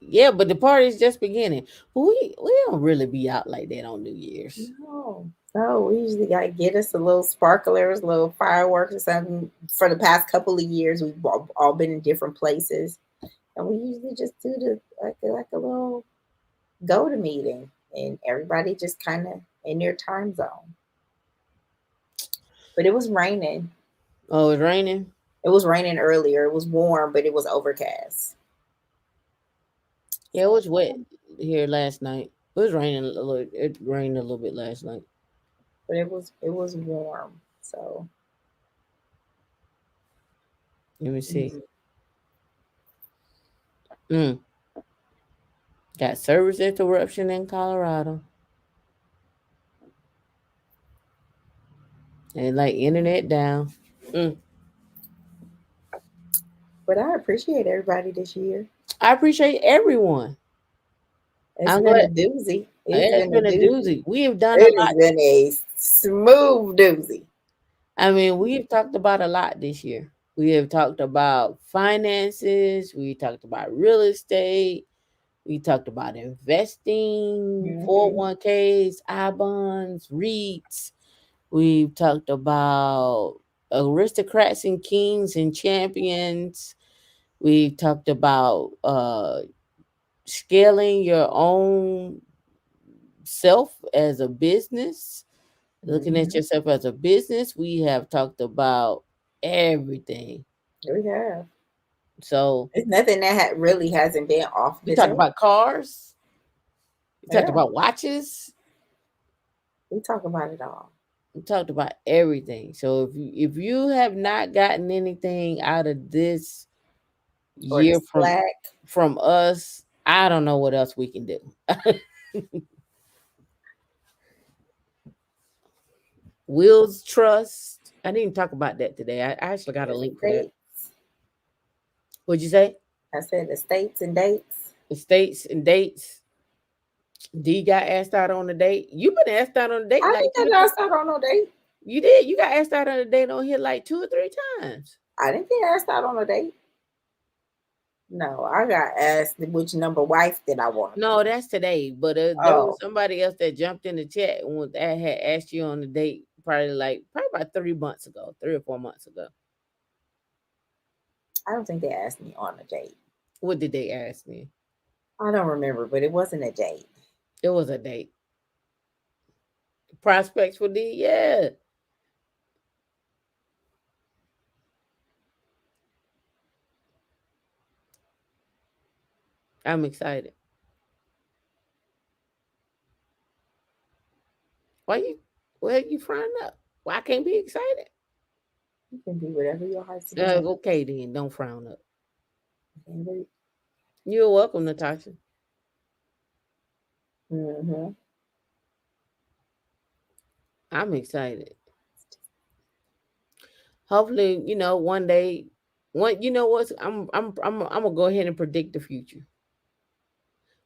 Yeah, but the party's just beginning. But we don't really be out like that on New Year's. No, we usually got to get us a little sparklers, little fireworks or something. For the past couple of years, we've all been in different places. And we usually just do like a little go-to meeting. And everybody just kind of in their time zone. But it was raining. Oh, it was raining? It was raining earlier. It was warm, but it was overcast. Yeah, it was wet here last night. It was raining a little. It rained a little bit last night. But it was warm. So let me see. Got service interruption in Colorado. And like internet down. But I appreciate everybody this year. I appreciate everyone. It's been a doozy. It's been a doozy. We have done it a lot. has been a smooth doozy. I mean, we have talked about a lot this year. We have talked about finances. We talked about real estate. We talked about investing, 401ks, I-bonds, REITs. We've talked about aristocrats and kings and champions. We've talked about scaling your own self as a business, looking at yourself as a business. We have talked about everything. We have. So it's nothing that really hasn't been off. We talked about cars. We talked about watches. We talk about it all. We talked about everything. So if you have not gotten anything out of this year from us, I don't know what else we can do. Will's Trust. I didn't talk about that today. I actually got a link for that. What'd you say? I said estates and dates. Estates and dates. D got asked out on a date. You been asked out on a date. I didn't get asked out on no date. You did. You got asked out on a date on here like 2 or 3 times. I didn't get asked out on a date. No, I got asked which number wife did I want. No, that's today. But there was somebody else that jumped in the chat that had asked you on a date probably about 3 months ago, 3 or 4 months ago. I don't think they asked me on a date. What did they ask me? I don't remember, but it wasn't a date. It was a date. Prospects for D, yeah. I'm excited. Why you frying up? Why I can't be excited? You can be whatever your heart's desire. Okay then, don't frown up. You're welcome, Natasha. Mm-hmm. I'm excited. Hopefully, one day, I'm gonna go ahead and predict the future.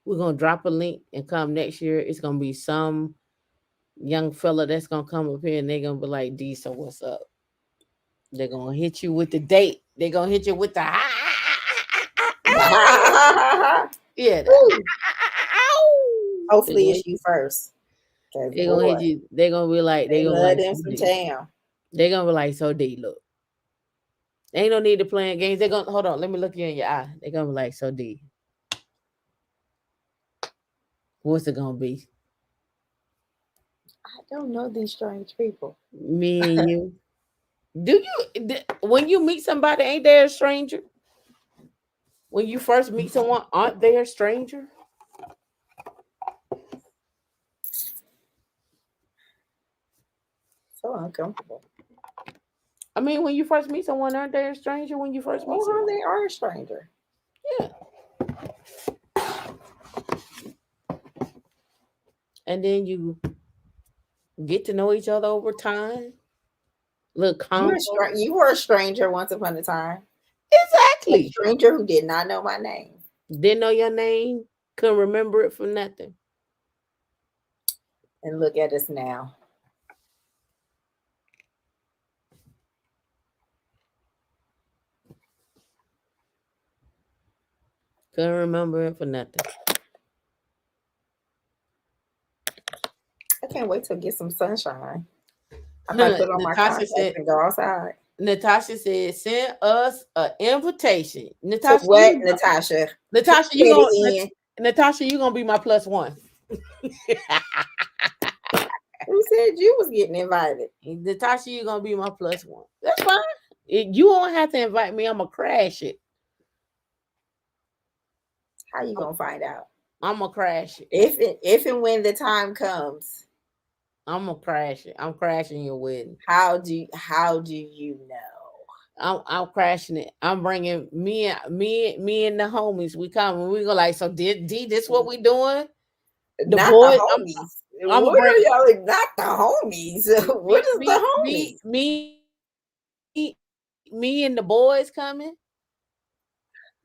We're gonna drop a link and come next year. It's gonna be some young fella that's gonna come up here and they're gonna be like, D, so what's up? They're gonna hit you with the date. They're gonna hit you with the yeah. Hopefully it's you first. They're gonna hit you. They're gonna be like, they gonna love like them some town. They're gonna be like, so D, look. Ain't no need to playing games. They're gonna hold on, let me look you in your eye. They're gonna be like, so D, what's it gonna be? I don't know these strange people. Me and you. When you meet somebody, ain't they a stranger? When you first meet someone, aren't they a stranger? So uncomfortable. I mean, when you first meet someone, aren't they a stranger when you first meet someone? They are a stranger. Yeah. And then you get to know each other over time. Look, you were a stranger once upon a time. Exactly. A stranger who did not know my name. Didn't know your name. Couldn't remember it for nothing. And look at us now. Couldn't remember it for nothing. I can't wait to get some sunshine. I might put on my contacts and go outside. Natasha said, "Send us an invitation." Natasha, to what, Natasha? Natasha, Natasha, you gonna be my +1. Who said you was getting invited? Natasha, you gonna be my +1. That's fine. You won't have to invite me. I'm gonna crash it. How you gonna find out? I'm gonna crash it. If and when the time comes, I'm gonna crash it. I'm crashing your wedding. How do you know? I'm crashing it. I'm bringing me and the homies. We come. We go like, so D, this what we doing? The not boys, the homies. I'm what are y'all? Not the homies. What is the homies? Me and the boys coming.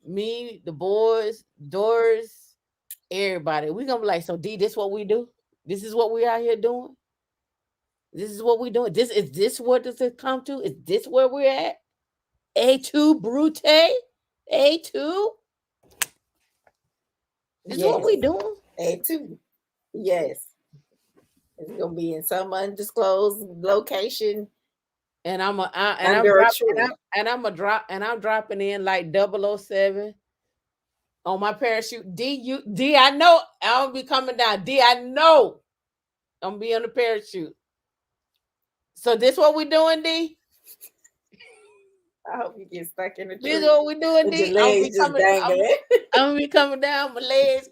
Me, the boys, Doris, everybody. We gonna be like, so D, this what we do? This is what we out here doing? This is what we doing? This what does it come to? Is this where we're at? A2 Brute? A2? This is what we doing? A2. Yes. It's gonna be in some undisclosed location. And I'm dropping in like 007 on my parachute. D, I know I'll be coming down. D, I know I'm be on the parachute. So this what we doing, D? I hope you get stuck in the tree. This is what we doing, D. I'm gonna be coming down my legs.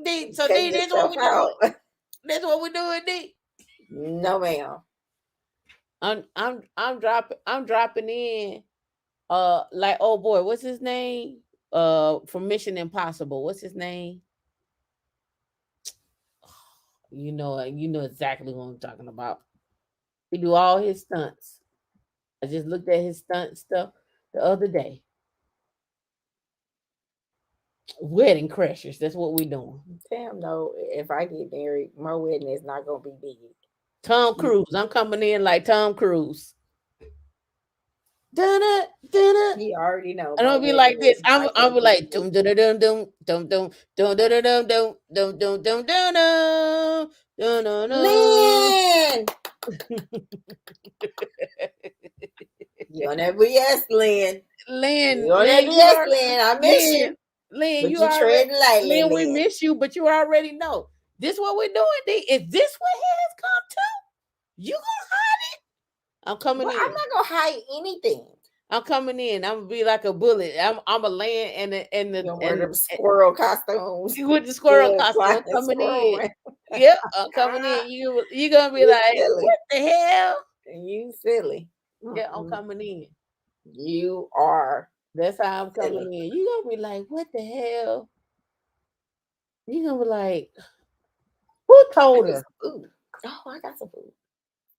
D, so D, this what we doing. This what we doing, D. No, ma'am. I'm dropping in like, oh boy, what's his name? From Mission Impossible. What's his name? You know exactly what I'm talking about. He do all his stunts. I just looked at his stunt stuff the other day. Wedding crashers. That's what we doing. Damn, no. If I get married, my wedding is not gonna be big. Tom Cruise. I'm coming in like Tom Cruise. Dun-dun. You already know. I don't be like this. I'm be like dum dum dum dum dum dum dum dum dum dum dum dum dum dum dum dum. Lynn! You on that BS, Lynn. Lynn. You on that BS, Lynn. I miss you. Lynn, you already lightly, Lynn, we miss you, but you already know. This what we're doing, D. Is this what has come to? You gonna hide it? I'm coming in. I'm not gonna hide anything. I'm coming in. I'm gonna be like a bullet. I'm a land and the squirrel costumes. With the squirrel costume. I'm coming in. Yep, I'm coming in. You gonna be like, silly. What the hell? You silly. Yeah, I'm coming in. You are That's how I'm coming in. You gonna be like, what the hell? You gonna be like, who told her? Ooh. Oh, I got some food.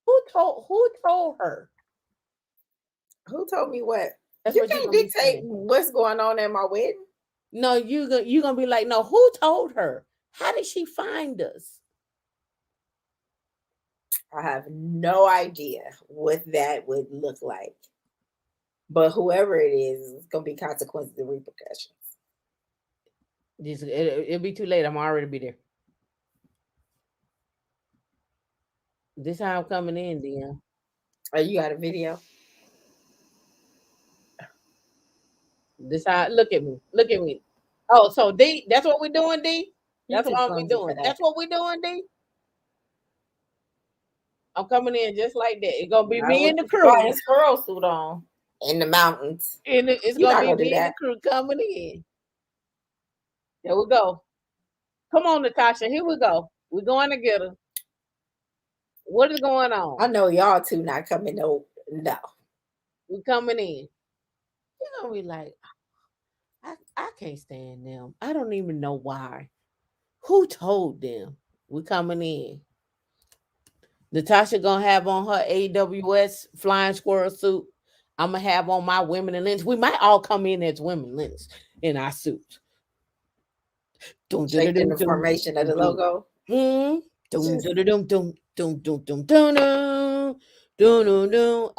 Who told her? Who told me what? That's You what can't gonna be dictate saying. what's going on at my wedding. No, you gonna be like, no, who told her? How did she find us? I have no idea what that would look like. But whoever it is, it's gonna be consequences and repercussions. It'll be too late. I'm already be there. This how I'm coming in, Dion. Oh, you got a video? This how look at me. Look at me. Oh, so D, that's what we're doing, D? That's You what too I'm clumsy for doing. that. That's what we're doing, D. I'm coming in just like that. It's gonna be me and the crew. Flying squirrel suit on in the mountains. And it's You're gonna not be gonna do me and the that. crew coming in. There we go. Come on, Natasha. Here we go. We're going to get her. What is going on? I know y'all two not coming. No. We coming in. You're gonna be like, I can't stand them. I don't even know why. Who told them? We coming in. Natasha gonna have on her AWS flying squirrel suit. I'm gonna have on my women in lens. We might all come in as women lens in our suits. Shaped in the formation of the logo. I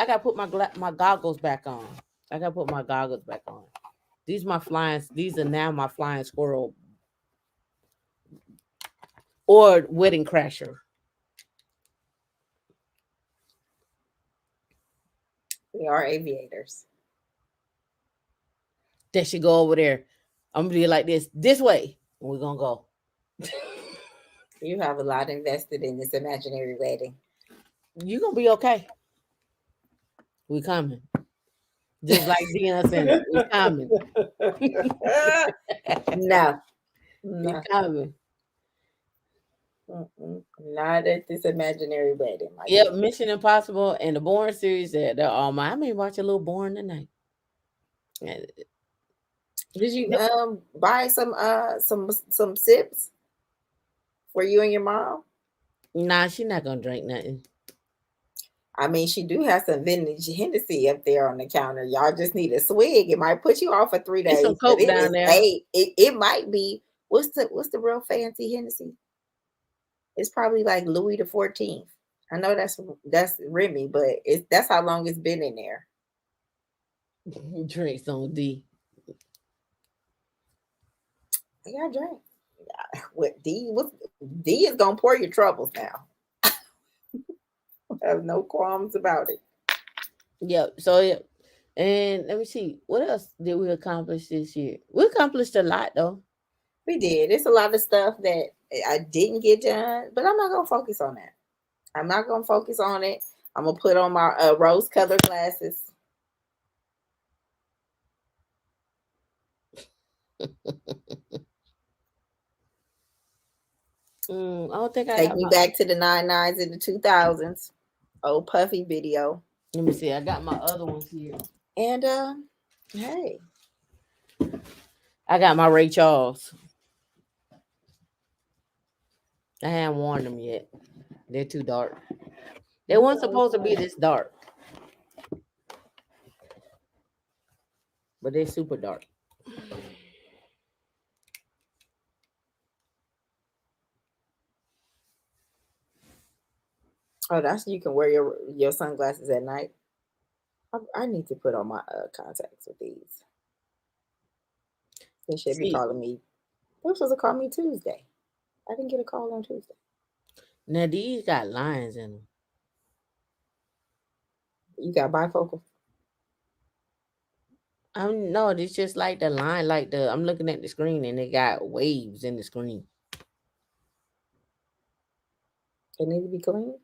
gotta put my goggles back on. These are now my flying squirrel or wedding crasher. We are aviators. They should go over there. I'm gonna be like this way. And we're gonna go. You have a lot invested in this imaginary wedding. You're gonna be okay. We coming. Just like Dion said, we coming. No. We coming. Not at this imaginary wedding. Yep, Mission Impossible and the Bourne series. They're all mine. I may watch a little Bourne tonight. Did you buy some sips for you and your mom? Nah, she's not gonna drink nothing. I mean, she do have some vintage Hennessy up there on the counter. Y'all just need a swig. It might put you off for 3 days. There's some Coke down there. It might be. What's the real fancy Hennessy? It's probably like Louis the 14th. I know that's Remy, but that's how long it's been in there. Drinks on D. I got drink. What D is gonna pour your troubles now. I have no qualms about it. Yep. So and let me see, what else did we accomplish this year? We accomplished a lot though. We did. It's a lot of stuff that I didn't get done, but I'm not gonna focus on that. I'm not gonna focus on it. I'm gonna put on my rose-colored glasses. I don't think I take me back to the 99s and the 2000s. Old Puffy video. Let me see. I got my other ones here. And hey, I got my Ray Charles. I haven't worn them yet. They're too dark. They weren't supposed to be this dark, but they're super dark. Oh, that's you can wear your sunglasses at night. I need to put on my contacts with these. They should be calling me. They're supposed to call me Tuesday. I didn't get a call on Tuesday. Now these got lines in them. You got bifocal? No, it's just like the line, I'm looking at the screen and it got waves in the screen. They need to be clean?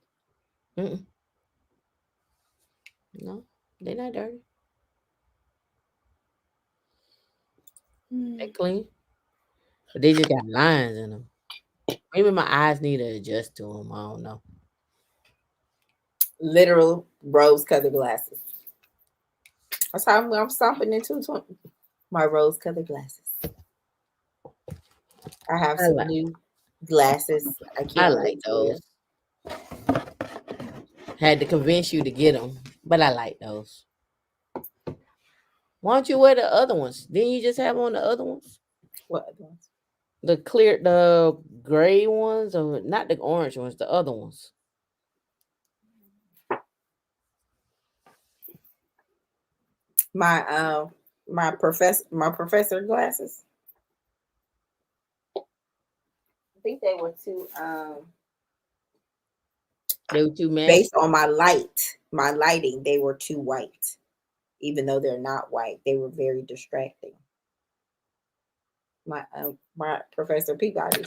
No, they're not dirty. They're clean. But they just got lines in them. Maybe my eyes need to adjust to them. I don't know. Literal rose-colored glasses. That's how I'm stomping into my rose-colored glasses. I have some new glasses. I I can't like wait to wear. those. Had to convince you to get them, but I like those. Why don't you wear the other ones? Didn't you just have on the other ones? What other ones? The gray ones, or not the orange ones, the other ones. My professor glasses. I think they were too They were too mad. based on my lighting, they were too white. Even though they're not white, they were very distracting. My Professor Peabody's.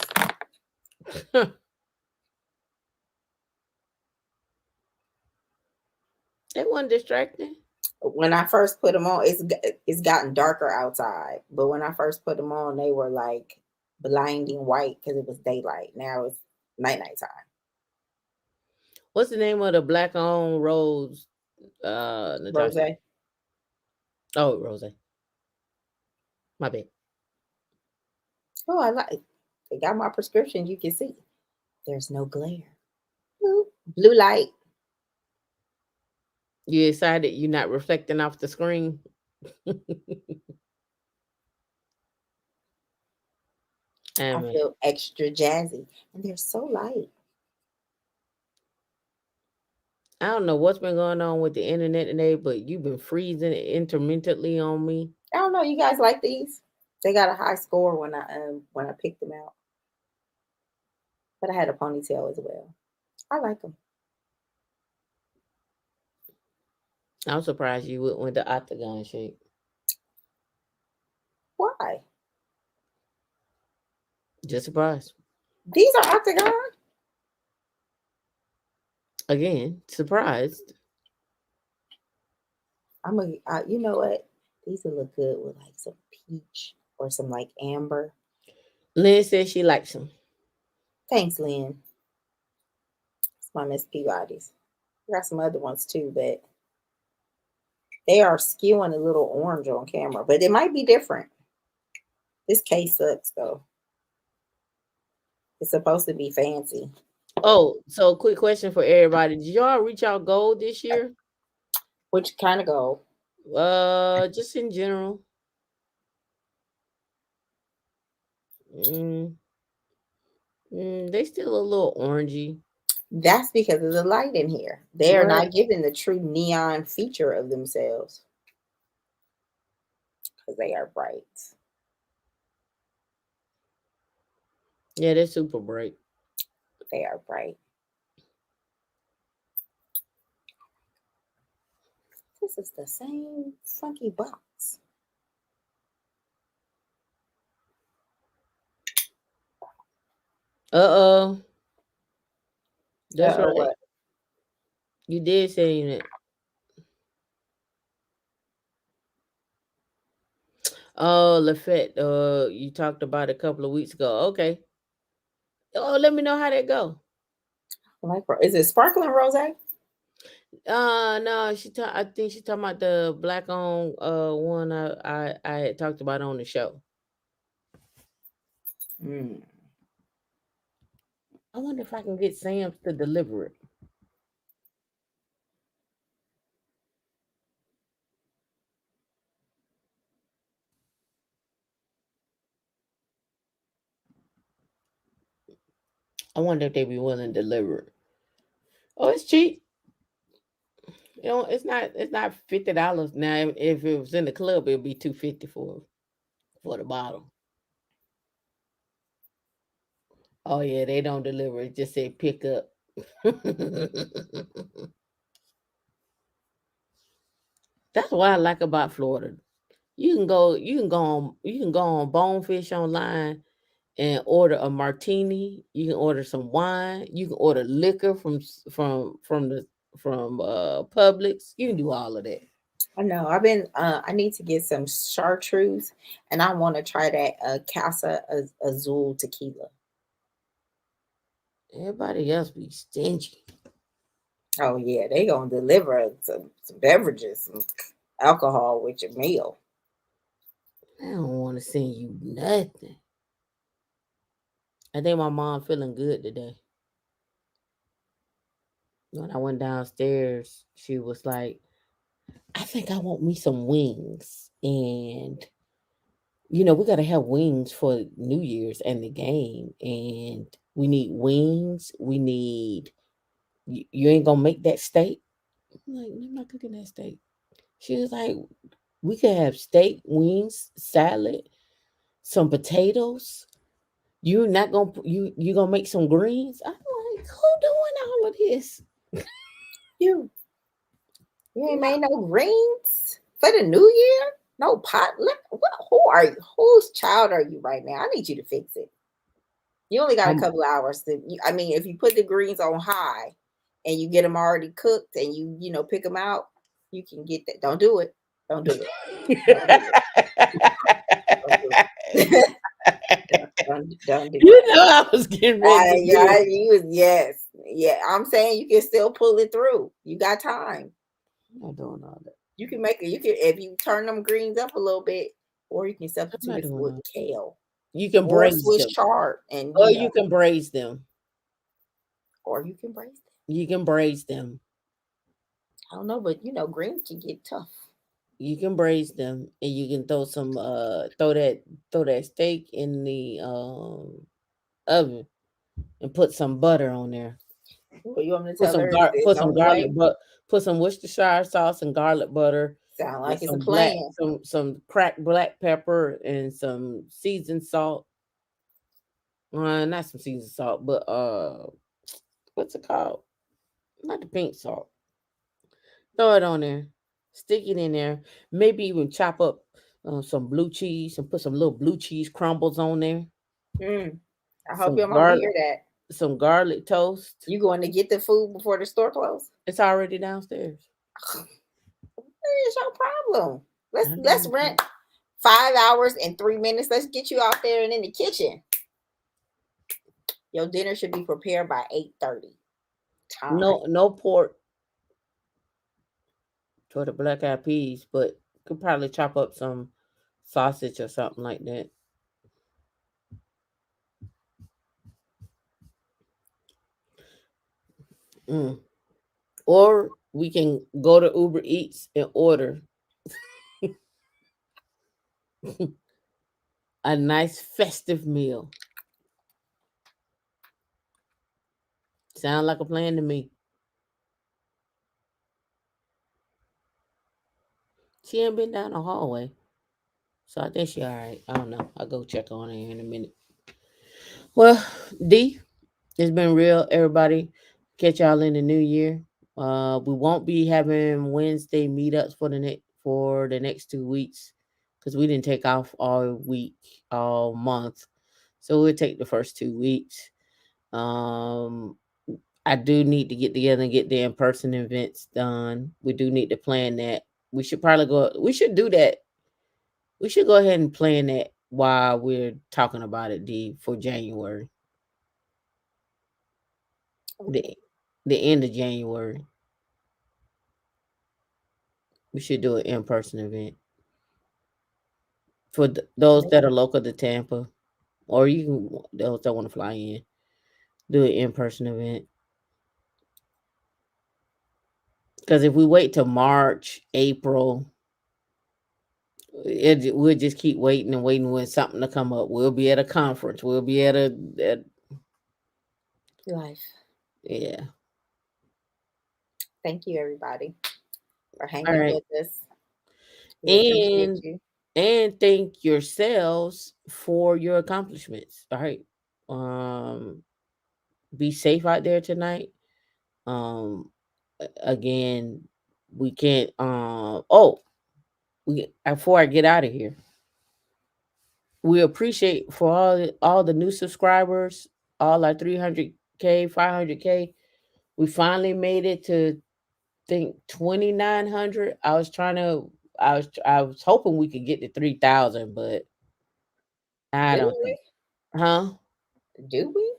They weren't distracting. When I first put them on, it's gotten darker outside. But when I first put them on, they were like blinding white because it was daylight. Now it's night time. What's the name of the black on rose? Rose. Oh, Rose. My bad. Oh, I like. They got my prescription. You can see. There's no glare. Blue light. You excited? You're not reflecting off the screen. I feel extra jazzy, and they're so light. I don't know what's been going on with the internet today, but you've been freezing intermittently on me. I don't know. You guys like these? They got a high score when I picked them out. But I had a ponytail as well. I like them. I'm surprised you went with the octagon shape. Why? Just surprised. These are octagon? Again, surprised. You know what? These will look good with like some peach or some like amber. Lynn says she likes them. Thanks, Lynn. It's my Miss Peabody's. I got some other ones too, but they are skewing a little orange on camera, but it might be different. This case sucks though. It's supposed to be fancy. Oh, so quick question for everybody. Did y'all reach out gold this year? Which kind of gold? Just in general. They still a little orangey. That's because of the light in here. They are not giving the true neon feature of themselves because they are bright. Yeah, they're super bright. They are bright. This is the same funky box. Uh-oh. That's Uh-oh, right. what? You did say that. Oh, Lafette, you talked about it a couple of weeks ago. Okay. Oh, let me know how that go. Is it sparkling rose? No, I think she talking about the black on one I had talked about on the show. I wonder if I can get Sam's to deliver it. I wonder if they'd be willing to deliver it. Oh, it's cheap. You know, it's not $50 now. If it was in the club, it'd be $250 for the bottle. Oh yeah, they don't deliver. It just say pick up. That's what I like about Florida. You can go on Bonefish online and order a martini. You can order some wine. You can order liquor from Publix. You can do all of that. I know. I need to get some chartreuse, and I want to try that Casa Azul tequila. Everybody else be stingy. Oh yeah, they gonna deliver some beverages. alcohol with your meal. I don't want to send you nothing. I think my mom feeling good today. When I went downstairs, she was like, I think I want me some wings. And, we got to have wings for New Year's and the game. And we need wings. We need, you ain't going to make that steak? I'm like, I'm not cooking that steak. She was like, we could have steak, wings, salad, some potatoes. You're not going to, you going to make some greens? I'm like, who doing all of this? You ain't made no greens for the new year? No potluck? Who are you? Whose child are you right now? I need you to fix it. You only got a couple hours if you put the greens on high and you get them already cooked and you pick them out, you can get that. Don't do it. Don't do it. Don't do it. I was getting ready to do it. Yes. Yeah, I'm saying you can still pull it through. You got time. I'm not doing all that. You can make it. You can, if you turn them greens up a little bit, or you can substitute it with kale. You can or braise Swiss them. chard, and you can braise them. Or you can braise them. You can braise them. I don't know, but greens can get tough. You can braise them, and you can throw some throw that steak in the oven and put some butter on there. Well, you want me to Put tell some her? put some garlic, but put some Worcestershire sauce and garlic butter. Sound like it's a some plan. some cracked black pepper and some seasoned salt. Not some seasoned salt, but what's it called? Not the pink salt. Throw it on there. Stick it in there. Maybe even chop up some blue cheese and put some little blue cheese crumbles on there. I hope your mom hear that. Some garlic toast. You going to get the food before the store closes? It's already downstairs. What is your problem? Let's rent 5 hours and 3 minutes. Let's get you out there and in the kitchen. Your dinner should be prepared by 8:30. No pork for the black eyed peas, but could probably chop up some sausage or something like that. Or we can go to Uber Eats and order a nice festive meal. Sound like a plan to me. She ain't been down the hallway, so I think she all right. I don't know. I'll go check on her in a minute. Well, D, it's been real, everybody. Catch y'all in the new year. We won't be having Wednesday meetups for the next 2 weeks because we didn't take off all week, all month. So we'll take the first 2 weeks. I do need to get together and get the in-person events done. We do need to plan that. We should do that. We should go ahead and plan that while we're talking about it, D, for January. The end of January. We should do an in-person event for those that are local to Tampa, or those that want to fly in. Do an in-person event. Because if we wait till March, April, we'll just keep waiting and waiting when something to come up. We'll be at a conference. We'll be at life. Yeah. Thank you, everybody, for hanging with us. And thank yourselves for your accomplishments. All right. Be safe out there tonight. Again, we can't before I get out of here, we appreciate for all the new subscribers, all our 300K, 500K. We finally made it to think 2,900. I was hoping we could get to 3,000, but I don't think. Huh? Do we?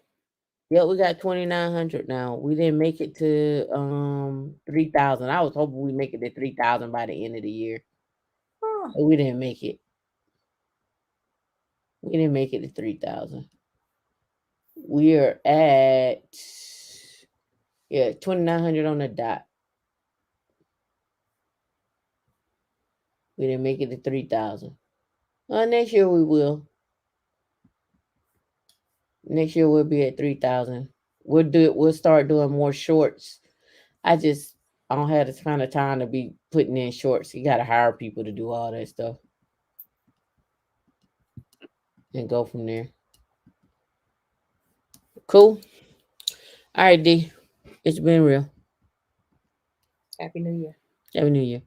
Yeah, we got 2,900 now. We didn't make it to 3,000. I was hoping we make it to 3,000 by the end of the year. Oh, But we didn't make it. We didn't make it to 3,000. We are at 2,900 on the dot. We didn't make it to 3,000. Next year we will. Next year we'll be at 3,000. We'll start doing more shorts. I don't have this kind of time to be putting in shorts. You gotta hire people to do all that stuff. And go from there. Cool. All right, D. It's been real. Happy New Year. Happy New Year.